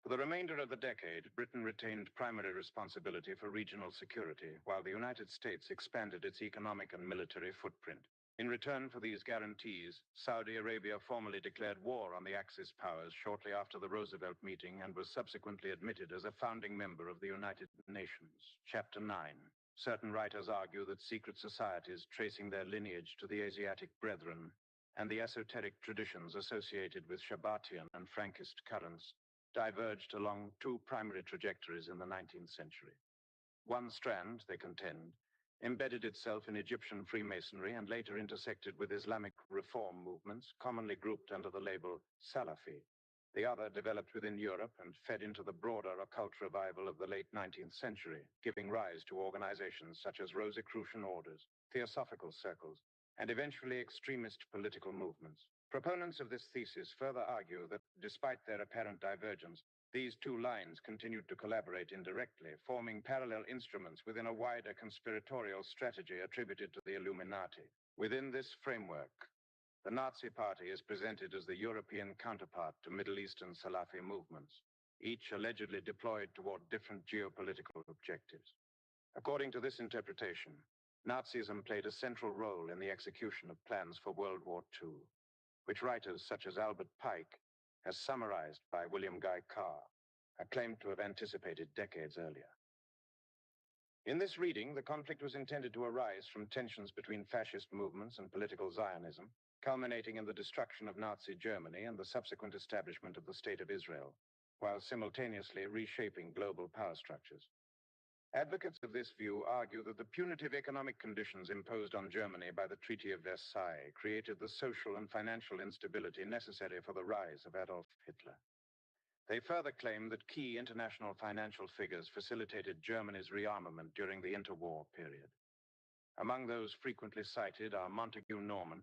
A: For the remainder of the decade, Britain retained primary responsibility for regional security, while the United States expanded its economic and military footprint. In return for these guarantees, Saudi Arabia formally declared war on the Axis powers shortly after the Roosevelt meeting and was subsequently admitted as a founding member of the United Nations. Chapter 9. Certain writers argue that secret societies tracing their lineage to the Asiatic Brethren and the esoteric traditions associated with Shabbatian and Frankist currents diverged along two primary trajectories in the 19th century. One strand, they contend, embedded itself in Egyptian Freemasonry and later intersected with Islamic reform movements, commonly grouped under the label Salafi. The other developed within Europe and fed into the broader occult revival of the late 19th century, giving rise to organizations such as Rosicrucian orders, theosophical circles, and eventually extremist political movements. Proponents of this thesis further argue that, despite their apparent divergence, these two lines continued to collaborate indirectly, forming parallel instruments within a wider conspiratorial strategy attributed to the Illuminati. Within this framework, the Nazi Party is presented as the European counterpart to Middle Eastern Salafi movements, each allegedly deployed toward different geopolitical objectives. According to this interpretation, Nazism played a central role in the execution of plans for World War II, which writers such as Albert Pike, as summarized by William Guy Carr, are claimed to have anticipated decades earlier. In this reading, the conflict was intended to arise from tensions between fascist movements and political Zionism, culminating in the destruction of Nazi Germany and the subsequent establishment of the State of Israel, while simultaneously reshaping global power structures. Advocates of this view argue that the punitive economic conditions imposed on Germany by the Treaty of Versailles created the social and financial instability necessary for the rise of Adolf Hitler. They further claim that key international financial figures facilitated Germany's rearmament during the interwar period. Among those frequently cited are Montague Norman,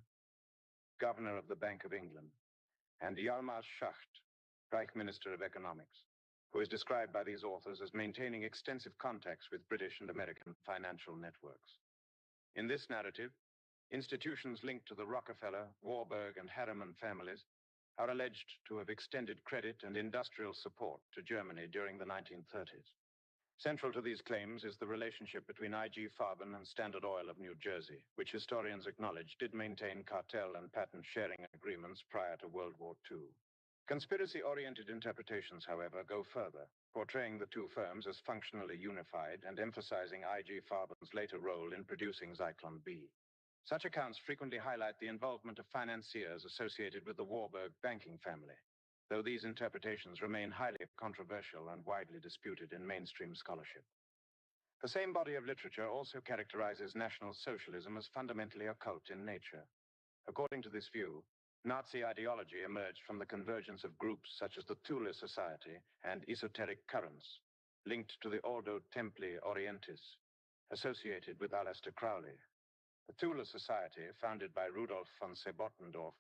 A: Governor of the Bank of England, and Hjalmar Schacht, Reich Minister of Economics, who is described by these authors as maintaining extensive contacts with British and American financial networks. In this narrative, institutions linked to the Rockefeller, Warburg, and Harriman families are alleged to have extended credit and industrial support to Germany during the 1930s. Central to these claims is the relationship between I.G. Farben and Standard Oil of New Jersey, which historians acknowledge did maintain cartel and patent sharing agreements prior to World War II. Conspiracy-oriented interpretations, however, go further, portraying the two firms as functionally unified and emphasizing I.G. Farben's later role in producing Zyklon B. Such accounts frequently highlight the involvement of financiers associated with the Warburg banking family, though these interpretations remain highly controversial and widely disputed in mainstream scholarship. The same body of literature also characterizes National Socialism as fundamentally occult in nature. According to this view, Nazi ideology emerged from the convergence of groups such as the Thule Society and esoteric currents, linked to the Ordo Templi Orientis, associated with Aleister Crowley. The Thule Society, founded by Rudolf von Sebottendorf,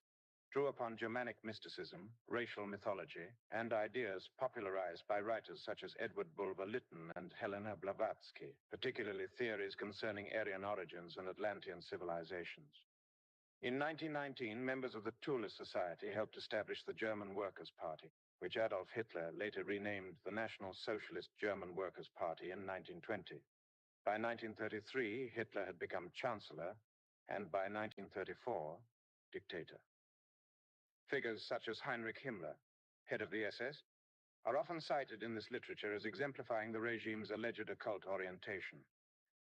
A: drew upon Germanic mysticism, racial mythology, and ideas popularized by writers such as Edward Bulwer Lytton and Helena Blavatsky, particularly theories concerning Aryan origins and Atlantean civilizations. In 1919, members of the Thule Society helped establish the German Workers' Party, which Adolf Hitler later renamed the National Socialist German Workers' Party in 1920. By 1933, Hitler had become Chancellor, and by 1934, dictator. Figures such as Heinrich Himmler, head of the SS, are often cited in this literature as exemplifying the regime's alleged occult orientation,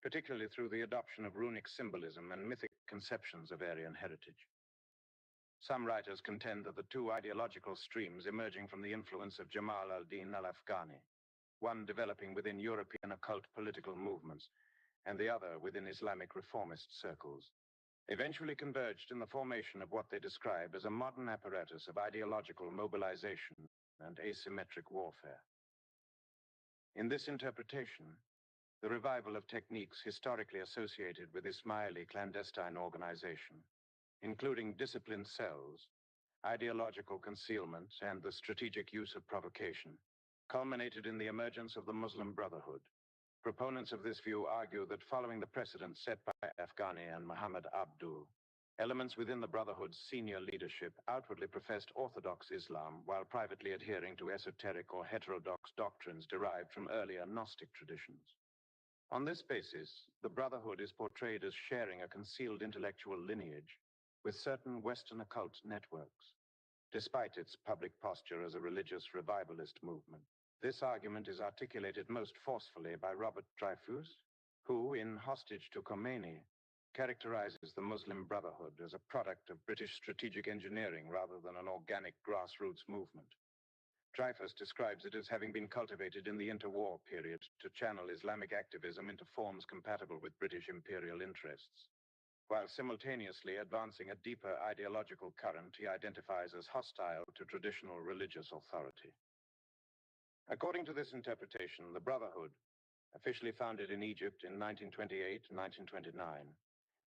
A: particularly through the adoption of runic symbolism and mythic conceptions of Aryan heritage. Some writers contend that the two ideological streams emerging from the influence of Jamal al-Din al-Afghani, one developing within European occult political movements, and the other within Islamic reformist circles, eventually converged in the formation of what they describe as a modern apparatus of ideological mobilization and asymmetric warfare. In this interpretation, the revival of techniques historically associated with Ismaili clandestine organization, including disciplined cells, ideological concealment, and the strategic use of provocation, culminated in the emergence of the Muslim Brotherhood. Proponents of this view argue that following the precedent set by Afghani and Muhammad Abdul, elements within the Brotherhood's senior leadership outwardly professed Orthodox Islam while privately adhering to esoteric or heterodox doctrines derived from earlier Gnostic traditions. On this basis, the Brotherhood is portrayed as sharing a concealed intellectual lineage with certain Western occult networks, despite its public posture as a religious revivalist movement. This argument is articulated most forcefully by Robert Dreyfus, who, in Hostage to Khomeini, characterizes the Muslim Brotherhood as a product of British strategic engineering rather than an organic grassroots movement. Dreyfus describes it as having been cultivated in the interwar period to channel Islamic activism into forms compatible with British imperial interests, while simultaneously advancing a deeper ideological current he identifies as hostile to traditional religious authority. According to this interpretation, the Brotherhood, officially founded in Egypt in 1928 and 1929,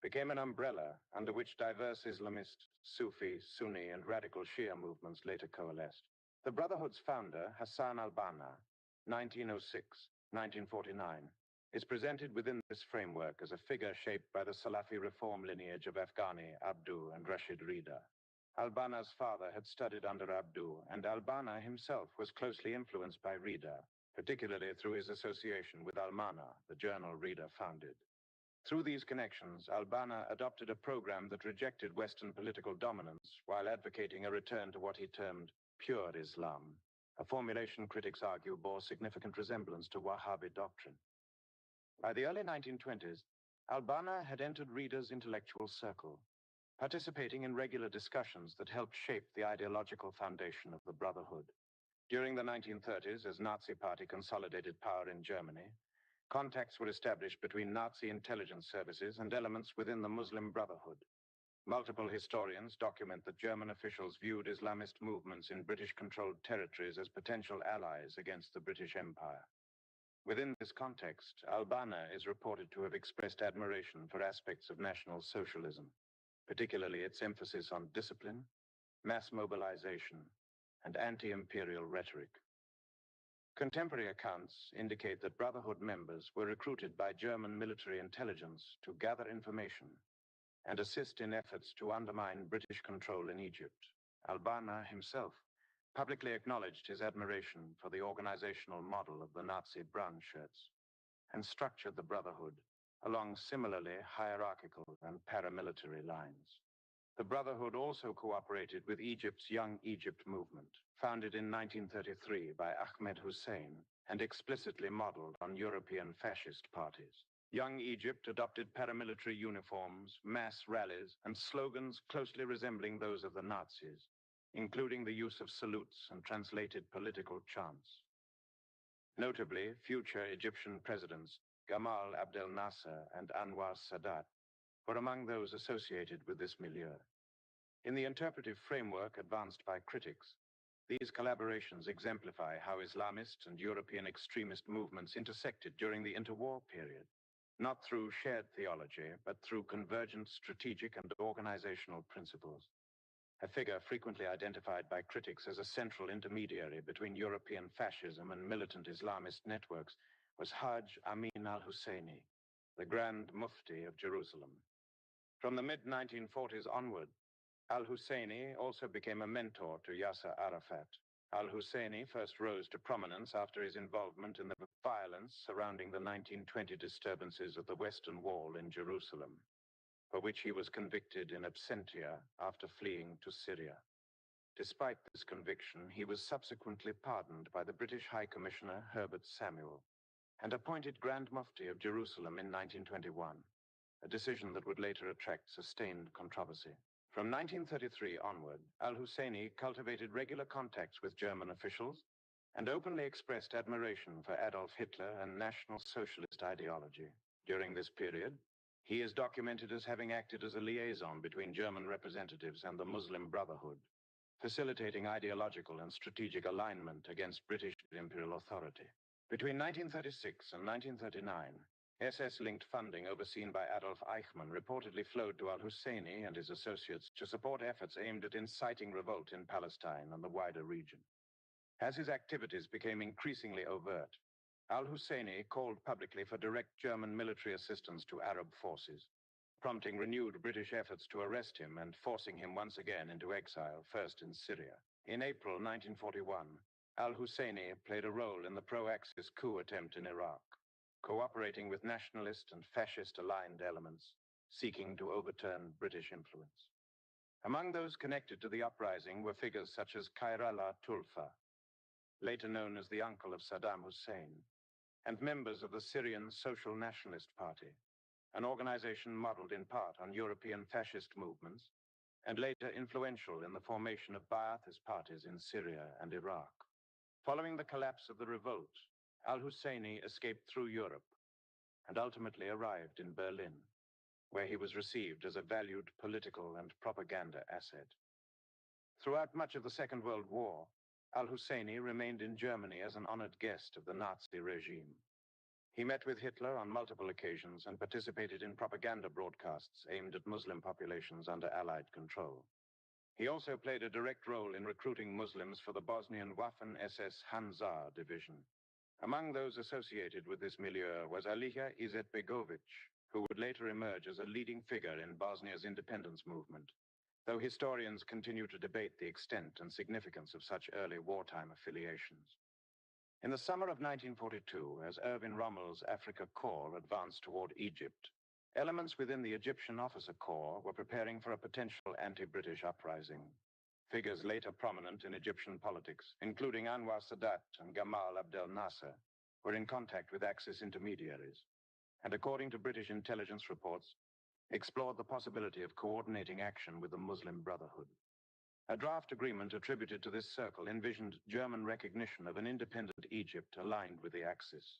A: became an umbrella under which diverse Islamist, Sufi, Sunni, and radical Shia movements later coalesced. The Brotherhood's founder, Hassan al-Banna, 1906-1949, is presented within this framework as a figure shaped by the Salafi reform lineage of Afghani, Abdu, and Rashid Rida. Al-Banna's father had studied under Abdu, and al-Banna himself was closely influenced by Rida, particularly through his association with Al-Mana, the journal Rida founded. Through these connections, al-Banna adopted a program that rejected Western political dominance while advocating a return to what he termed pure Islam, a formulation critics argue bore significant resemblance to Wahhabi doctrine. By the early 1920s, al-Banna had entered Rida's intellectual circle, participating in regular discussions that helped shape the ideological foundation of the Brotherhood. During the 1930s, as Nazi Party consolidated power in Germany, contacts were established between Nazi intelligence services and elements within the Muslim Brotherhood. Multiple historians document that German officials viewed Islamist movements in British-controlled territories as potential allies against the British Empire. Within this context, al-Banna is reported to have expressed admiration for aspects of National Socialism, particularly its emphasis on discipline, mass mobilization, and anti-imperial rhetoric. Contemporary accounts indicate that Brotherhood members were recruited by German military intelligence to gather information and assist in efforts to undermine British control in Egypt. Al-Banna himself publicly acknowledged his admiration for the organizational model of the Nazi brown shirts, and structured the Brotherhood along similarly hierarchical and paramilitary lines. The Brotherhood also cooperated with Egypt's Young Egypt movement, founded in 1933 by Ahmed Hussein and explicitly modeled on European fascist parties. Young Egypt adopted paramilitary uniforms, mass rallies, and slogans closely resembling those of the Nazis, including the use of salutes and translated political chants. Notably, future Egyptian presidents Gamal Abdel Nasser and Anwar Sadat were among those associated with this milieu. In the interpretive framework advanced by critics, these collaborations exemplify how Islamist and European extremist movements intersected during the interwar period, not through shared theology, but through convergent strategic and organizational principles. A figure frequently identified by critics as a central intermediary between European fascism and militant Islamist networks was Hajj Amin al-Husseini, the Grand Mufti of Jerusalem. From the mid-1940s onward, al-Husseini also became a mentor to Yasser Arafat. Al-Husseini first rose to prominence after his involvement in the violence surrounding the 1920 disturbances of the Western Wall in Jerusalem, for which he was convicted in absentia after fleeing to Syria. Despite this conviction, he was subsequently pardoned by the British High Commissioner Herbert Samuel and appointed Grand Mufti of Jerusalem in 1921, a decision that would later attract sustained controversy. From 1933 onward, al-Husseini cultivated regular contacts with German officials and openly expressed admiration for Adolf Hitler and National Socialist ideology. During this period, he is documented as having acted as a liaison between German representatives and the Muslim Brotherhood, facilitating ideological and strategic alignment against British imperial authority. Between 1936 and 1939, SS-linked funding overseen by Adolf Eichmann reportedly flowed to al-Husseini and his associates to support efforts aimed at inciting revolt in Palestine and the wider region. As his activities became increasingly overt, al-Husseini called publicly for direct German military assistance to Arab forces, prompting renewed British efforts to arrest him and forcing him once again into exile, first in Syria. In April 1941, al-Husseini played a role in the pro-Axis coup attempt in Iraq, cooperating with nationalist and fascist-aligned elements, seeking to overturn British influence. Among those connected to the uprising were figures such as Khairallah Tulfa, later known as the uncle of Saddam Hussein, and members of the Syrian Social Nationalist Party, an organization modeled in part on European fascist movements, and later influential in the formation of Ba'athist parties in Syria and Iraq. Following the collapse of the revolt, al-Husseini escaped through Europe and ultimately arrived in Berlin, where he was received as a valued political and propaganda asset. Throughout much of the Second World War, al-Husseini remained in Germany as an honored guest of the Nazi regime. He met with Hitler on multiple occasions and participated in propaganda broadcasts aimed at Muslim populations under Allied control. He also played a direct role in recruiting Muslims for the Bosnian Waffen-SS Hanzar division. Among those associated with this milieu was Alija Izetbegovic, who would later emerge as a leading figure in Bosnia's independence movement, though historians continue to debate the extent and significance of such early wartime affiliations. In the summer of 1942, as Erwin Rommel's Afrika Korps advanced toward Egypt, elements within the Egyptian Officer Corps were preparing for a potential anti-British uprising. Figures later prominent in Egyptian politics, including Anwar Sadat and Gamal Abdel Nasser, were in contact with Axis intermediaries, and according to British intelligence reports, explored the possibility of coordinating action with the Muslim Brotherhood. A draft agreement attributed to this circle envisioned German recognition of an independent Egypt aligned with the Axis.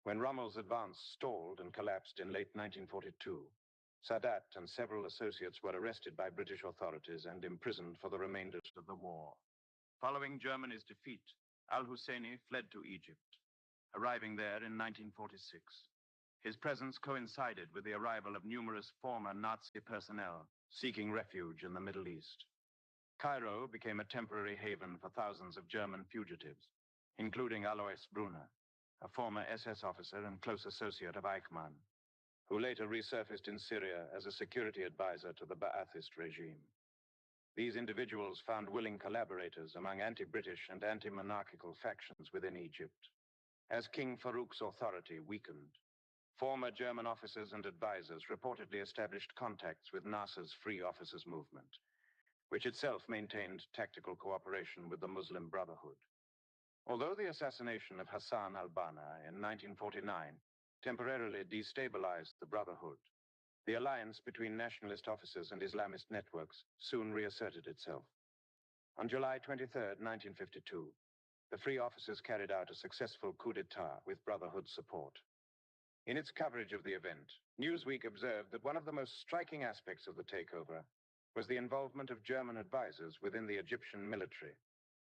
A: When Rommel's advance stalled and collapsed in late 1942, Sadat and several associates were arrested by British authorities and imprisoned for the remainder of the war. Following Germany's defeat, al-Husseini fled to Egypt, arriving there in 1946. His presence coincided with the arrival of numerous former Nazi personnel seeking refuge in the Middle East. Cairo became a temporary haven for thousands of German fugitives, including Alois Brunner, a former SS officer and close associate of Eichmann, who later resurfaced in Syria as a security advisor to the Ba'athist regime. These individuals found willing collaborators among anti-British and anti-monarchical factions within Egypt. As King Farouk's authority weakened, former German officers and advisors reportedly established contacts with Nasser's Free Officers Movement, which itself maintained tactical cooperation with the Muslim Brotherhood. Although the assassination of Hassan al-Banna in 1949 temporarily destabilized the Brotherhood, the alliance between nationalist officers and Islamist networks soon reasserted itself. On July 23, 1952, the Free Officers carried out a successful coup d'etat with Brotherhood support. In its coverage of the event, Newsweek observed that one of the most striking aspects of the takeover was the involvement of German advisors within the Egyptian military,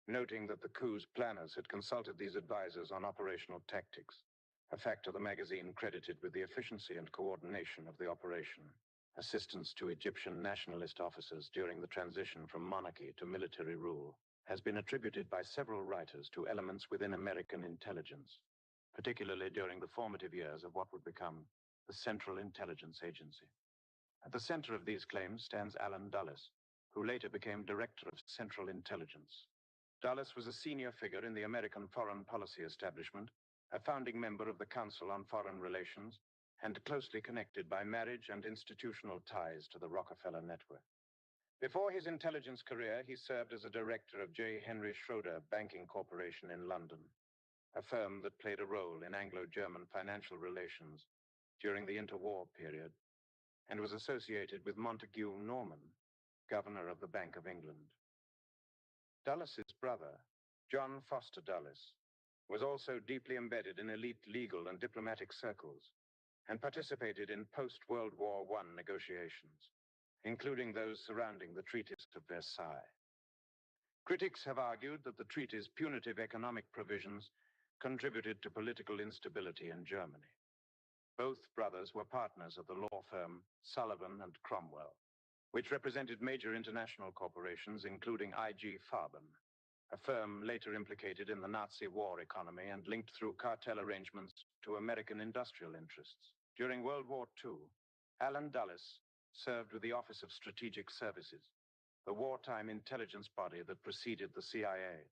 A: noting that the coup's planners had consulted these advisors on operational tactics, a factor the magazine credited with the efficiency and coordination of the operation. Assistance to Egyptian nationalist officers during the transition from monarchy to military rule has been attributed by several writers to elements within American intelligence, particularly during the formative years of what would become the Central Intelligence Agency. At the center of these claims stands Allen Dulles, who later became Director of Central Intelligence. Dulles was a senior figure in the American foreign policy establishment, a founding member of the Council on Foreign Relations, and closely connected by marriage and institutional ties to the Rockefeller Network. Before his intelligence career, he served as a director of J. Henry Schroeder Banking Corporation in London, a firm that played a role in Anglo-German financial relations during the interwar period, and was associated with Montague Norman, governor of the Bank of England. Dulles's brother, John Foster Dulles, was also deeply embedded in elite legal and diplomatic circles and participated in post-World War I negotiations, including those surrounding the Treaties of Versailles. Critics have argued that the treaty's punitive economic provisions contributed to political instability in Germany. Both brothers were partners of the law firm Sullivan and Cromwell, which represented major international corporations, including I.G. Farben, a firm later implicated in the Nazi war economy and linked through cartel arrangements to American industrial interests. During World War II, Allen Dulles served with the Office of Strategic Services, the wartime intelligence body that preceded the CIA.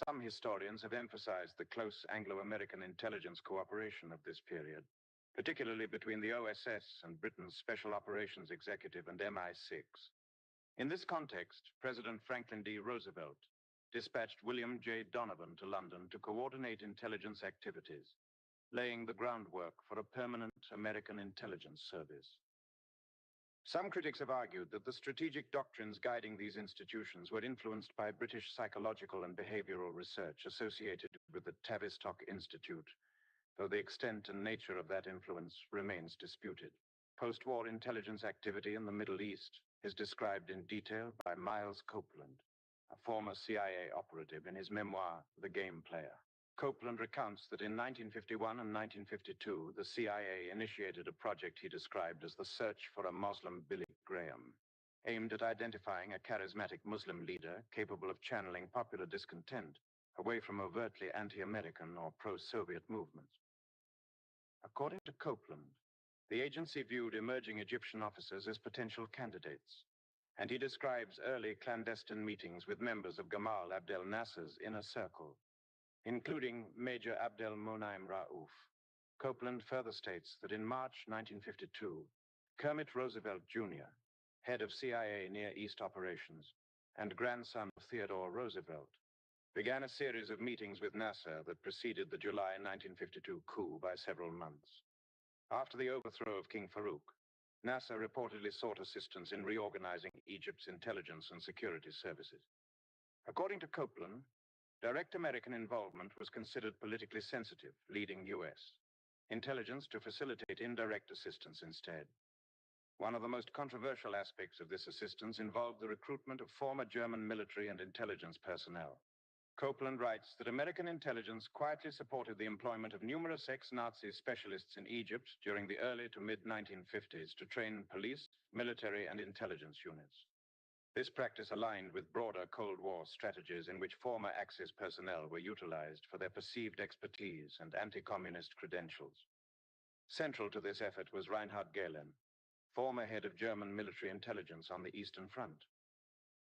A: Some historians have emphasized the close Anglo-American intelligence cooperation of this period, particularly between the OSS and Britain's Special Operations Executive and MI6. In this context, President Franklin D. Roosevelt dispatched William J. Donovan to London to coordinate intelligence activities, laying the groundwork for a permanent American intelligence service. Some critics have argued that the strategic doctrines guiding these institutions were influenced by British psychological and behavioral research associated with the Tavistock Institute, though the extent and nature of that influence remains disputed. Post-war intelligence activity in the Middle East is described in detail by Miles Copeland, a former CIA operative, in his memoir, The Game Player. Copeland recounts that in 1951 and 1952, the CIA initiated a project he described as the Search for a Muslim Billy Graham, aimed at identifying a charismatic Muslim leader capable of channeling popular discontent away from overtly anti-American or pro-Soviet movements. According to Copeland, the agency viewed emerging Egyptian officers as potential candidates, and he describes early clandestine meetings with members of Gamal Abdel Nasser's inner circle, including Major Abdel Monaim Raouf. Copeland further states that in March 1952, Kermit Roosevelt Jr., head of CIA Near East operations and grandson of Theodore Roosevelt, began a series of meetings with Nasser that preceded the July 1952 coup by several months. After the overthrow of King Farouk, Nasser reportedly sought assistance in reorganizing Egypt's intelligence and security services. According to Copeland, direct American involvement was considered politically sensitive, leading U.S. intelligence to facilitate indirect assistance instead. One of the most controversial aspects of this assistance involved the recruitment of former German military and intelligence personnel. Copeland writes that American intelligence quietly supported the employment of numerous ex-Nazi specialists in Egypt during the early to mid-1950s to train police, military, and intelligence units. This practice aligned with broader Cold War strategies in which former Axis personnel were utilized for their perceived expertise and anti-communist credentials. Central to this effort was Reinhard Gehlen, former head of German military intelligence on the Eastern Front.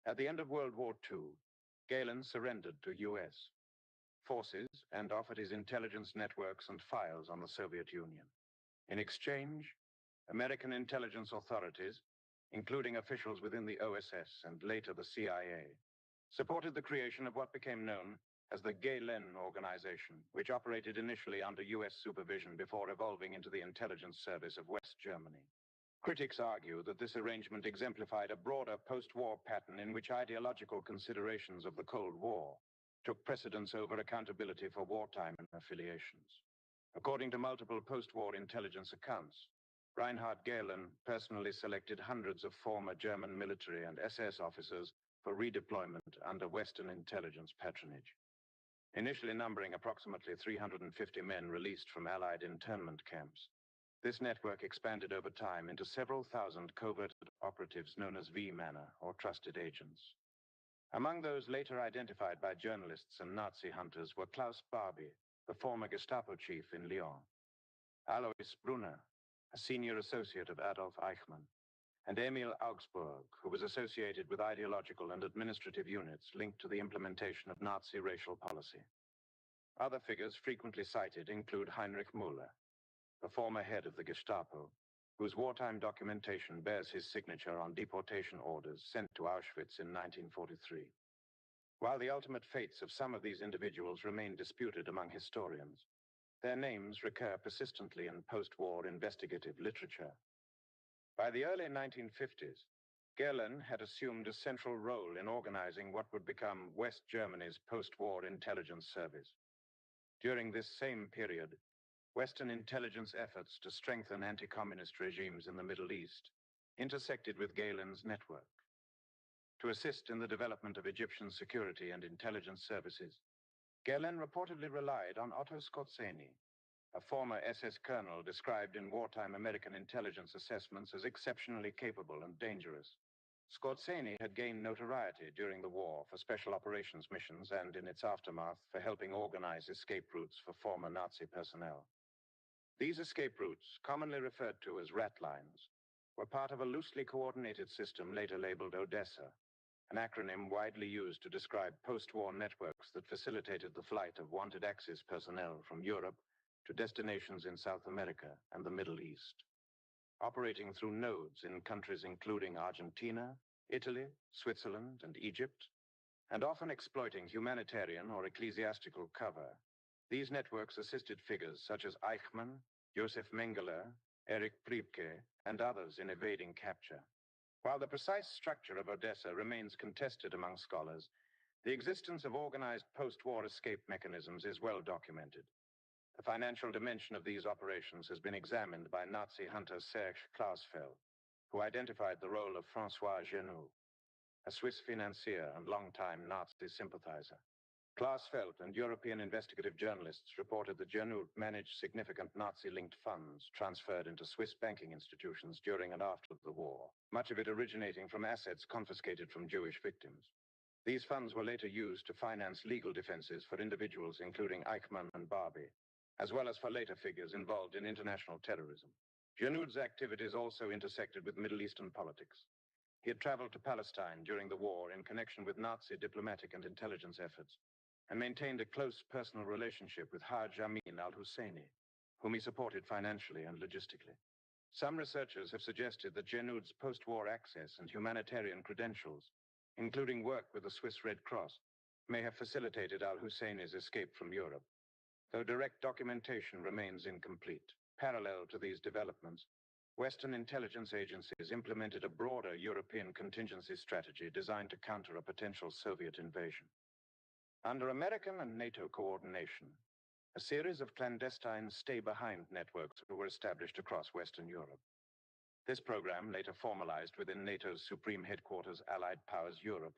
A: At the end of World War II, Galen surrendered to US forces and offered his intelligence networks and files on the Soviet Union. In exchange, American intelligence authorities, including officials within the OSS and later the CIA, supported the creation of what became known as the Gehlen Organization, which operated initially under US supervision before evolving into the intelligence service of West Germany. Critics argue that this arrangement exemplified a broader post-war pattern in which ideological considerations of the Cold War took precedence over accountability for wartime affiliations. According to multiple post-war intelligence accounts, Reinhard Gehlen personally selected hundreds of former German military and SS officers for redeployment under Western intelligence patronage. Initially numbering approximately 350 men released from Allied internment camps, this network expanded over time into several thousand covert operatives known as V-Manner, or trusted agents. Among those later identified by journalists and Nazi hunters were Klaus Barbie, the former Gestapo chief in Lyon, Alois Brunner, a senior associate of Adolf Eichmann, and Emil Augsburg, who was associated with ideological and administrative units linked to the implementation of Nazi racial policy. Other figures frequently cited include Heinrich Müller, the former head of the Gestapo, whose wartime documentation bears his signature on deportation orders sent to Auschwitz in 1943. While the ultimate fates of some of these individuals remain disputed among historians, their names recur persistently in post-war investigative literature. By the early 1950s, Gehlen had assumed a central role in organizing what would become West Germany's post-war intelligence service. During this same period, Western intelligence efforts to strengthen anti-communist regimes in the Middle East intersected with Gehlen's network. To assist in the development of Egyptian security and intelligence services, Gehlen reportedly relied on Otto Skorzeny, a former SS colonel described in wartime American intelligence assessments as exceptionally capable and dangerous. Skorzeny had gained notoriety during the war for special operations missions and, in its aftermath, for helping organize escape routes for former Nazi personnel. These escape routes, commonly referred to as rat lines, were part of a loosely coordinated system later labeled Odessa, an acronym widely used to describe post-war networks that facilitated the flight of wanted Axis personnel from Europe to destinations in South America and the Middle East. Operating through nodes in countries including Argentina, Italy, Switzerland, and Egypt, and often exploiting humanitarian or ecclesiastical cover, these networks assisted figures such as Eichmann, Josef Mengele, Erich Priebke, and others in evading capture. While the precise structure of Odessa remains contested among scholars, the existence of organized post-war escape mechanisms is well documented. The financial dimension of these operations has been examined by Nazi hunter Serge Klausfeld, who identified the role of François Genoud, a Swiss financier and longtime Nazi sympathizer. Klausfeld and European investigative journalists reported that Genoud managed significant Nazi-linked funds transferred into Swiss banking institutions during and after the war, much of it originating from assets confiscated from Jewish victims. These funds were later used to finance legal defenses for individuals including Eichmann and Barbie, as well as for later figures involved in international terrorism. Genoud's activities also intersected with Middle Eastern politics. He had traveled to Palestine during the war in connection with Nazi diplomatic and intelligence efforts, and maintained a close personal relationship with Haj Amin al-Husseini, whom he supported financially and logistically. Some researchers have suggested that Genoud's post-war access and humanitarian credentials, including work with the Swiss Red Cross, may have facilitated al-Husseini's escape from Europe, though direct documentation remains incomplete. Parallel to these developments, Western intelligence agencies implemented a broader European contingency strategy designed to counter a potential Soviet invasion. Under American and NATO coordination, a series of clandestine stay-behind networks were established across Western Europe. This program, later formalized within NATO's Supreme Headquarters Allied Powers Europe,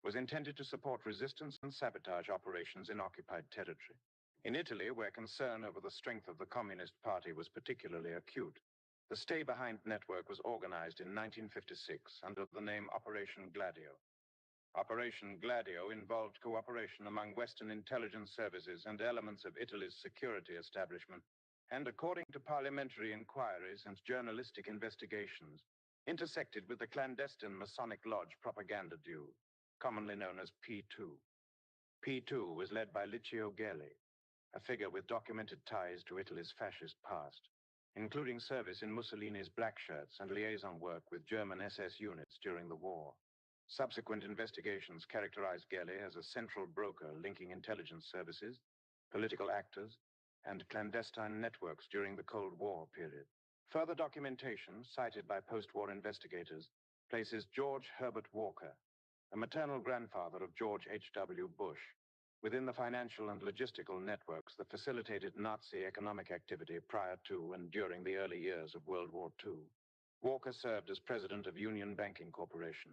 A: was intended to support resistance and sabotage operations in occupied territory. In Italy, where concern over the strength of the Communist Party was particularly acute, the stay-behind network was organized in 1956 under the name Operation Gladio. Operation Gladio involved cooperation among Western intelligence services and elements of Italy's security establishment, and according to parliamentary inquiries and journalistic investigations, intersected with the clandestine Masonic Lodge propaganda duo, commonly known as P2. P2 was led by Licio Gelli, a figure with documented ties to Italy's fascist past, including service in Mussolini's black shirts and liaison work with German SS units during the war. Subsequent investigations characterized Gelli as a central broker linking intelligence services, political actors, and clandestine networks during the Cold War period. Further documentation, cited by post-war investigators, places George Herbert Walker, the maternal grandfather of George H.W. Bush, within the financial and logistical networks that facilitated Nazi economic activity prior to and during the early years of World War II. Walker served as president of Union Banking Corporation,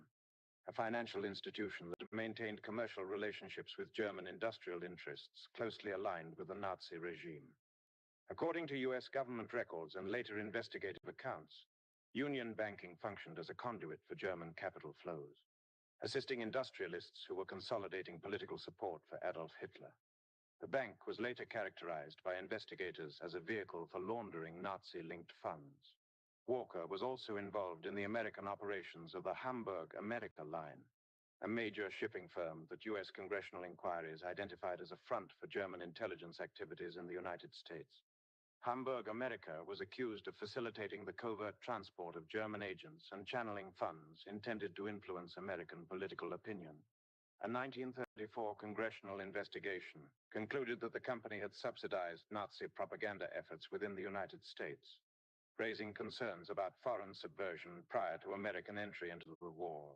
A: a financial institution that maintained commercial relationships with German industrial interests closely aligned with the Nazi regime. According to U.S. government records and later investigative accounts, Union Banking functioned as a conduit for German capital flows, assisting industrialists who were consolidating political support for Adolf Hitler. The bank was later characterized by investigators as a vehicle for laundering Nazi-linked funds. Walker was also involved in the American operations of the Hamburg America Line, a major shipping firm that U.S. congressional inquiries identified as a front for German intelligence activities in the United States. Hamburg America was accused of facilitating the covert transport of German agents and channeling funds intended to influence American political opinion. A 1934 congressional investigation concluded that the company had subsidized Nazi propaganda efforts within the United States, raising concerns about foreign subversion prior to American entry into the war.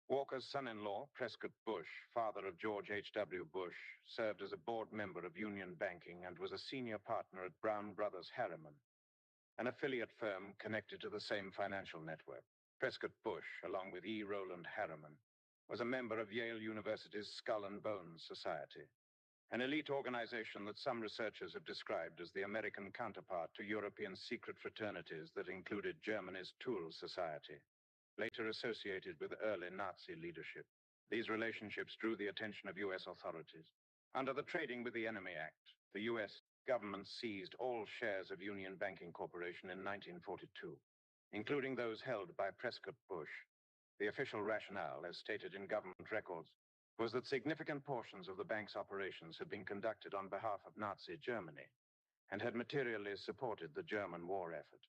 A: Walker's son-in-law, Prescott Bush, father of George H.W. Bush, served as a board member of Union Banking and was a senior partner at Brown Brothers Harriman, an affiliate firm connected to the same financial network. Prescott Bush, along with E. Roland Harriman, was a member of Yale University's Skull and Bones Society, an elite organization that some researchers have described as the American counterpart to European secret fraternities that included Germany's Toul Society, later associated with early Nazi leadership. These relationships drew the attention of U.S. authorities. Under the Trading with the Enemy Act, the U.S. government seized all shares of Union Banking Corporation in 1942, including those held by Prescott Bush. The official rationale, as stated in government records, was that significant portions of the bank's operations had been conducted on behalf of Nazi Germany and had materially supported the German war effort.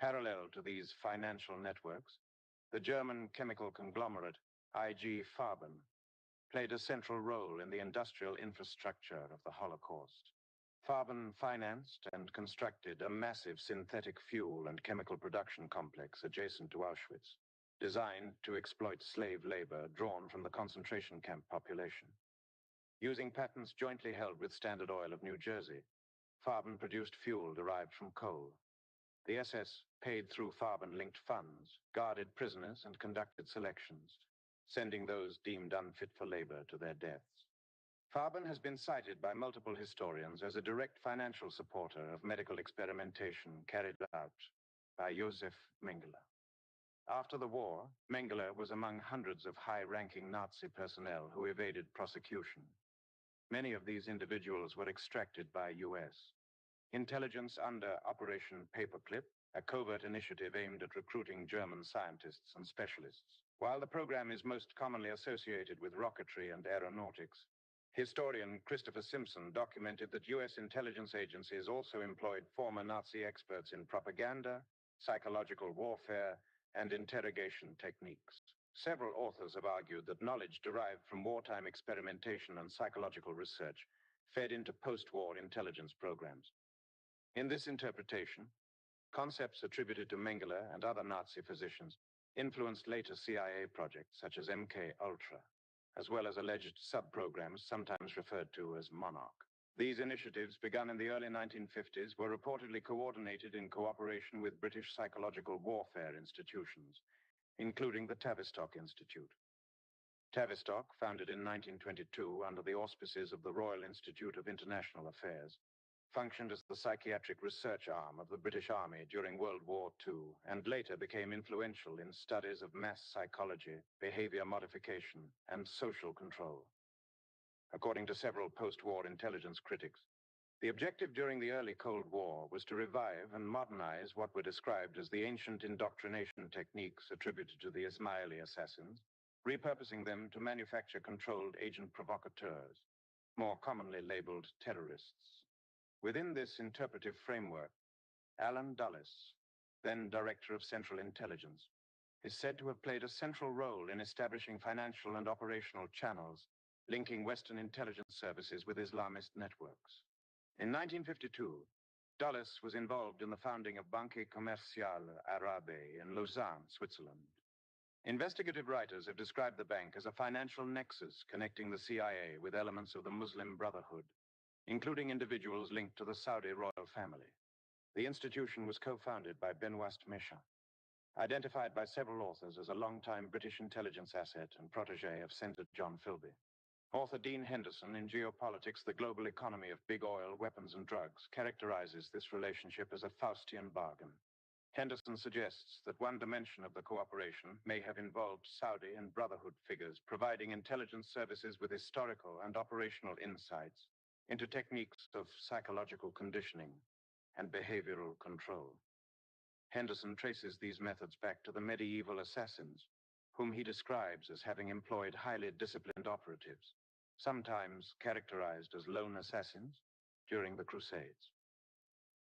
A: Parallel to these financial networks, the German chemical conglomerate IG Farben played a central role in the industrial infrastructure of the Holocaust. Farben financed and constructed a massive synthetic fuel and chemical production complex adjacent to Auschwitz, designed to exploit slave labor drawn from the concentration camp population. Using patents jointly held with Standard Oil of New Jersey, Farben produced fuel derived from coal. The SS paid through Farben-linked funds, guarded prisoners, and conducted selections, sending those deemed unfit for labor to their deaths. Farben has been cited by multiple historians as a direct financial supporter of medical experimentation carried out by Josef Mengele. After the war, Mengele was among hundreds of high-ranking Nazi personnel who evaded prosecution. Many of these individuals were extracted by U.S. intelligence under Operation Paperclip, a covert initiative aimed at recruiting German scientists and specialists. While the program is most commonly associated with rocketry and aeronautics, historian Christopher Simpson documented that U.S. intelligence agencies also employed former Nazi experts in propaganda, psychological warfare, and interrogation techniques. Several authors have argued that knowledge derived from wartime experimentation and psychological research fed into post-war intelligence programs. In this interpretation, concepts attributed to Mengele and other Nazi physicians influenced later CIA projects such as MK Ultra, as well as alleged sub-programs sometimes referred to as Monarch. These initiatives, begun in the early 1950s, were reportedly coordinated in cooperation with British psychological warfare institutions, including the Tavistock Institute. Tavistock, founded in 1922 under the auspices of the Royal Institute of International Affairs, functioned as the psychiatric research arm of the British Army during World War II and later became influential in studies of mass psychology, behavior modification, and social control. According to several post-war intelligence critics, The objective during the early Cold War was to revive and modernize what were described as the ancient indoctrination techniques attributed to the Ismaili assassins, repurposing them to manufacture controlled agent provocateurs, more commonly labeled terrorists. Within this interpretive framework, Allen Dulles, then Director of Central Intelligence, is said to have played a central role in establishing financial and operational channels linking Western intelligence services with Islamist networks. In 1952, Dulles was involved in the founding of Banque Commerciale Arabe in Lausanne, Switzerland. Investigative writers have described the bank as a financial nexus connecting the CIA with elements of the Muslim Brotherhood, including individuals linked to the Saudi royal family. The institution was co-founded by Benoist Méchan, identified by several authors as a long-time British intelligence asset and protege of Senator John Philby. Author Dean Henderson in Geopolitics, the Global Economy of Big Oil, Weapons and Drugs, characterizes this relationship as a Faustian bargain. Henderson suggests that one dimension of the cooperation may have involved Saudi and Brotherhood figures providing intelligence services with historical and operational insights into techniques of psychological conditioning and behavioral control. Henderson traces these methods back to the medieval assassins, whom he describes as having employed highly disciplined operatives, sometimes characterized as lone assassins, during the Crusades.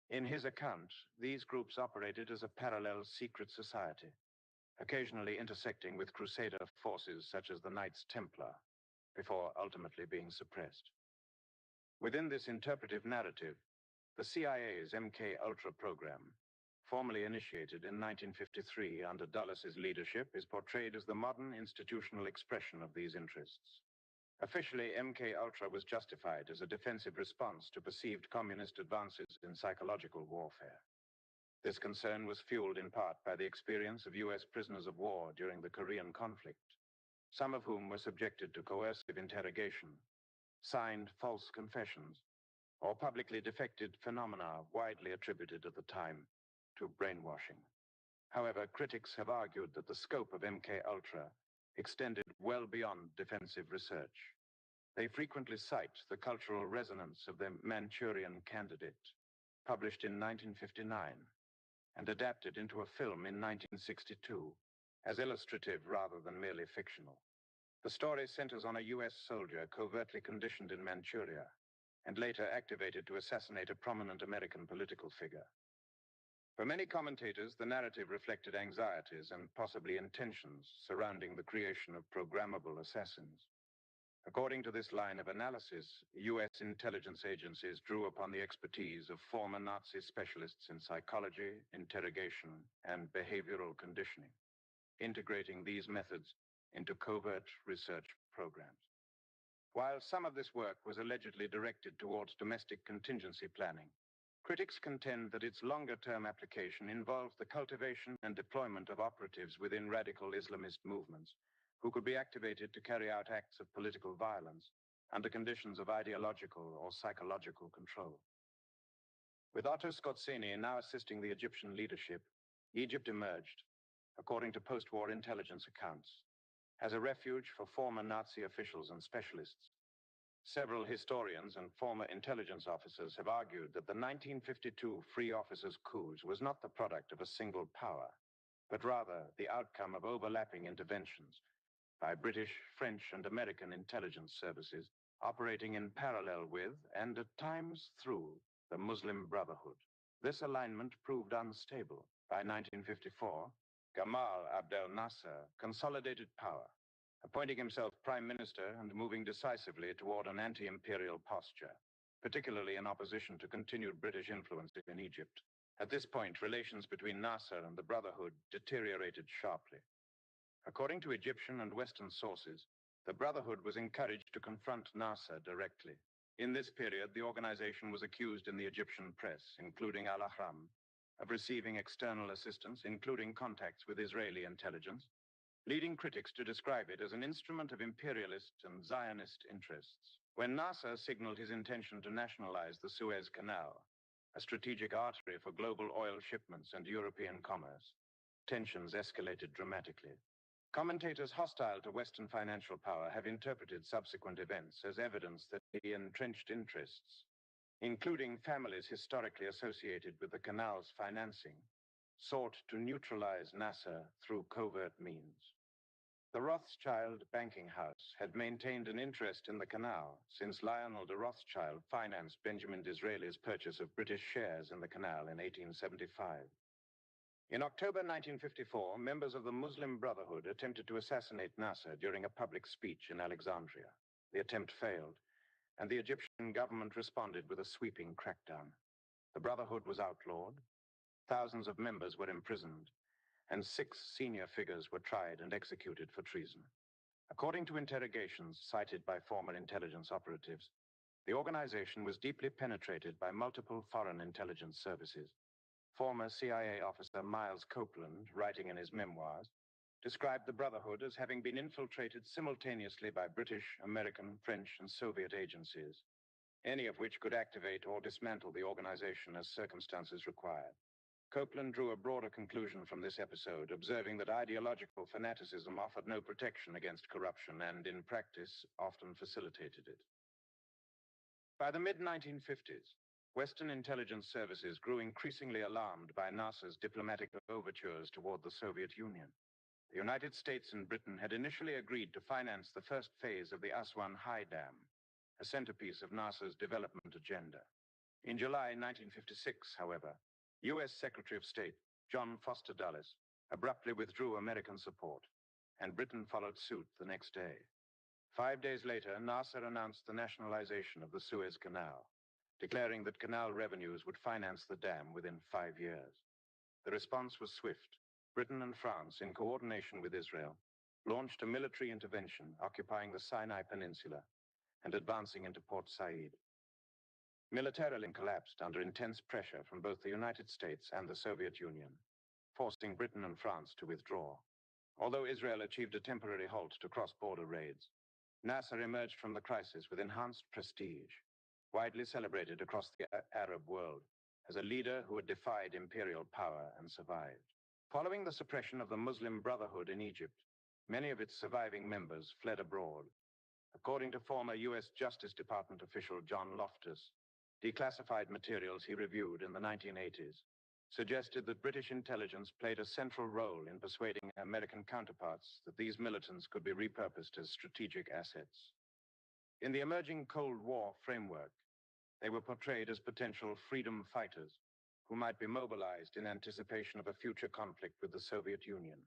A: In his account, these groups operated as a parallel secret society, occasionally intersecting with Crusader forces such as the Knights Templar, before ultimately being suppressed. Within this interpretive narrative, the CIA's MK-Ultra program, formally initiated in 1953 under Dulles's leadership, is portrayed as the modern institutional expression of these interests. Officially, MK-Ultra was justified as a defensive response to perceived communist advances in psychological warfare. This concern was fueled in part by the experience of U.S. prisoners of war during the Korean conflict, some of whom were subjected to coercive interrogation, signed false confessions, or publicly defected phenomena widely attributed at the time to brainwashing. However, critics have argued that the scope of MK-Ultra extended well beyond defensive research. They frequently cite the cultural resonance of the Manchurian Candidate, published in 1959 and adapted into a film in 1962, as illustrative rather than merely fictional. The story centers on a U.S. soldier covertly conditioned in Manchuria and later activated to assassinate a prominent American political figure. For many commentators, the narrative reflected anxieties and possibly intentions surrounding the creation of programmable assassins. According to this line of analysis, U.S. intelligence agencies drew upon the expertise of former Nazi specialists in psychology, interrogation, and behavioral conditioning, integrating these methods into covert research programs. While some of this work was allegedly directed towards domestic contingency planning, critics contend that its longer-term application involves the cultivation and deployment of operatives within radical Islamist movements who could be activated to carry out acts of political violence under conditions of ideological or psychological control. With Otto Skorzeny now assisting the Egyptian leadership, Egypt emerged, according to post-war intelligence accounts, as a refuge for former Nazi officials and specialists. Several historians and former intelligence officers have argued that the 1952 Free Officers' coups was not the product of a single power, but rather the outcome of overlapping interventions by British, French, and American intelligence services operating in parallel with, and at times through, the Muslim Brotherhood. This alignment proved unstable. By 1954, Gamal Abdel Nasser consolidated power, appointing himself prime minister and moving decisively toward an anti-imperial posture, particularly in opposition to continued British influence in Egypt. At this point, relations between Nasser and the Brotherhood deteriorated sharply. According to Egyptian and Western sources, the Brotherhood was encouraged to confront Nasser directly. In this period, the organization was accused in the Egyptian press, including Al-Ahram, of receiving external assistance, including contacts with Israeli intelligence, leading critics to describe it as an instrument of imperialist and Zionist interests. When Nasser signaled his intention to nationalize the Suez Canal, a strategic artery for global oil shipments and European commerce, tensions escalated dramatically. Commentators hostile to Western financial power have interpreted subsequent events as evidence that the entrenched interests including families historically associated with the canal's financing, sought to neutralize Nasser through covert means. The Rothschild banking house had maintained an interest in the canal since Lionel de Rothschild financed Benjamin Disraeli's purchase of British shares in the canal in 1875. In October 1954, members of the Muslim Brotherhood attempted to assassinate Nasser during a public speech in Alexandria. The attempt failed, and the Egyptian government responded with a sweeping crackdown. The Brotherhood was outlawed, thousands of members were imprisoned, and 6 senior figures were tried and executed for treason. According to interrogations cited by former intelligence operatives, the organization was deeply penetrated by multiple foreign intelligence services. Former CIA officer Miles Copeland, writing in his memoirs, described the Brotherhood as having been infiltrated simultaneously by British, American, French, and Soviet agencies, any of which could activate or dismantle the organization as circumstances required. Copeland drew a broader conclusion from this episode, observing that ideological fanaticism offered no protection against corruption and, in practice, often facilitated it. By the mid-1950s, Western intelligence services grew increasingly alarmed by Nasser's diplomatic overtures toward the Soviet Union. The United States and Britain had initially agreed to finance the first phase of the Aswan High Dam, a centerpiece of Nasser's development agenda. In July 1956, however, U.S. Secretary of State John Foster Dulles abruptly withdrew American support, and Britain followed suit the next day. 5 days later, Nasser announced the nationalization of the Suez Canal, declaring that canal revenues would finance the dam within 5 years. The response was swift. Britain and France, in coordination with Israel, launched a military intervention occupying the Sinai Peninsula and advancing into Port Said. Militarily collapsed under intense pressure from both the United States and the Soviet Union, forcing Britain and France to withdraw. Although Israel achieved a temporary halt to cross-border raids, Nasser emerged from the crisis with enhanced prestige, widely celebrated across the Arab world as a leader who had defied imperial power and survived. Following the suppression of the Muslim Brotherhood in Egypt, many of its surviving members fled abroad. According to former U.S. Justice Department official John Loftus, declassified materials he reviewed in the 1980s suggested that British intelligence played a central role in persuading American counterparts that these militants could be repurposed as strategic assets. In the emerging Cold War framework, they were portrayed as potential freedom fighters who might be mobilized in anticipation of a future conflict with the Soviet Union.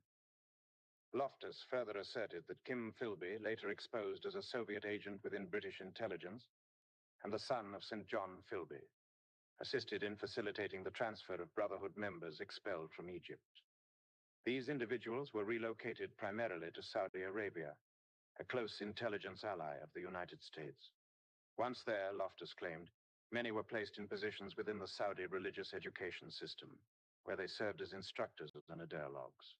A: Loftus further asserted that Kim Philby, later exposed as a Soviet agent within British intelligence, and the son of St. John Philby, assisted in facilitating the transfer of Brotherhood members expelled from Egypt. These individuals were relocated primarily to Saudi Arabia, a close intelligence ally of the United States. Once there, Loftus claimed, many were placed in positions within the Saudi religious education system, where they served as instructors and ideologues.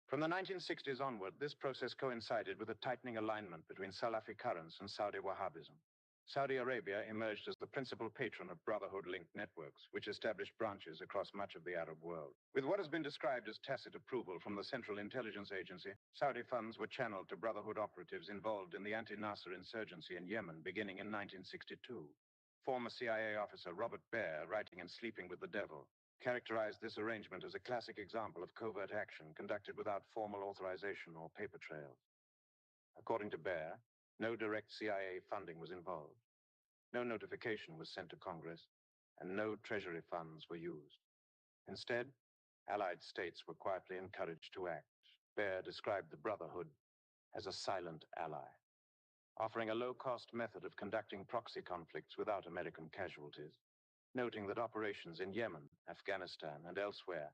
A: From the 1960s onward, this process coincided with a tightening alignment between Salafi currents and Saudi Wahhabism. Saudi Arabia emerged as the principal patron of Brotherhood-linked networks, which established branches across much of the Arab world. With what has been described as tacit approval from the Central Intelligence Agency, Saudi funds were channeled to Brotherhood operatives involved in the anti-Nasser insurgency in Yemen beginning in 1962. Former CIA officer Robert Baer, writing in Sleeping with the Devil, characterized this arrangement as a classic example of covert action conducted without formal authorization or paper trails. According to Baer, no direct CIA funding was involved. No notification was sent to Congress, and no Treasury funds were used. Instead, Allied states were quietly encouraged to act. Baer described the Brotherhood as a silent ally, offering a low-cost method of conducting proxy conflicts without American casualties, noting that operations in Yemen, Afghanistan, and elsewhere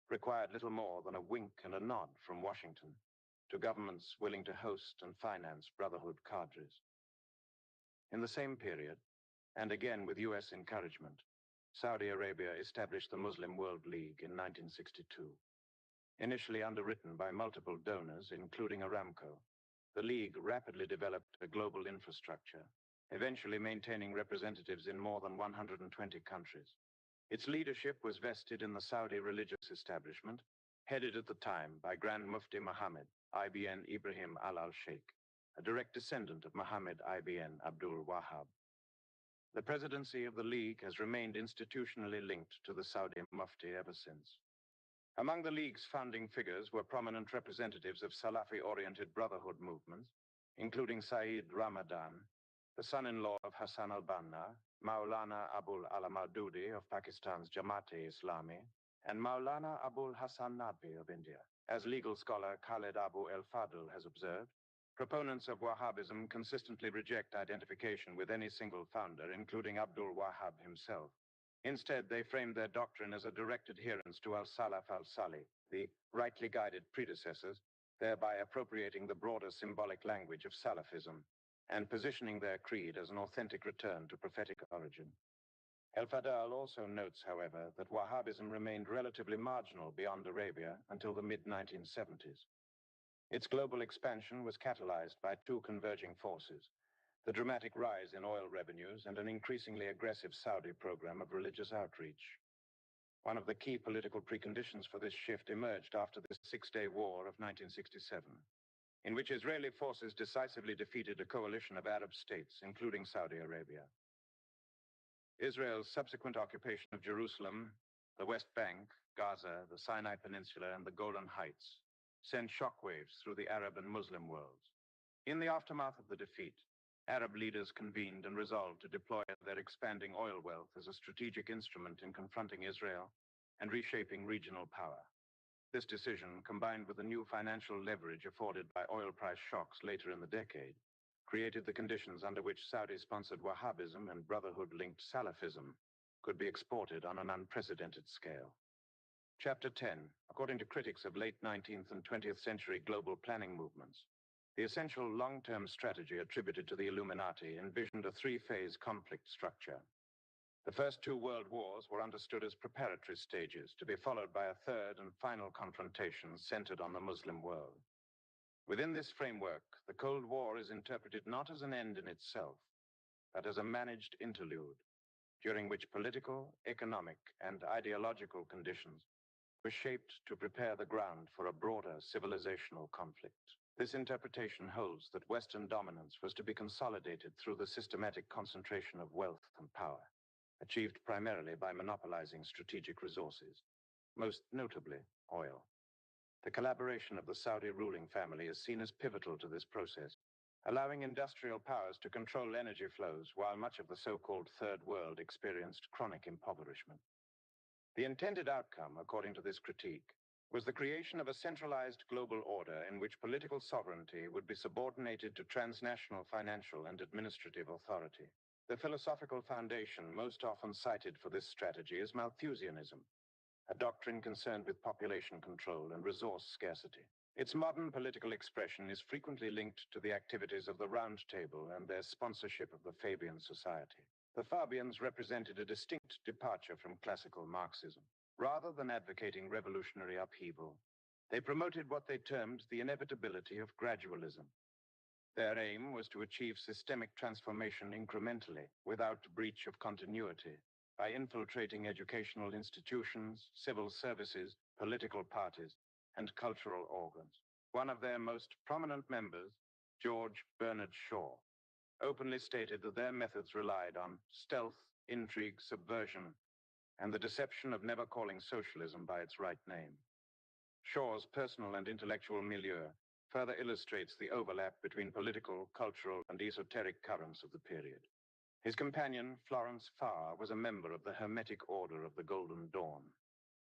A: required little more than a wink and a nod from Washington to governments willing to host and finance Brotherhood cadres. In the same period, and again with U.S. encouragement, Saudi Arabia established the Muslim World League in 1962. Initially underwritten by multiple donors, including Aramco, the League rapidly developed a global infrastructure, eventually maintaining representatives in more than 120 countries. Its leadership was vested in the Saudi religious establishment, headed at the time by Grand Mufti Mohammed ibn Ibrahim al-Sheikh, a direct descendant of Mohammed ibn Abdul Wahhab. The presidency of the League has remained institutionally linked to the Saudi Mufti ever since. Among the League's founding figures were prominent representatives of Salafi-oriented brotherhood movements, including Saeed Ramadan, the son-in-law of Hassan al-Banna, Maulana Abul Ala-Maududi of Pakistan's Jamaat-e-Islami, and Maulana Abul Hassan Nadvi of India. As legal scholar Khaled Abu El-Fadl has observed, proponents of Wahhabism consistently reject identification with any single founder, including Abdul Wahhab himself. Instead, they framed their doctrine as a direct adherence to al-Salaf al-Salih, the rightly guided predecessors, thereby appropriating the broader symbolic language of Salafism and positioning their creed as an authentic return to prophetic origin. El-Fadl also notes, however, that Wahhabism remained relatively marginal beyond Arabia until the mid-1970s. Its global expansion was catalyzed by two converging forces: the dramatic rise in oil revenues and an increasingly aggressive Saudi program of religious outreach. One of the key political preconditions for this shift emerged after the Six-Day War of 1967, in which Israeli forces decisively defeated a coalition of Arab states, including Saudi Arabia. Israel's subsequent occupation of Jerusalem, the West Bank, Gaza, the Sinai Peninsula, and the Golan Heights sent shockwaves through the Arab and Muslim worlds. In the aftermath of the defeat, Arab leaders convened and resolved to deploy their expanding oil wealth as a strategic instrument in confronting Israel and reshaping regional power. This decision, combined with the new financial leverage afforded by oil price shocks later in the decade, created the conditions under which Saudi-sponsored Wahhabism and Brotherhood-linked Salafism could be exported on an unprecedented scale. Chapter 10, according to critics of late 19th and 20th century global planning movements, the essential long-term strategy attributed to the Illuminati envisioned a three-phase conflict structure. The first two world wars were understood as preparatory stages, to be followed by a third and final confrontation centered on the Muslim world. Within this framework, the Cold War is interpreted not as an end in itself, but as a managed interlude, during which political, economic, and ideological conditions were shaped to prepare the ground for a broader civilizational conflict. This interpretation holds that Western dominance was to be consolidated through the systematic concentration of wealth and power, achieved primarily by monopolizing strategic resources, most notably oil. The collaboration of the Saudi ruling family is seen as pivotal to this process, allowing industrial powers to control energy flows while much of the so-called Third World experienced chronic impoverishment. The intended outcome, according to this critique, was the creation of a centralized global order in which political sovereignty would be subordinated to transnational financial and administrative authority. The philosophical foundation most often cited for this strategy is Malthusianism, a doctrine concerned with population control and resource scarcity. Its modern political expression is frequently linked to the activities of the Round Table and their sponsorship of the Fabian Society. The Fabians represented a distinct departure from classical Marxism. Rather than advocating revolutionary upheaval, they promoted what they termed the inevitability of gradualism. Their aim was to achieve systemic transformation incrementally, without breach of continuity, by infiltrating educational institutions, civil services, political parties, and cultural organs. One of their most prominent members, George Bernard Shaw, openly stated that their methods relied on stealth, intrigue, subversion, and the deception of never calling socialism by its right name. Shaw's personal and intellectual milieu further illustrates the overlap between political, cultural, and esoteric currents of the period. His companion, Florence Farr, was a member of the Hermetic Order of the Golden Dawn,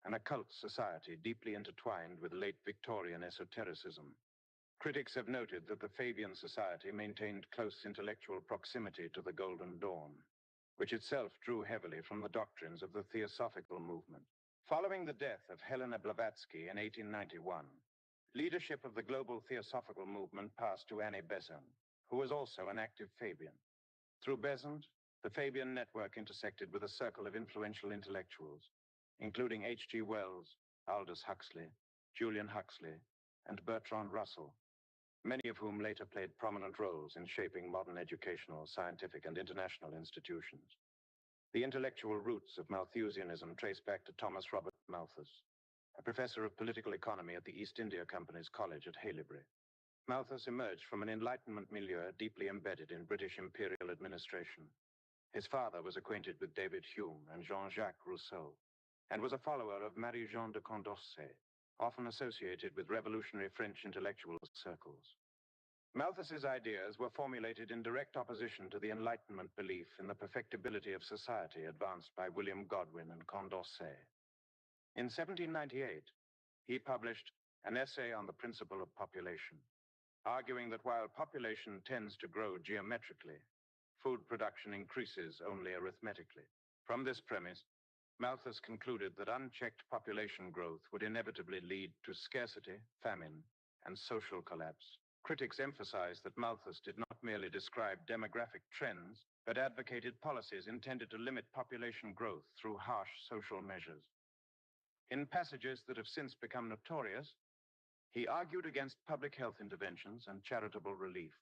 A: an occult society deeply intertwined with late Victorian esotericism. Critics have noted that the Fabian Society maintained close intellectual proximity to the Golden Dawn, which itself drew heavily from the doctrines of the Theosophical movement. Following the death of Helena Blavatsky in 1891, leadership of the global Theosophical movement passed to Annie Besant, who was also an active Fabian. Through Besant, the Fabian network intersected with a circle of influential intellectuals, including H.G. Wells, Aldous Huxley, Julian Huxley, and Bertrand Russell, many of whom later played prominent roles in shaping modern educational, scientific, and international institutions. The intellectual roots of Malthusianism trace back to Thomas Robert Malthus, a professor of political economy at the East India Company's College at Haileybury. Malthus emerged from an Enlightenment milieu deeply embedded in British imperial administration. His father was acquainted with David Hume and Jean-Jacques Rousseau, and was a follower of Marie-Jeanne de Condorcet, often associated with revolutionary French intellectual circles. Malthus's ideas were formulated in direct opposition to the Enlightenment belief in the perfectibility of society advanced by William Godwin and Condorcet. In 1798, he published an essay on the principle of population, arguing that while population tends to grow geometrically, food production increases only arithmetically. From this premise, Malthus concluded that unchecked population growth would inevitably lead to scarcity, famine, and social collapse. Critics emphasized that Malthus did not merely describe demographic trends, but advocated policies intended to limit population growth through harsh social measures. In passages that have since become notorious, he argued against public health interventions and charitable relief,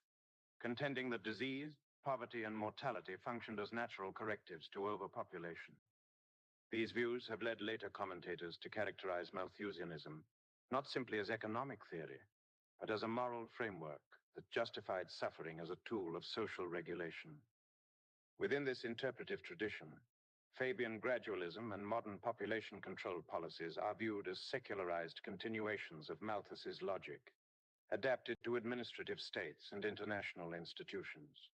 A: contending that disease, poverty, and mortality functioned as natural correctives to overpopulation. These views have led later commentators to characterize Malthusianism not simply as economic theory, but as a moral framework that justified suffering as a tool of social regulation. Within this interpretive tradition, Fabian gradualism and modern population control policies are viewed as secularized continuations of Malthus's logic, adapted to administrative states and international institutions.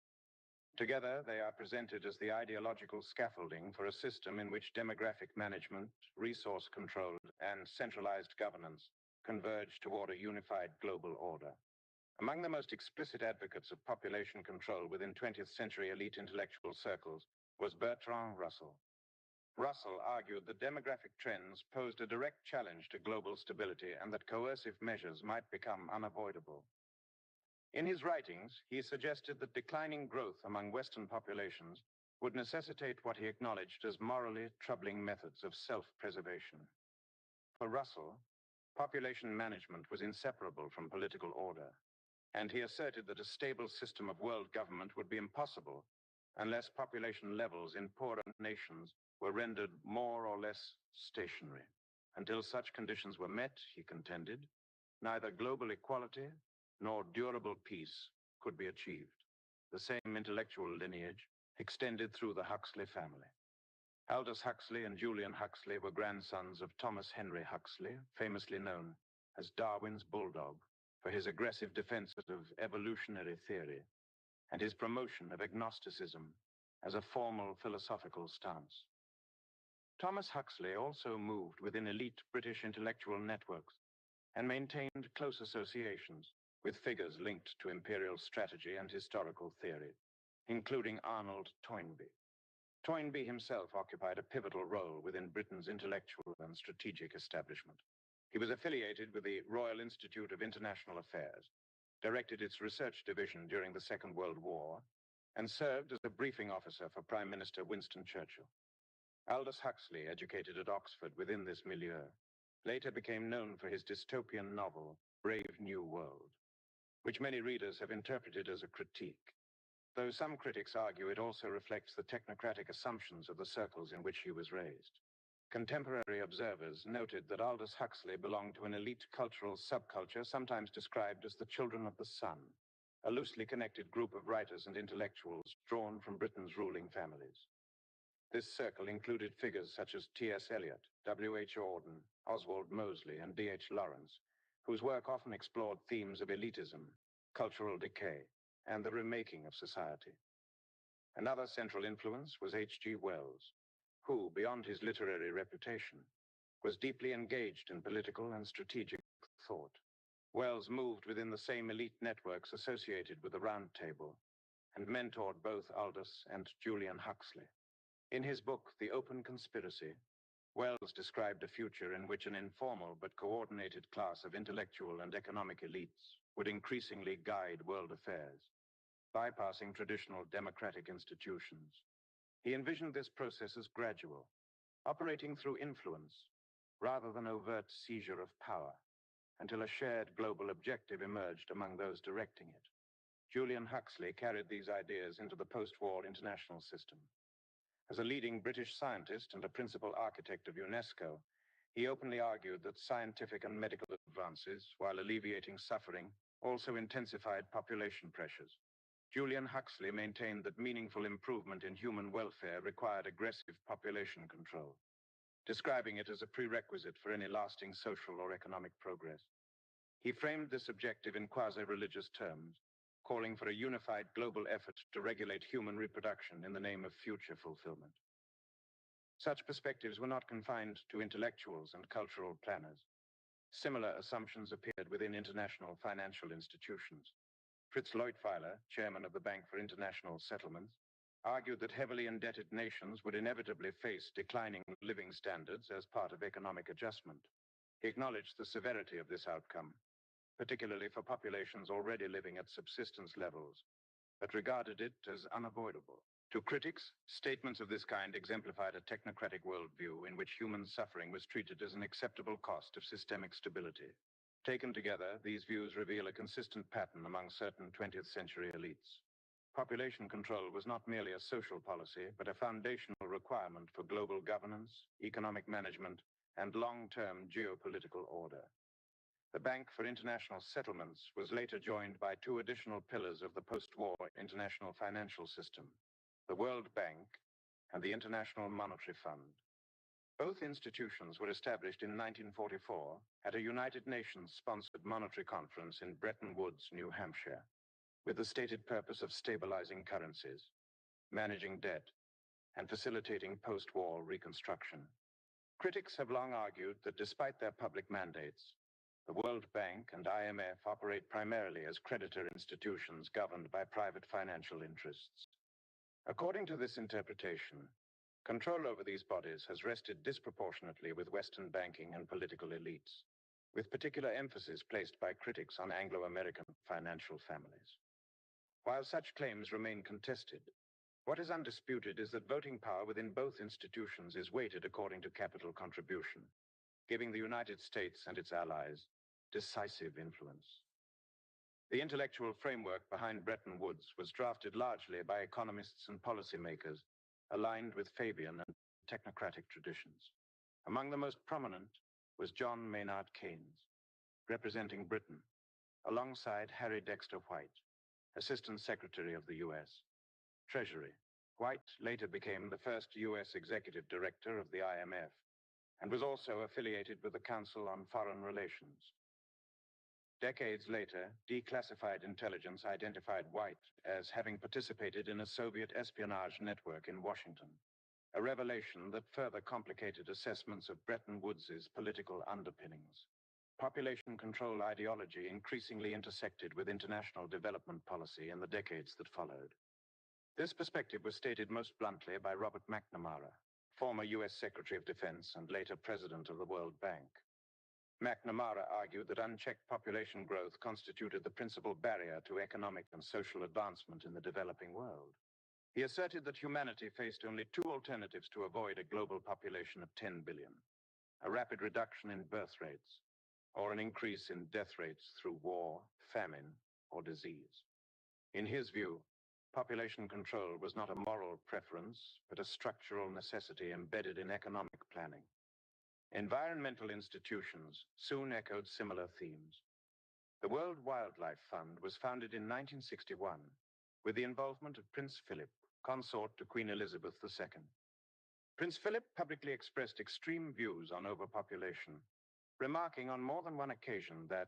A: Together, they are presented as the ideological scaffolding for a system in which demographic management, resource control, and centralized governance converge toward a unified global order. Among the most explicit advocates of population control within 20th century elite intellectual circles was Bertrand Russell. Russell argued that demographic trends posed a direct challenge to global stability and that coercive measures might become unavoidable. In his writings, he suggested that declining growth among Western populations would necessitate what he acknowledged as morally troubling methods of self-preservation. For Russell, population management was inseparable from political order, and he asserted that a stable system of world government would be impossible unless population levels in poorer nations were rendered more or less stationary. Until such conditions were met, he contended, neither global equality nor durable peace could be achieved. The same intellectual lineage extended through the Huxley family. Aldous Huxley and Julian Huxley were grandsons of Thomas Henry Huxley, famously known as Darwin's bulldog, for his aggressive defense of evolutionary theory and his promotion of agnosticism as a formal philosophical stance. Thomas Huxley also moved within elite British intellectual networks and maintained close associations with figures linked to imperial strategy and historical theory, including Arnold Toynbee. Toynbee himself occupied a pivotal role within Britain's intellectual and strategic establishment. He was affiliated with the Royal Institute of International Affairs, directed its research division during the Second World War, and served as a briefing officer for Prime Minister Winston Churchill. Aldous Huxley, educated at Oxford within this milieu, later became known for his dystopian novel, Brave New World, which many readers have interpreted as a critique, though some critics argue it also reflects the technocratic assumptions of the circles in which he was raised. Contemporary observers noted that Aldous Huxley belonged to an elite cultural subculture sometimes described as the Children of the Sun, a loosely connected group of writers and intellectuals drawn from Britain's ruling families. This circle included figures such as T.S. Eliot, W.H. Auden, Oswald Mosley, and D.H. Lawrence, whose work often explored themes of elitism, cultural decay, and the remaking of society. Another central influence was H.G. Wells, who, beyond his literary reputation, was deeply engaged in political and strategic thought. Wells moved within the same elite networks associated with the Round Table and mentored both Aldous and Julian Huxley. In his book, The Open Conspiracy, Wells described a future in which an informal but coordinated class of intellectual and economic elites would increasingly guide world affairs, bypassing traditional democratic institutions. He envisioned this process as gradual, operating through influence rather than overt seizure of power, until a shared global objective emerged among those directing it. Julian Huxley carried these ideas into the post-war international system. As a leading British scientist and a principal architect of UNESCO, he openly argued that scientific and medical advances, while alleviating suffering, also intensified population pressures. Julian Huxley maintained that meaningful improvement in human welfare required aggressive population control, describing it as a prerequisite for any lasting social or economic progress. He framed this objective in quasi-religious terms, calling for a unified global effort to regulate human reproduction in the name of future fulfillment. Such perspectives were not confined to intellectuals and cultural planners. Similar assumptions appeared within international financial institutions. Fritz Leutwiler, chairman of the Bank for International Settlements, argued that heavily indebted nations would inevitably face declining living standards as part of economic adjustment. He acknowledged the severity of this outcome, particularly for populations already living at subsistence levels, but regarded it as unavoidable. To critics, statements of this kind exemplified a technocratic worldview in which human suffering was treated as an acceptable cost of systemic stability. Taken together, these views reveal a consistent pattern among certain 20th century elites. Population control was not merely a social policy, but a foundational requirement for global governance, economic management, and long-term geopolitical order. The Bank for International Settlements was later joined by two additional pillars of the post-war international financial system, the World Bank and the International Monetary Fund. Both institutions were established in 1944 at a United Nations-sponsored monetary conference in Bretton Woods, New Hampshire, with the stated purpose of stabilizing currencies, managing debt, and facilitating post-war reconstruction. Critics have long argued that despite their public mandates, the World Bank and IMF operate primarily as creditor institutions governed by private financial interests. According to this interpretation, control over these bodies has rested disproportionately with Western banking and political elites, with particular emphasis placed by critics on Anglo-American financial families. While such claims remain contested, what is undisputed is that voting power within both institutions is weighted according to capital contribution, giving the United States and its allies decisive influence. The intellectual framework behind Bretton Woods was drafted largely by economists and policymakers aligned with Fabian and technocratic traditions. Among the most prominent was John Maynard Keynes, representing Britain, alongside Harry Dexter White, Assistant Secretary of the U.S. Treasury. White later became the first U.S. Executive Director of the IMF and was also affiliated with the Council on Foreign Relations. Decades later, declassified intelligence identified White as having participated in a Soviet espionage network in Washington, a revelation that further complicated assessments of Bretton Woods' political underpinnings. Population control ideology increasingly intersected with international development policy in the decades that followed. This perspective was stated most bluntly by Robert McNamara, former U.S. Secretary of Defense and later President of the World Bank. McNamara argued that unchecked population growth constituted the principal barrier to economic and social advancement in the developing world. He asserted that humanity faced only two alternatives to avoid a global population of 10 billion, a rapid reduction in birth rates, or an increase in death rates through war, famine, or disease. In his view, population control was not a moral preference, but a structural necessity embedded in economic planning. Environmental institutions soon echoed similar themes. The World Wildlife Fund was founded in 1961 with the involvement of Prince Philip, consort to Queen Elizabeth II. Prince Philip publicly expressed extreme views on overpopulation, remarking on more than one occasion that,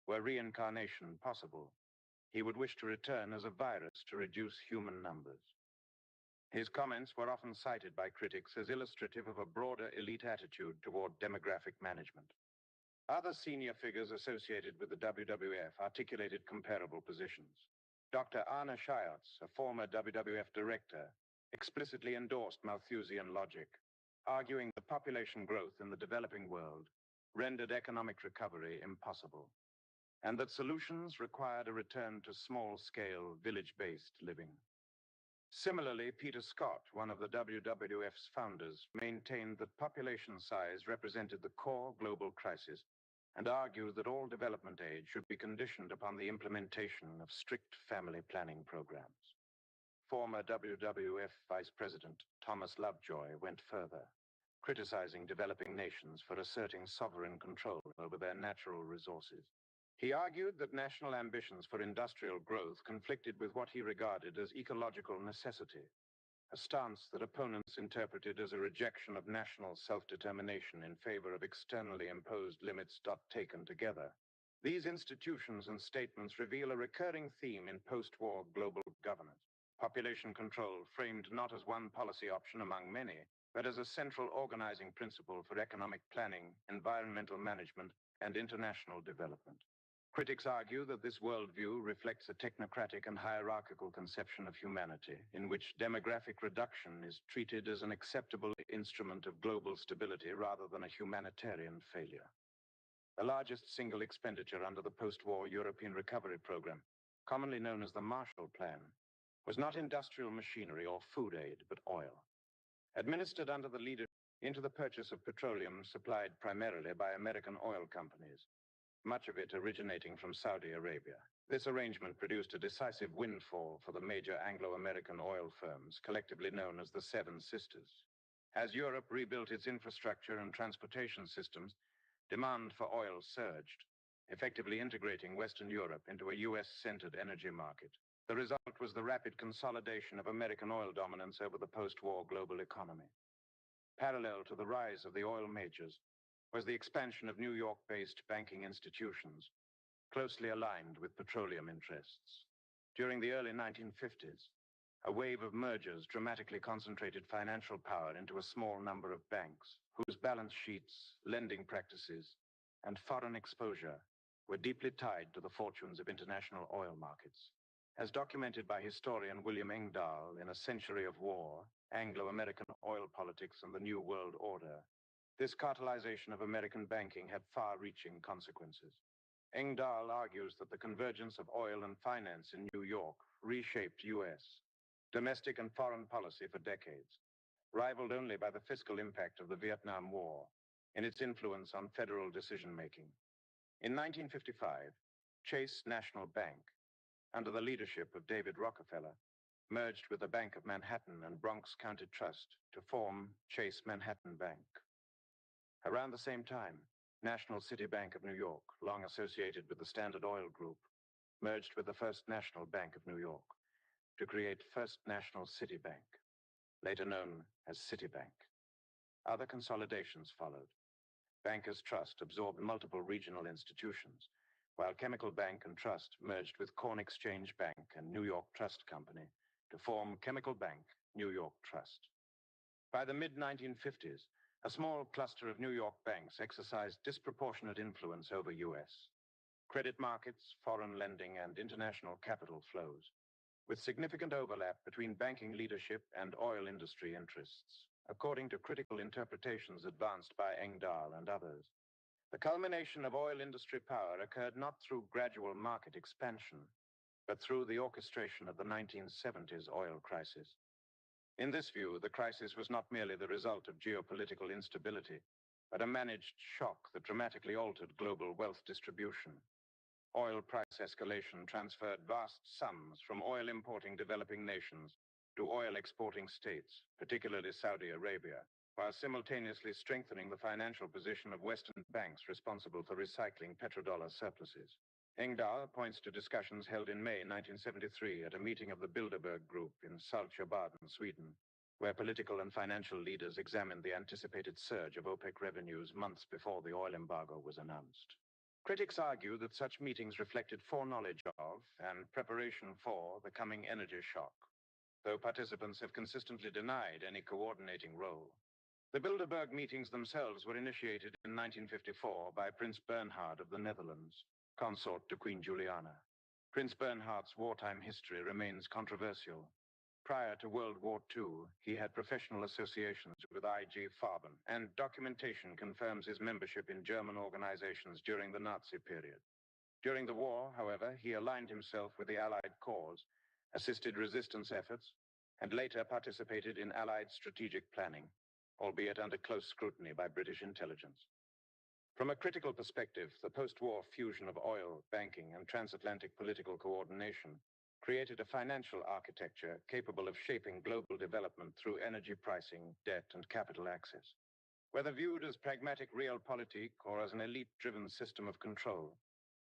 A: were reincarnation possible, he would wish to return as a virus to reduce human numbers. His comments were often cited by critics as illustrative of a broader elite attitude toward demographic management. Other senior figures associated with the WWF articulated comparable positions. Dr. Arne Scheiertz, a former WWF director, explicitly endorsed Malthusian logic, arguing that population growth in the developing world rendered economic recovery impossible, and that solutions required a return to small-scale, village-based living. Similarly, Peter Scott, one of the WWF's founders, maintained that population size represented the core global crisis and argued that all development aid should be conditioned upon the implementation of strict family planning programs. Former WWF Vice President Thomas Lovejoy went further, criticizing developing nations for asserting sovereign control over their natural resources. He argued that national ambitions for industrial growth conflicted with what he regarded as ecological necessity, a stance that opponents interpreted as a rejection of national self-determination in favor of externally imposed limits not taken together. These institutions and statements reveal a recurring theme in post-war global governance. Population control framed not as one policy option among many, but as a central organizing principle for economic planning, environmental management, and international development. Critics argue that this worldview reflects a technocratic and hierarchical conception of humanity, in which demographic reduction is treated as an acceptable instrument of global stability rather than a humanitarian failure. The largest single expenditure under the post-war European Recovery Program, commonly known as the Marshall Plan, was not industrial machinery or food aid, but oil. Administered under the leadership into the purchase of petroleum supplied primarily by American oil companies, much of it originating from Saudi Arabia. This arrangement produced a decisive windfall for the major Anglo-American oil firms, collectively known as the Seven Sisters. As Europe rebuilt its infrastructure and transportation systems, demand for oil surged, effectively integrating Western Europe into a US-centered energy market. The result was the rapid consolidation of American oil dominance over the post-war global economy. Parallel to the rise of the oil majors was the expansion of New York-based banking institutions, closely aligned with petroleum interests. During the early 1950s, a wave of mergers dramatically concentrated financial power into a small number of banks, whose balance sheets, lending practices, and foreign exposure were deeply tied to the fortunes of international oil markets. As documented by historian William Engdahl in A Century of War, Anglo-American Oil Politics and the New World Order, this cartelization of American banking had far-reaching consequences. Engdahl argues that the convergence of oil and finance in New York reshaped U.S. domestic and foreign policy for decades, rivaled only by the fiscal impact of the Vietnam War in its influence on federal decision-making. In 1955, Chase National Bank, under the leadership of David Rockefeller, merged with the Bank of Manhattan and Bronx County Trust to form Chase Manhattan Bank. Around the same time, National City Bank of New York, long associated with the Standard Oil Group, merged with the First National Bank of New York to create First National City Bank, later known as Citibank. Other consolidations followed. Bankers Trust absorbed multiple regional institutions, while Chemical Bank and Trust merged with Corn Exchange Bank and New York Trust Company to form Chemical Bank, New York Trust. By the mid-1950s, a small cluster of New York banks exercised disproportionate influence over U.S. credit markets, foreign lending, and international capital flows, with significant overlap between banking leadership and oil industry interests, according to critical interpretations advanced by Engdahl and others. The culmination of oil industry power occurred not through gradual market expansion, but through the orchestration of the 1970s oil crisis. In this view, the crisis was not merely the result of geopolitical instability, but a managed shock that dramatically altered global wealth distribution. Oil price escalation transferred vast sums from oil-importing developing nations to oil-exporting states, particularly Saudi Arabia, while simultaneously strengthening the financial position of Western banks responsible for recycling petrodollar surpluses. Engdahl points to discussions held in May 1973 at a meeting of the Bilderberg Group in Saltsjöbaden, Sweden, where political and financial leaders examined the anticipated surge of OPEC revenues months before the oil embargo was announced. Critics argue that such meetings reflected foreknowledge of and preparation for the coming energy shock, though participants have consistently denied any coordinating role. The Bilderberg meetings themselves were initiated in 1954 by Prince Bernhard of the Netherlands, consort to Queen Juliana. Prince Bernhard's wartime history remains controversial. Prior to World War II, he had professional associations with I.G. Farben, and documentation confirms his membership in German organizations during the Nazi period. During the war, however, he aligned himself with the Allied cause, assisted resistance efforts, and later participated in Allied strategic planning, albeit under close scrutiny by British intelligence. From a critical perspective, the post-war fusion of oil, banking, and transatlantic political coordination created a financial architecture capable of shaping global development through energy pricing, debt, and capital access. Whether viewed as pragmatic realpolitik or as an elite-driven system of control,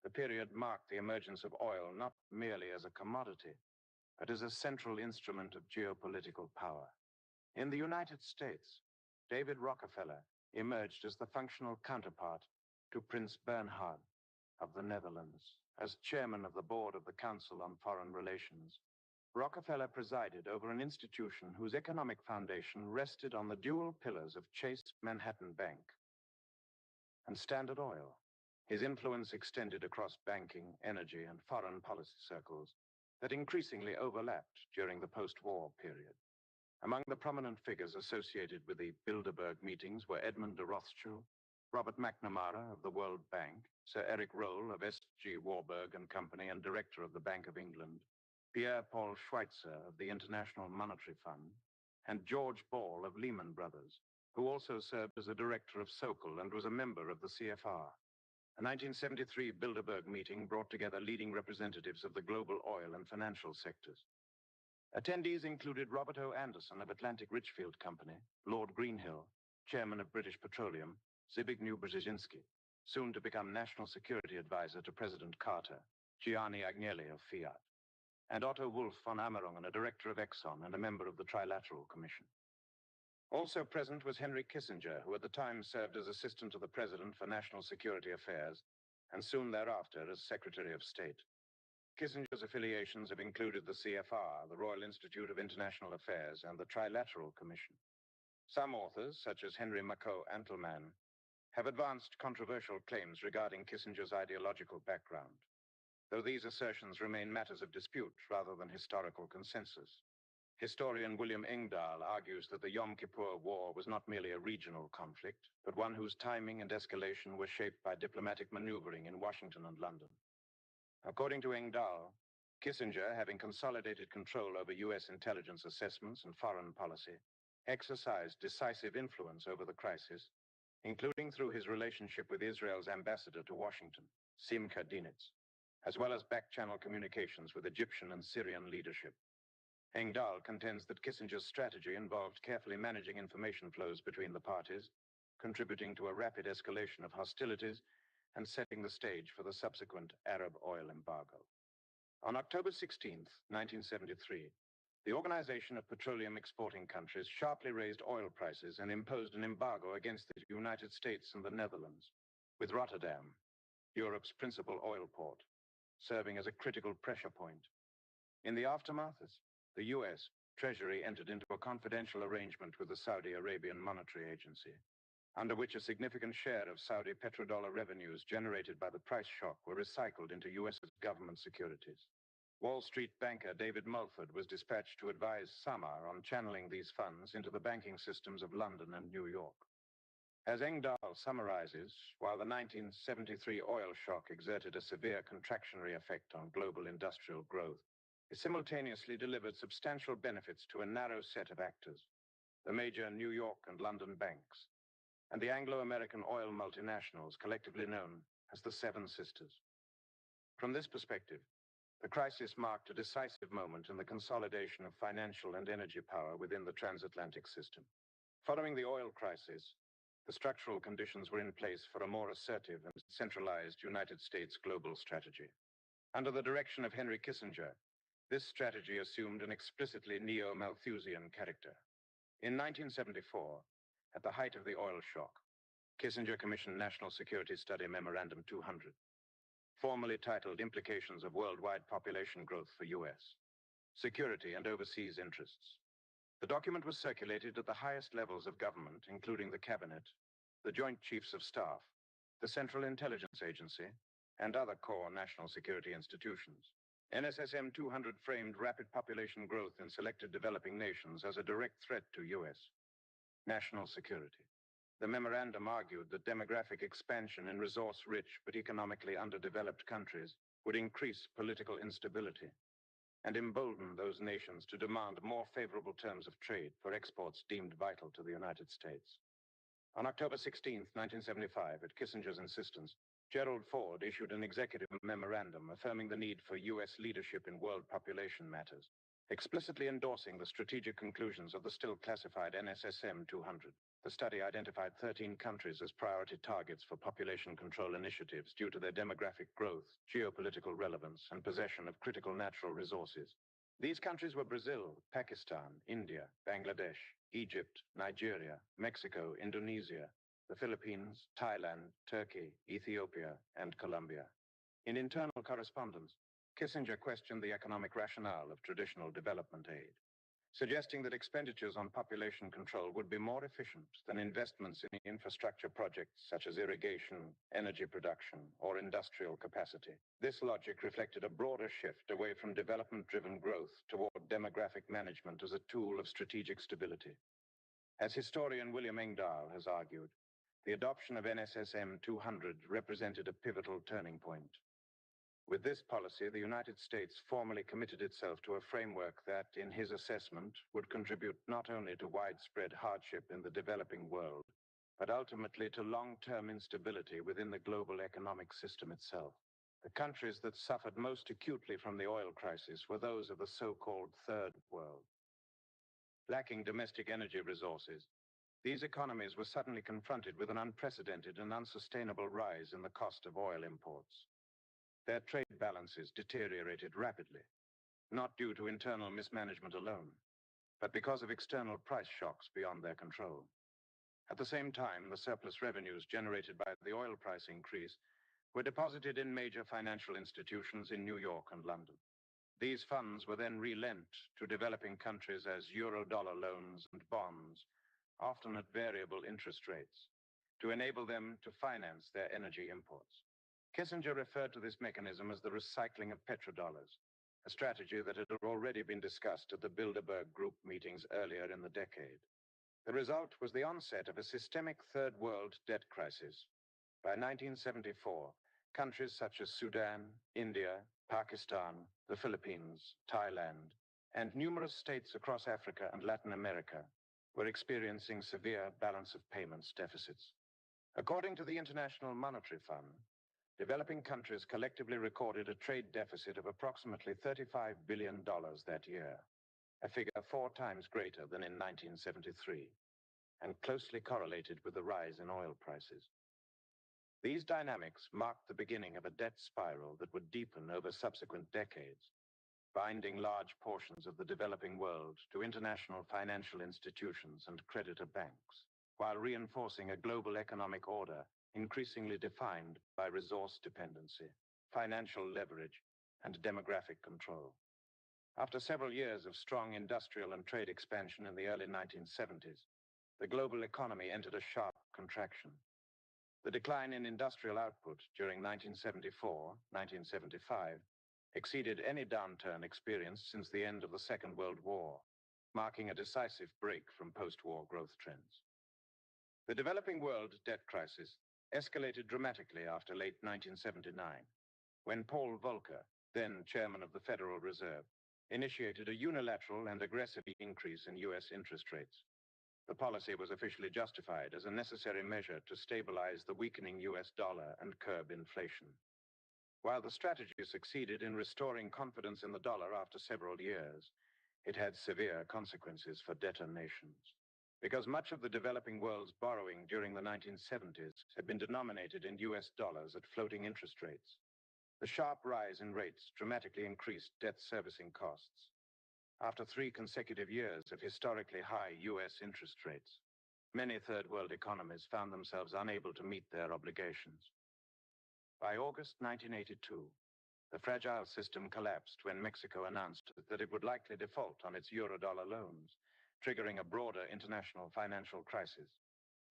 A: The period marked the emergence of oil not merely as a commodity, but as a central instrument of geopolitical power. In the United States, David Rockefeller emerged as the functional counterpart to Prince Bernhard of the Netherlands. As chairman of the board of the Council on Foreign Relations, Rockefeller presided over an institution whose economic foundation rested on the dual pillars of Chase Manhattan Bank and Standard Oil. His influence extended across banking, energy, and foreign policy circles that increasingly overlapped during the post-war period. Among the prominent figures associated with the Bilderberg meetings were Edmund de Rothschild, Robert McNamara of the World Bank, Sir Eric Rolle of S.G. Warburg and Company and director of the Bank of England, Pierre-Paul Schweitzer of the International Monetary Fund, and George Ball of Lehman Brothers, who also served as a director of Sokol and was a member of the CFR. The 1973 Bilderberg meeting brought together leading representatives of the global oil and financial sectors. Attendees included Robert O. Anderson of Atlantic Richfield Company, Lord Greenhill, chairman of British Petroleum, Zbigniew Brzezinski, soon to become National Security Advisor to President Carter, Gianni Agnelli of Fiat, and Otto Wolf von Amerongen, a director of Exxon and a member of the Trilateral Commission. Also present was Henry Kissinger, who at the time served as Assistant to the President for National Security Affairs, and soon thereafter as Secretary of State. Kissinger's affiliations have included the CFR, the Royal Institute of International Affairs, and the Trilateral Commission. Some authors, such as Henry Mackau Antelman, have advanced controversial claims regarding Kissinger's ideological background, though these assertions remain matters of dispute rather than historical consensus. Historian William Engdahl argues that the Yom Kippur War was not merely a regional conflict, but one whose timing and escalation were shaped by diplomatic maneuvering in Washington and London. According to Engdahl, Kissinger, having consolidated control over U.S. intelligence assessments and foreign policy, exercised decisive influence over the crisis, including through his relationship with Israel's ambassador to Washington, Simcha Dinitz, as well as back-channel communications with Egyptian and Syrian leadership. Engdahl contends that Kissinger's strategy involved carefully managing information flows between the parties, contributing to a rapid escalation of hostilities and setting the stage for the subsequent Arab oil embargo. On October 16, 1973, the Organization of Petroleum Exporting Countries sharply raised oil prices and imposed an embargo against the United States and the Netherlands, with Rotterdam, Europe's principal oil port, serving as a critical pressure point. In the aftermath, the U.S. Treasury entered into a confidential arrangement with the Saudi Arabian Monetary Agency, under which a significant share of Saudi petrodollar revenues generated by the price shock were recycled into U.S. government securities. Wall Street banker David Mulford was dispatched to advise Samar on channeling these funds into the banking systems of London and New York. As Engdahl summarizes, while the 1973 oil shock exerted a severe contractionary effect on global industrial growth, it simultaneously delivered substantial benefits to a narrow set of actors, the major New York and London banks, and the Anglo-American oil multinationals collectively known as the Seven Sisters. From this perspective, the crisis marked a decisive moment in the consolidation of financial and energy power within the transatlantic system. Following the oil crisis, the structural conditions were in place for a more assertive and centralized United States global strategy. Under the direction of Henry Kissinger, this strategy assumed an explicitly neo-Malthusian character. In 1974, at the height of the oil shock, Kissinger commissioned National Security Study Memorandum 200, formally titled Implications of Worldwide Population Growth for U.S. Security and Overseas Interests. The document was circulated at the highest levels of government, including the Cabinet, the Joint Chiefs of Staff, the Central Intelligence Agency, and other core national security institutions. NSSM 200 framed rapid population growth in selected developing nations as a direct threat to U.S. national security. The memorandum argued that demographic expansion in resource-rich but economically underdeveloped countries would increase political instability and embolden those nations to demand more favorable terms of trade for exports deemed vital to the United States. On October 16, 1975, at Kissinger's insistence, Gerald Ford issued an executive memorandum affirming the need for U.S. leadership in world population matters, explicitly endorsing the strategic conclusions of the still classified NSSM 200. The study identified 13 countries as priority targets for population control initiatives due to their demographic growth, geopolitical relevance, and possession of critical natural resources. These countries were Brazil, Pakistan, India, Bangladesh, Egypt, Nigeria, Mexico, Indonesia, the Philippines, Thailand, Turkey, Ethiopia, and Colombia. In internal correspondence, Kissinger questioned the economic rationale of traditional development aid, suggesting that expenditures on population control would be more efficient than investments in infrastructure projects such as irrigation, energy production, or industrial capacity. This logic reflected a broader shift away from development-driven growth toward demographic management as a tool of strategic stability. As historian William Engdahl has argued, the adoption of NSSM 200 represented a pivotal turning point. With this policy, the United States formally committed itself to a framework that, in his assessment, would contribute not only to widespread hardship in the developing world, but ultimately to long-term instability within the global economic system itself. The countries that suffered most acutely from the oil crisis were those of the so-called Third World. Lacking domestic energy resources, these economies were suddenly confronted with an unprecedented and unsustainable rise in the cost of oil imports. Their trade balances deteriorated rapidly, not due to internal mismanagement alone, but because of external price shocks beyond their control. At the same time, the surplus revenues generated by the oil price increase were deposited in major financial institutions in New York and London. These funds were then relent to developing countries as euro-dollar loans and bonds, often at variable interest rates, to enable them to finance their energy imports. Kissinger referred to this mechanism as the recycling of petrodollars, a strategy that had already been discussed at the Bilderberg Group meetings earlier in the decade. The result was the onset of a systemic third world debt crisis. By 1974, countries such as Sudan, India, Pakistan, the Philippines, Thailand, and numerous states across Africa and Latin America were experiencing severe balance of payments deficits. According to the International Monetary Fund, developing countries collectively recorded a trade deficit of approximately $35 billion that year, a figure 4 times greater than in 1973, and closely correlated with the rise in oil prices. These dynamics marked the beginning of a debt spiral that would deepen over subsequent decades, binding large portions of the developing world to international financial institutions and creditor banks, while reinforcing a global economic order increasingly defined by resource dependency, financial leverage, and demographic control. After several years of strong industrial and trade expansion in the early 1970s, the global economy entered a sharp contraction. The decline in industrial output during 1974-1975 exceeded any downturn experienced since the end of the Second World War, marking a decisive break from post-war growth trends. The developing world debt crisis escalated dramatically after late 1979, when Paul Volcker, then chairman of the Federal Reserve, initiated a unilateral and aggressive increase in U.S. interest rates. The policy was officially justified as a necessary measure to stabilize the weakening U.S. dollar and curb inflation. While the strategy succeeded in restoring confidence in the dollar after several years, it had severe consequences for debtor nations. Because much of the developing world's borrowing during the 1970s had been denominated in U.S. dollars at floating interest rates, the sharp rise in rates dramatically increased debt servicing costs. After 3 consecutive years of historically high U.S. interest rates, many third world economies found themselves unable to meet their obligations. By August 1982, the fragile system collapsed when Mexico announced that it would likely default on its euro-dollar loans, triggering a broader international financial crisis.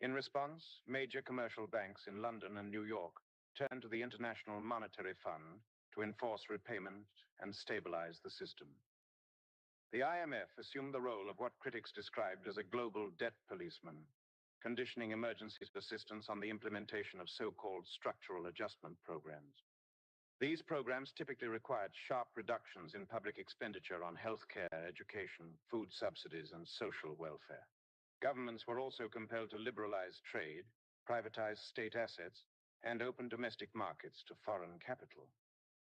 A: In response, major commercial banks in London and New York turned to the International Monetary Fund to enforce repayment and stabilize the system. The IMF assumed the role of what critics described as a global debt policeman, conditioning emergency assistance on the implementation of so-called structural adjustment programs. These programs typically required sharp reductions in public expenditure on healthcare, education, food subsidies, and social welfare. Governments were also compelled to liberalize trade, privatize state assets, and open domestic markets to foreign capital.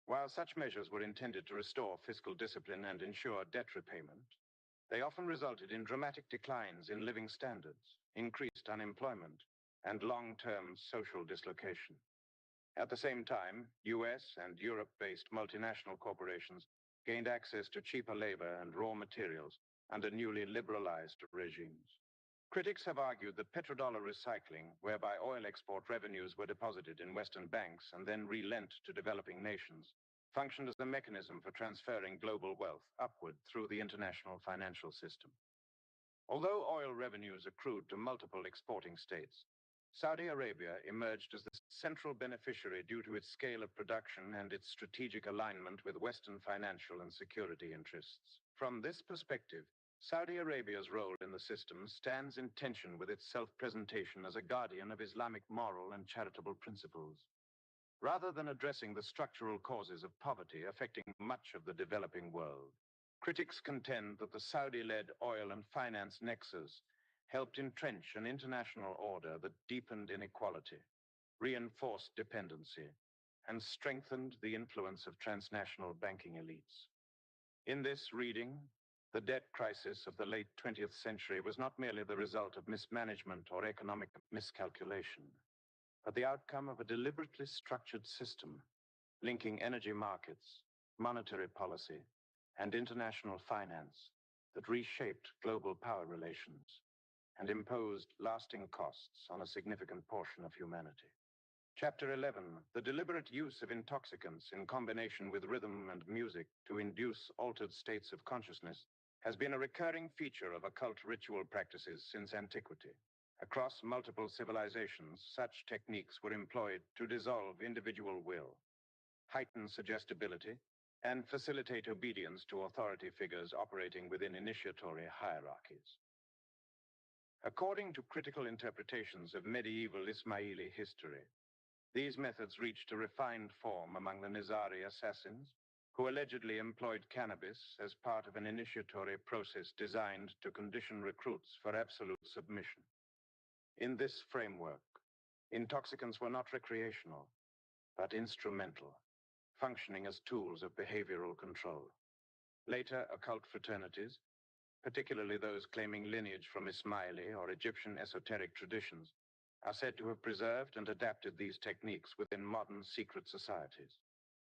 A: While such measures were intended to restore fiscal discipline and ensure debt repayment, they often resulted in dramatic declines in living standards, increased unemployment, and long-term social dislocation. At the same time, US and Europe-based multinational corporations gained access to cheaper labor and raw materials under newly liberalized regimes. Critics have argued that petrodollar recycling, whereby oil export revenues were deposited in Western banks and then relent to developing nations, functioned as a mechanism for transferring global wealth upward through the international financial system. Although oil revenues accrued to multiple exporting states, Saudi Arabia emerged as the central beneficiary due to its scale of production and its strategic alignment with Western financial and security interests. From this perspective, Saudi Arabia's role in the system stands in tension with its self-presentation as a guardian of Islamic moral and charitable principles. Rather than addressing the structural causes of poverty affecting much of the developing world, critics contend that the Saudi-led oil and finance nexus helped entrench an international order that deepened inequality, reinforced dependency, and strengthened the influence of transnational banking elites. In this reading, the debt crisis of the late 20th century was not merely the result of mismanagement or economic miscalculation, but the outcome of a deliberately structured system linking energy markets, monetary policy, and international finance that reshaped global power relations and imposed lasting costs on a significant portion of humanity. Chapter 11, the deliberate use of intoxicants in combination with rhythm and music to induce altered states of consciousness, has been a recurring feature of occult ritual practices since antiquity. Across multiple civilizations, such techniques were employed to dissolve individual will, heighten suggestibility, and facilitate obedience to authority figures operating within initiatory hierarchies. According to critical interpretations of medieval Ismaili history, these methods reached a refined form among the Nizari assassins, who allegedly employed cannabis as part of an initiatory process designed to condition recruits for absolute submission. In this framework, intoxicants were not recreational, but instrumental, functioning as tools of behavioral control. Later, occult fraternities, particularly those claiming lineage from Ismaili or Egyptian esoteric traditions, are said to have preserved and adapted these techniques within modern secret societies.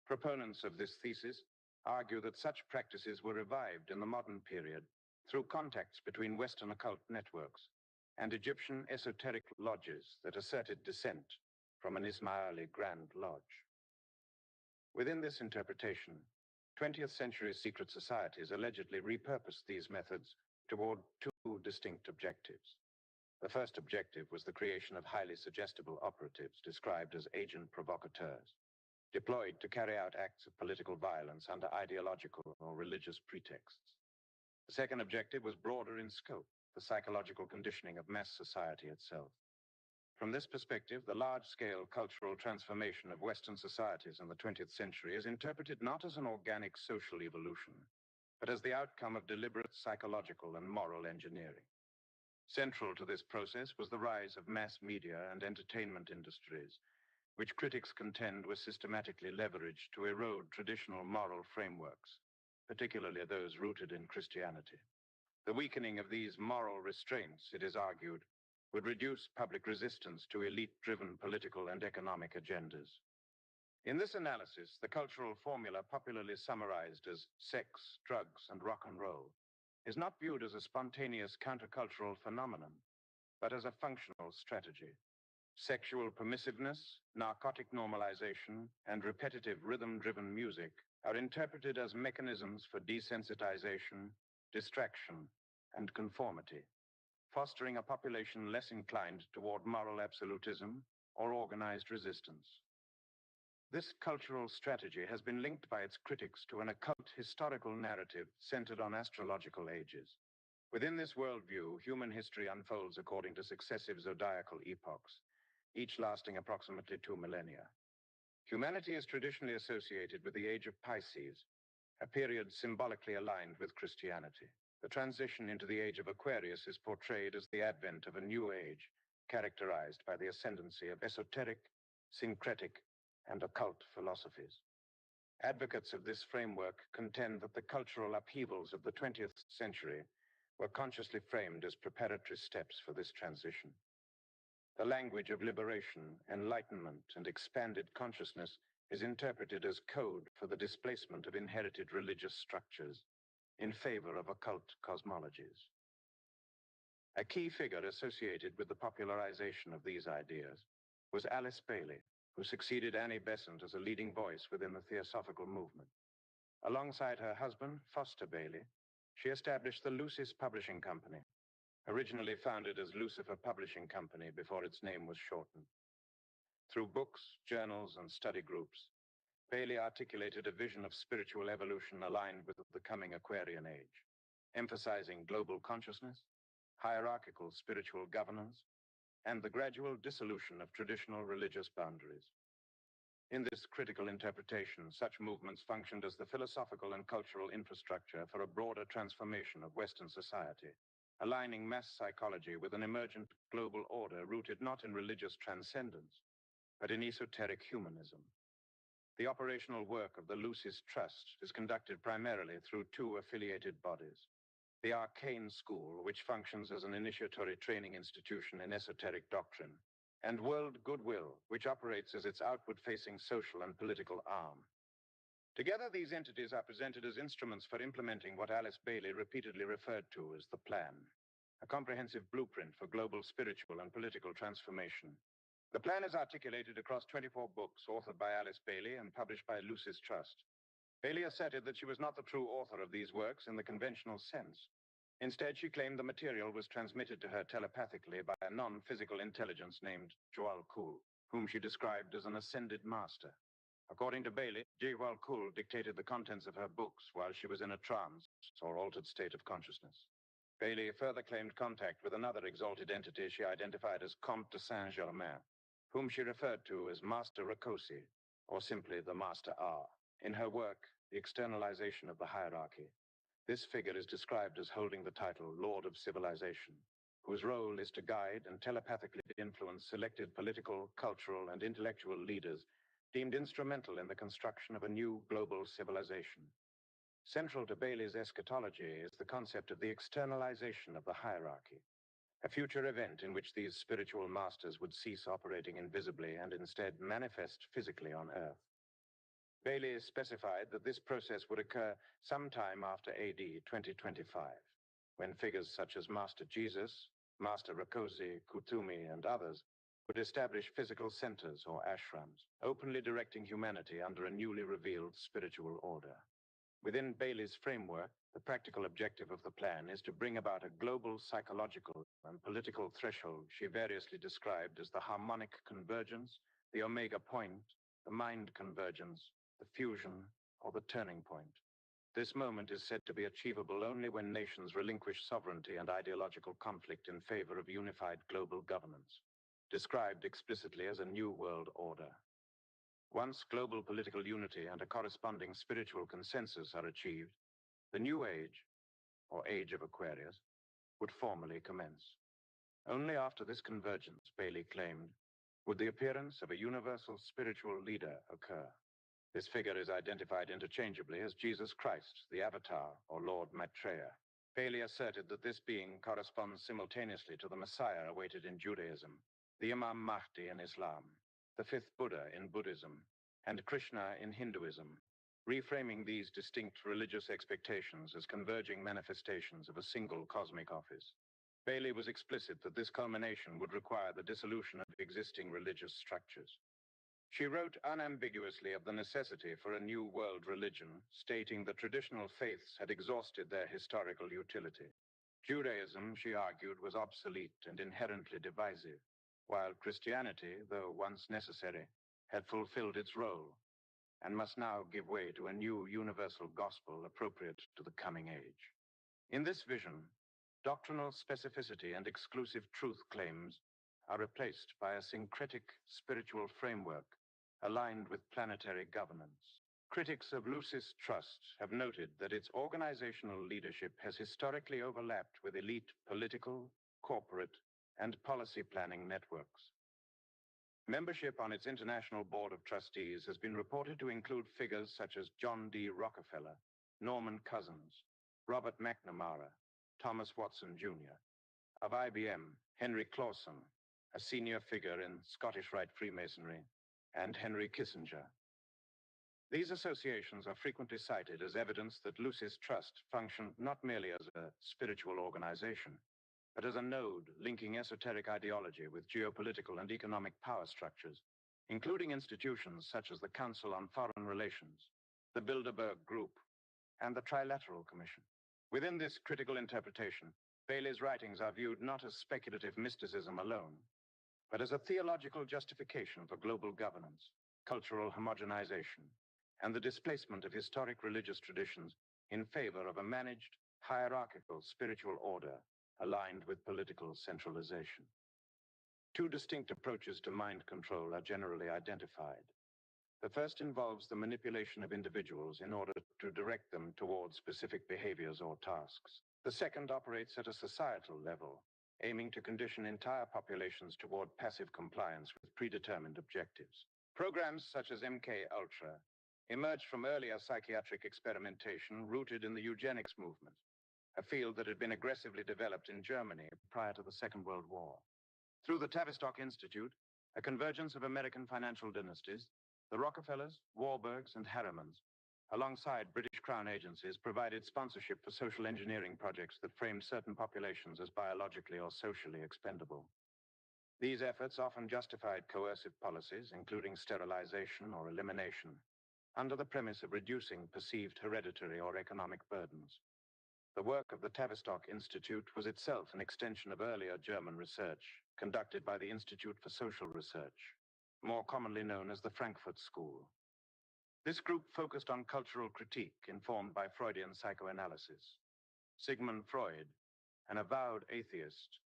A: Proponents of this thesis argue that such practices were revived in the modern period through contacts between Western occult networks and Egyptian esoteric lodges that asserted descent from an Ismaili Grand Lodge. Within this interpretation, 20th century secret societies allegedly repurposed these methods toward two distinct objectives. The first objective was the creation of highly suggestible operatives described as agent provocateurs, deployed to carry out acts of political violence under ideological or religious pretexts. The second objective was broader in scope, the psychological conditioning of mass society itself. From this perspective, the large-scale cultural transformation of Western societies in the 20th century is interpreted not as an organic social evolution, but as the outcome of deliberate psychological and moral engineering. Central to this process was the rise of mass media and entertainment industries, which critics contend were systematically leveraged to erode traditional moral frameworks, particularly those rooted in Christianity. The weakening of these moral restraints, it is argued, would reduce public resistance to elite-driven political and economic agendas. In this analysis, the cultural formula popularly summarized as sex, drugs, and rock and roll is not viewed as a spontaneous countercultural phenomenon, but as a functional strategy. Sexual permissiveness, narcotic normalization, and repetitive rhythm-driven music are interpreted as mechanisms for desensitization, distraction, and conformity, fostering a population less inclined toward moral absolutism or organized resistance. This cultural strategy has been linked by its critics to an occult historical narrative centered on astrological ages. Within this worldview, human history unfolds according to successive zodiacal epochs, each lasting approximately 2 millennia. Humanity is traditionally associated with the age of Pisces, a period symbolically aligned with Christianity. The transition into the age of Aquarius is portrayed as the advent of a new age, characterized by the ascendancy of esoteric, syncretic, and occult philosophies. Advocates of this framework contend that the cultural upheavals of the 20th century were consciously framed as preparatory steps for this transition. The language of liberation, enlightenment, and expanded consciousness is interpreted as code for the displacement of inherited religious structures in favor of occult cosmologies. A key figure associated with the popularization of these ideas was Alice Bailey, who succeeded Annie Besant as a leading voice within the Theosophical movement. Alongside her husband, Foster Bailey, she established the Lucis Publishing Company, originally founded as Lucifer Publishing Company before its name was shortened. Through books, journals, and study groups, Bailey articulated a vision of spiritual evolution aligned with the coming Aquarian age, emphasizing global consciousness, hierarchical spiritual governance, and the gradual dissolution of traditional religious boundaries. In this critical interpretation, such movements functioned as the philosophical and cultural infrastructure for a broader transformation of Western society, aligning mass psychology with an emergent global order rooted not in religious transcendence, but in esoteric humanism. The operational work of the Lucis Trust is conducted primarily through two affiliated bodies: the Arcane School, which functions as an initiatory training institution in esoteric doctrine, and World Goodwill, which operates as its outward-facing social and political arm. Together, these entities are presented as instruments for implementing what Alice Bailey repeatedly referred to as the Plan, a comprehensive blueprint for global spiritual and political transformation. The plan is articulated across 24 books authored by Alice Bailey and published by Lucis Trust. Bailey asserted that she was not the true author of these works in the conventional sense. Instead, she claimed the material was transmitted to her telepathically by a non-physical intelligence named Jwal Khul, whom she described as an ascended master. According to Bailey, Jwal Khul dictated the contents of her books while she was in a trance or altered state of consciousness. Bailey further claimed contact with another exalted entity she identified as Comte de Saint-Germain, whom she referred to as Master Rakosi, or simply the Master R. In her work, The Externalization of the Hierarchy, this figure is described as holding the title Lord of Civilization, whose role is to guide and telepathically influence selected political, cultural, and intellectual leaders deemed instrumental in the construction of a new global civilization. Central to Bailey's eschatology is the concept of the externalization of the hierarchy, a future event in which these spiritual masters would cease operating invisibly and instead manifest physically on Earth. Bailey specified that this process would occur sometime after AD 2025, when figures such as Master Jesus, Master Rakosi, Kuthumi, and others would establish physical centers or ashrams, openly directing humanity under a newly revealed spiritual order. Within Bailey's framework, the practical objective of the plan is to bring about a global psychological and political threshold she variously described as the harmonic convergence, the omega point, the mind convergence, the fusion, or the turning point. This moment is said to be achievable only when nations relinquish sovereignty and ideological conflict in favor of unified global governance, described explicitly as a new world order. Once global political unity and a corresponding spiritual consensus are achieved, the new age, or age of Aquarius, would formally commence. Only after this convergence, Bailey claimed, would the appearance of a universal spiritual leader occur. This figure is identified interchangeably as Jesus Christ, the Avatar, or Lord Maitreya. Bailey asserted that this being corresponds simultaneously to the Messiah awaited in Judaism, the Imam Mahdi in Islam, the fifth Buddha in Buddhism, and Krishna in Hinduism, reframing these distinct religious expectations as converging manifestations of a single cosmic office. Bailey was explicit that this culmination would require the dissolution of existing religious structures. She wrote unambiguously of the necessity for a new world religion, stating that traditional faiths had exhausted their historical utility. Judaism, she argued, was obsolete and inherently divisive, while Christianity, though once necessary, had fulfilled its role and must now give way to a new universal gospel appropriate to the coming age. In this vision, doctrinal specificity and exclusive truth claims are replaced by a syncretic spiritual framework aligned with planetary governance. Critics of Lucis Trust have noted that its organizational leadership has historically overlapped with elite political, corporate, and policy planning networks. Membership on its International Board of Trustees has been reported to include figures such as John D. Rockefeller, Norman Cousins, Robert McNamara, Thomas Watson Jr., of IBM, Henry Clausen, a senior figure in Scottish Rite Freemasonry, and Henry Kissinger. These associations are frequently cited as evidence that Lucis Trust functioned not merely as a spiritual organization, but as a node linking esoteric ideology with geopolitical and economic power structures, including institutions such as the Council on Foreign Relations, the Bilderberg Group, and the Trilateral Commission. Within this critical interpretation, Bailey's writings are viewed not as speculative mysticism alone, but as a theological justification for global governance, cultural homogenization, and the displacement of historic religious traditions in favor of a managed, hierarchical spiritual order aligned with political centralization. Two distinct approaches to mind control are generally identified. The first involves the manipulation of individuals in order to direct them towards specific behaviors or tasks. The second operates at a societal level, aiming to condition entire populations toward passive compliance with predetermined objectives. Programs such as MK Ultra emerged from earlier psychiatric experimentation rooted in the eugenics movement, a field that had been aggressively developed in Germany prior to the Second World War. Through the Tavistock Institute, a convergence of American financial dynasties, the Rockefellers, Warburgs, and Harrimans, alongside British Crown agencies, provided sponsorship for social engineering projects that framed certain populations as biologically or socially expendable. These efforts often justified coercive policies, including sterilization or elimination, under the premise of reducing perceived hereditary or economic burdens. The work of the Tavistock Institute was itself an extension of earlier German research conducted by the Institute for Social Research, more commonly known as the Frankfurt School. This group focused on cultural critique informed by Freudian psychoanalysis. Sigmund Freud, an avowed atheist,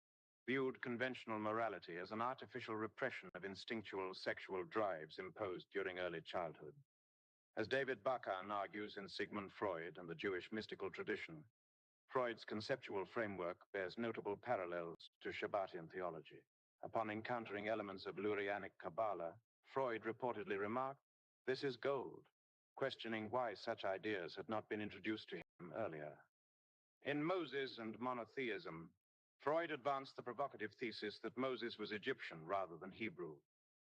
A: viewed conventional morality as an artificial repression of instinctual sexual drives imposed during early childhood. As David Bakan argues in Sigmund Freud and the Jewish mystical tradition, Freud's conceptual framework bears notable parallels to Shabbatian theology. Upon encountering elements of Lurianic Kabbalah, Freud reportedly remarked, "This is gold," questioning why such ideas had not been introduced to him earlier. In Moses and Monotheism, Freud advanced the provocative thesis that Moses was Egyptian rather than Hebrew,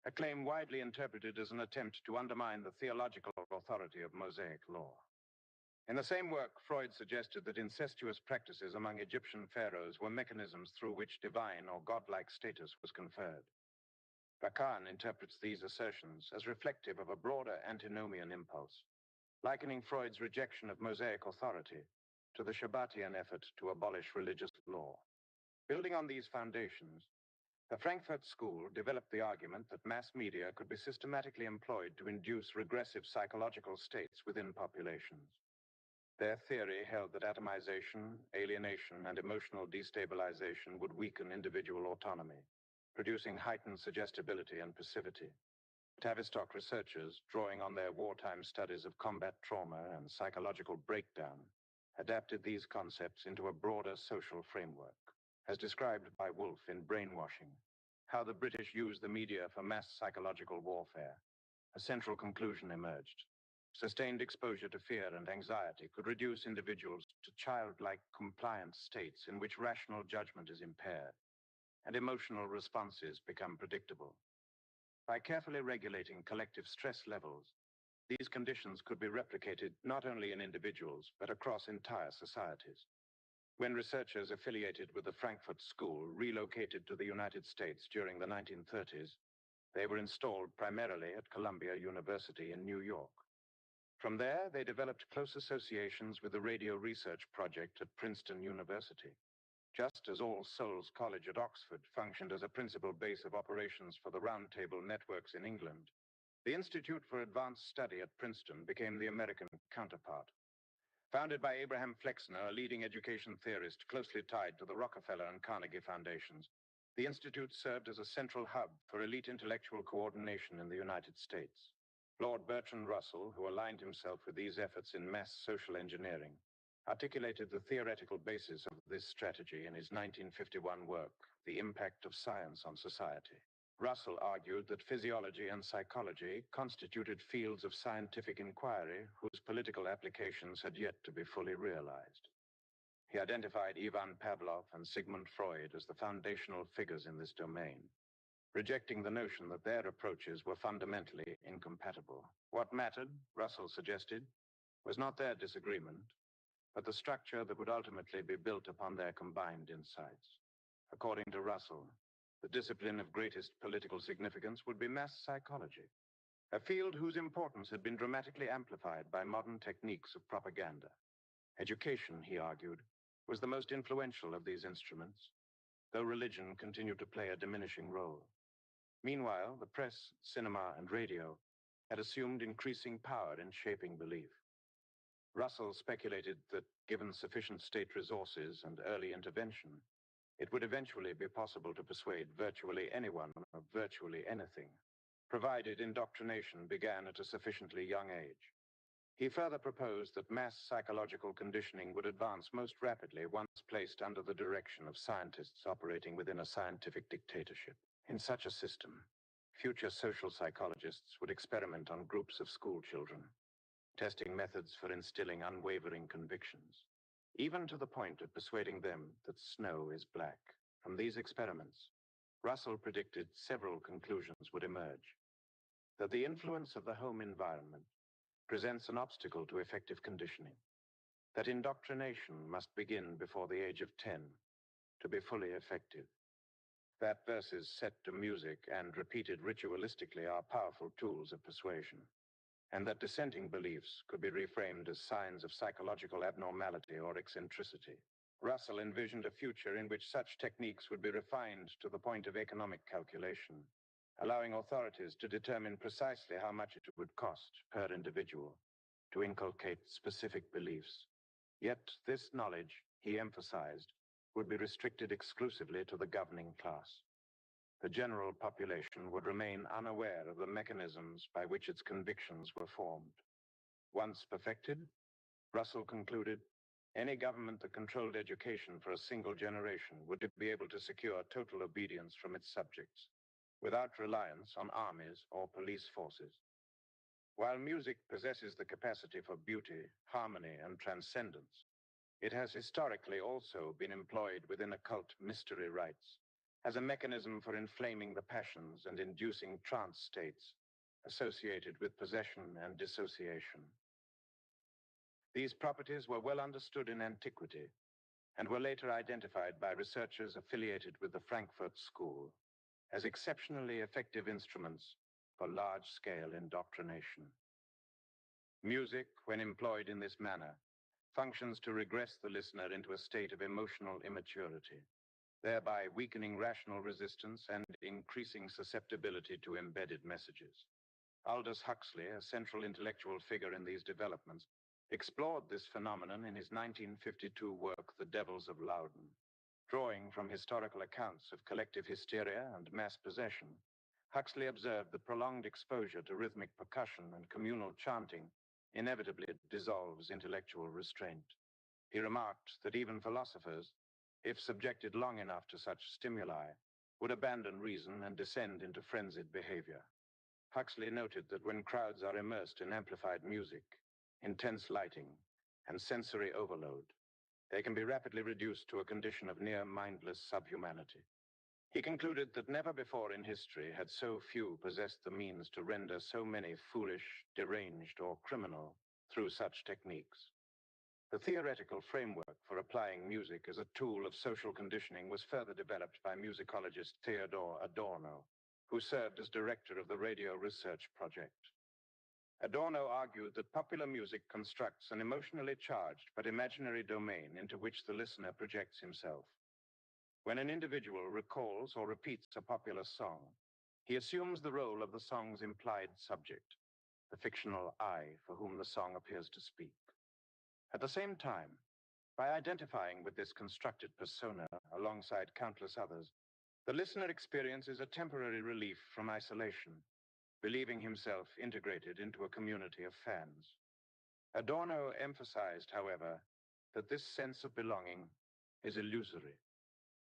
A: a claim widely interpreted as an attempt to undermine the theological authority of Mosaic law. In the same work, Freud suggested that incestuous practices among Egyptian pharaohs were mechanisms through which divine or godlike status was conferred. Bakan interprets these assertions as reflective of a broader antinomian impulse, likening Freud's rejection of Mosaic authority to the Shabbatian effort to abolish religious law. Building on these foundations, the Frankfurt School developed the argument that mass media could be systematically employed to induce regressive psychological states within populations. Their theory held that atomization, alienation, and emotional destabilization would weaken individual autonomy, producing heightened suggestibility and passivity. Tavistock researchers, drawing on their wartime studies of combat trauma and psychological breakdown, adapted these concepts into a broader social framework. As described by Woolf in Brainwashing, How the British Used the Media for Mass Psychological Warfare, a central conclusion emerged. Sustained exposure to fear and anxiety could reduce individuals to childlike compliant states in which rational judgment is impaired and emotional responses become predictable. By carefully regulating collective stress levels, these conditions could be replicated not only in individuals, but across entire societies. When researchers affiliated with the Frankfurt School relocated to the United States during the 1930s, they were installed primarily at Columbia University in New York. From there, they developed close associations with the Radio Research Project at Princeton University. Just as All Souls College at Oxford functioned as a principal base of operations for the Roundtable networks in England, the Institute for Advanced Study at Princeton became the American counterpart. Founded by Abraham Flexner, a leading education theorist closely tied to the Rockefeller and Carnegie Foundations, the Institute served as a central hub for elite intellectual coordination in the United States. Lord Bertrand Russell, who aligned himself with these efforts in mass social engineering, articulated the theoretical basis of this strategy in his 1951 work, The Impact of Science on Society. Russell argued that physiology and psychology constituted fields of scientific inquiry whose political applications had yet to be fully realized. He identified Ivan Pavlov and Sigmund Freud as the foundational figures in this domain, rejecting the notion that their approaches were fundamentally incompatible. What mattered, Russell suggested, was not their disagreement, but the structure that would ultimately be built upon their combined insights. According to Russell, the discipline of greatest political significance would be mass psychology, a field whose importance had been dramatically amplified by modern techniques of propaganda. Education, he argued, was the most influential of these instruments, though religion continued to play a diminishing role. Meanwhile, the press, cinema, and radio had assumed increasing power in shaping belief. Russell speculated that, given sufficient state resources and early intervention, it would eventually be possible to persuade virtually anyone of virtually anything, provided indoctrination began at a sufficiently young age. He further proposed that mass psychological conditioning would advance most rapidly once placed under the direction of scientists operating within a scientific dictatorship. In such a system, future social psychologists would experiment on groups of school children, testing methods for instilling unwavering convictions, even to the point of persuading them that snow is black. From these experiments, Russell predicted several conclusions would emerge. That the influence of the home environment presents an obstacle to effective conditioning. That indoctrination must begin before the age of 10 to be fully effective. That verses set to music and repeated ritualistically are powerful tools of persuasion, and that dissenting beliefs could be reframed as signs of psychological abnormality or eccentricity. Russell envisioned a future in which such techniques would be refined to the point of economic calculation, allowing authorities to determine precisely how much it would cost per individual to inculcate specific beliefs. Yet this knowledge, he emphasized, would be restricted exclusively to the governing class. The general population would remain unaware of the mechanisms by which its convictions were formed. Once perfected, Russell concluded, any government that controlled education for a single generation would be able to secure total obedience from its subjects, without reliance on armies or police forces. While music possesses the capacity for beauty, harmony, and transcendence, it has historically also been employed within occult mystery rites as a mechanism for inflaming the passions and inducing trance states associated with possession and dissociation. These properties were well understood in antiquity and were later identified by researchers affiliated with the Frankfurt School as exceptionally effective instruments for large-scale indoctrination. Music, when employed in this manner, functions to regress the listener into a state of emotional immaturity, thereby weakening rational resistance and increasing susceptibility to embedded messages. Aldous Huxley, a central intellectual figure in these developments, explored this phenomenon in his 1952 work, The Devils of Loudon. Drawing from historical accounts of collective hysteria and mass possession, Huxley observed that prolonged exposure to rhythmic percussion and communal chanting inevitably dissolves intellectual restraint. He remarked that even philosophers, if subjected long enough to such stimuli, would abandon reason and descend into frenzied behavior. Huxley noted that when crowds are immersed in amplified music, intense lighting, and sensory overload, they can be rapidly reduced to a condition of near mindless subhumanity. He concluded that never before in history had so few possessed the means to render so many foolish, deranged, or criminal through such techniques. The theoretical framework for applying music as a tool of social conditioning was further developed by musicologist Theodor Adorno, who served as director of the Radio Research Project. Adorno argued that popular music constructs an emotionally charged but imaginary domain into which the listener projects himself. When an individual recalls or repeats a popular song, he assumes the role of the song's implied subject, the fictional I for whom the song appears to speak. At the same time, by identifying with this constructed persona alongside countless others, the listener experiences a temporary relief from isolation, believing himself integrated into a community of fans. Adorno emphasized, however, that this sense of belonging is illusory.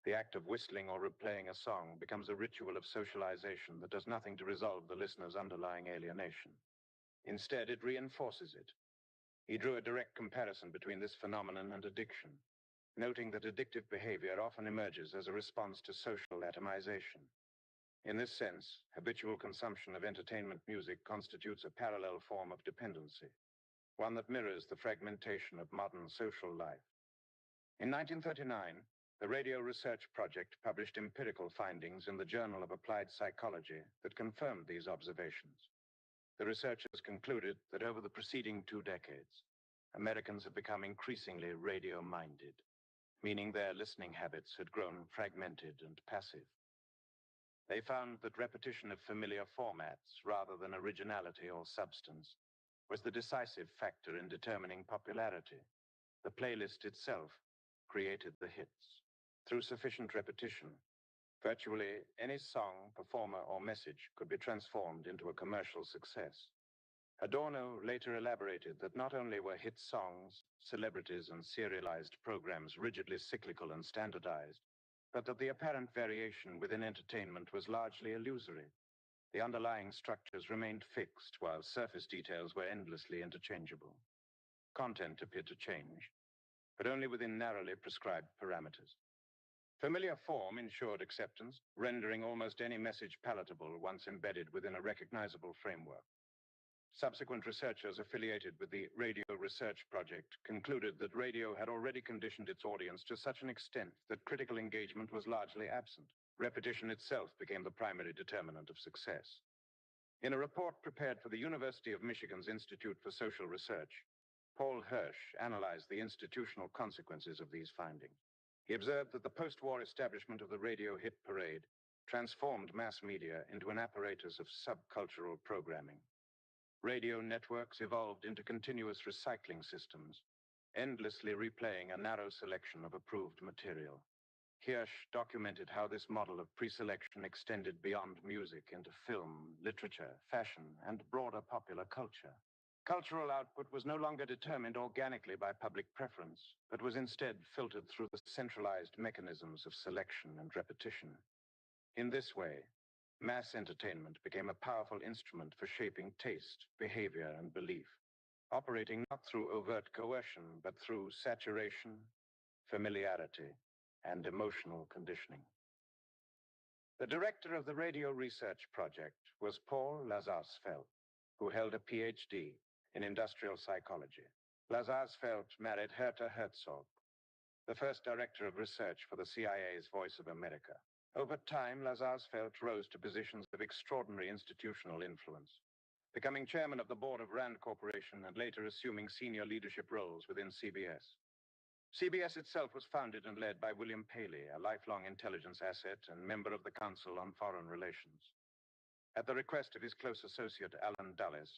A: The act of whistling or replaying a song becomes a ritual of socialization that does nothing to resolve the listener's underlying alienation. Instead, it reinforces it. He drew a direct comparison between this phenomenon and addiction. noting that addictive behavior often emerges as a response to social atomization. In this sense, habitual consumption of entertainment music constitutes a parallel form of dependency, one that mirrors the fragmentation of modern social life. In 1939, the Radio Research Project published empirical findings in the Journal of Applied Psychology that confirmed these observations. The researchers concluded that over the preceding 2 decades, Americans have become increasingly radio-minded, meaning their listening habits had grown fragmented and passive. They found that repetition of familiar formats, rather than originality or substance, was the decisive factor in determining popularity. The playlist itself created the hits. Through sufficient repetition, virtually any song, performer, or message could be transformed into a commercial success. Adorno later elaborated that not only were hit songs, celebrities, and serialized programs rigidly cyclical and standardized, but that the apparent variation within entertainment was largely illusory. The underlying structures remained fixed, while surface details were endlessly interchangeable. Content appeared to change, but only within narrowly prescribed parameters. Familiar form ensured acceptance, rendering almost any message palatable once embedded within a recognizable framework. Subsequent researchers affiliated with the Radio Research Project concluded that radio had already conditioned its audience to such an extent that critical engagement was largely absent. Repetition itself became the primary determinant of success. In a report prepared for the University of Michigan's Institute for Social Research, Paul Hirsch analyzed the institutional consequences of these findings. He observed that the post-war establishment of the radio hit parade transformed mass media into an apparatus of subcultural programming. Radio networks evolved into continuous recycling systems, endlessly replaying a narrow selection of approved material. Hirsch documented how this model of preselection extended beyond music into film, literature, fashion, and broader popular culture. Cultural output was no longer determined organically by public preference, but was instead filtered through the centralized mechanisms of selection and repetition. In this way, mass entertainment became a powerful instrument for shaping taste, behavior, and belief, operating not through overt coercion, but through saturation, familiarity, and emotional conditioning. The director of the Radio Research Project was Paul Lazarsfeld, who held a PhD in industrial psychology. Lazarsfeld married Herta Herzog, the first director of research for the CIA's Voice of America. Over time, Lazarsfeld rose to positions of extraordinary institutional influence, becoming chairman of the board of Rand Corporation and later assuming senior leadership roles within CBS. CBS itself was founded and led by William Paley, a lifelong intelligence asset and member of the Council on Foreign Relations. At the request of his close associate, Alan Dulles,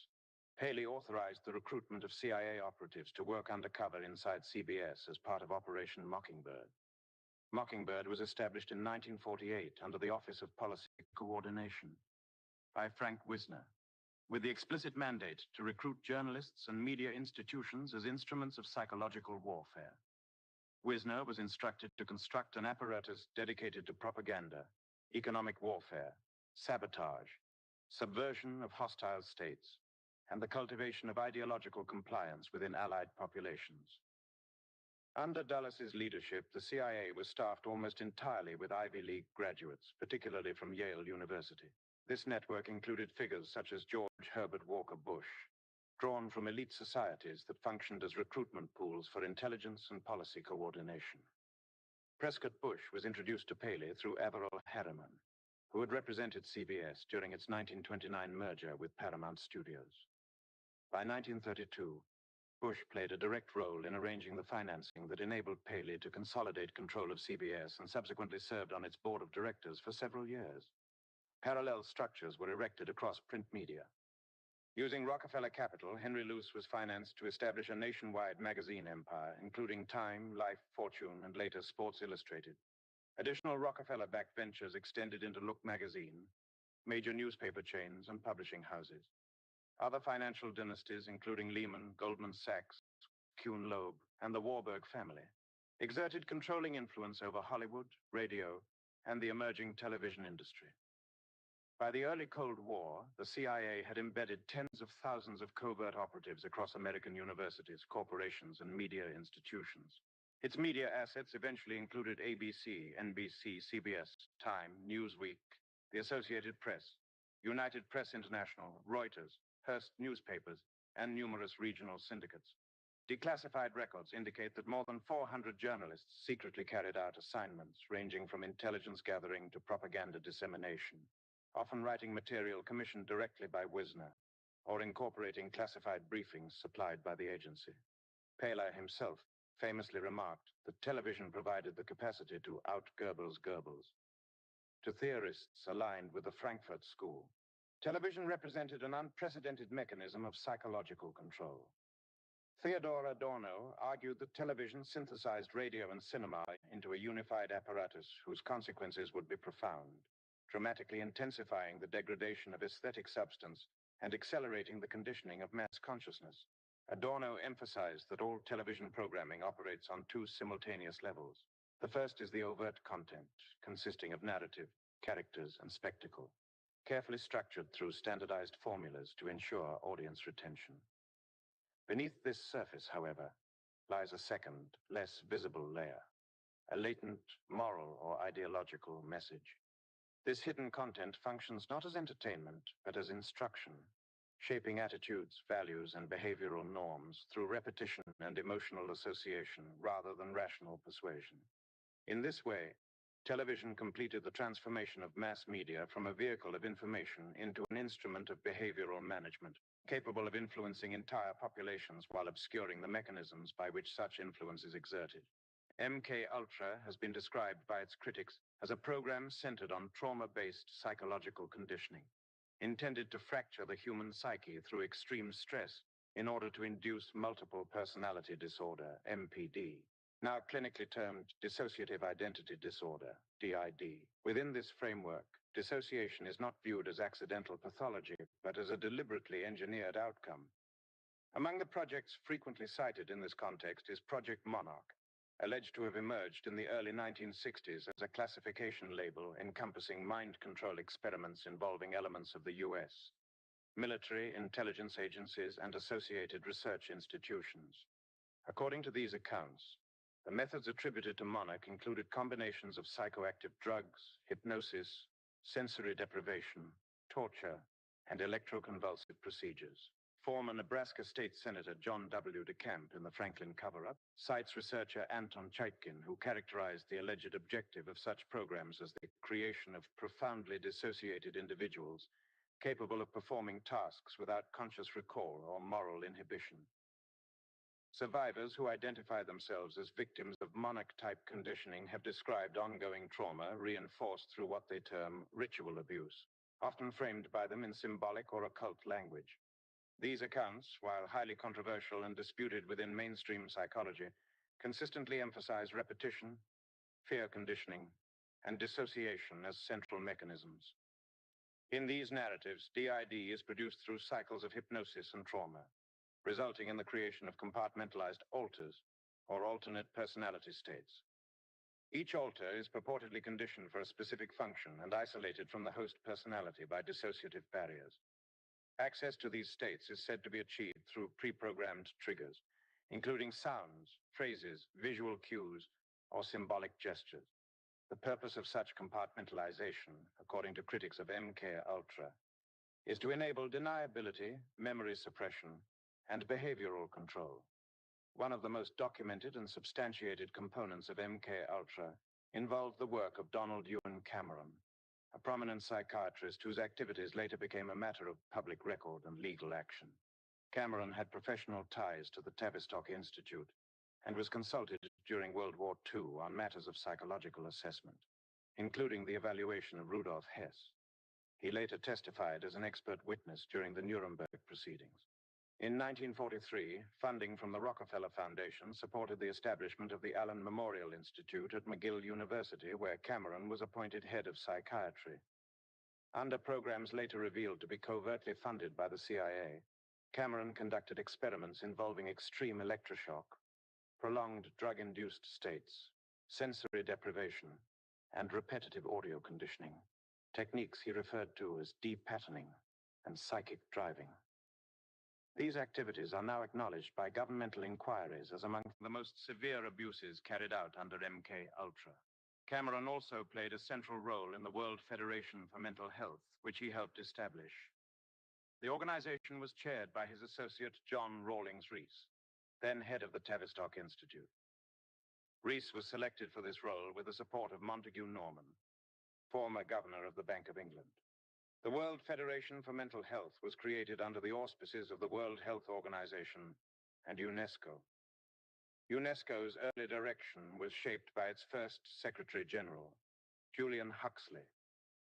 A: Paley authorized the recruitment of CIA operatives to work undercover inside CBS as part of Operation Mockingbird. Mockingbird was established in 1948 under the Office of Policy Coordination by Frank Wisner, with the explicit mandate to recruit journalists and media institutions as instruments of psychological warfare. Wisner was instructed to construct an apparatus dedicated to propaganda, economic warfare, sabotage, subversion of hostile states, and the cultivation of ideological compliance within allied populations. Under Dulles's leadership, the CIA was staffed almost entirely with Ivy League graduates, particularly from Yale University. This network included figures such as George Herbert Walker Bush, drawn from elite societies that functioned as recruitment pools for intelligence and policy coordination. Prescott Bush was introduced to Paley through Averell Harriman, who had represented CBS during its 1929 merger with Paramount Studios. By 1932, Bush played a direct role in arranging the financing that enabled Paley to consolidate control of CBS and subsequently served on its board of directors for several years. Parallel structures were erected across print media. Using Rockefeller capital, Henry Luce was financed to establish a nationwide magazine empire, including Time, Life, Fortune, and later Sports Illustrated. Additional Rockefeller-backed ventures extended into Look magazine, major newspaper chains, and publishing houses. Other financial dynasties, including Lehman, Goldman Sachs, Kuhn Loeb, and the Warburg family, exerted controlling influence over Hollywood, radio, and the emerging television industry. By the early Cold War, the CIA had embedded tens of thousands of covert operatives across American universities, corporations, and media institutions. Its media assets eventually included ABC, NBC, CBS, Time, Newsweek, the Associated Press, United Press International, Reuters, Hearst newspapers, and numerous regional syndicates. Declassified records indicate that more than 400 journalists secretly carried out assignments ranging from intelligence gathering to propaganda dissemination, often writing material commissioned directly by Wisner or incorporating classified briefings supplied by the agency. Pala himself famously remarked that television provided the capacity to out-Goebbels Goebbels. To theorists aligned with the Frankfurt School, television represented an unprecedented mechanism of psychological control. Theodor Adorno argued that television synthesized radio and cinema into a unified apparatus whose consequences would be profound, dramatically intensifying the degradation of aesthetic substance and accelerating the conditioning of mass consciousness. Adorno emphasized that all television programming operates on two simultaneous levels. The first is the overt content, consisting of narrative, characters, and spectacle, carefully structured through standardized formulas to ensure audience retention. Beneath this surface, however, lies a second, less visible layer, a latent moral or ideological message. This hidden content functions not as entertainment, but as instruction, shaping attitudes, values, and behavioral norms through repetition and emotional association rather than rational persuasion. In this way, television completed the transformation of mass media from a vehicle of information into an instrument of behavioral management, capable of influencing entire populations while obscuring the mechanisms by which such influence is exerted. MK Ultra has been described by its critics as a program centered on trauma-based psychological conditioning, intended to fracture the human psyche through extreme stress in order to induce multiple personality disorder, MPD, now clinically termed dissociative identity disorder, DID. Within this framework, dissociation is not viewed as accidental pathology, but as a deliberately engineered outcome. Among the projects frequently cited in this context is Project Monarch, alleged to have emerged in the early 1960s as a classification label encompassing mind control experiments involving elements of the US, military, intelligence agencies, and associated research institutions. According to these accounts, the methods attributed to Monarch included combinations of psychoactive drugs, hypnosis, sensory deprivation, torture, and electroconvulsive procedures. Former Nebraska State Senator John W. DeCamp in the Franklin cover-up cites researcher Anton Chaikin, who characterized the alleged objective of such programs as the creation of profoundly dissociated individuals capable of performing tasks without conscious recall or moral inhibition. Survivors who identify themselves as victims of Monarch-type conditioning have described ongoing trauma reinforced through what they term ritual abuse, often framed by them in symbolic or occult language. These accounts, while highly controversial and disputed within mainstream psychology, consistently emphasize repetition, fear conditioning, and dissociation as central mechanisms. In these narratives, DID is produced through cycles of hypnosis and trauma, resulting in the creation of compartmentalized alters, or alternate personality states. Each alter is purportedly conditioned for a specific function and isolated from the host personality by dissociative barriers. Access to these states is said to be achieved through pre-programmed triggers, including sounds, phrases, visual cues, or symbolic gestures. The purpose of such compartmentalization, according to critics of MK Ultra, is to enable deniability, memory suppression, and behavioral control. One of the most documented and substantiated components of MK Ultra involved the work of Donald Ewan Cameron, a prominent psychiatrist whose activities later became a matter of public record and legal action. Cameron had professional ties to the Tavistock Institute and was consulted during World War II on matters of psychological assessment, including the evaluation of Rudolf Hess. He later testified as an expert witness during the Nuremberg proceedings. In 1943, funding from the Rockefeller Foundation supported the establishment of the Allen Memorial Institute at McGill University, where Cameron was appointed head of psychiatry. Under programs later revealed to be covertly funded by the CIA, Cameron conducted experiments involving extreme electroshock, prolonged drug-induced states, sensory deprivation, and repetitive audio conditioning, techniques he referred to as deep patterning and psychic driving. These activities are now acknowledged by governmental inquiries as among the most severe abuses carried out under MK Ultra. Cameron also played a central role in the World Federation for Mental Health, which he helped establish. The organization was chaired by his associate John Rawlings Rees, then head of the Tavistock Institute. Rees was selected for this role with the support of Montague Norman, former governor of the Bank of England. The World Federation for Mental Health was created under the auspices of the World Health Organization and UNESCO. UNESCO's early direction was shaped by its first Secretary General, Julian Huxley,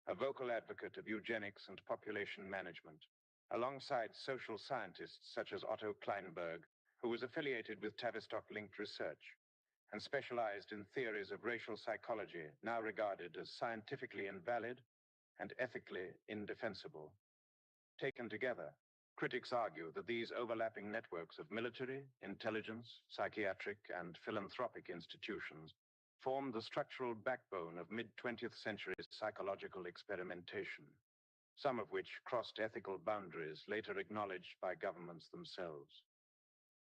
A: a vocal advocate of eugenics and population management, alongside social scientists such as Otto Kleinberg, who was affiliated with Tavistock-linked research and specialized in theories of racial psychology now regarded as scientifically invalid and ethically indefensible. Taken together, critics argue that these overlapping networks of military, intelligence, psychiatric, and philanthropic institutions form the structural backbone of mid-20th century psychological experimentation, some of which crossed ethical boundaries later acknowledged by governments themselves.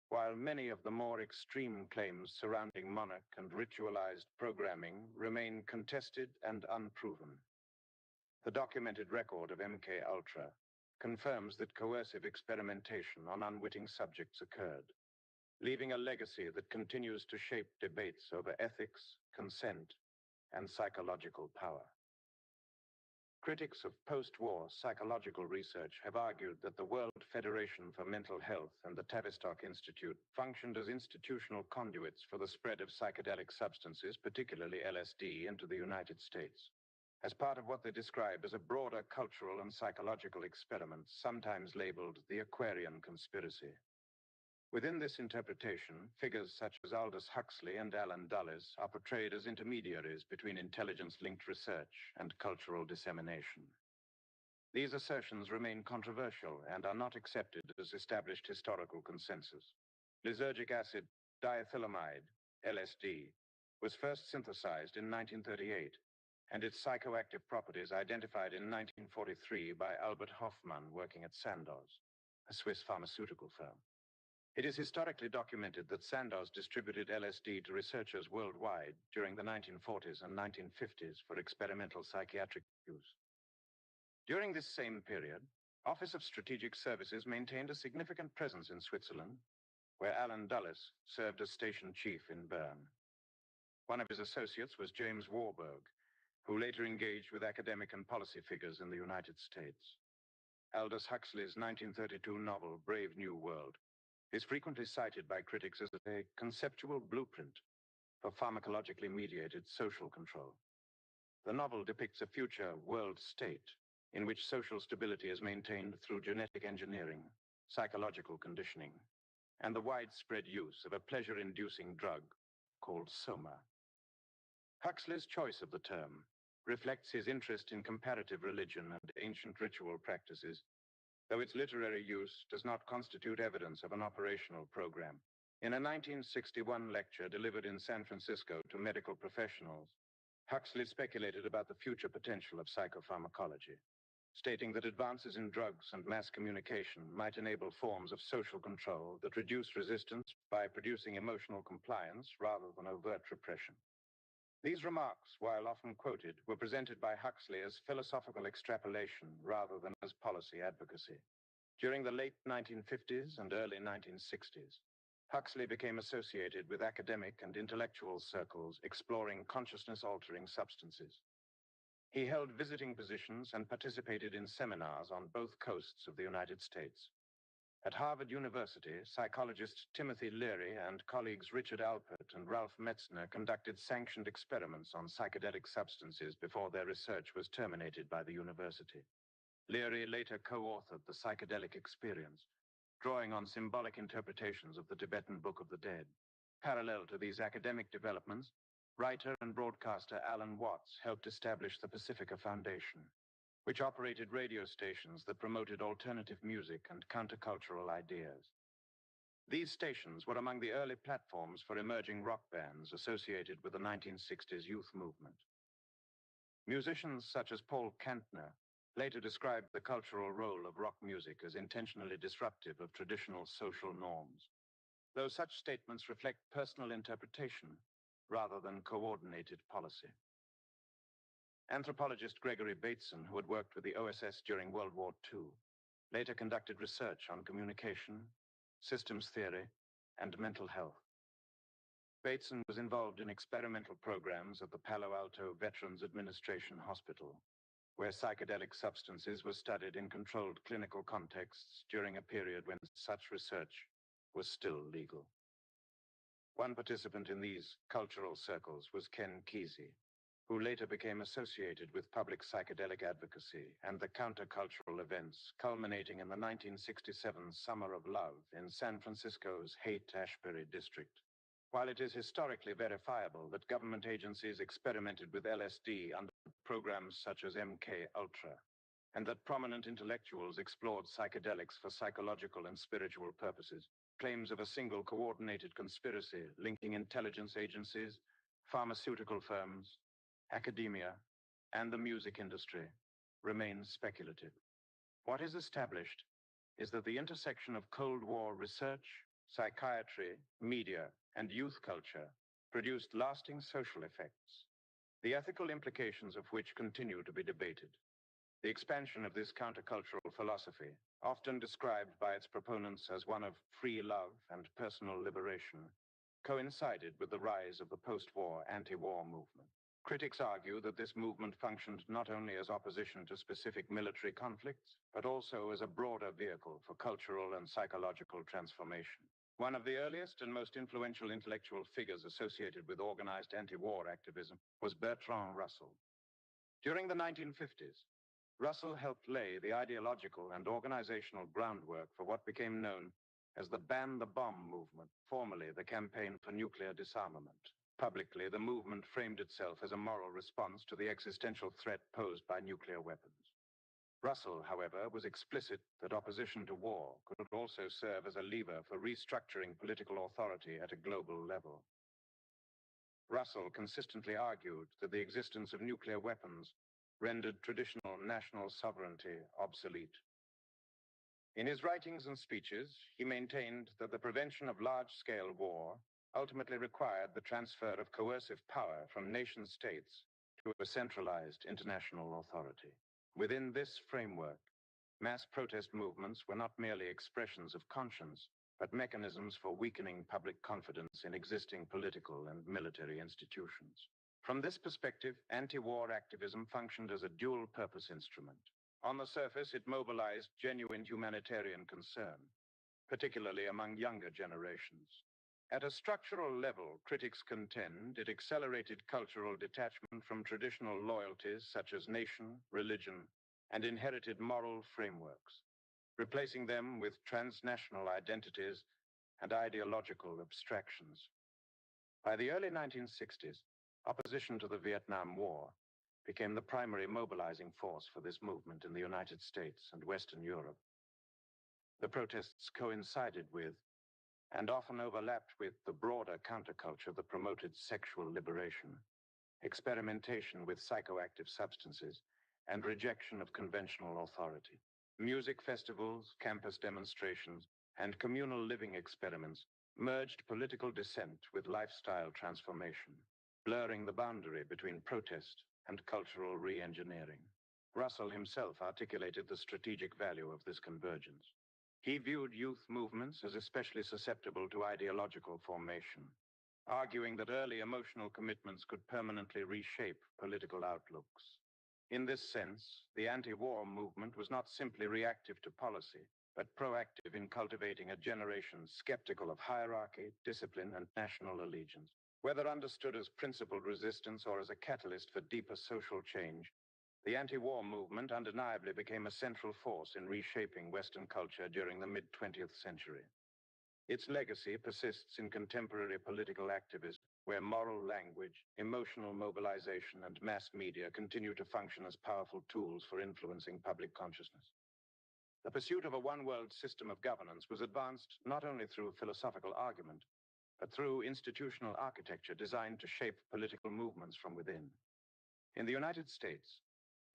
A: While many of the more extreme claims surrounding monarch and ritualized programming remain contested and unproven, the documented record of MK Ultra confirms that coercive experimentation on unwitting subjects occurred, leaving a legacy that continues to shape debates over ethics, consent, and psychological power. Critics of post-war psychological research have argued that the World Federation for Mental Health and the Tavistock Institute functioned as institutional conduits for the spread of psychedelic substances, particularly LSD, into the United States, as part of what they describe as a broader cultural and psychological experiment, sometimes labeled the Aquarian Conspiracy. Within this interpretation, figures such as Aldous Huxley and Alan Dulles are portrayed as intermediaries between intelligence-linked research and cultural dissemination. These assertions remain controversial and are not accepted as established historical consensus. Lysergic acid diethylamide, LSD, was first synthesized in 1938, and its psychoactive properties identified in 1943 by Albert Hofmann working at Sandoz, a Swiss pharmaceutical firm. It is historically documented that Sandoz distributed LSD to researchers worldwide during the 1940s and 1950s for experimental psychiatric use. During this same period, Office of Strategic Services maintained a significant presence in Switzerland, where Alan Dulles served as station chief in Bern. One of his associates was James Warburg, who later engaged with academic and policy figures in the United States. Aldous Huxley's 1932 novel, Brave New World, is frequently cited by critics as a conceptual blueprint for pharmacologically mediated social control. The novel depicts a future world state in which social stability is maintained through genetic engineering, psychological conditioning, and the widespread use of a pleasure-inducing drug called soma. Huxley's choice of the term reflects his interest in comparative religion and ancient ritual practices, though its literary use does not constitute evidence of an operational program. In a 1961 lecture delivered in San Francisco to medical professionals, Huxley speculated about the future potential of psychopharmacology, stating that advances in drugs and mass communication might enable forms of social control that reduce resistance by producing emotional compliance rather than overt repression. These remarks, while often quoted, were presented by Huxley as philosophical extrapolation rather than as policy advocacy. During the late 1950s and early 1960s, Huxley became associated with academic and intellectual circles exploring consciousness-altering substances. He held visiting positions and participated in seminars on both coasts of the United States. At Harvard University, psychologists Timothy Leary and colleagues Richard Alpert and Ralph Metzner conducted sanctioned experiments on psychedelic substances before their research was terminated by the university. Leary later co-authored The Psychedelic Experience, drawing on symbolic interpretations of the Tibetan Book of the Dead. Parallel to these academic developments, writer and broadcaster Alan Watts helped establish the Pacifica Foundation, which operated radio stations that promoted alternative music and countercultural ideas. These stations were among the early platforms for emerging rock bands associated with the 1960s youth movement. Musicians such as Paul Kantner later described the cultural role of rock music as intentionally disruptive of traditional social norms, though such statements reflect personal interpretation rather than coordinated policy. Anthropologist Gregory Bateson, who had worked with the OSS during World War II, later conducted research on communication, systems theory, and mental health. Bateson was involved in experimental programs at the Palo Alto Veterans Administration Hospital, where psychedelic substances were studied in controlled clinical contexts during a period when such research was still legal. One participant in these cultural circles was Ken Kesey, who later became associated with public psychedelic advocacy and the countercultural events culminating in the 1967 Summer of Love in San Francisco's Haight-Ashbury district. While it is historically verifiable that government agencies experimented with LSD under programs such as MK Ultra, and that prominent intellectuals explored psychedelics for psychological and spiritual purposes, claims of a single coordinated conspiracy linking intelligence agencies, pharmaceutical firms, academia, and the music industry remain speculative. What is established is that the intersection of Cold War research, psychiatry, media, and youth culture produced lasting social effects, the ethical implications of which continue to be debated. The expansion of this countercultural philosophy, often described by its proponents as one of free love and personal liberation, coincided with the rise of the post-war anti-war movement. Critics argue that this movement functioned not only as opposition to specific military conflicts, but also as a broader vehicle for cultural and psychological transformation. One of the earliest and most influential intellectual figures associated with organized anti-war activism was Bertrand Russell. During the 1950s, Russell helped lay the ideological and organizational groundwork for what became known as the Ban the Bomb movement, formerly the Campaign for Nuclear Disarmament. Publicly, the movement framed itself as a moral response to the existential threat posed by nuclear weapons. Russell, however, was explicit that opposition to war could also serve as a lever for restructuring political authority at a global level. Russell consistently argued that the existence of nuclear weapons rendered traditional national sovereignty obsolete. In his writings and speeches, he maintained that the prevention of large-scale war ultimately required the transfer of coercive power from nation-states to a centralized international authority. Within this framework, mass protest movements were not merely expressions of conscience, but mechanisms for weakening public confidence in existing political and military institutions. From this perspective, anti-war activism functioned as a dual-purpose instrument. On the surface, it mobilized genuine humanitarian concern, particularly among younger generations. At a structural level, critics contend it accelerated cultural detachment from traditional loyalties such as nation, religion, and inherited moral frameworks, replacing them with transnational identities and ideological abstractions. By the early 1960s, opposition to the Vietnam War became the primary mobilizing force for this movement in the United States and Western Europe. The protests coincided with and often overlapped with the broader counterculture that promoted sexual liberation, experimentation with psychoactive substances, and rejection of conventional authority. Music festivals, campus demonstrations, and communal living experiments merged political dissent with lifestyle transformation, blurring the boundary between protest and cultural re-engineering. Russell himself articulated the strategic value of this convergence. He viewed youth movements as especially susceptible to ideological formation, arguing that early emotional commitments could permanently reshape political outlooks. In this sense, the anti-war movement was not simply reactive to policy, but proactive in cultivating a generation skeptical of hierarchy, discipline, and national allegiance. Whether understood as principled resistance or as a catalyst for deeper social change, the anti-war movement undeniably became a central force in reshaping Western culture during the mid-20th century. Its legacy persists in contemporary political activism, where moral language, emotional mobilization, and mass media continue to function as powerful tools for influencing public consciousness. The pursuit of a one-world system of governance was advanced not only through philosophical argument, but through institutional architecture designed to shape political movements from within. In the United States,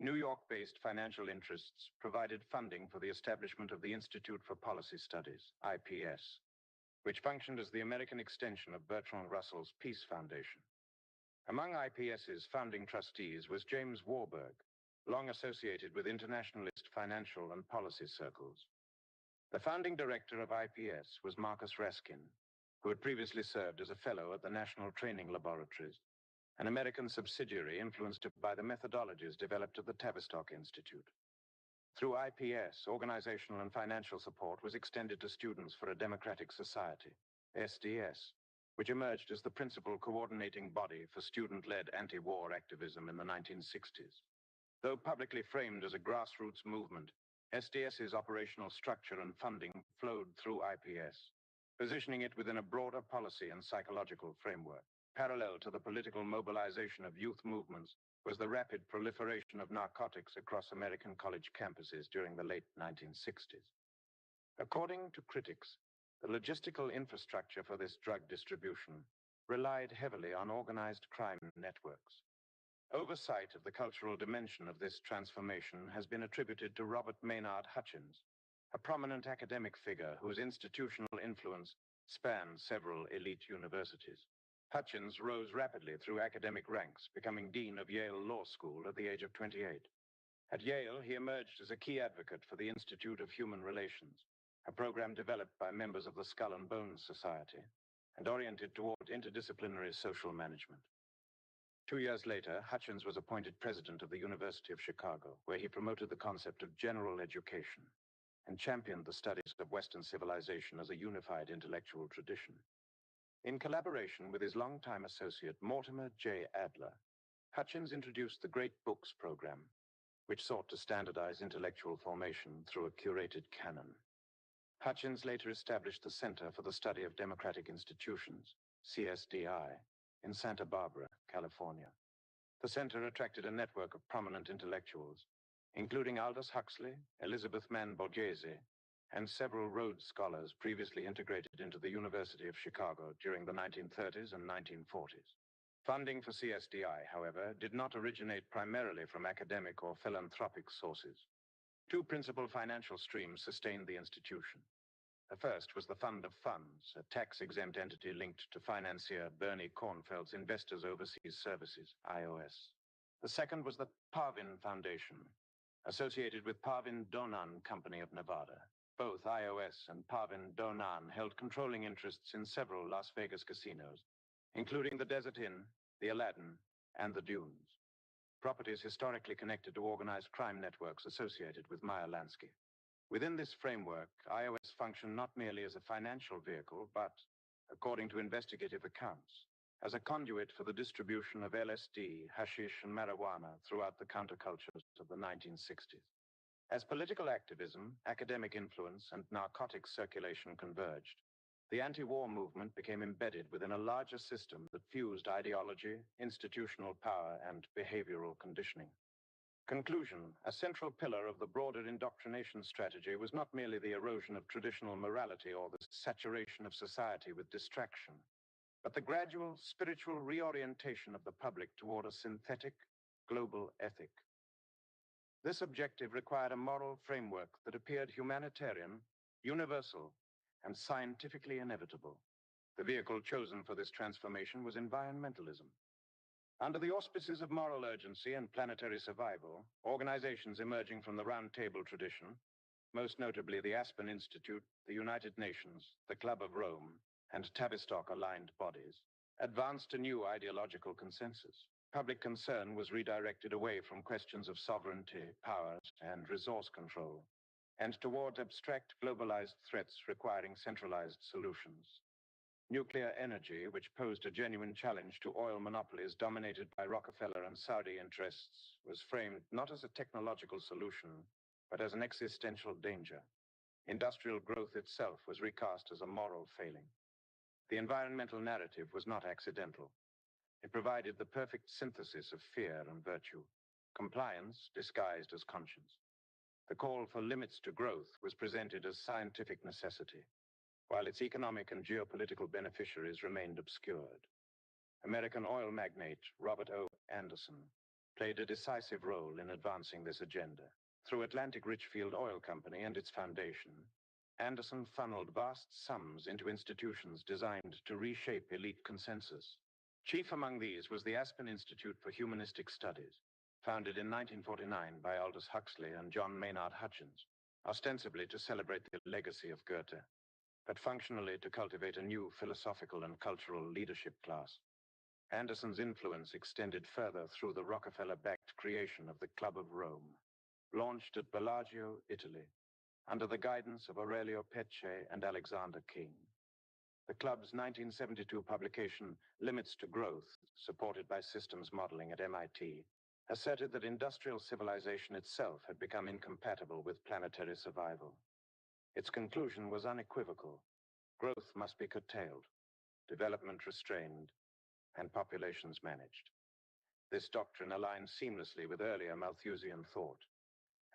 A: New York-based financial interests provided funding for the establishment of the Institute for Policy Studies, IPS, which functioned as the American extension of Bertrand Russell's Peace Foundation. Among IPS's founding trustees was James Warburg, long associated with internationalist financial and policy circles. The founding director of IPS was Marcus Raskin, who had previously served as a fellow at the National Training Laboratories, an American subsidiary influenced by the methodologies developed at the Tavistock Institute. Through IPS, organizational and financial support was extended to Students for a Democratic Society, SDS, which emerged as the principal coordinating body for student-led anti-war activism in the 1960s. Though publicly framed as a grassroots movement, SDS's operational structure and funding flowed through IPS, positioning it within a broader policy and psychological framework. Parallel to the political mobilization of youth movements was the rapid proliferation of narcotics across American college campuses during the late 1960s. According to critics, the logistical infrastructure for this drug distribution relied heavily on organized crime networks. Oversight of the cultural dimension of this transformation has been attributed to Robert Maynard Hutchins, a prominent academic figure whose institutional influence spanned several elite universities. Hutchins rose rapidly through academic ranks, becoming dean of Yale Law School at the age of 28. At Yale, he emerged as a key advocate for the Institute of Human Relations, a program developed by members of the Skull and Bones Society and oriented toward interdisciplinary social management. 2 years later, Hutchins was appointed president of the University of Chicago, where he promoted the concept of general education and championed the studies of Western civilization as a unified intellectual tradition. In collaboration with his longtime associate Mortimer J. Adler, Hutchins introduced the Great Books program, which sought to standardize intellectual formation through a curated canon. Hutchins later established the Center for the Study of Democratic Institutions, CSDI, in Santa Barbara, California. The center attracted a network of prominent intellectuals, including Aldous Huxley, Elizabeth Mann Borghese, and several Rhodes Scholars previously integrated into the University of Chicago during the 1930s and 1940s. Funding for CSDI, however, did not originate primarily from academic or philanthropic sources. Two principal financial streams sustained the institution. The first was the Fund of Funds, a tax-exempt entity linked to financier Bernie Kornfeld's Investors Overseas Services, IOS. The second was the Parvin Foundation, associated with Parvin Donan Company of Nevada. Both IOS and Parvin Donan held controlling interests in several Las Vegas casinos, including the Desert Inn, the Aladdin, and the Dunes, properties historically connected to organized crime networks associated with Meyer Lansky. Within this framework, IOS functioned not merely as a financial vehicle, but, according to investigative accounts, as a conduit for the distribution of LSD, hashish, and marijuana throughout the countercultures of the 1960s. As political activism, academic influence, and narcotics circulation converged, the anti-war movement became embedded within a larger system that fused ideology, institutional power, and behavioral conditioning. Conclusion: a central pillar of the broader indoctrination strategy was not merely the erosion of traditional morality or the saturation of society with distraction, but the gradual spiritual reorientation of the public toward a synthetic, global ethic. This objective required a moral framework that appeared humanitarian, universal, and scientifically inevitable. The vehicle chosen for this transformation was environmentalism. Under the auspices of moral urgency and planetary survival, organizations emerging from the Round Table tradition, most notably the Aspen Institute, the United Nations, the Club of Rome, and Tavistock-aligned bodies, advanced a new ideological consensus. Public concern was redirected away from questions of sovereignty, power, and resource control, and toward abstract globalized threats requiring centralized solutions. Nuclear energy, which posed a genuine challenge to oil monopolies dominated by Rockefeller and Saudi interests, was framed not as a technological solution, but as an existential danger. Industrial growth itself was recast as a moral failing. The environmental narrative was not accidental. It provided the perfect synthesis of fear and virtue, compliance disguised as conscience. The call for limits to growth was presented as scientific necessity, while its economic and geopolitical beneficiaries remained obscured. American oil magnate Robert O. Anderson played a decisive role in advancing this agenda. Through Atlantic Richfield Oil Company and its foundation, Anderson funneled vast sums into institutions designed to reshape elite consensus. Chief among these was the Aspen Institute for Humanistic Studies, founded in 1949 by Aldous Huxley and John Maynard Hutchins, ostensibly to celebrate the legacy of Goethe, but functionally to cultivate a new philosophical and cultural leadership class. Anderson's influence extended further through the Rockefeller-backed creation of the Club of Rome, launched at Bellagio, Italy, under the guidance of Aurelio Peccei and Alexander King. The club's 1972 publication, Limits to Growth, supported by systems modeling at MIT, asserted that industrial civilization itself had become incompatible with planetary survival. Its conclusion was unequivocal. Growth must be curtailed, development restrained, and populations managed. This doctrine aligned seamlessly with earlier Malthusian thought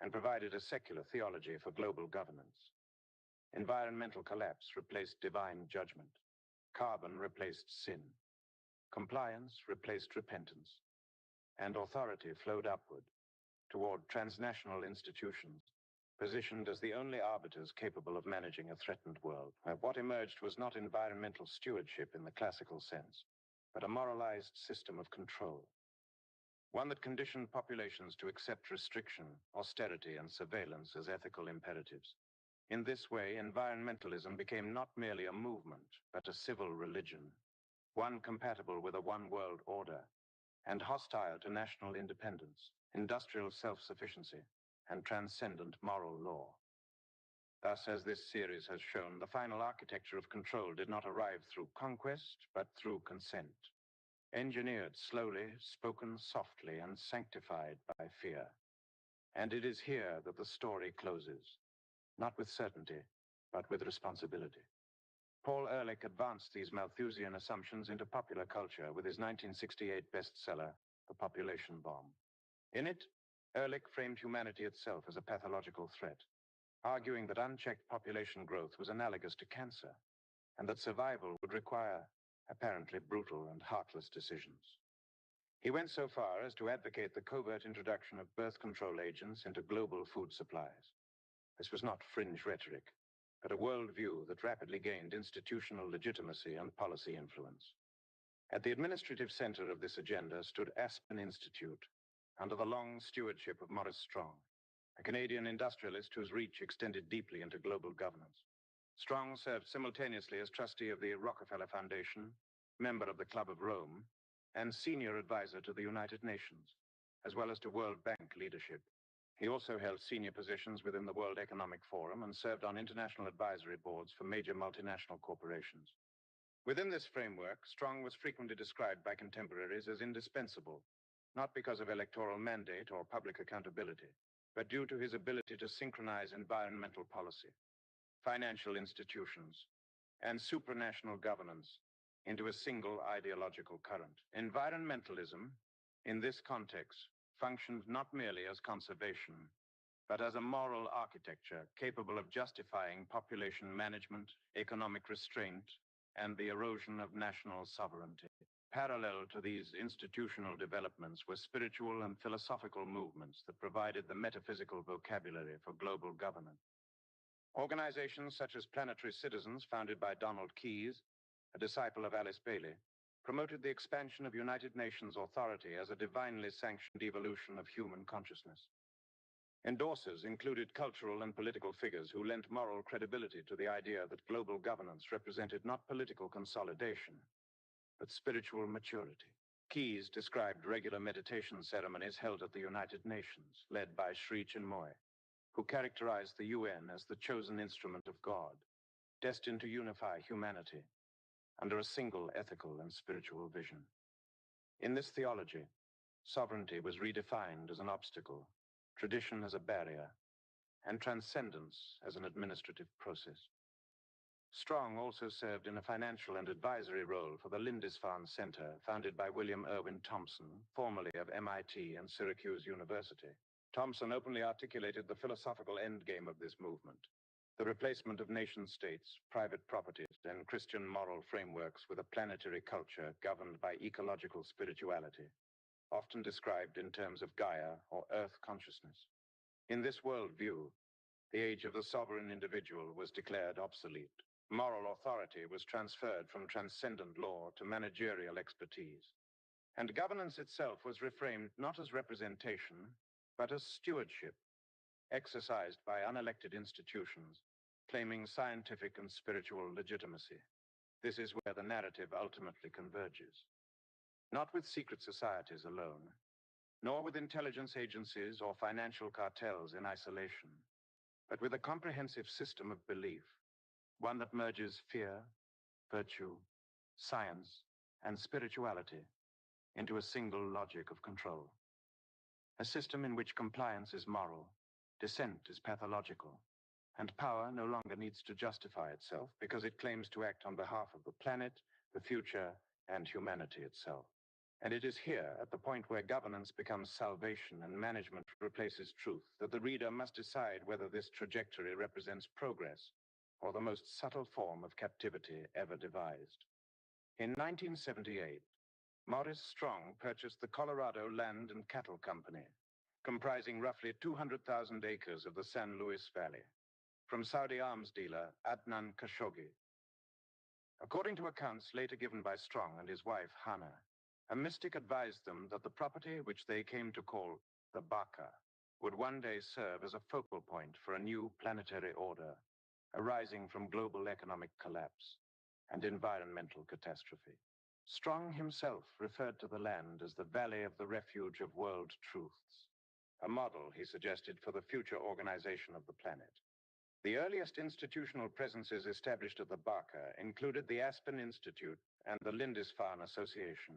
A: and provided a secular theology for global governance. Environmental collapse replaced divine judgment. Carbon replaced sin. Compliance replaced repentance. And authority flowed upward toward transnational institutions, positioned as the only arbiters capable of managing a threatened world. What emerged was not environmental stewardship in the classical sense, but a moralized system of control. One that conditioned populations to accept restriction, austerity, and surveillance as ethical imperatives. In this way, environmentalism became not merely a movement, but a civil religion, one compatible with a one-world order, and hostile to national independence, industrial self-sufficiency, and transcendent moral law. Thus, as this series has shown, the final architecture of control did not arrive through conquest, but through consent. Engineered slowly, spoken softly, and sanctified by fear. And it is here that the story closes, not with certainty, but with responsibility. Paul Ehrlich advanced these Malthusian assumptions into popular culture with his 1968 bestseller, The Population Bomb. In it, Ehrlich framed humanity itself as a pathological threat, arguing that unchecked population growth was analogous to cancer, and that survival would require apparently brutal and heartless decisions. He went so far as to advocate the covert introduction of birth control agents into global food supplies. This was not fringe rhetoric, but a worldview that rapidly gained institutional legitimacy and policy influence. At the administrative center of this agenda stood Aspen Institute, under the long stewardship of Maurice Strong, a Canadian industrialist whose reach extended deeply into global governance. Strong served simultaneously as trustee of the Rockefeller Foundation, member of the Club of Rome, and senior advisor to the United Nations, as well as to World Bank leadership. He also held senior positions within the World Economic Forum and served on international advisory boards for major multinational corporations. Within this framework, Strong was frequently described by contemporaries as indispensable, not because of electoral mandate or public accountability, but due to his ability to synchronize environmental policy, financial institutions, and supranational governance into a single ideological current. Environmentalism, in this context, functioned not merely as conservation, but as a moral architecture capable of justifying population management, economic restraint, and the erosion of national sovereignty. Parallel to these institutional developments were spiritual and philosophical movements that provided the metaphysical vocabulary for global governance. Organizations such as Planetary Citizens, founded by Donald Keyes, a disciple of Alice Bailey, promoted the expansion of United Nations authority as a divinely sanctioned evolution of human consciousness. Endorsers included cultural and political figures who lent moral credibility to the idea that global governance represented not political consolidation, but spiritual maturity. Keyes described regular meditation ceremonies held at the United Nations, led by Sri Chinmoy, who characterized the UN as the chosen instrument of God, destined to unify humanity under a single ethical and spiritual vision. In this theology, sovereignty was redefined as an obstacle, tradition as a barrier, and transcendence as an administrative process. Strong also served in a financial and advisory role for the Lindisfarne Center, founded by William Irwin Thompson, formerly of MIT and Syracuse University. Thompson openly articulated the philosophical endgame of this movement: the replacement of nation-states, private properties, and Christian moral frameworks with a planetary culture governed by ecological spirituality. often described in terms of Gaia or Earth consciousness. In this worldview, the age of the sovereign individual was declared obsolete. Moral authority was transferred from transcendent law to managerial expertise. And governance itself was reframed not as representation, but as stewardship, exercised by unelected institutions, claiming scientific and spiritual legitimacy. This is where the narrative ultimately converges. Not with secret societies alone, nor with intelligence agencies or financial cartels in isolation, but with a comprehensive system of belief, one that merges fear, virtue, science, and spirituality into a single logic of control. A system in which compliance is moral, dissent is pathological, and power no longer needs to justify itself because it claims to act on behalf of the planet, the future, and humanity itself. And it is here, at the point where governance becomes salvation and management replaces truth, that the reader must decide whether this trajectory represents progress or the most subtle form of captivity ever devised. In 1978, Maurice Strong purchased the Colorado Land and Cattle Company, comprising roughly 200,000 acres of the San Luis Valley, from Saudi arms dealer Adnan Khashoggi. According to accounts later given by Strong and his wife, Hannah, a mystic advised them that the property, which they came to call the Baka, would one day serve as a focal point for a new planetary order arising from global economic collapse and environmental catastrophe. Strong himself referred to the land as the Valley of the Refuge of World Truths, a model, he suggested, for the future organization of the planet. The earliest institutional presences established at the Baka included the Aspen Institute and the Lindisfarne Association.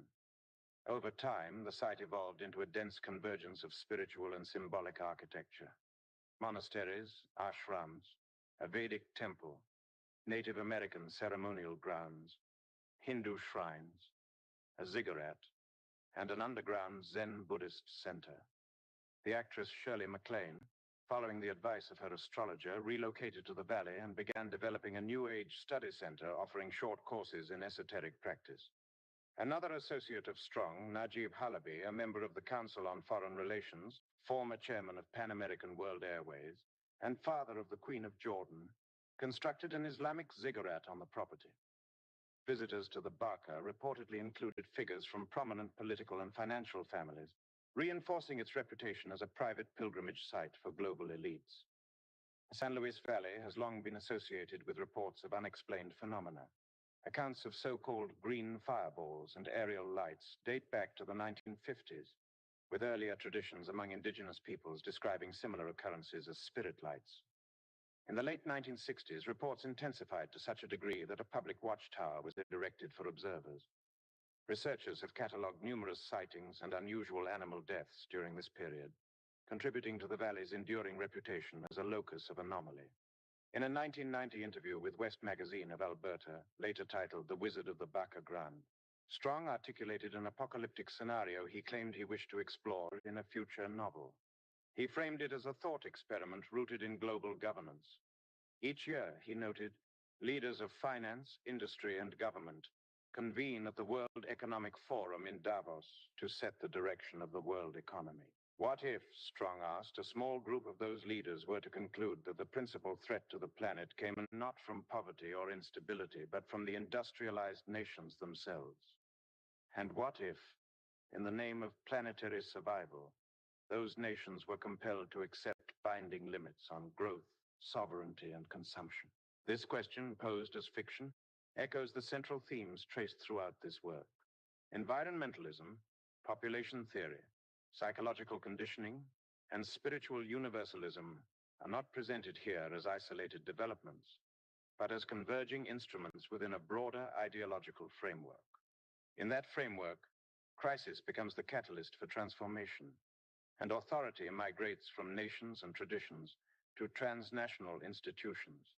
A: Over time, the site evolved into a dense convergence of spiritual and symbolic architecture. Monasteries, ashrams, a Vedic temple, Native American ceremonial grounds, Hindu shrines, a ziggurat, and an underground Zen Buddhist center. The actress Shirley MacLaine, following the advice of her astrologer, relocated to the valley and began developing a New Age study center offering short courses in esoteric practice. Another associate of Strong, Najib Halabi, a member of the Council on Foreign Relations, former chairman of Pan American World Airways, and father of the Queen of Jordan, constructed an Islamic ziggurat on the property. Visitors to the Baka reportedly included figures from prominent political and financial families, reinforcing its reputation as a private pilgrimage site for global elites. The San Luis Valley has long been associated with reports of unexplained phenomena. Accounts of so-called green fireballs and aerial lights date back to the 1950s, with earlier traditions among indigenous peoples describing similar occurrences as spirit lights. In the late 1960s, reports intensified to such a degree that a public watchtower was erected for observers. Researchers have catalogued numerous sightings and unusual animal deaths during this period, contributing to the valley's enduring reputation as a locus of anomaly. In a 1990 interview with West Magazine of Alberta, later titled The Wizard of the Baka Grande, Strong articulated an apocalyptic scenario he claimed he wished to explore in a future novel. He framed it as a thought experiment rooted in global governance. Each year, he noted, leaders of finance, industry, and government convene at the World Economic Forum in Davos to set the direction of the world economy. What if, Strong asked, a small group of those leaders were to conclude that the principal threat to the planet came not from poverty or instability, but from the industrialized nations themselves? And what if, in the name of planetary survival, those nations were compelled to accept binding limits on growth, sovereignty, and consumption? This question, posed as fiction, echoes the central themes traced throughout this work. Environmentalism, population theory, psychological conditioning, and spiritual universalism are not presented here as isolated developments, but as converging instruments within a broader ideological framework. In that framework, crisis becomes the catalyst for transformation, and authority migrates from nations and traditions to transnational institutions,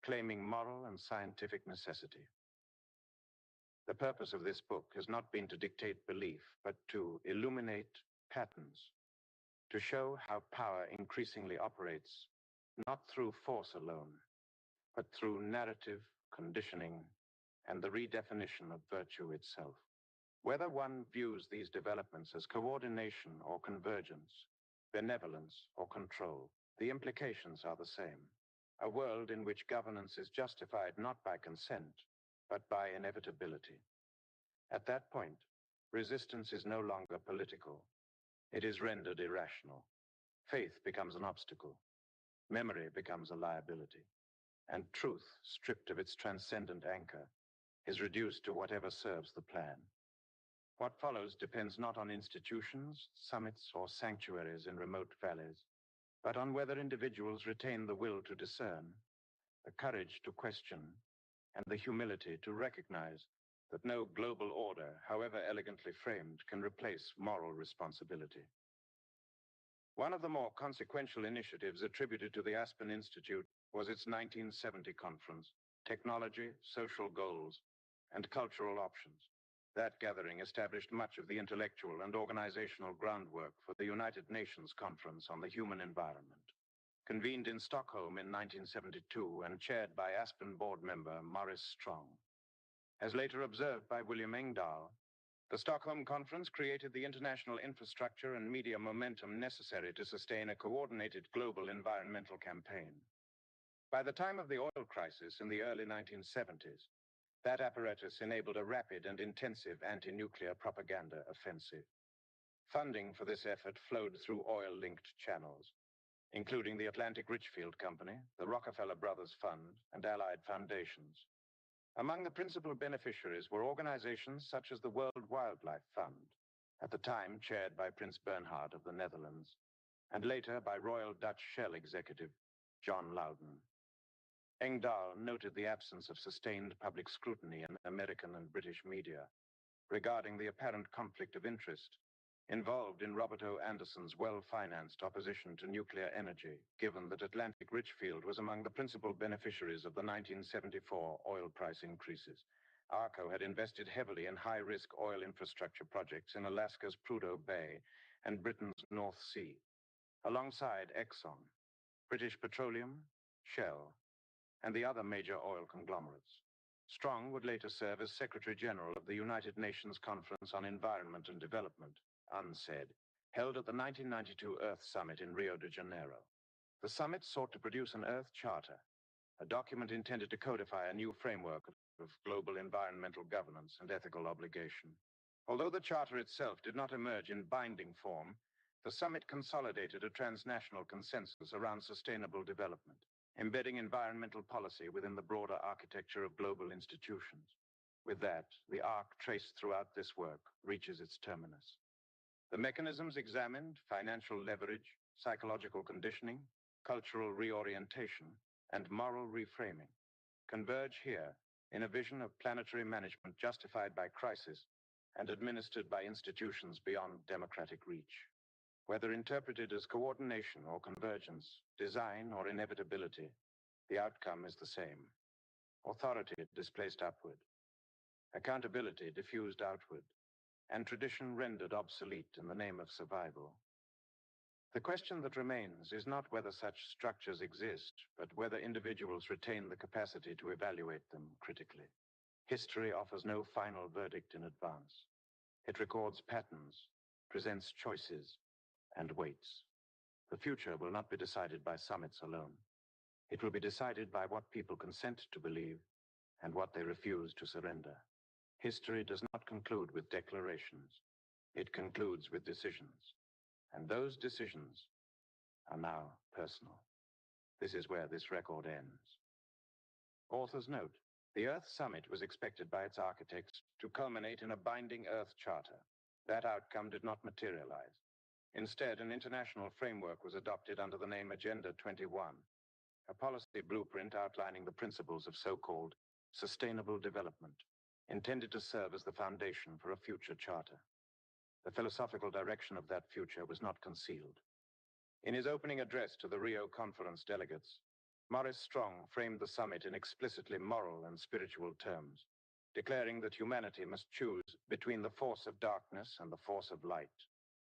A: claiming moral and scientific necessity. The purpose of this book has not been to dictate belief, but to illuminate patterns, to show how power increasingly operates not through force alone, but through narrative, conditioning, and the redefinition of virtue itself. Whether one views these developments as coordination or convergence, benevolence or control, the implications are the same. A world in which governance is justified not by consent, but by inevitability. At that point, resistance is no longer political. It is rendered irrational. Faith becomes an obstacle. Memory becomes a liability. And truth, stripped of its transcendent anchor, is reduced to whatever serves the plan. What follows depends not on institutions, summits, or sanctuaries in remote valleys, but on whether individuals retain the will to discern, the courage to question, and the humility to recognize that no global order, however elegantly framed, can replace moral responsibility. One of the more consequential initiatives attributed to the Aspen Institute was its 1970 conference, Technology, Social Goals, and Cultural Options. That gathering established much of the intellectual and organizational groundwork for the United Nations Conference on the Human Environment. Convened in Stockholm in 1972 and chaired by Aspen board member Maurice Strong. As later observed by William Engdahl, the Stockholm Conference created the international infrastructure and media momentum necessary to sustain a coordinated global environmental campaign. By the time of the oil crisis in the early 1970s, that apparatus enabled a rapid and intensive anti-nuclear propaganda offensive. Funding for this effort flowed through oil-linked channels, including the Atlantic Richfield Company, the Rockefeller Brothers Fund, and allied foundations. Among the principal beneficiaries were organizations such as the World Wildlife Fund, at the time chaired by Prince Bernhard of the Netherlands, and later by Royal Dutch Shell executive John Loudon. Engdahl noted the absence of sustained public scrutiny in American and British media regarding the apparent conflict of interest involved in Robert O. Anderson's well-financed opposition to nuclear energy, given that Atlantic Richfield was among the principal beneficiaries of the 1974 oil price increases. ARCO had invested heavily in high-risk oil infrastructure projects in Alaska's Prudhoe Bay and Britain's North Sea, alongside Exxon, British Petroleum, Shell, and the other major oil conglomerates. Strong would later serve as Secretary General of the United Nations Conference on Environment and Development, UNCED, held at the 1992 Earth Summit in Rio de Janeiro. The summit sought to produce an Earth Charter, a document intended to codify a new framework of global environmental governance and ethical obligation. Although the Charter itself did not emerge in binding form, the summit consolidated a transnational consensus around sustainable development, embedding environmental policy within the broader architecture of global institutions. With that, the arc traced throughout this work reaches its terminus. The mechanisms examined, financial leverage, psychological conditioning, cultural reorientation, and moral reframing, converge here in a vision of planetary management justified by crisis and administered by institutions beyond democratic reach. Whether interpreted as coordination or convergence, design or inevitability, the outcome is the same. Authority displaced upward, accountability diffused outward, and tradition rendered obsolete in the name of survival. The question that remains is not whether such structures exist, but whether individuals retain the capacity to evaluate them critically. History offers no final verdict in advance. It records patterns, presents choices, and waits. The future will not be decided by summits alone. It will be decided by what people consent to believe and what they refuse to surrender. History does not conclude with declarations. It concludes with decisions. And those decisions are now personal. This is where this record ends. Author's note: the Earth Summit was expected by its architects to culminate in a binding Earth Charter. That outcome did not materialize. Instead, an international framework was adopted under the name Agenda 21, a policy blueprint outlining the principles of so-called sustainable development, intended to serve as the foundation for a future charter. The philosophical direction of that future was not concealed. In his opening address to the Rio Conference delegates, Maurice Strong framed the summit in explicitly moral and spiritual terms, declaring that humanity must choose between the force of darkness and the force of light,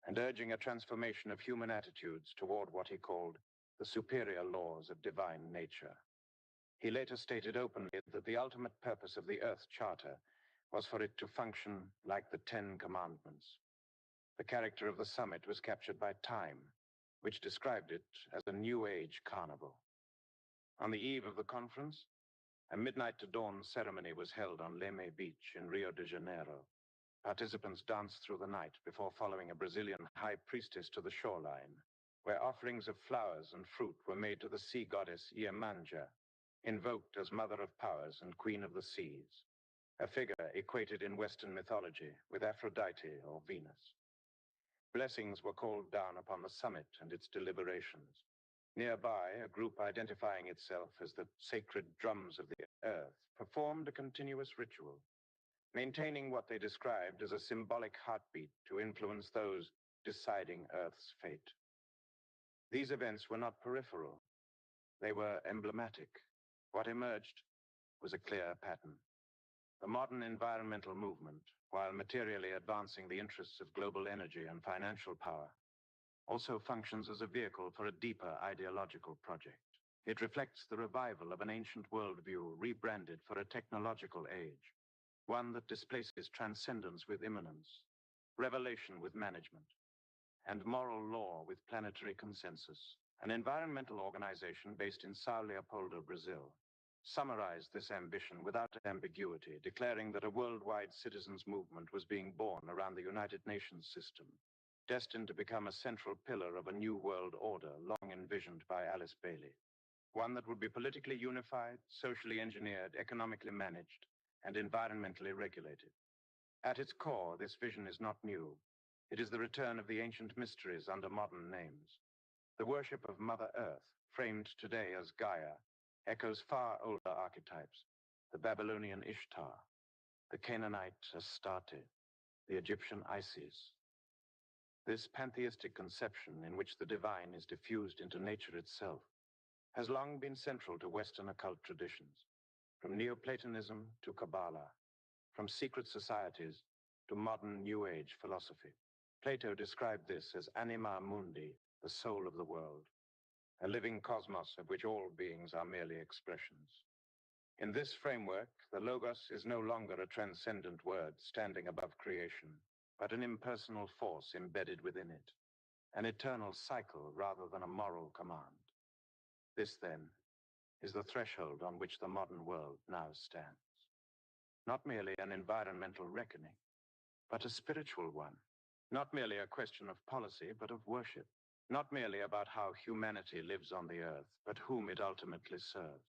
A: and urging a transformation of human attitudes toward what he called the superior laws of divine nature. He later stated openly that the ultimate purpose of the Earth Charter was for it to function like the Ten Commandments. The character of the summit was captured by Time, which described it as a New Age carnival. On the eve of the conference, a midnight to dawn ceremony was held on Leme Beach in Rio de Janeiro. Participants danced through the night before following a Brazilian high priestess to the shoreline, where offerings of flowers and fruit were made to the sea goddess Iemanjá, invoked as Mother of Powers and Queen of the Seas, a figure equated in Western mythology with Aphrodite or Venus. Blessings were called down upon the summit and its deliberations. Nearby, a group identifying itself as the Sacred Drums of the Earth performed a continuous ritual, maintaining what they described as a symbolic heartbeat to influence those deciding Earth's fate. These events were not peripheral. They were emblematic. What emerged was a clear pattern. The modern environmental movement, while materially advancing the interests of global energy and financial power, also functions as a vehicle for a deeper ideological project. It reflects the revival of an ancient worldview rebranded for a technological age, one that displaces transcendence with immanence, revelation with management, and moral law with planetary consensus. An environmental organization based in São Leopoldo, Brazil, summarized this ambition without ambiguity, declaring that a worldwide citizens' movement was being born around the United Nations system, destined to become a central pillar of a new world order long envisioned by Alice Bailey, one that would be politically unified, socially engineered, economically managed, and environmentally regulated. At its core, this vision is not new. It is the return of the ancient mysteries under modern names. The worship of Mother Earth, framed today as Gaia, echoes far older archetypes: the Babylonian Ishtar, the Canaanite Astarte, the Egyptian Isis. This pantheistic conception, in which the divine is diffused into nature itself, has long been central to Western occult traditions, from Neoplatonism to Kabbalah, from secret societies to modern New Age philosophy. Plato described this as anima mundi, the soul of the world, a living cosmos of which all beings are merely expressions. In this framework, the Logos is no longer a transcendent word standing above creation, but an impersonal force embedded within it, an eternal cycle rather than a moral command. This, then, is the threshold on which the modern world now stands. Not merely an environmental reckoning, but a spiritual one. Not merely a question of policy, but of worship. Not merely about how humanity lives on the earth, but whom it ultimately serves.